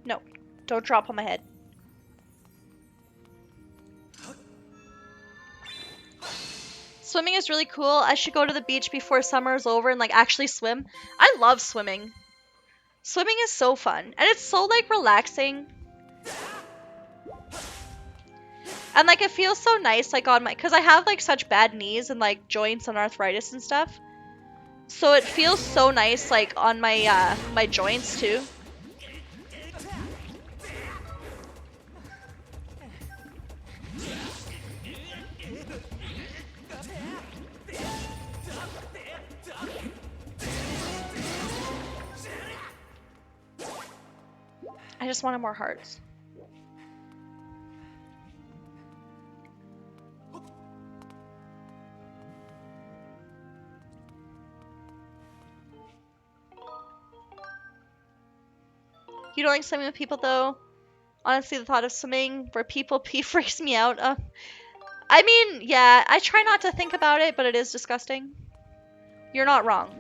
No, don't drop on my head. Swimming is really cool. I should go to the beach before summer is over and like actually swim. I love swimming. Swimming is so fun. And it's so like relaxing. And like it feels so nice like on my, cause I have like such bad knees and like joints and arthritis and stuff. So it feels so nice like on my my joints too. I just wanted more hearts. You don't like swimming with people though? Honestly, the thought of swimming where people pee freaks me out. I mean, yeah, I try not to think about it, but it is disgusting. You're not wrong.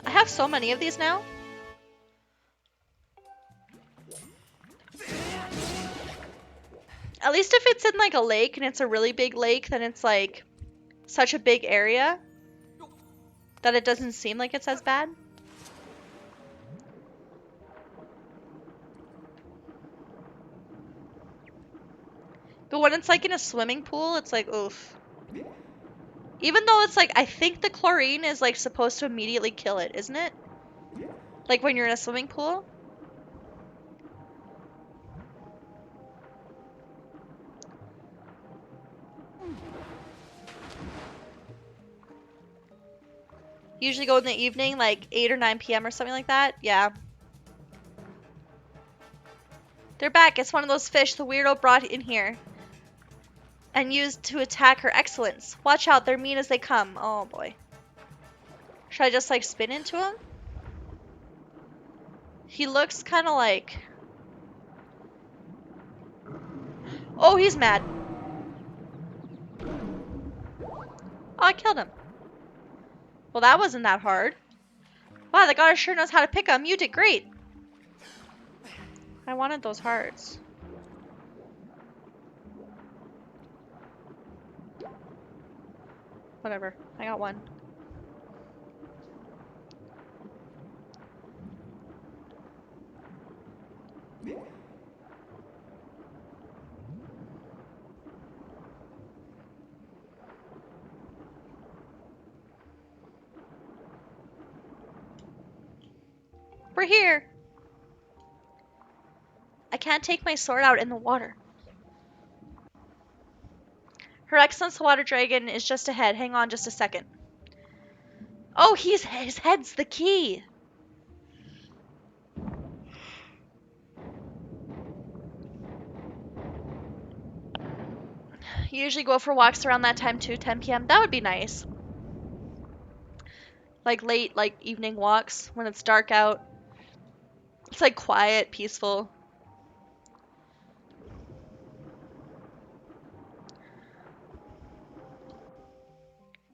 I have so many of these now. At least if it's in like a lake and it's a really big lake, then it's like such a big area that it doesn't seem like it's as bad. But when it's like in a swimming pool, it's like, oof. Even though it's like, I think the chlorine is like supposed to immediately kill it, isn't it? Like when you're in a swimming pool? Usually go in the evening, like 8 or 9 p.m. or something like that. Yeah. They're back. It's one of those fish the weirdo brought in here and used to attack her excellence. Watch out, they're mean as they come. Oh boy. Should I just like spin into him? He looks kind of like... Oh, he's mad. Oh, I killed him. Well, that wasn't that hard. Wow, the guy sure knows how to pick them. You did great. I wanted those hearts. Whatever. I got one. We're here. I can't take my sword out in the water. Her Excellence the Water Dragon is just ahead. Hang on just a second. Oh, his head's the key. You usually go for walks around that time too, 10 p.m. That would be nice. Like late, like evening walks when it's dark out. It's like quiet, peaceful.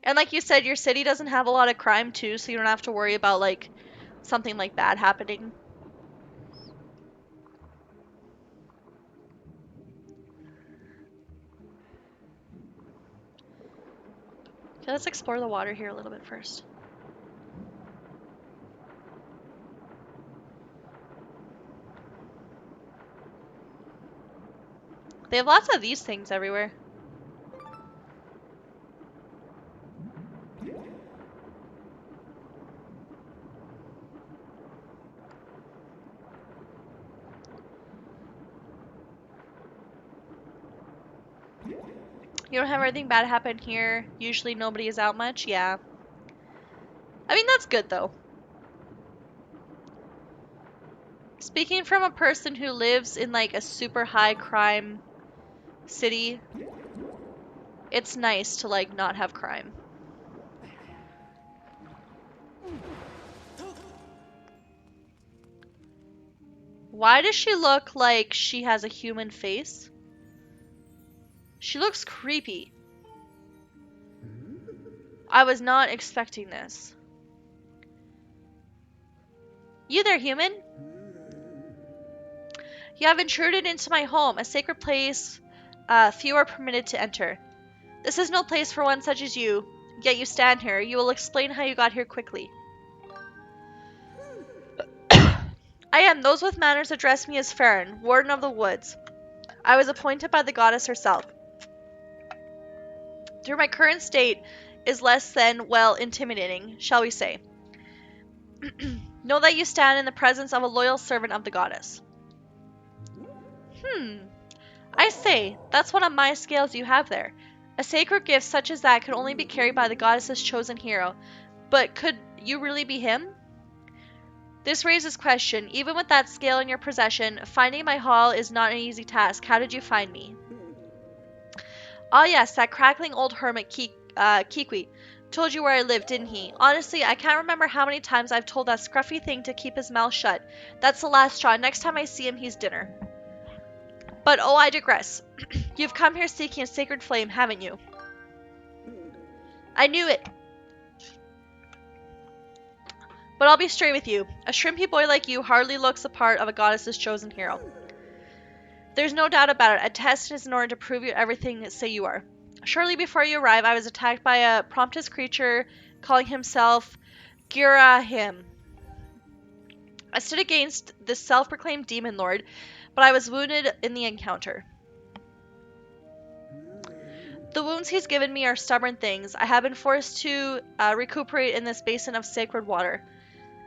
And like you said, your city doesn't have a lot of crime too, so you don't have to worry about like something like that happening. Okay, let's explore the water here a little bit first. They have lots of these things everywhere. You don't have anything bad happen here. Usually nobody is out much. Yeah. I mean, that's good though. Speaking from a person who lives in like a super high crime city, it's nice to like not have crime. Why does she look like she has a human face? She looks creepy. I was not expecting this. You there, human? You have intruded into my home, a sacred place few are permitted to enter. This is no place for one such as you, yet you stand here. You will explain how you got here quickly. I am. Those with manners address me as Farron, Warden of the Woods. I was appointed by the goddess herself. Through my current state is less than, well, intimidating, shall we say. Know that you stand in the presence of a loyal servant of the goddess. I say, that's one of my scales you have there. A sacred gift such as that could only be carried by the goddess's chosen hero. But could you really be him? This raises question. Even with that scale in your possession, finding my hall is not an easy task. How did you find me? Ah yes, that crackling old hermit Kikwi told you where I lived, didn't he? Honestly, I can't remember how many times I've told that scruffy thing to keep his mouth shut. That's the last straw. Next time I see him, he's dinner. But oh, I digress. You've come here seeking a sacred flame, haven't you? I knew it. But I'll be straight with you. A shrimpy boy like you hardly looks the part of a goddess's chosen hero. There's no doubt about it. A test is in order to prove you everything say you are. Shortly before you arrive, I was attacked by a promptous creature calling himself Girahim. I stood against this self-proclaimed demon lord, but I was wounded in the encounter. The wounds he's given me are stubborn things. I have been forced to recuperate in this basin of sacred water.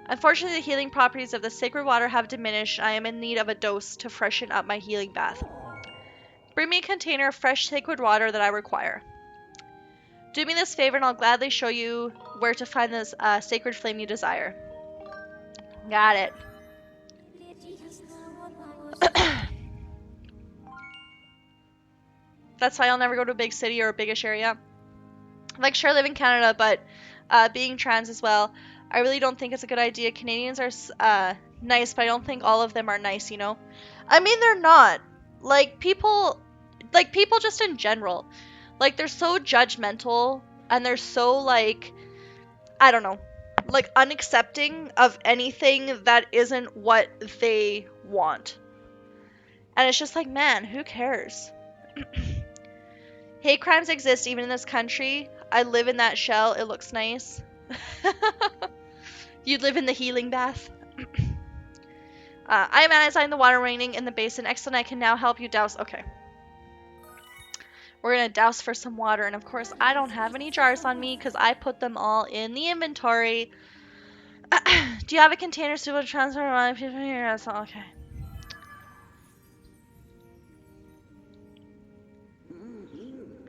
Unfortunately, the healing properties of the sacred water have diminished. I am in need of a dose to freshen up my healing bath. Bring me a container of fresh sacred water that I require. Do me this favor and I'll gladly show you where to find this sacred flame you desire. Got it. That's why I'll never go to a big city or a biggish area. Like, sure, I live in Canada, but being trans as well, I really don't think it's a good idea. Canadians are nice, but I don't think all of them are nice, you know? I mean, they're not. Like, people just in general. Like, they're so judgmental, and they're so, like, I don't know, like, unaccepting of anything that isn't what they want. And it's just like, man, who cares? Hate crimes exist even in this country. I live in that shell. It looks nice. You'd live in the healing bath. I am analyzing the water raining in the basin. Excellent, I can now help you douse. Okay. We're gonna douse for some water. And of course, I don't have any jars on me because I put them all in the inventory. Do you have a container suitable to transfer my people here? That's all. Okay.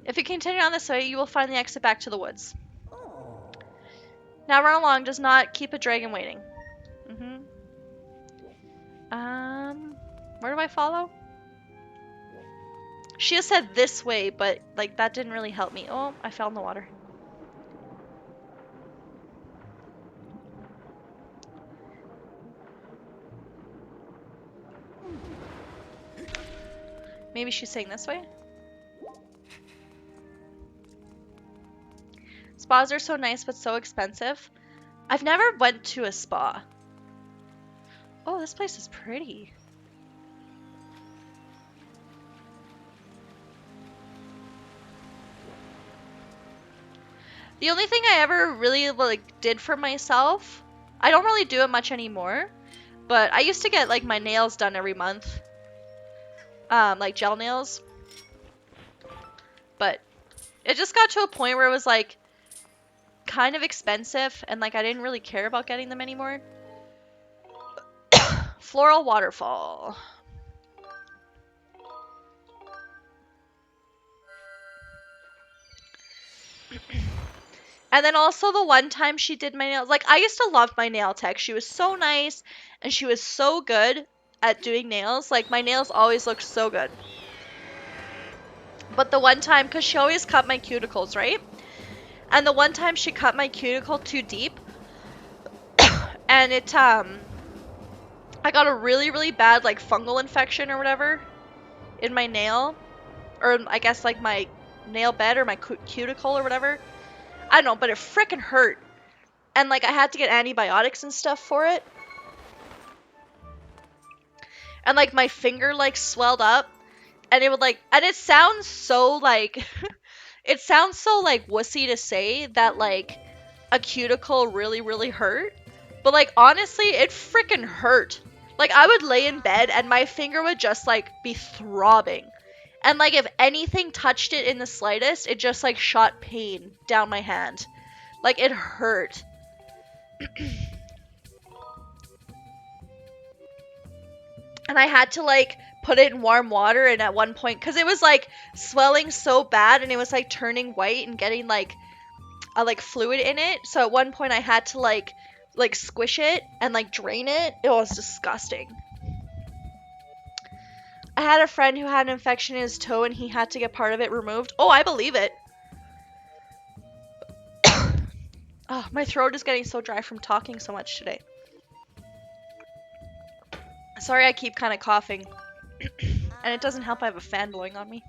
If you continue on this way, you will find the exit back to the woods. Now run along, does not keep a dragon waiting. Where do I follow? She has said this way, but like that didn't really help me. Oh, I fell in the water. Maybe she's saying this way? Spas are so nice, but so expensive. I've never went to a spa. Oh, this place is pretty. The only thing I ever really like did for myself, I don't really do it much anymore, but I used to get like my nails done every month. Like gel nails. But it just got to a point where it was like kind of expensive and like I didn't really care about getting them anymore. Floral waterfall. And then also the one time she did my nails, like I used to love my nail tech. She was so nice and she was so good at doing nails. Like my nails always looked so good. But the one time, because she always cut my cuticles, right? And the one time she cut my cuticle too deep and it I got a really, really bad, like, fungal infection or whatever in my nail. Or I guess, like, my nail bed or my cuticle or whatever. I don't know, but it frickin' hurt. And, like, I had to get antibiotics and stuff for it. And, like, my finger, like, swelled up. And it would, like, and it sounds so, like, it sounds so, like, wussy to say that, like, a cuticle really, really hurt. But, like, honestly, it frickin' hurt. Like, I would lay in bed and my finger would just, like, be throbbing. And, like, if anything touched it in the slightest, it just, like, shot pain down my hand. Like, it hurt. And I had to, like, put it in warm water, and at one point, because it was, like, swelling so bad, and it was, like, turning white and getting, like, a, like, fluid in it. So at one point I had to, like squish it and, like, drain it. It was disgusting. I had a friend who had an infection in his toe and he had to get part of it removed. Oh, I believe it. Oh, my throat is getting so dry from talking so much today. Sorry, I keep kind of coughing. And it doesn't help I have a fan blowing on me.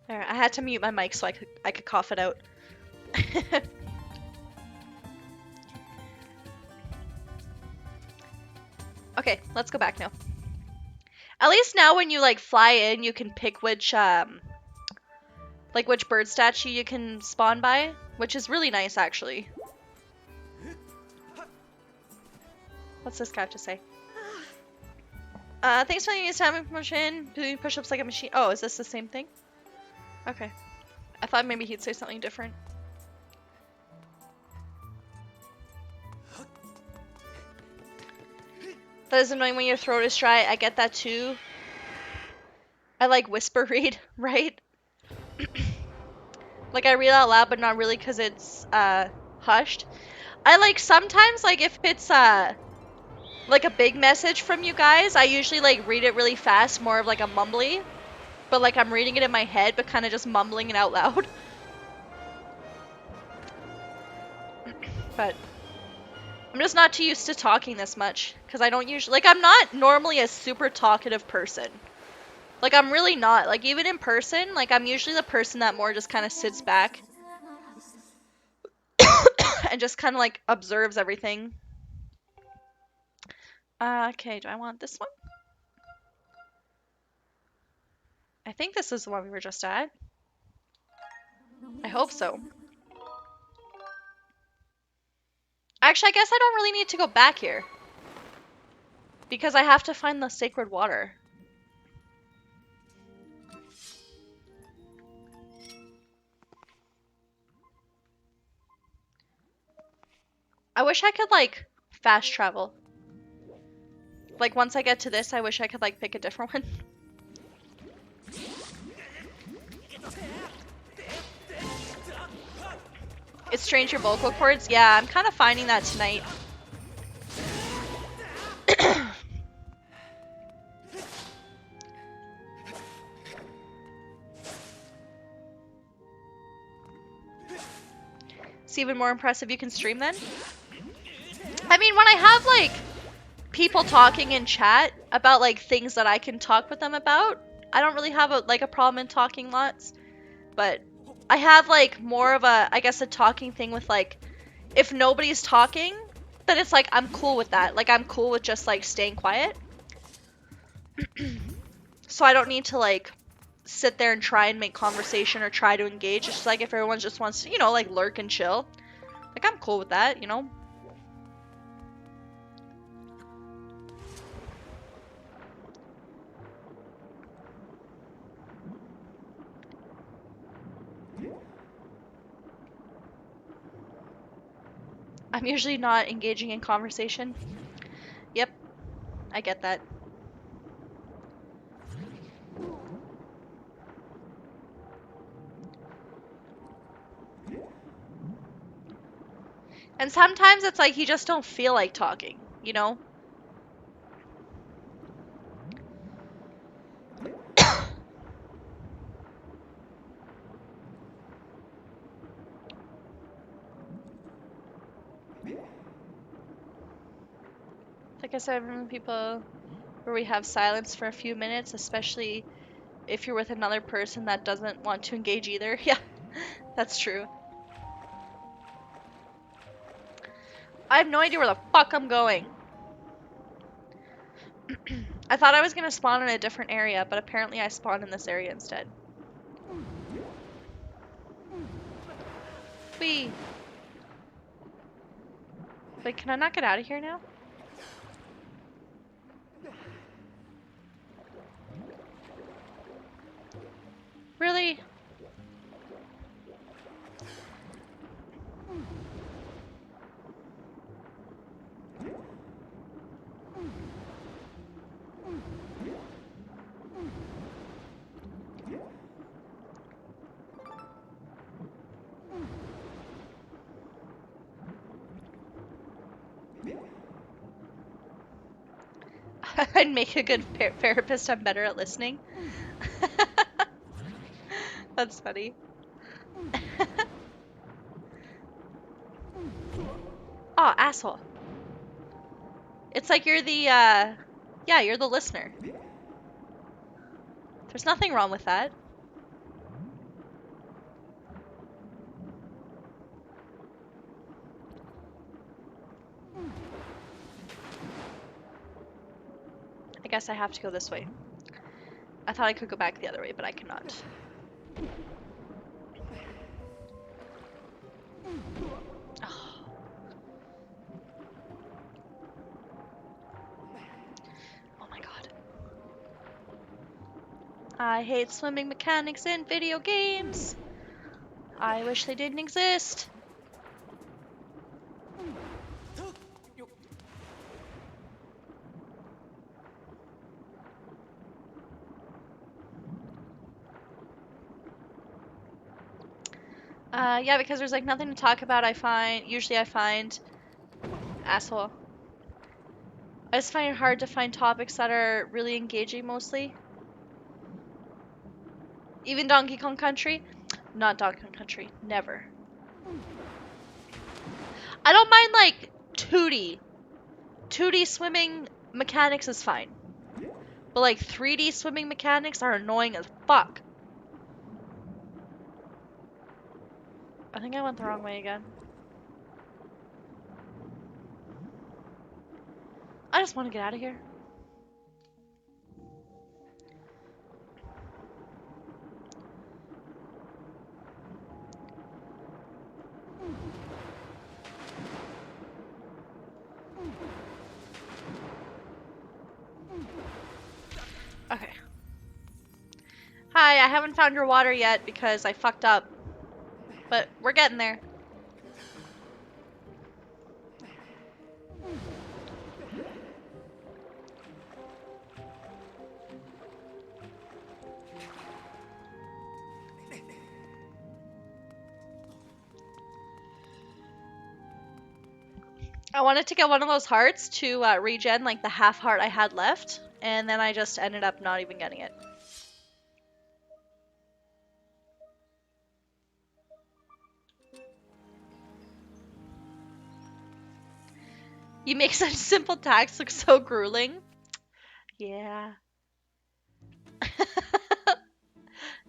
There, I had to mute my mic so I could cough it out. Okay, let's go back now. At least now when you, like, fly in, you can pick which which bird statue you can spawn by, which is really nice, actually. What's this guy have to say? Thanks for your time promotion. Doing push-ups like a machine. Oh, is this the same thing? Okay. I thought maybe he'd say something different. That is annoying when your throat is dry. I get that too. I, like, whisper read, right? Like, I read out loud, but not really because it's, hushed. I, like, sometimes, like, if it's, like, a big message from you guys, I usually, like, read it really fast, more of, like, a mumbly. But, like, I'm reading it in my head, but kind of just mumbling it out loud. But I'm just not too used to talking this much, because I don't usually, like, I'm not normally a super talkative person. Like, I'm really not. Like, even in person, like, I'm usually the person that more just kind of sits back and just kind of, like, observes everything. Okay, do I want this one? I think this is the one we were just at. I hope so. Actually, I guess I don't really need to go back here, because I have to find the sacred water. I wish I could, like, fast travel. Like, once I get to this, I wish I could, like, pick a different one. It's strange your vocal cords? Yeah, I'm kind of finding that tonight. It's even more impressive you can stream then? I mean, when I have, like, people talking in chat about, like, things that I can talk with them about, I don't really have a problem in talking lots. But I have, like, more of a, I guess, a talking thing with, like, if nobody's talking, then it's like, I'm cool with that. Like, I'm cool with just, like, staying quiet. So I don't need to, like, sit there and try and make conversation or try to engage. It's just, like, if everyone just wants to, you know, like, lurk and chill. Like, I'm cool with that, you know? I'm usually not engaging in conversation. Yep. I get that. And sometimes it's like you just don't feel like talking, you know? Like I said, when people where we have silence for a few minutes, especially if you're with another person that doesn't want to engage either. Yeah, that's true. I have no idea where the fuck I'm going. I thought I was gonna spawn in a different area, but apparently I spawned in this area instead. Whee! Wait, can I not get out of here now? Really? I'd make a good therapist. I'm better at listening. That's funny. Oh, asshole. It's like you're the, yeah, you're the listener. There's nothing wrong with that. I guess I have to go this way. I thought I could go back the other way, but I cannot. Oh. Oh my god. I hate swimming mechanics in video games. I wish they didn't exist. Yeah, because there's like nothing to talk about, usually I find, asshole. I just find it hard to find topics that are really engaging mostly. Even Donkey Kong Country? Not Donkey Kong Country, never. I don't mind like 2D. 2D swimming mechanics is fine. But like 3D swimming mechanics are annoying as fuck. I think I went the wrong way again. I just want to get out of here. Okay. Hi, I haven't found your water yet because I fucked up. But we're getting there. I wanted to get one of those hearts to regen like the half heart I had left, and then I just ended up not even getting it. You make such simple tasks look so grueling. Yeah.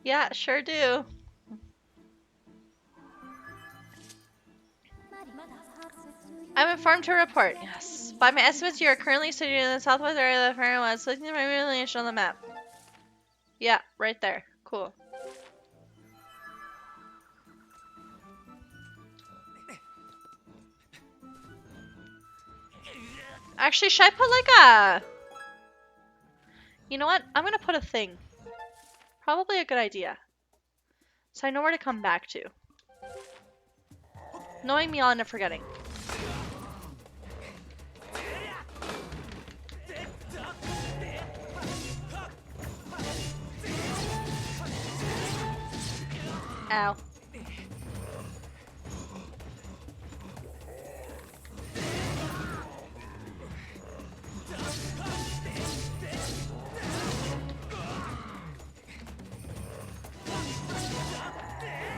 Yeah, sure do. I'm informed to report. Yes. By my estimates, you are currently sitting in the southwest area of the Fairwoods, looking at my relation on the map. Yeah, right there. Cool. Actually, should I put like a... You know what? I'm gonna put a thing. Probably a good idea. So I know where to come back to. Knowing me, I'll end up forgetting. Ow.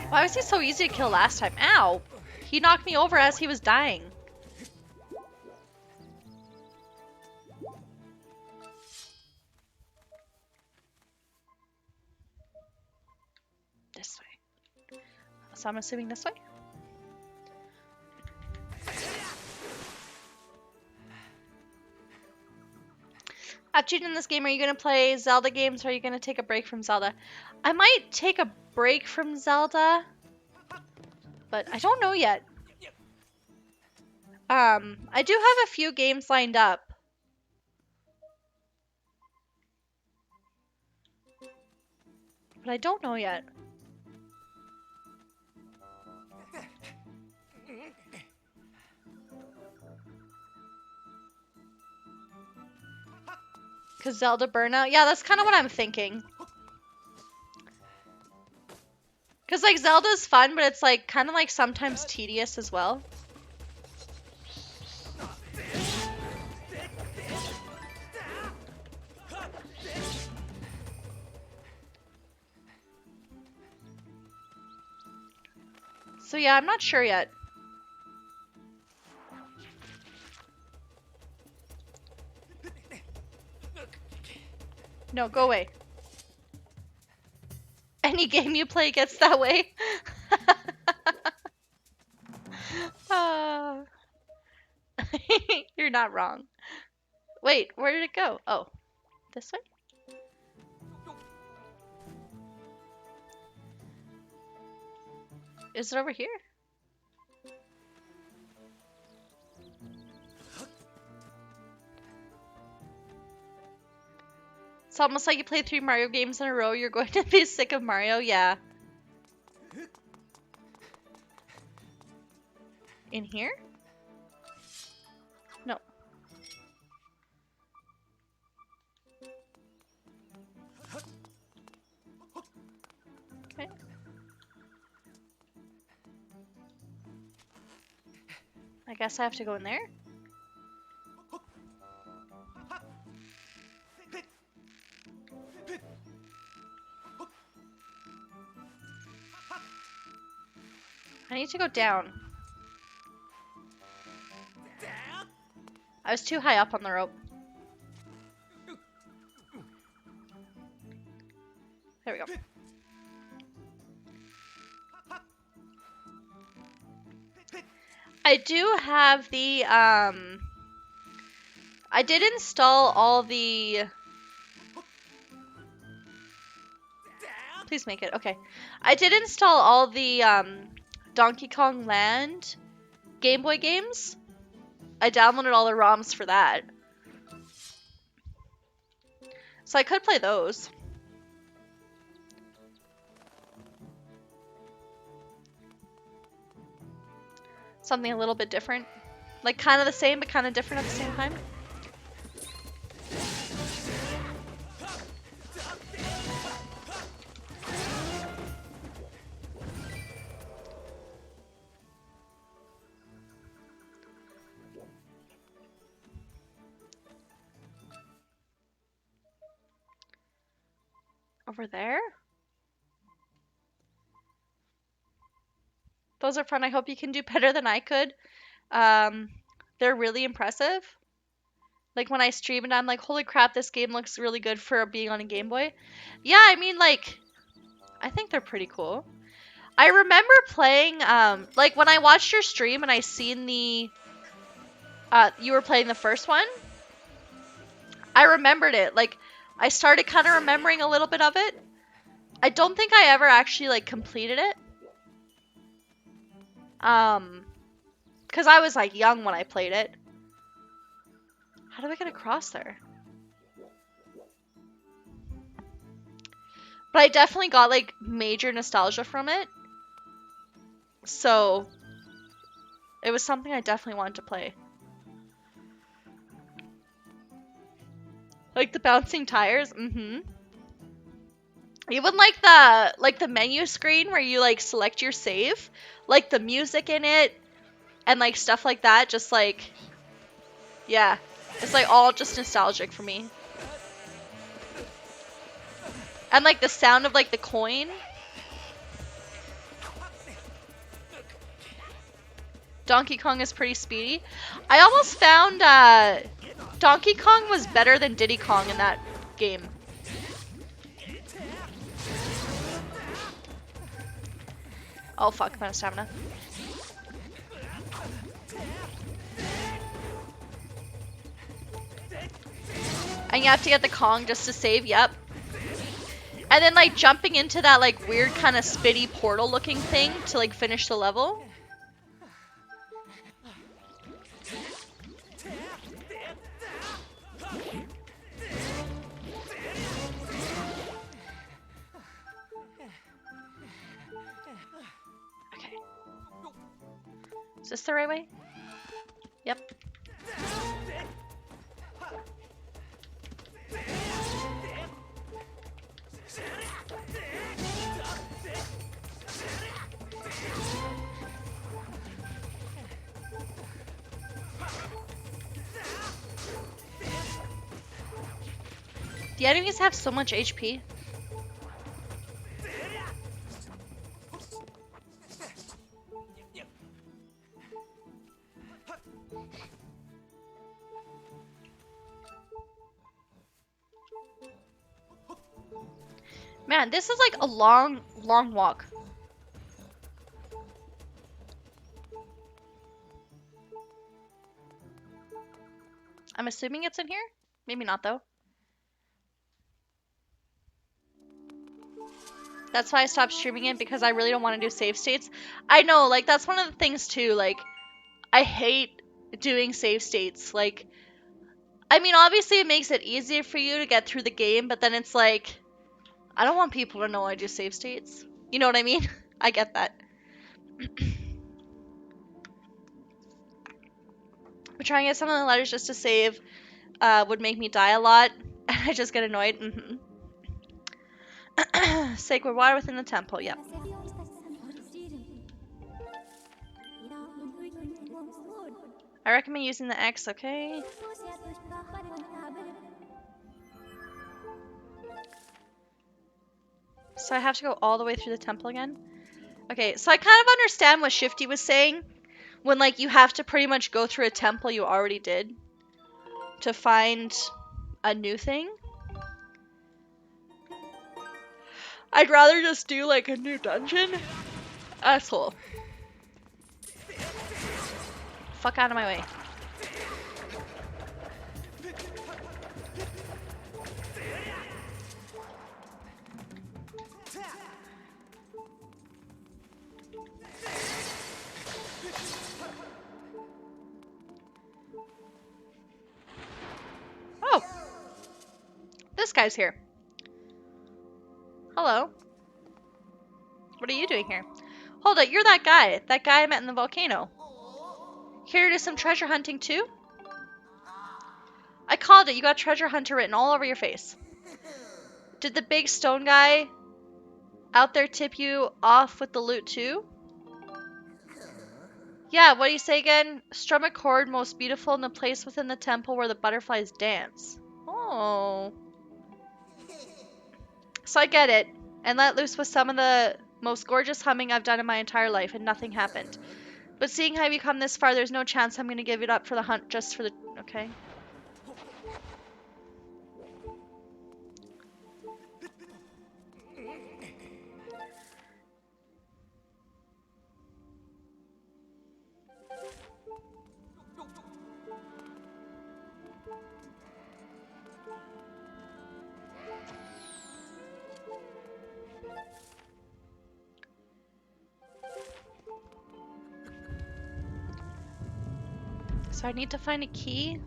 Why was he so easy to kill last time? Ow! He knocked me over as he was dying. This way. So I'm assuming this way? After you in this game, are you going to play Zelda games or are you going to take a break from Zelda? I might take a break from Zelda, but I don't know yet. I do have a few games lined up. But I don't know yet. Cause Zelda burnout? Yeah, that's kind of what I'm thinking. Cause like Zelda's fun, but it's like kind of like sometimes tedious as well. So yeah, I'm not sure yet. No, go away. Any game you play gets that way. You're not wrong. Wait, where did it go? Oh, this way? Is it over here? It's almost like you played 3 Mario games in a row. You're going to be sick of Mario. Yeah. In here? No. Okay. I guess I have to go in there. I need to go down. I was too high up on the rope. There we go. I do have the, I did install all the... Please make it. Okay. I did install all the, Donkey Kong Land Game Boy games. I downloaded all the ROMs for that. So I could play those. Something a little bit different. Like kind of the same, but kind of different at the same time. Over there? Those are fun. I hope you can do better than I could. They're really impressive. Like when I stream and I'm like, holy crap, this game looks really good for being on a Game Boy. Yeah, I mean like, I think they're pretty cool. I remember playing, like when I watched your stream and I seen the, you were playing the first one. I remembered it. Like, I started kind of remembering a little bit of it. I don't think I ever actually like completed it. Because I was like young when I played it. How do I get across there? But I definitely got like major nostalgia from it. So it was something I definitely wanted to play. Like the bouncing tires? Mm-hmm. Even like the menu screen where you like select your save, like the music in it and like stuff like that, just like, yeah, it's like all just nostalgic for me. And like the sound of like the coin. Donkey Kong is pretty speedy. I almost found Donkey Kong was better than Diddy Kong in that game. Oh fuck, I'm out of stamina. And you have to get the Kong just to save, yep. And then like jumping into that like weird kind of spitty portal looking thing to like finish the level. Okay. Is this the right way? Yep. The enemies have so much HP. Man, this is like a long walk. I'm assuming it's in here? Maybe not though. That's why I stopped streaming it, because I really don't want to do save states. I know, like, that's one of the things too, like, I hate doing save states. Like, I mean, obviously it makes it easier for you to get through the game, but then it's like, I don't want people to know I do save states. You know what I mean? I get that. But trying to get some of the letters just to save would make me die a lot, and I just get annoyed. Sacred water within the temple, yep. I recommend using the X, okay? So I have to go all the way through the temple again? Okay, so I kind of understand what Shifty was saying, when like you have to pretty much go through a temple you already did to find a new thing. I'd rather just do like a new dungeon. Asshole. Fuck out of my way. Oh. This guy's here. Hello. What are you doing here? Hold it, you're that guy. That guy I met in the volcano. Here to do some treasure hunting too? I called it. You got treasure hunter written all over your face. Did the big stone guy out there tip you off with the loot too? Yeah, what do you say again? Strum a chord most beautiful in the place within the temple where the butterflies dance. Oh. So I get it. And let loose with some of the most gorgeous humming I've done in my entire life, and nothing happened. But seeing how you come this far, there's no chance I'm gonna give it up for the hunt just for the... Okay. So I need to find a key.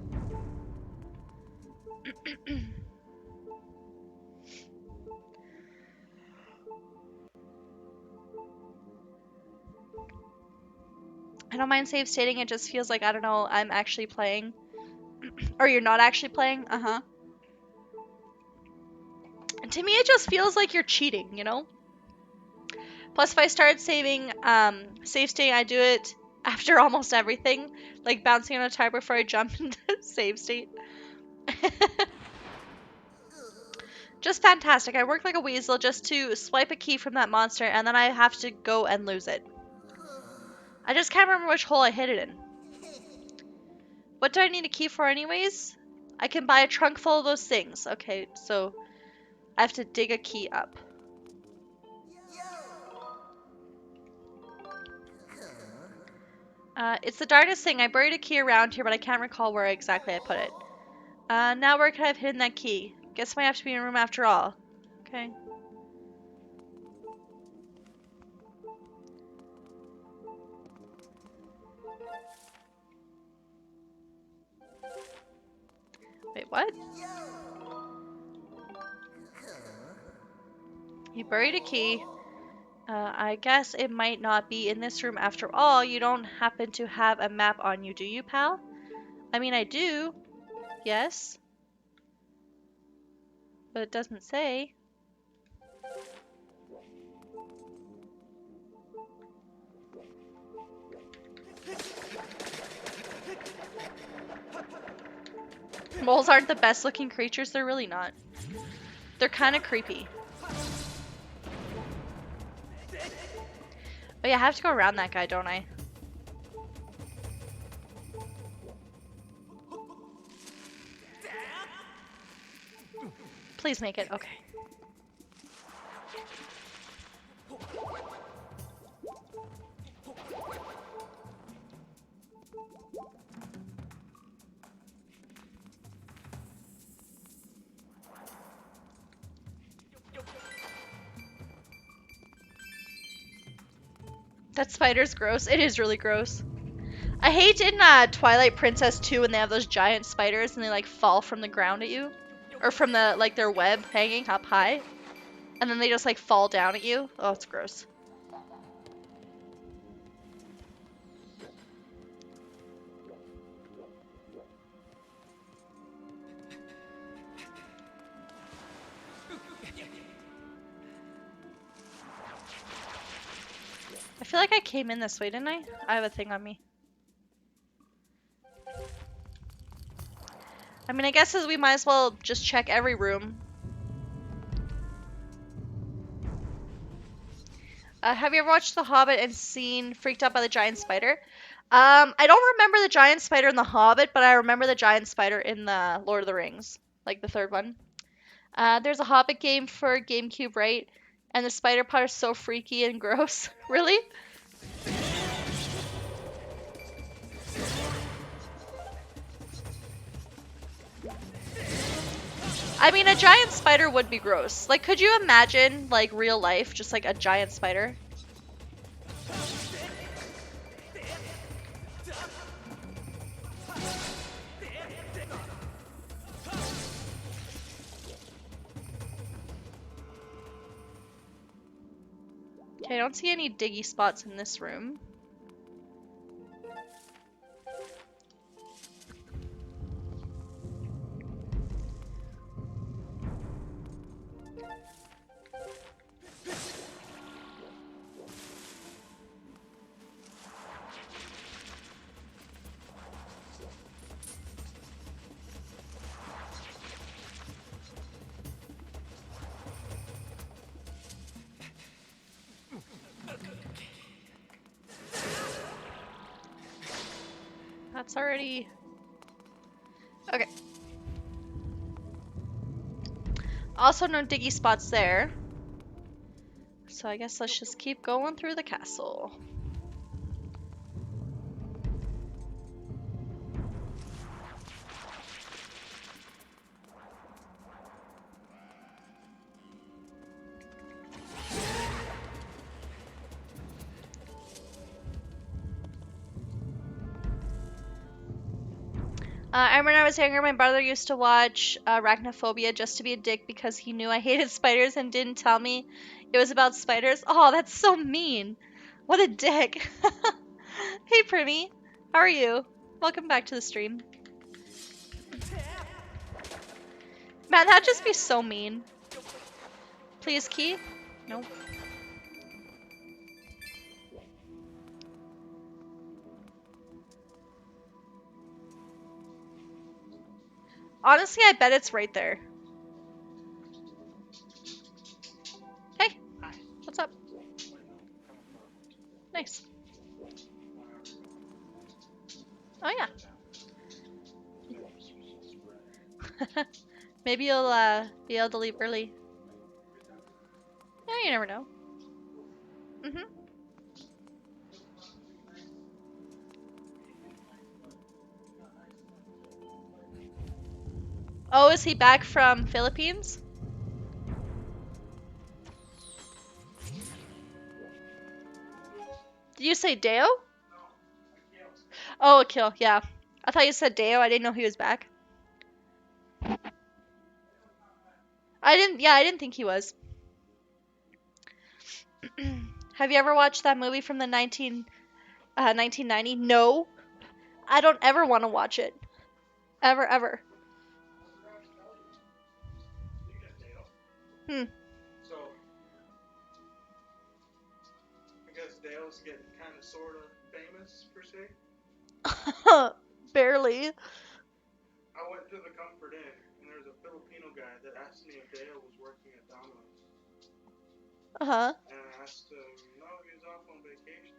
I don't mind save stating, it just feels like, I don't know, I'm actually playing. Or you're not actually playing? Uh-huh. To me, it just feels like you're cheating, you know? Plus, if I start saving, save state, I do it after almost everything. Like bouncing on a tire before I jump into save state. Just fantastic. I work like a weasel just to swipe a key from that monster, and then I have to go and lose it. I just can't remember which hole I hid it in. What do I need a key for anyways? I can buy a trunk full of those things. Okay, so I have to dig a key up. It's the darndest thing. I buried a key around here, but I can't recall where exactly I put it. Now where could I have hidden that key? Guess I might have to be in a room after all. Okay. Wait, what? You buried a key. I guess it might not be in this room after all. You don't happen to have a map on you, do you, pal? I mean, I do. Yes. But it doesn't say. Moles aren't the best looking creatures. They're really not. They're kind of creepy. Oh yeah, I have to go around that guy, don't I? Please make it. Okay. That spider's gross. It is really gross. I hate in Twilight Princess 2 when they have those giant spiders and they like fall from the ground at you. Or from the like their web hanging up high. And then they just like fall down at you. Oh, it's gross. I feel like I came in this way, didn't I? I have a thing on me. I mean, I guess as we might as well just check every room. Have you ever watched The Hobbit and seen Freaked Out by the Giant Spider? I don't remember the giant spider in The Hobbit, but I remember the giant spider in the Lord of the Rings, like the third one. There's a Hobbit game for GameCube, right? And the spider part is so freaky and gross. Really? I mean, a giant spider would be gross. Like, could you imagine, like, real life, just like a giant spider? Okay, I don't see any diggy spots in this room. That's already... Okay. Also no diggy spots there. So I guess let's just keep going through the castle. I remember when I was younger, my brother used to watch Arachnophobia just to be a dick because he knew I hated spiders and didn't tell me it was about spiders. Oh, that's so mean. What a dick. Hey, Primmy. How are you? Welcome back to the stream. Man, that'd just be so mean. Please key? Nope. Honestly, I bet it's right there. Hey, what's up? Nice. Oh yeah. Maybe you'll be able to leave early. Yeah, you never know. Mhm. Oh, is he back from Philippines? Did you say Deo? Oh, Akil, yeah. I thought you said Deo. I didn't know he was back. I didn't think he was. Have you ever watched that movie from the 1990? No. I don't ever want to watch it. Ever, ever. Hmm. So, I guess Dale's getting kind of sort of famous, per se. Barely. I went to the Comfort Inn, and there was a Filipino guy that asked me if Dale was working at Domino's. Uh-huh. And I asked him, no, he was off on vacation.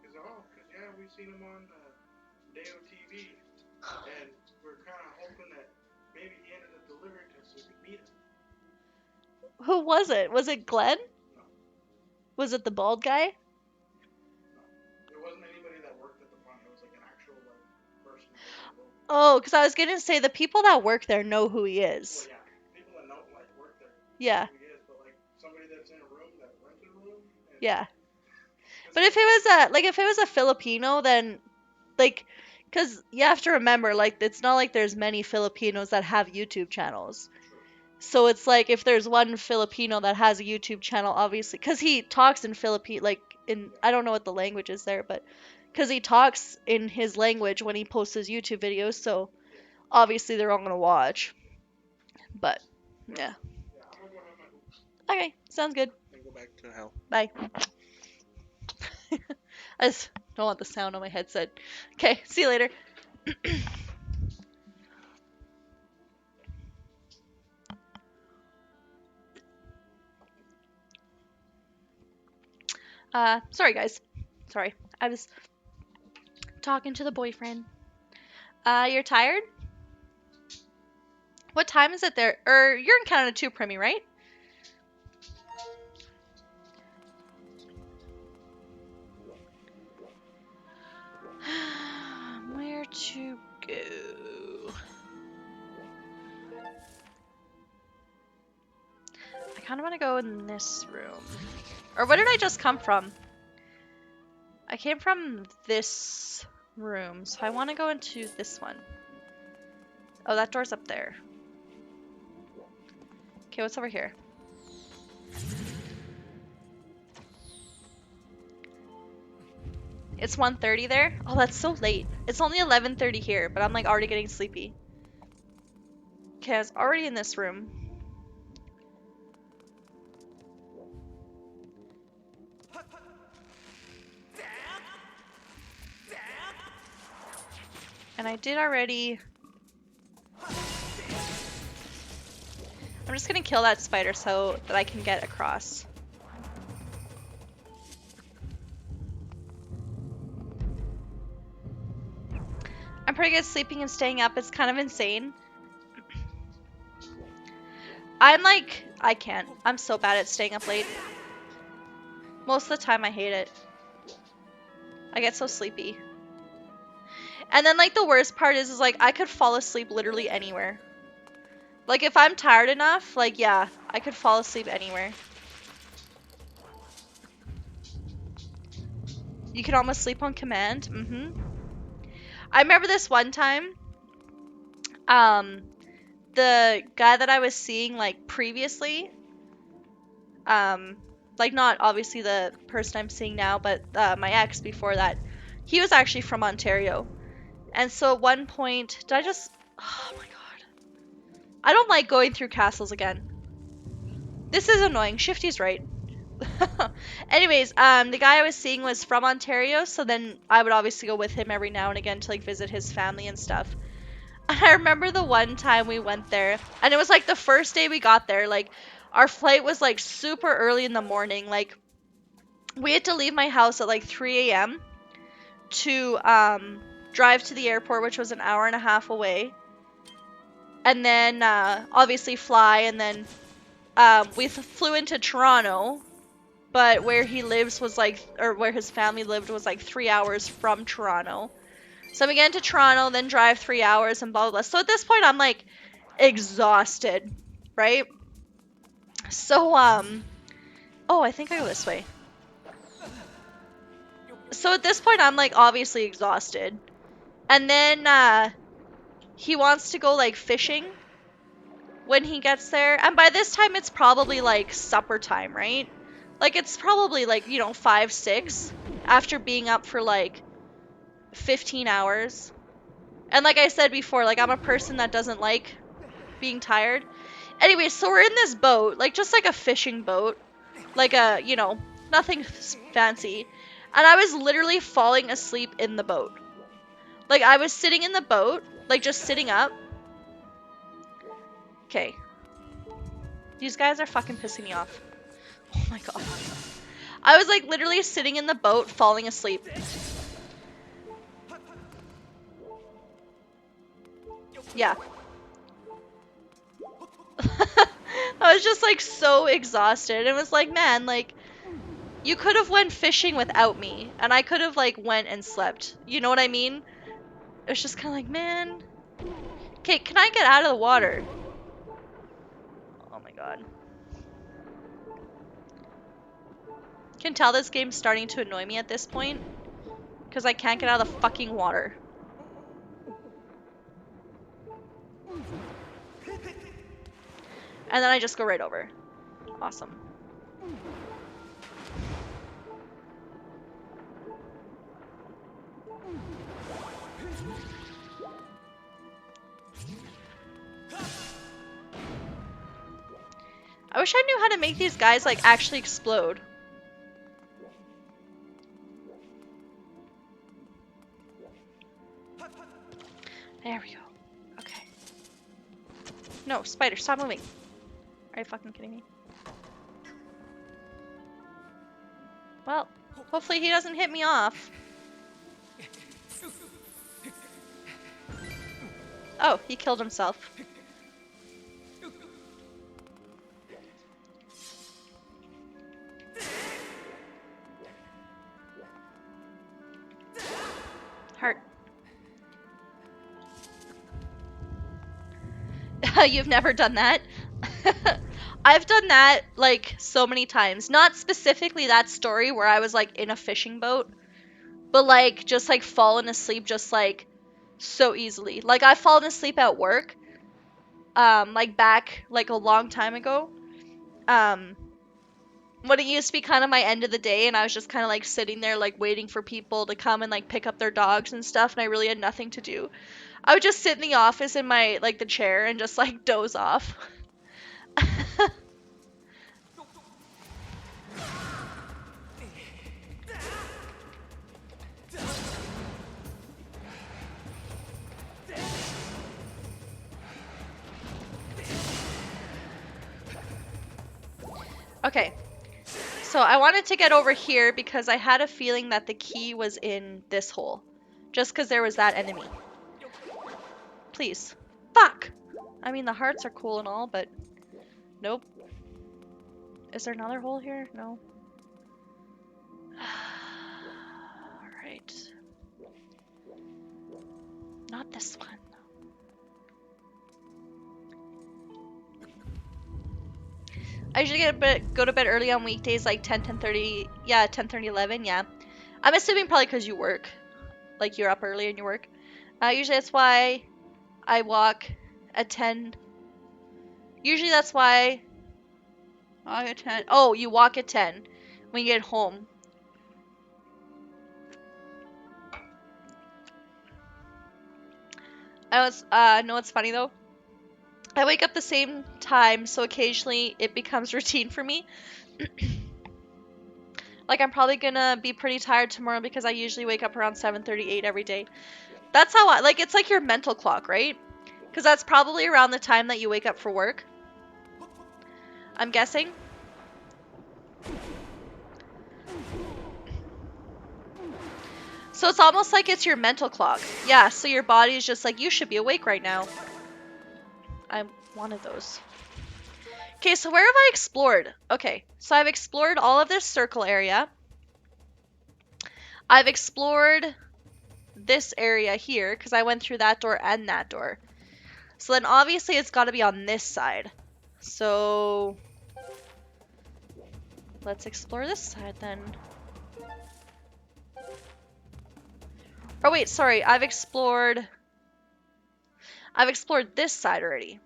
He goes, oh, because, yeah, we've seen him on Dale TV. And we're kind of hoping that maybe he ended up delivering to us so we could meet him. Who was it? Was it Glenn? No. Was it the bald guy? No. It wasn't anybody that worked at the front. It was like an actual person. Oh, because I was going to say the people that work there know who he is. Well, yeah. People that know, work there. Yeah. Know who he is, but, somebody that's in a room that rented a room. Yeah. But if it was a Filipino, then, because you have to remember, it's not like there's many Filipinos that have YouTube channels. So it's like if there's one Filipino that has a YouTube channel, obviously, because he talks in Philippine, I don't know what the language is there, but because he talks in his language when he posts his YouTube videos, so obviously they're all gonna watch. But yeah. Okay, sounds good. And go back to hell. Bye. I just don't want the sound on my headset. Okay, see you later. Sorry guys. Sorry. I was talking to the boyfriend. You're tired? What time is it there? You're in Canada too, Primmy, right? Where to go? I kind of want to go in this room. Or where did I just come from? I came from this room, so I want to go into this one. Oh, that door's up there. Okay, what's over here? It's 1:30 there? Oh, that's so late. It's only 11:30 here, but I'm already getting sleepy. Okay, I was already in this room. And I did already... I'm just gonna kill that spider so that I can get across. I'm pretty good at sleeping and staying up. It's kind of insane. I can't. I'm so bad at staying up late. Most of the time I hate it. I get so sleepy. And then the worst part is I could fall asleep literally anywhere. If I'm tired enough, yeah, I could fall asleep anywhere. You can almost sleep on command. I remember this one time, the guy that I was seeing, previously, not obviously the person I'm seeing now, but my ex before that, he was actually from Ontario. And so at one point, oh my god. I don't like going through castles again. This is annoying. Shifty's right. Anyways, the guy I was seeing was from Ontario, so then I would obviously go with him every now and again to like visit his family and stuff. And I remember the one time we went there, and it was like the first day we got there, like our flight was like super early in the morning. Like we had to leave my house at like 3 a.m. to drive to the airport, which was an hour and a half away. And then obviously fly, and then we flew into Toronto, but where he lives was like, or where his family lived was like 3 hours from Toronto. So we get into Toronto, then drive 3 hours and blah, blah, blah. So at this point, I'm like exhausted, right? So, oh, I think I go this way. So at this point, I'm like obviously exhausted. And then, he wants to go like fishing when he gets there. And by this time, it's probably like supper time, right? Like it's probably like, 5, 6 after being up for like 15 hours. And like I said before, like I'm a person that doesn't like being tired. Anyway, so we're in this boat, like just like a fishing boat, like nothing fancy. And I was literally falling asleep in the boat. Like I was sitting in the boat, like just sitting up. Okay. These guys are fucking pissing me off. Oh my god. I was like literally sitting in the boat, falling asleep. Yeah. I was just like so exhausted. It was like, man, like you could have went fishing without me, and I could have like went and slept. You know what I mean? It's just kind of like, man. Okay, can I get out of the water? Oh my god. Can tell this game's starting to annoy me at this point, because I can't get out of the fucking water. And then I just go right over. Awesome. I wish I knew how to make these guys like actually explode. There we go. Okay. No, spider, stop moving. Are you fucking kidding me? Well, hopefully he doesn't hit me off. Oh, he killed himself. Heart. You've never done that? I've done that like so many times. Not specifically that story where I was like in a fishing boat, but like just like fallen asleep just like so easily. Like I've fallen asleep at work, like back like a long time ago. When it used to be kind of my end of the day, and I was just kind of like sitting there like waiting for people to come and like pick up their dogs and stuff, and I really had nothing to do. I would just sit in the office in my like the chair and just like doze off. Okay, so I wanted to get over here because I had a feeling that the key was in this hole. Just because there was that enemy. Please. Fuck! I mean, the hearts are cool and all, but... Nope. Is there another hole here? No. Alright. Not this one. I usually go to bed early on weekdays, like 10, 10:30. Yeah, 10:30, 11, yeah. I'm assuming probably because you work. Like, you're up early and you work. Usually that's why I walk at 10. Usually that's why... Walk at 10. Oh, you walk at 10 when you get home. I know it's funny though. I wake up the same time, so occasionally it becomes routine for me. Like, I'm probably gonna be pretty tired tomorrow because I usually wake up around 7:38 every day. That's how I, like, it's like your mental clock, right? Because that's probably around the time that you wake up for work. I'm guessing. So it's almost like it's your mental clock. Yeah, so your body's just like, you should be awake right now. I wanted those. Okay, so where have I explored? Okay, so I've explored all of this circle area. I've explored this area here because I went through that door and that door. So then obviously it's got to be on this side. So let's explore this side then. Oh wait, sorry, I've explored this side already.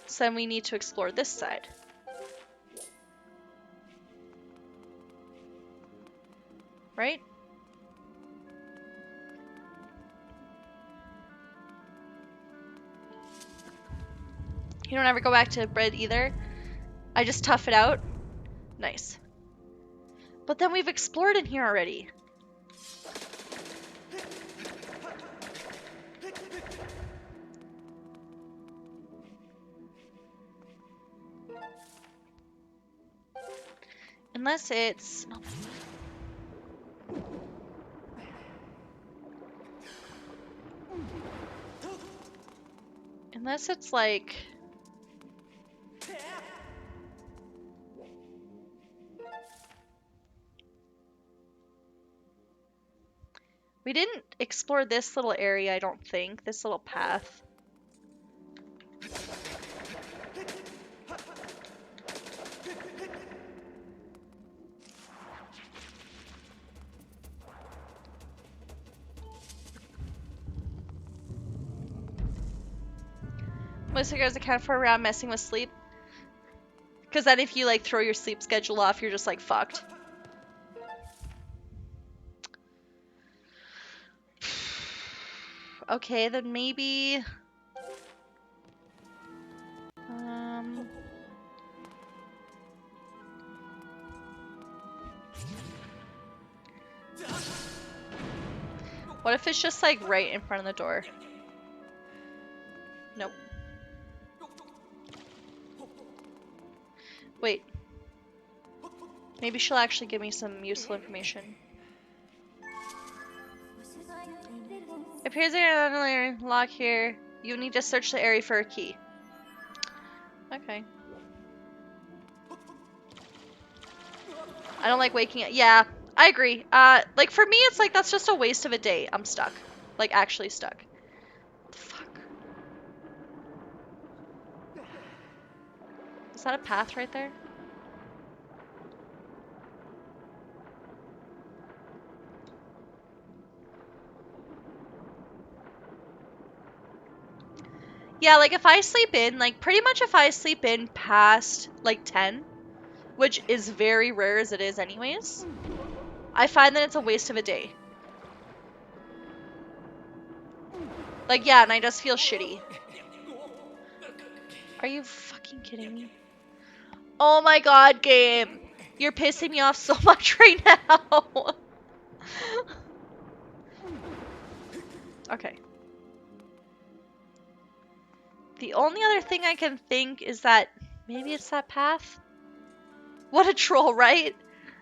So then we need to explore this side. Right? You don't ever go back to bread either? I just tough it out? Nice. But then we've explored in here already. Unless it's... No. Unless it's like... We didn't explore this little area, I don't think. This little path. Most of you guys account for around messing with sleep. Because then if you like throw your sleep schedule off, you're just like fucked. Okay, then maybe... What if it's just like right in front of the door? Nope. Wait. Maybe she'll actually give me some useful information. It appears there's another lock here. You need to search the area for a key. Okay. I don't like waking up. Yeah, I agree. Like for me, it's like that's just a waste of a day. I'm stuck. Like actually stuck. What the fuck? Is that a path right there? Yeah, like if I sleep in, like pretty much if I sleep in past like 10, which is very rare as it is anyways, I find that it's a waste of a day. Like yeah, and I just feel shitty. Are you fucking kidding me? Oh my god, game. You're pissing me off so much right now. Okay. The only other thing I can think is that maybe it's that path? What a troll, right?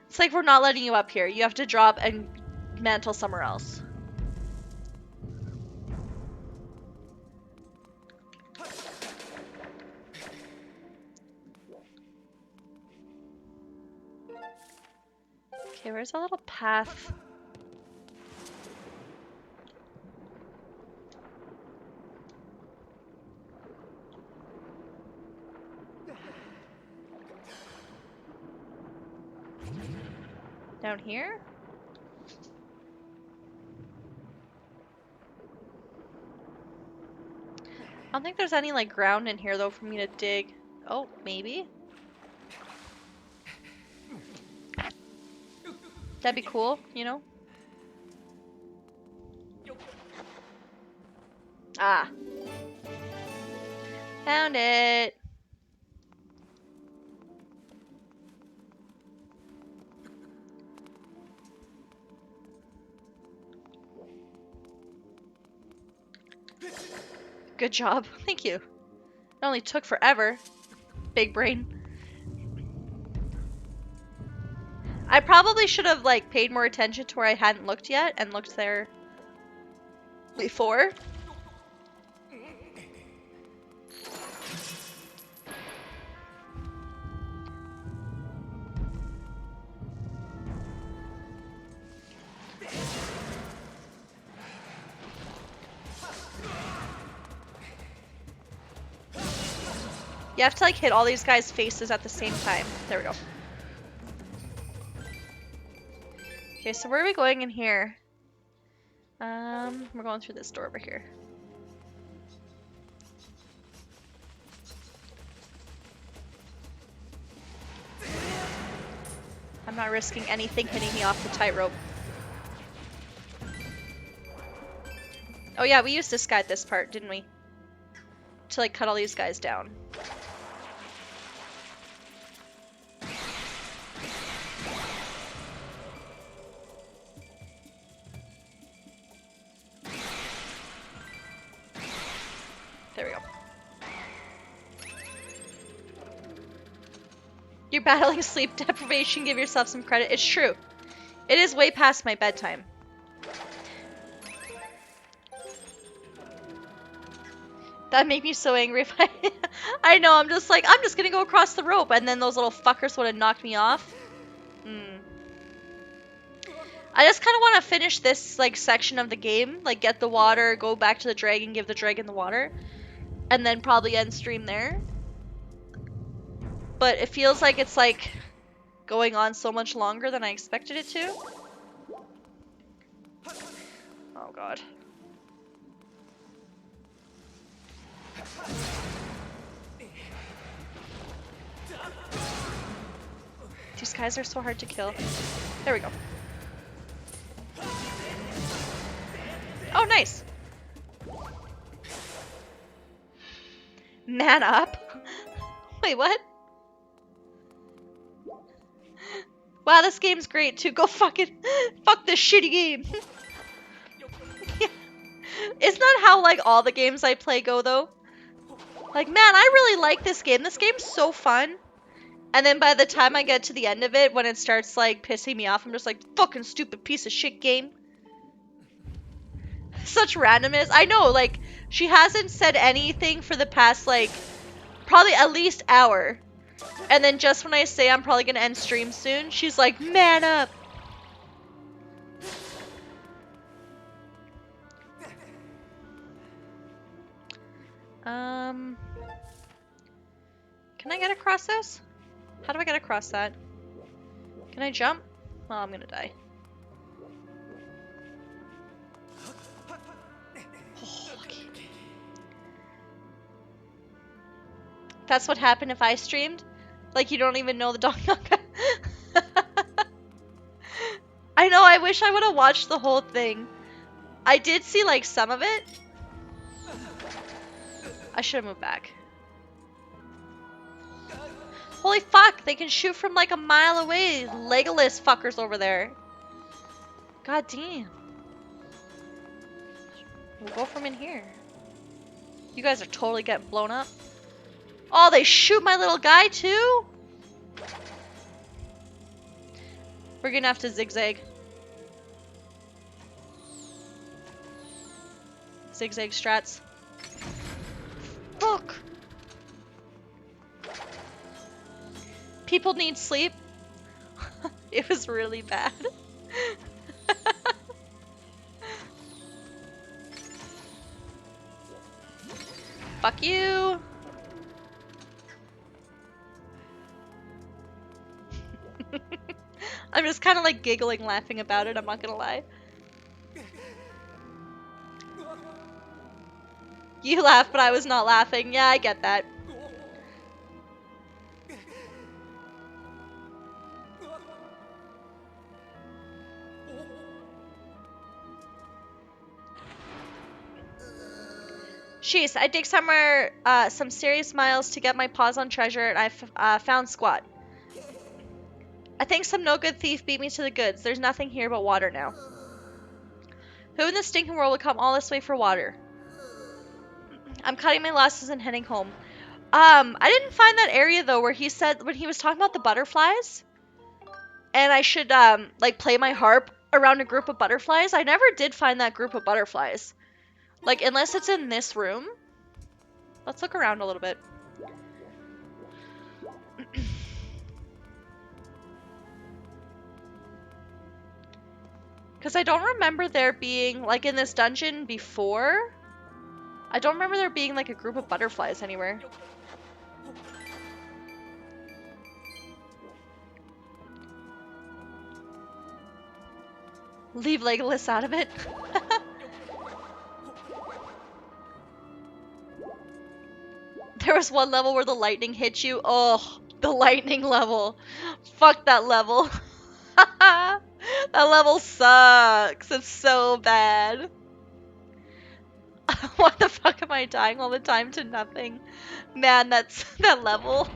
It's like we're not letting you up here. You have to drop and mantle somewhere else. Okay, where's a little path? Down here? I don't think there's any like ground in here though for me to dig. Oh, maybe? That'd be cool, you know? Ah. Found it. Good job. Thank you. It only took forever. Big brain. I probably should have like paid more attention to where I hadn't looked yet and looked there before. You have to like hit all these guys' faces at the same time. There we go. Okay, so where are we going in here? We're going through this door over here. I'm not risking anything hitting me off the tightrope. Oh yeah, we used this guy at this part, didn't we? To like cut all these guys down. There we go. You're battling sleep deprivation, give yourself some credit. It's true. It is way past my bedtime. That'd make me so angry if I know, I'm just like, I'm just gonna go across the rope, and then those little fuckers would have knocked me off. I just kind of want to finish this, like, section of the game. Like, get the water, go back to the dragon, give the dragon the water. And then probably end stream there. But it feels like it's, like, going on so much longer than I expected it to. Oh, God. These guys are so hard to kill. There we go. Oh, nice. Man up. Wait, what? Wow, this game's great too. Go fucking fuck this shitty game. Isn't that how like all the games I play go though? Like, man, I really like this game. This game's so fun. And then by the time I get to the end of it, when it starts like pissing me off, I'm just like, fucking stupid piece of shit game. Such randomness. I know, like, she hasn't said anything for the past like probably at least hour. And then just when I say I'm probably gonna end stream soon, she's like, man up. Can I get across this? How do I get across that? Can I jump? Oh, I'm gonna die. Oh, lucky. That's what happened if I streamed? Like, you don't even know the dog. I know, I wish I would have watched the whole thing. I did see, like, some of it. I should have moved back. Holy fuck, they can shoot from, like, a mile away. Legolas fuckers over there. God damn. We'll go from in here. You guys are totally getting blown up. Oh, they shoot my little guy, too? We're gonna have to zigzag. Zigzag strats. Fuck. People need sleep. It was really bad. Fuck you. I'm just kind of like giggling, laughing about it, I'm not gonna lie. You laugh, but I was not laughing. Yeah, I get that. Jeez, I dig somewhere, some serious miles to get my paws on treasure, and I found squat. I think some no-good thief beat me to the goods. There's nothing here but water now. Who in the stinking world would come all this way for water? I'm cutting my losses and heading home. I didn't find that area, though, where he said, when he was talking about the butterflies, and I should, like, play my harp around a group of butterflies. I never did find that group of butterflies. Like, unless it's in this room. Let's look around a little bit. Because I don't remember there being, like, in this dungeon before, I don't remember there being, like, a group of butterflies anywhere. Leave Legolas out of it. There was one level where the lightning hit you. Oh, the lightning level. Fuck that level. That level sucks. It's so bad. Why the fuck am I dying all the time to nothing? Man, that's that level.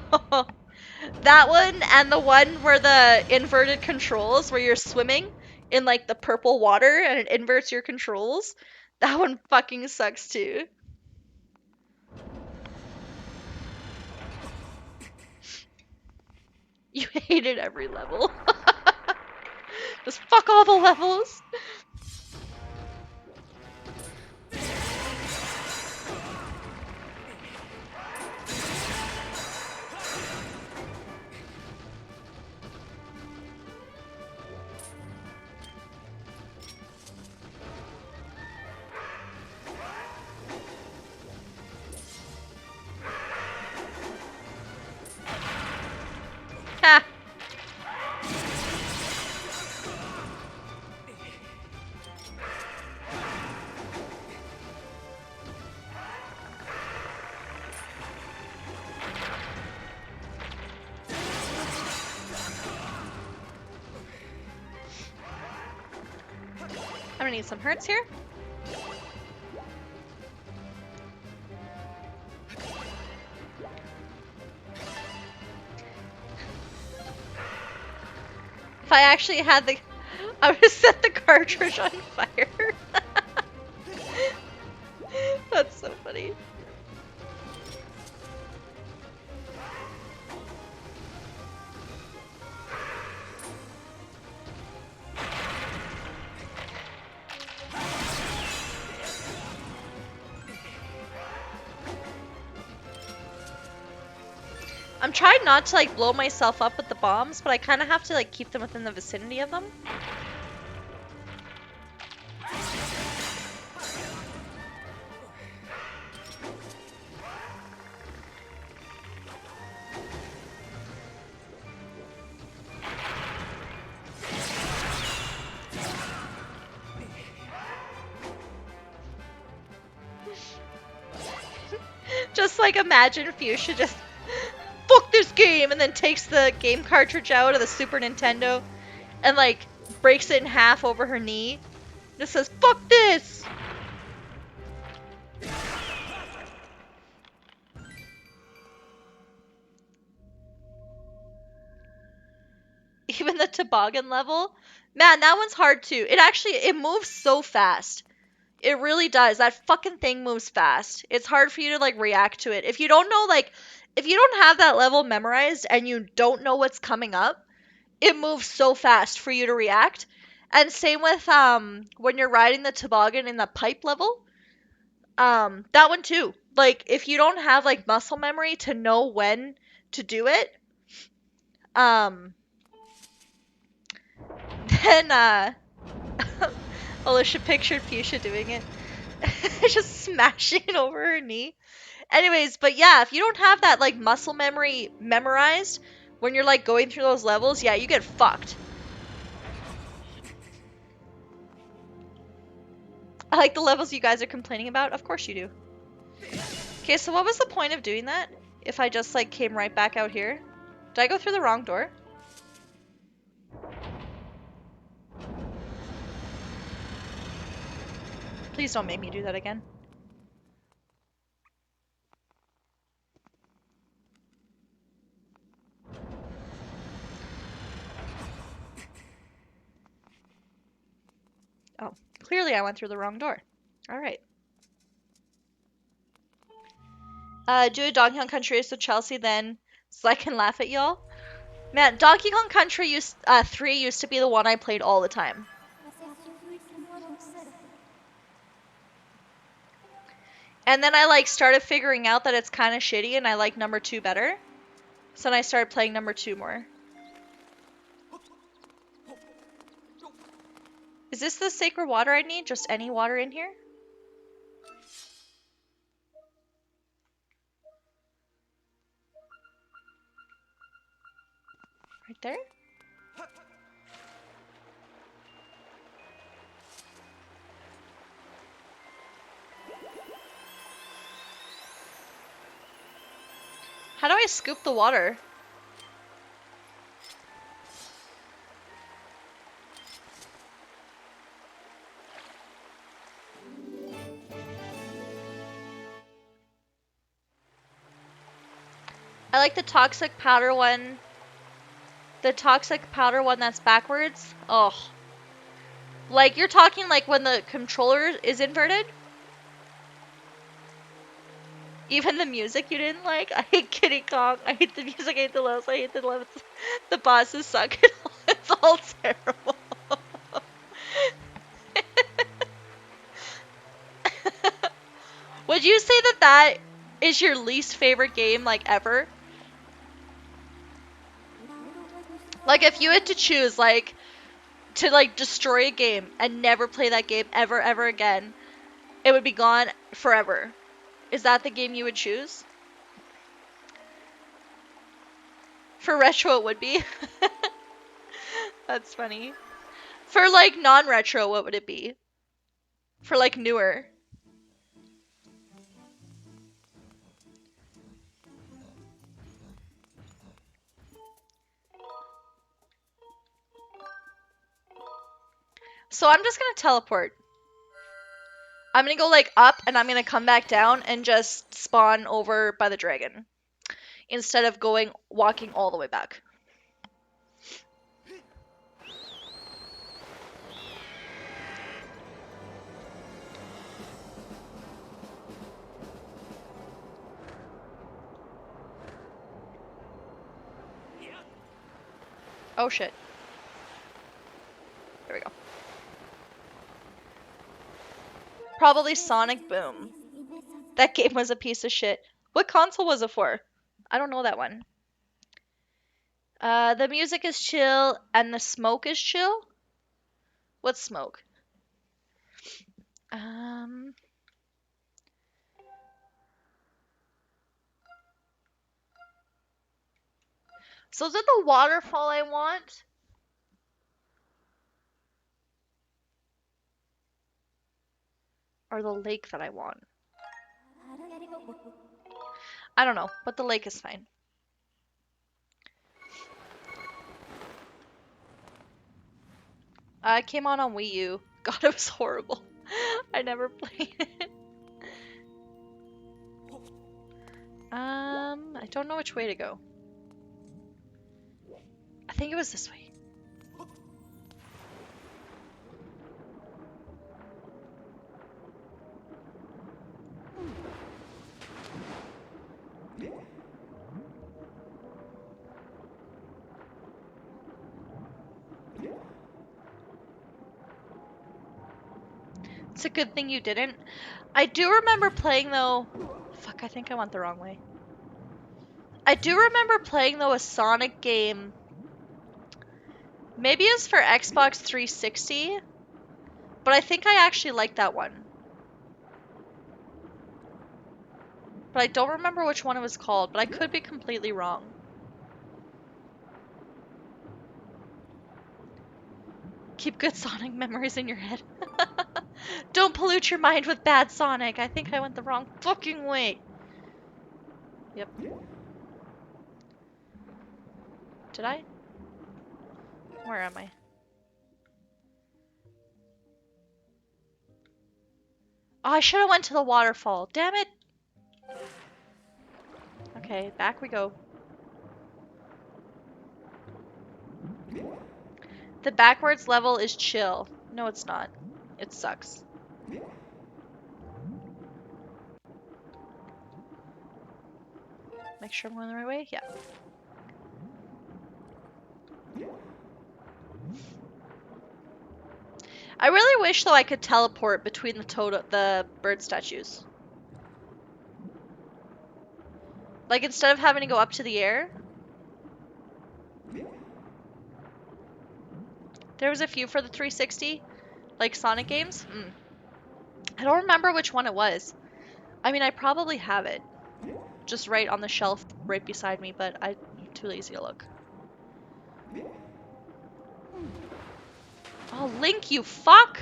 That one and the one where the inverted controls, where you're swimming in like the purple water and it inverts your controls. That one fucking sucks too. You hated every level. Just fuck all the levels. Ha! I'm gonna need some hearts here. If I actually had the... I would have set the cartridge on fire. That's so funny. I'm trying not to like blow myself up with the bombs, but I kind of have to like keep them within the vicinity of them. Just like imagine Fuchsia just fuck this game and then takes the game cartridge out of the Super Nintendo and like breaks it in half over her knee. Just says fuck this. Even the toboggan level, man, that one's hard too. It moves so fast. It really does. That fucking thing moves fast. It's hard for you to like react to it. If you don't know, like, if you don't have that level memorized and you don't know what's coming up, it moves so fast for you to react. And same with when you're riding the toboggan in the pipe level. That one too. Like if you don't have like muscle memory to know when to do it, then Alicia pictured Fuchsia doing it. Just smashing it over her knee. Anyways, but yeah, if you don't have that like muscle memory memorized when you're like going through those levels, yeah, you get fucked. I like the levels you guys are complaining about. Of course you do. Okay, so what was the point of doing that? If I just like came right back out here? Did I go through the wrong door? Please don't make me do that again. Oh, clearly I went through the wrong door. Alright. Do a Donkey Kong Country race with Chelsea then, so I can laugh at y'all. Man, Donkey Kong Country 3 used to be the one I played all the time. And then I like started figuring out that it's kind of shitty and I like number 2 better. So then I started playing number 2 more. Is this the sacred water I need? Just any water in here? Right there? How do I scoop the water? I like the toxic powder one. The toxic powder one that's backwards. Oh. Like, you're talking like when the controller is inverted? Even the music you didn't like? I hate Kitty Kong. I hate the music. I hate the levels. I hate the levels. The bosses suck. It's all terrible. Would you say that that is your least favorite game, like, ever? Like, if you had to choose, like, to, like, destroy a game and never play that game ever, ever again, it would be gone forever. Is that the game you would choose? For retro, it would be. That's funny. For, like, non-retro, what would it be? For, like, newer. So I'm just gonna teleport. I'm gonna go, like, up, and I'm gonna come back down and just spawn over by the dragon. Instead of walking all the way back. Oh shit. There we go. Probably Sonic Boom. That game was a piece of shit. What console was it for? I don't know that one. The music is chill and the smoke is chill? What's smoke? So is it the waterfall I want? Or the lake that I want? I don't know, but the lake is fine. It came on Wii U. God, it was horrible. I never played it. I don't know which way to go. I think it was this way. It's a good thing you didn't. I do remember playing, though... Fuck, I think I went the wrong way. I do remember playing, though, a Sonic game. Maybe it's for Xbox 360. But I think I actually liked that one. But I don't remember which one it was called. But I could be completely wrong. Keep good Sonic memories in your head. Don't pollute your mind with bad Sonic. I think I went the wrong fucking way. Yep. Did I? Where am I? Oh, I should have went to the waterfall. Damn it. Okay, back we go. The backwards level is chill. No, it's not. It sucks. Make sure I'm going the right way? Yeah. I really wish, though, I could teleport between the bird statues. Like, instead of having to go up to the air. There was a few for the 360, like Sonic games. I don't remember which one it was. I mean, I probably have it. Just right on the shelf right beside me, but I'm too lazy to look. Oh, Link, you fuck!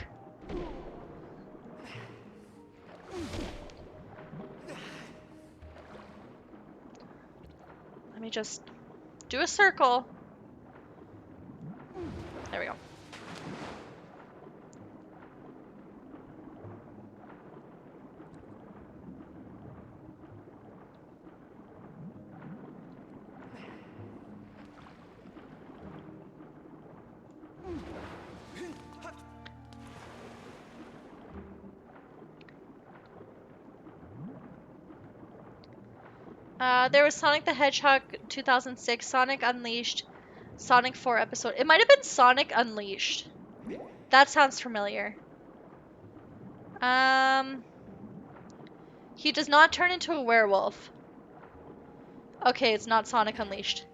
Let me just do a circle. There we go. There was Sonic the Hedgehog 2006, Sonic Unleashed, Sonic 4 episode. It might have been Sonic Unleashed. That sounds familiar. He does not turn into a werewolf. Okay, it's not Sonic Unleashed.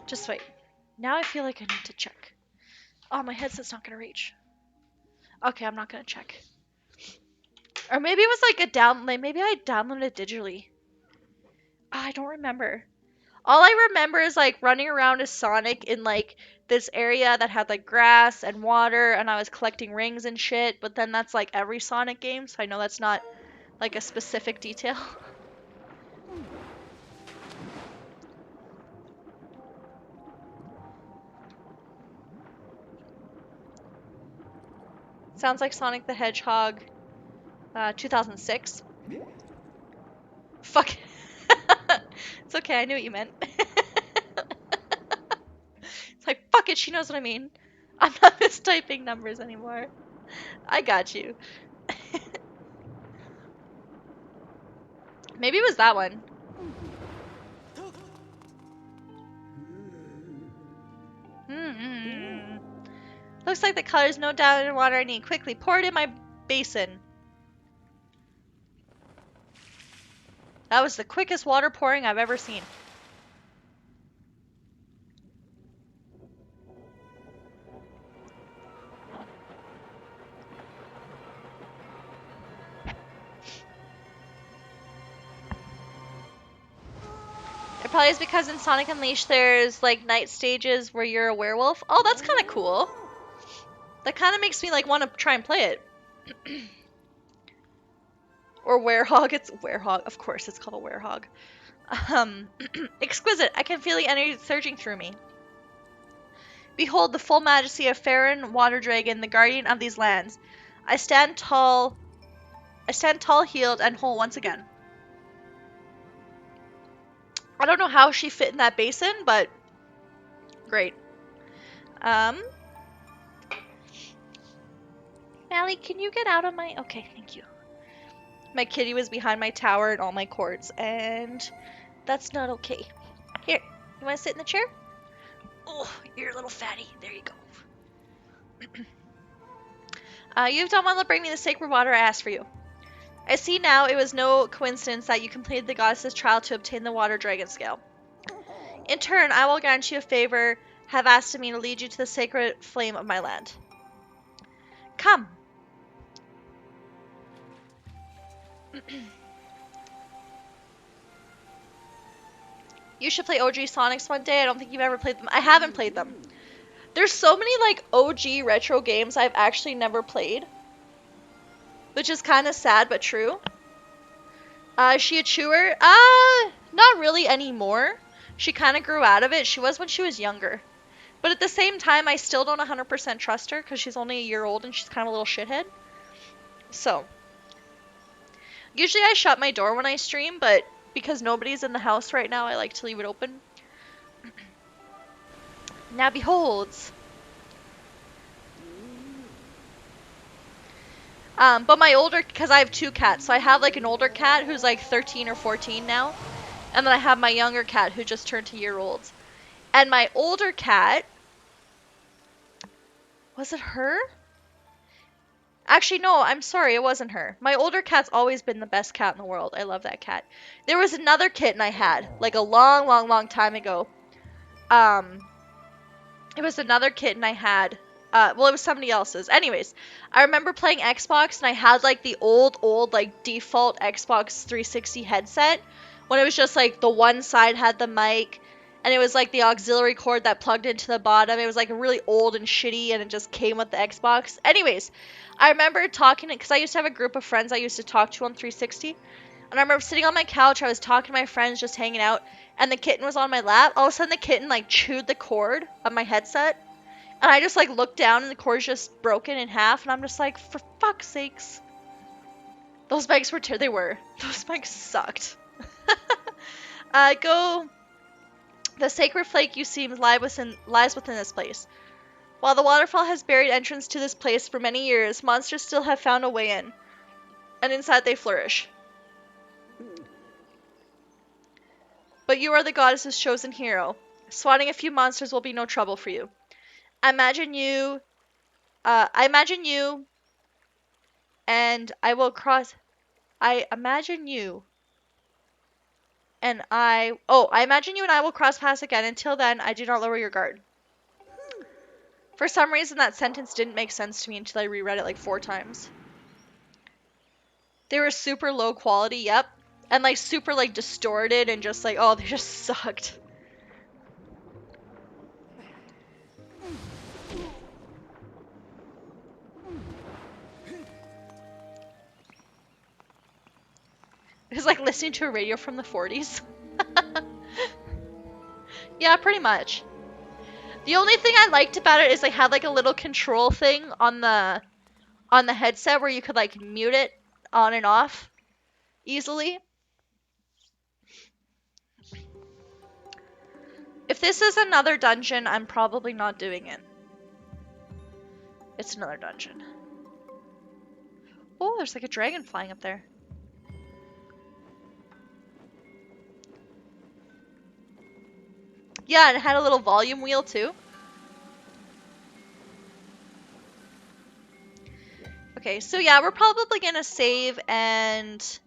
Just wait. Now I feel like I need to check. Oh, my headset's not gonna reach. Okay, I'm not gonna check. Or maybe it was like maybe I downloaded it digitally. I don't remember. All I remember is like running around as Sonic in like this area that had like grass and water, and I was collecting rings and shit, but then that's like every Sonic game, so I know that's not like a specific detail. Sounds like Sonic the Hedgehog 2006. Fuck. It's okay, I knew what you meant. It's like, fuck it, she knows what I mean. I'm not mistyping numbers anymore. I got you. Maybe it was that one. Looks like the color's no doubt in water I need. Quickly, pour it in my basin. That was the quickest water pouring I've ever seen. It probably is because in Sonic Unleashed there's like night stages where you're a werewolf. Oh, that's kind of cool. That kind of makes me like want to try and play it. Or werehog. It's werehog. Of course, it's called a werehog. Exquisite. I can feel the energy surging through me. Behold the full majesty of Farron, Water Dragon, the guardian of these lands. I stand tall, healed, and whole once again. I don't know how she fit in that basin, but great. Mally, can you get out of my... Okay, thank you. My kitty was behind my tower and all my cords, and that's not okay. Here, you want to sit in the chair? Oh, you're a little fatty. There you go. You've done well to bring me the sacred water I asked for you. I see now it was no coincidence that you completed the goddess's trial to obtain the water dragon scale. In turn, I will grant you a favor, have asked of me to lead you to the sacred flame of my land. Come. You should play OG Sonics one day. I don't think you've ever played them. I haven't played them. There's so many like OG retro games I've actually never played, which is kind of sad but true. Is she a chewer? Not really anymore. She kind of grew out of it. She was when she was younger. But at the same time, I still don't 100% trust her because she's only a year old and she's kind of a little shithead. So, usually I shut my door when I stream, but because nobody's in the house right now, I like to leave it open. Now beholds. But my older, because I have two cats, so I have like an older cat who's like 13 or 14 now, and then I have my younger cat who just turned 2 year old. And my older cat, was it her? Actually, no, I'm sorry, it wasn't her. My older cat's always been the best cat in the world. I love that cat. There was another kitten I had, like a long, long, long time ago. Um, it was another kitten I had. Well, it was somebody else's. Anyways, I remember playing Xbox and I had like the old, like default Xbox 360 headset when it was just like the one side had the mic and it was like the auxiliary cord that plugged into the bottom. It was like really old and shitty and it just came with the Xbox. Anyways, I remember talking because I used to have a group of friends I used to talk to on 360. And I remember sitting on my couch, I was talking to my friends, just hanging out, and the kitten was on my lap. All of a sudden, the kitten like chewed the cord of my headset, and I just like looked down, and the cord's just broken in half. And I'm just like, for fuck's sakes, those mics were they were those mics sucked. Go. The sacred flake you see lies within this place. While the waterfall has buried entrance to this place for many years, monsters still have found a way in, and inside they flourish. But you are the goddess's chosen hero. Swatting a few monsters will be no trouble for you. I imagine you, and I will cross. I imagine you, and I imagine you and I will cross paths again. Until then, I do not lower your guard. For some reason, that sentence didn't make sense to me until I reread it like 4 times. They were super low quality, yep, and like super like distorted and just like, oh, they just sucked. It was like listening to a radio from the 40s. Yeah, pretty much. The only thing I liked about it is they had like a little control thing on the headset where you could like mute it on and off easily. If this is another dungeon, I'm probably not doing it. It's another dungeon. Oh, there's like a dragon flying up there. Yeah, and it had a little volume wheel too. Okay, so yeah, we're probably gonna save and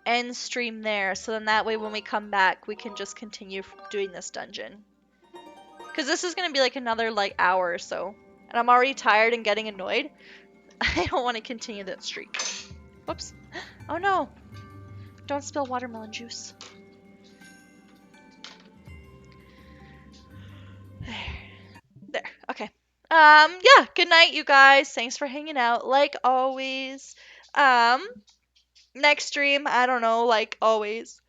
end stream there, so then that way when we come back, we can just continue doing this dungeon. Because this is gonna be like another like hour or so, and I'm already tired and getting annoyed. I don't want to continue that streak. Whoops. Oh no! Don't spill watermelon juice. There. Okay. Yeah, good night, you guys. Thanks for hanging out, like always. Next stream, I don't know, like always.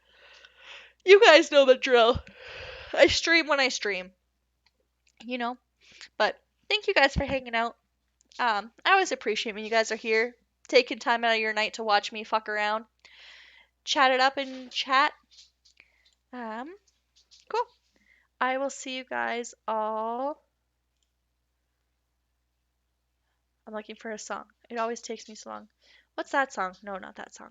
You guys know the drill. I stream when I stream. You know? But thank you guys for hanging out. I always appreciate when you guys are here, taking time out of your night to watch me fuck around. Chat it up in chat. Cool. I will see you guys all. I'm looking for a song. It always takes me so long. What's that song? No, not that song.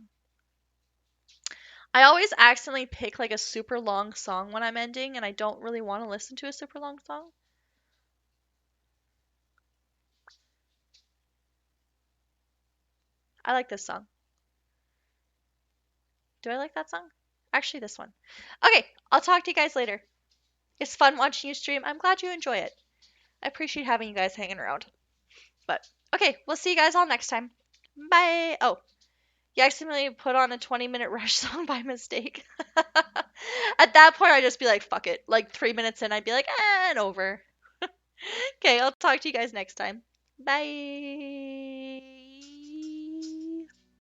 I always accidentally pick like a super long song when I'm ending, and I don't really want to listen to a super long song. I like this song. Do I like that song? Actually, this one. Okay, I'll talk to you guys later. It's fun watching you stream. I'm glad you enjoy it. I appreciate having you guys hanging around. But, okay, we'll see you guys all next time. Bye! Oh, you accidentally put on a 20-minute Rush song by mistake. At that point, I'd just be like, fuck it. Like, 3 minutes in, I'd be like, and over. Okay, I'll talk to you guys next time. Bye!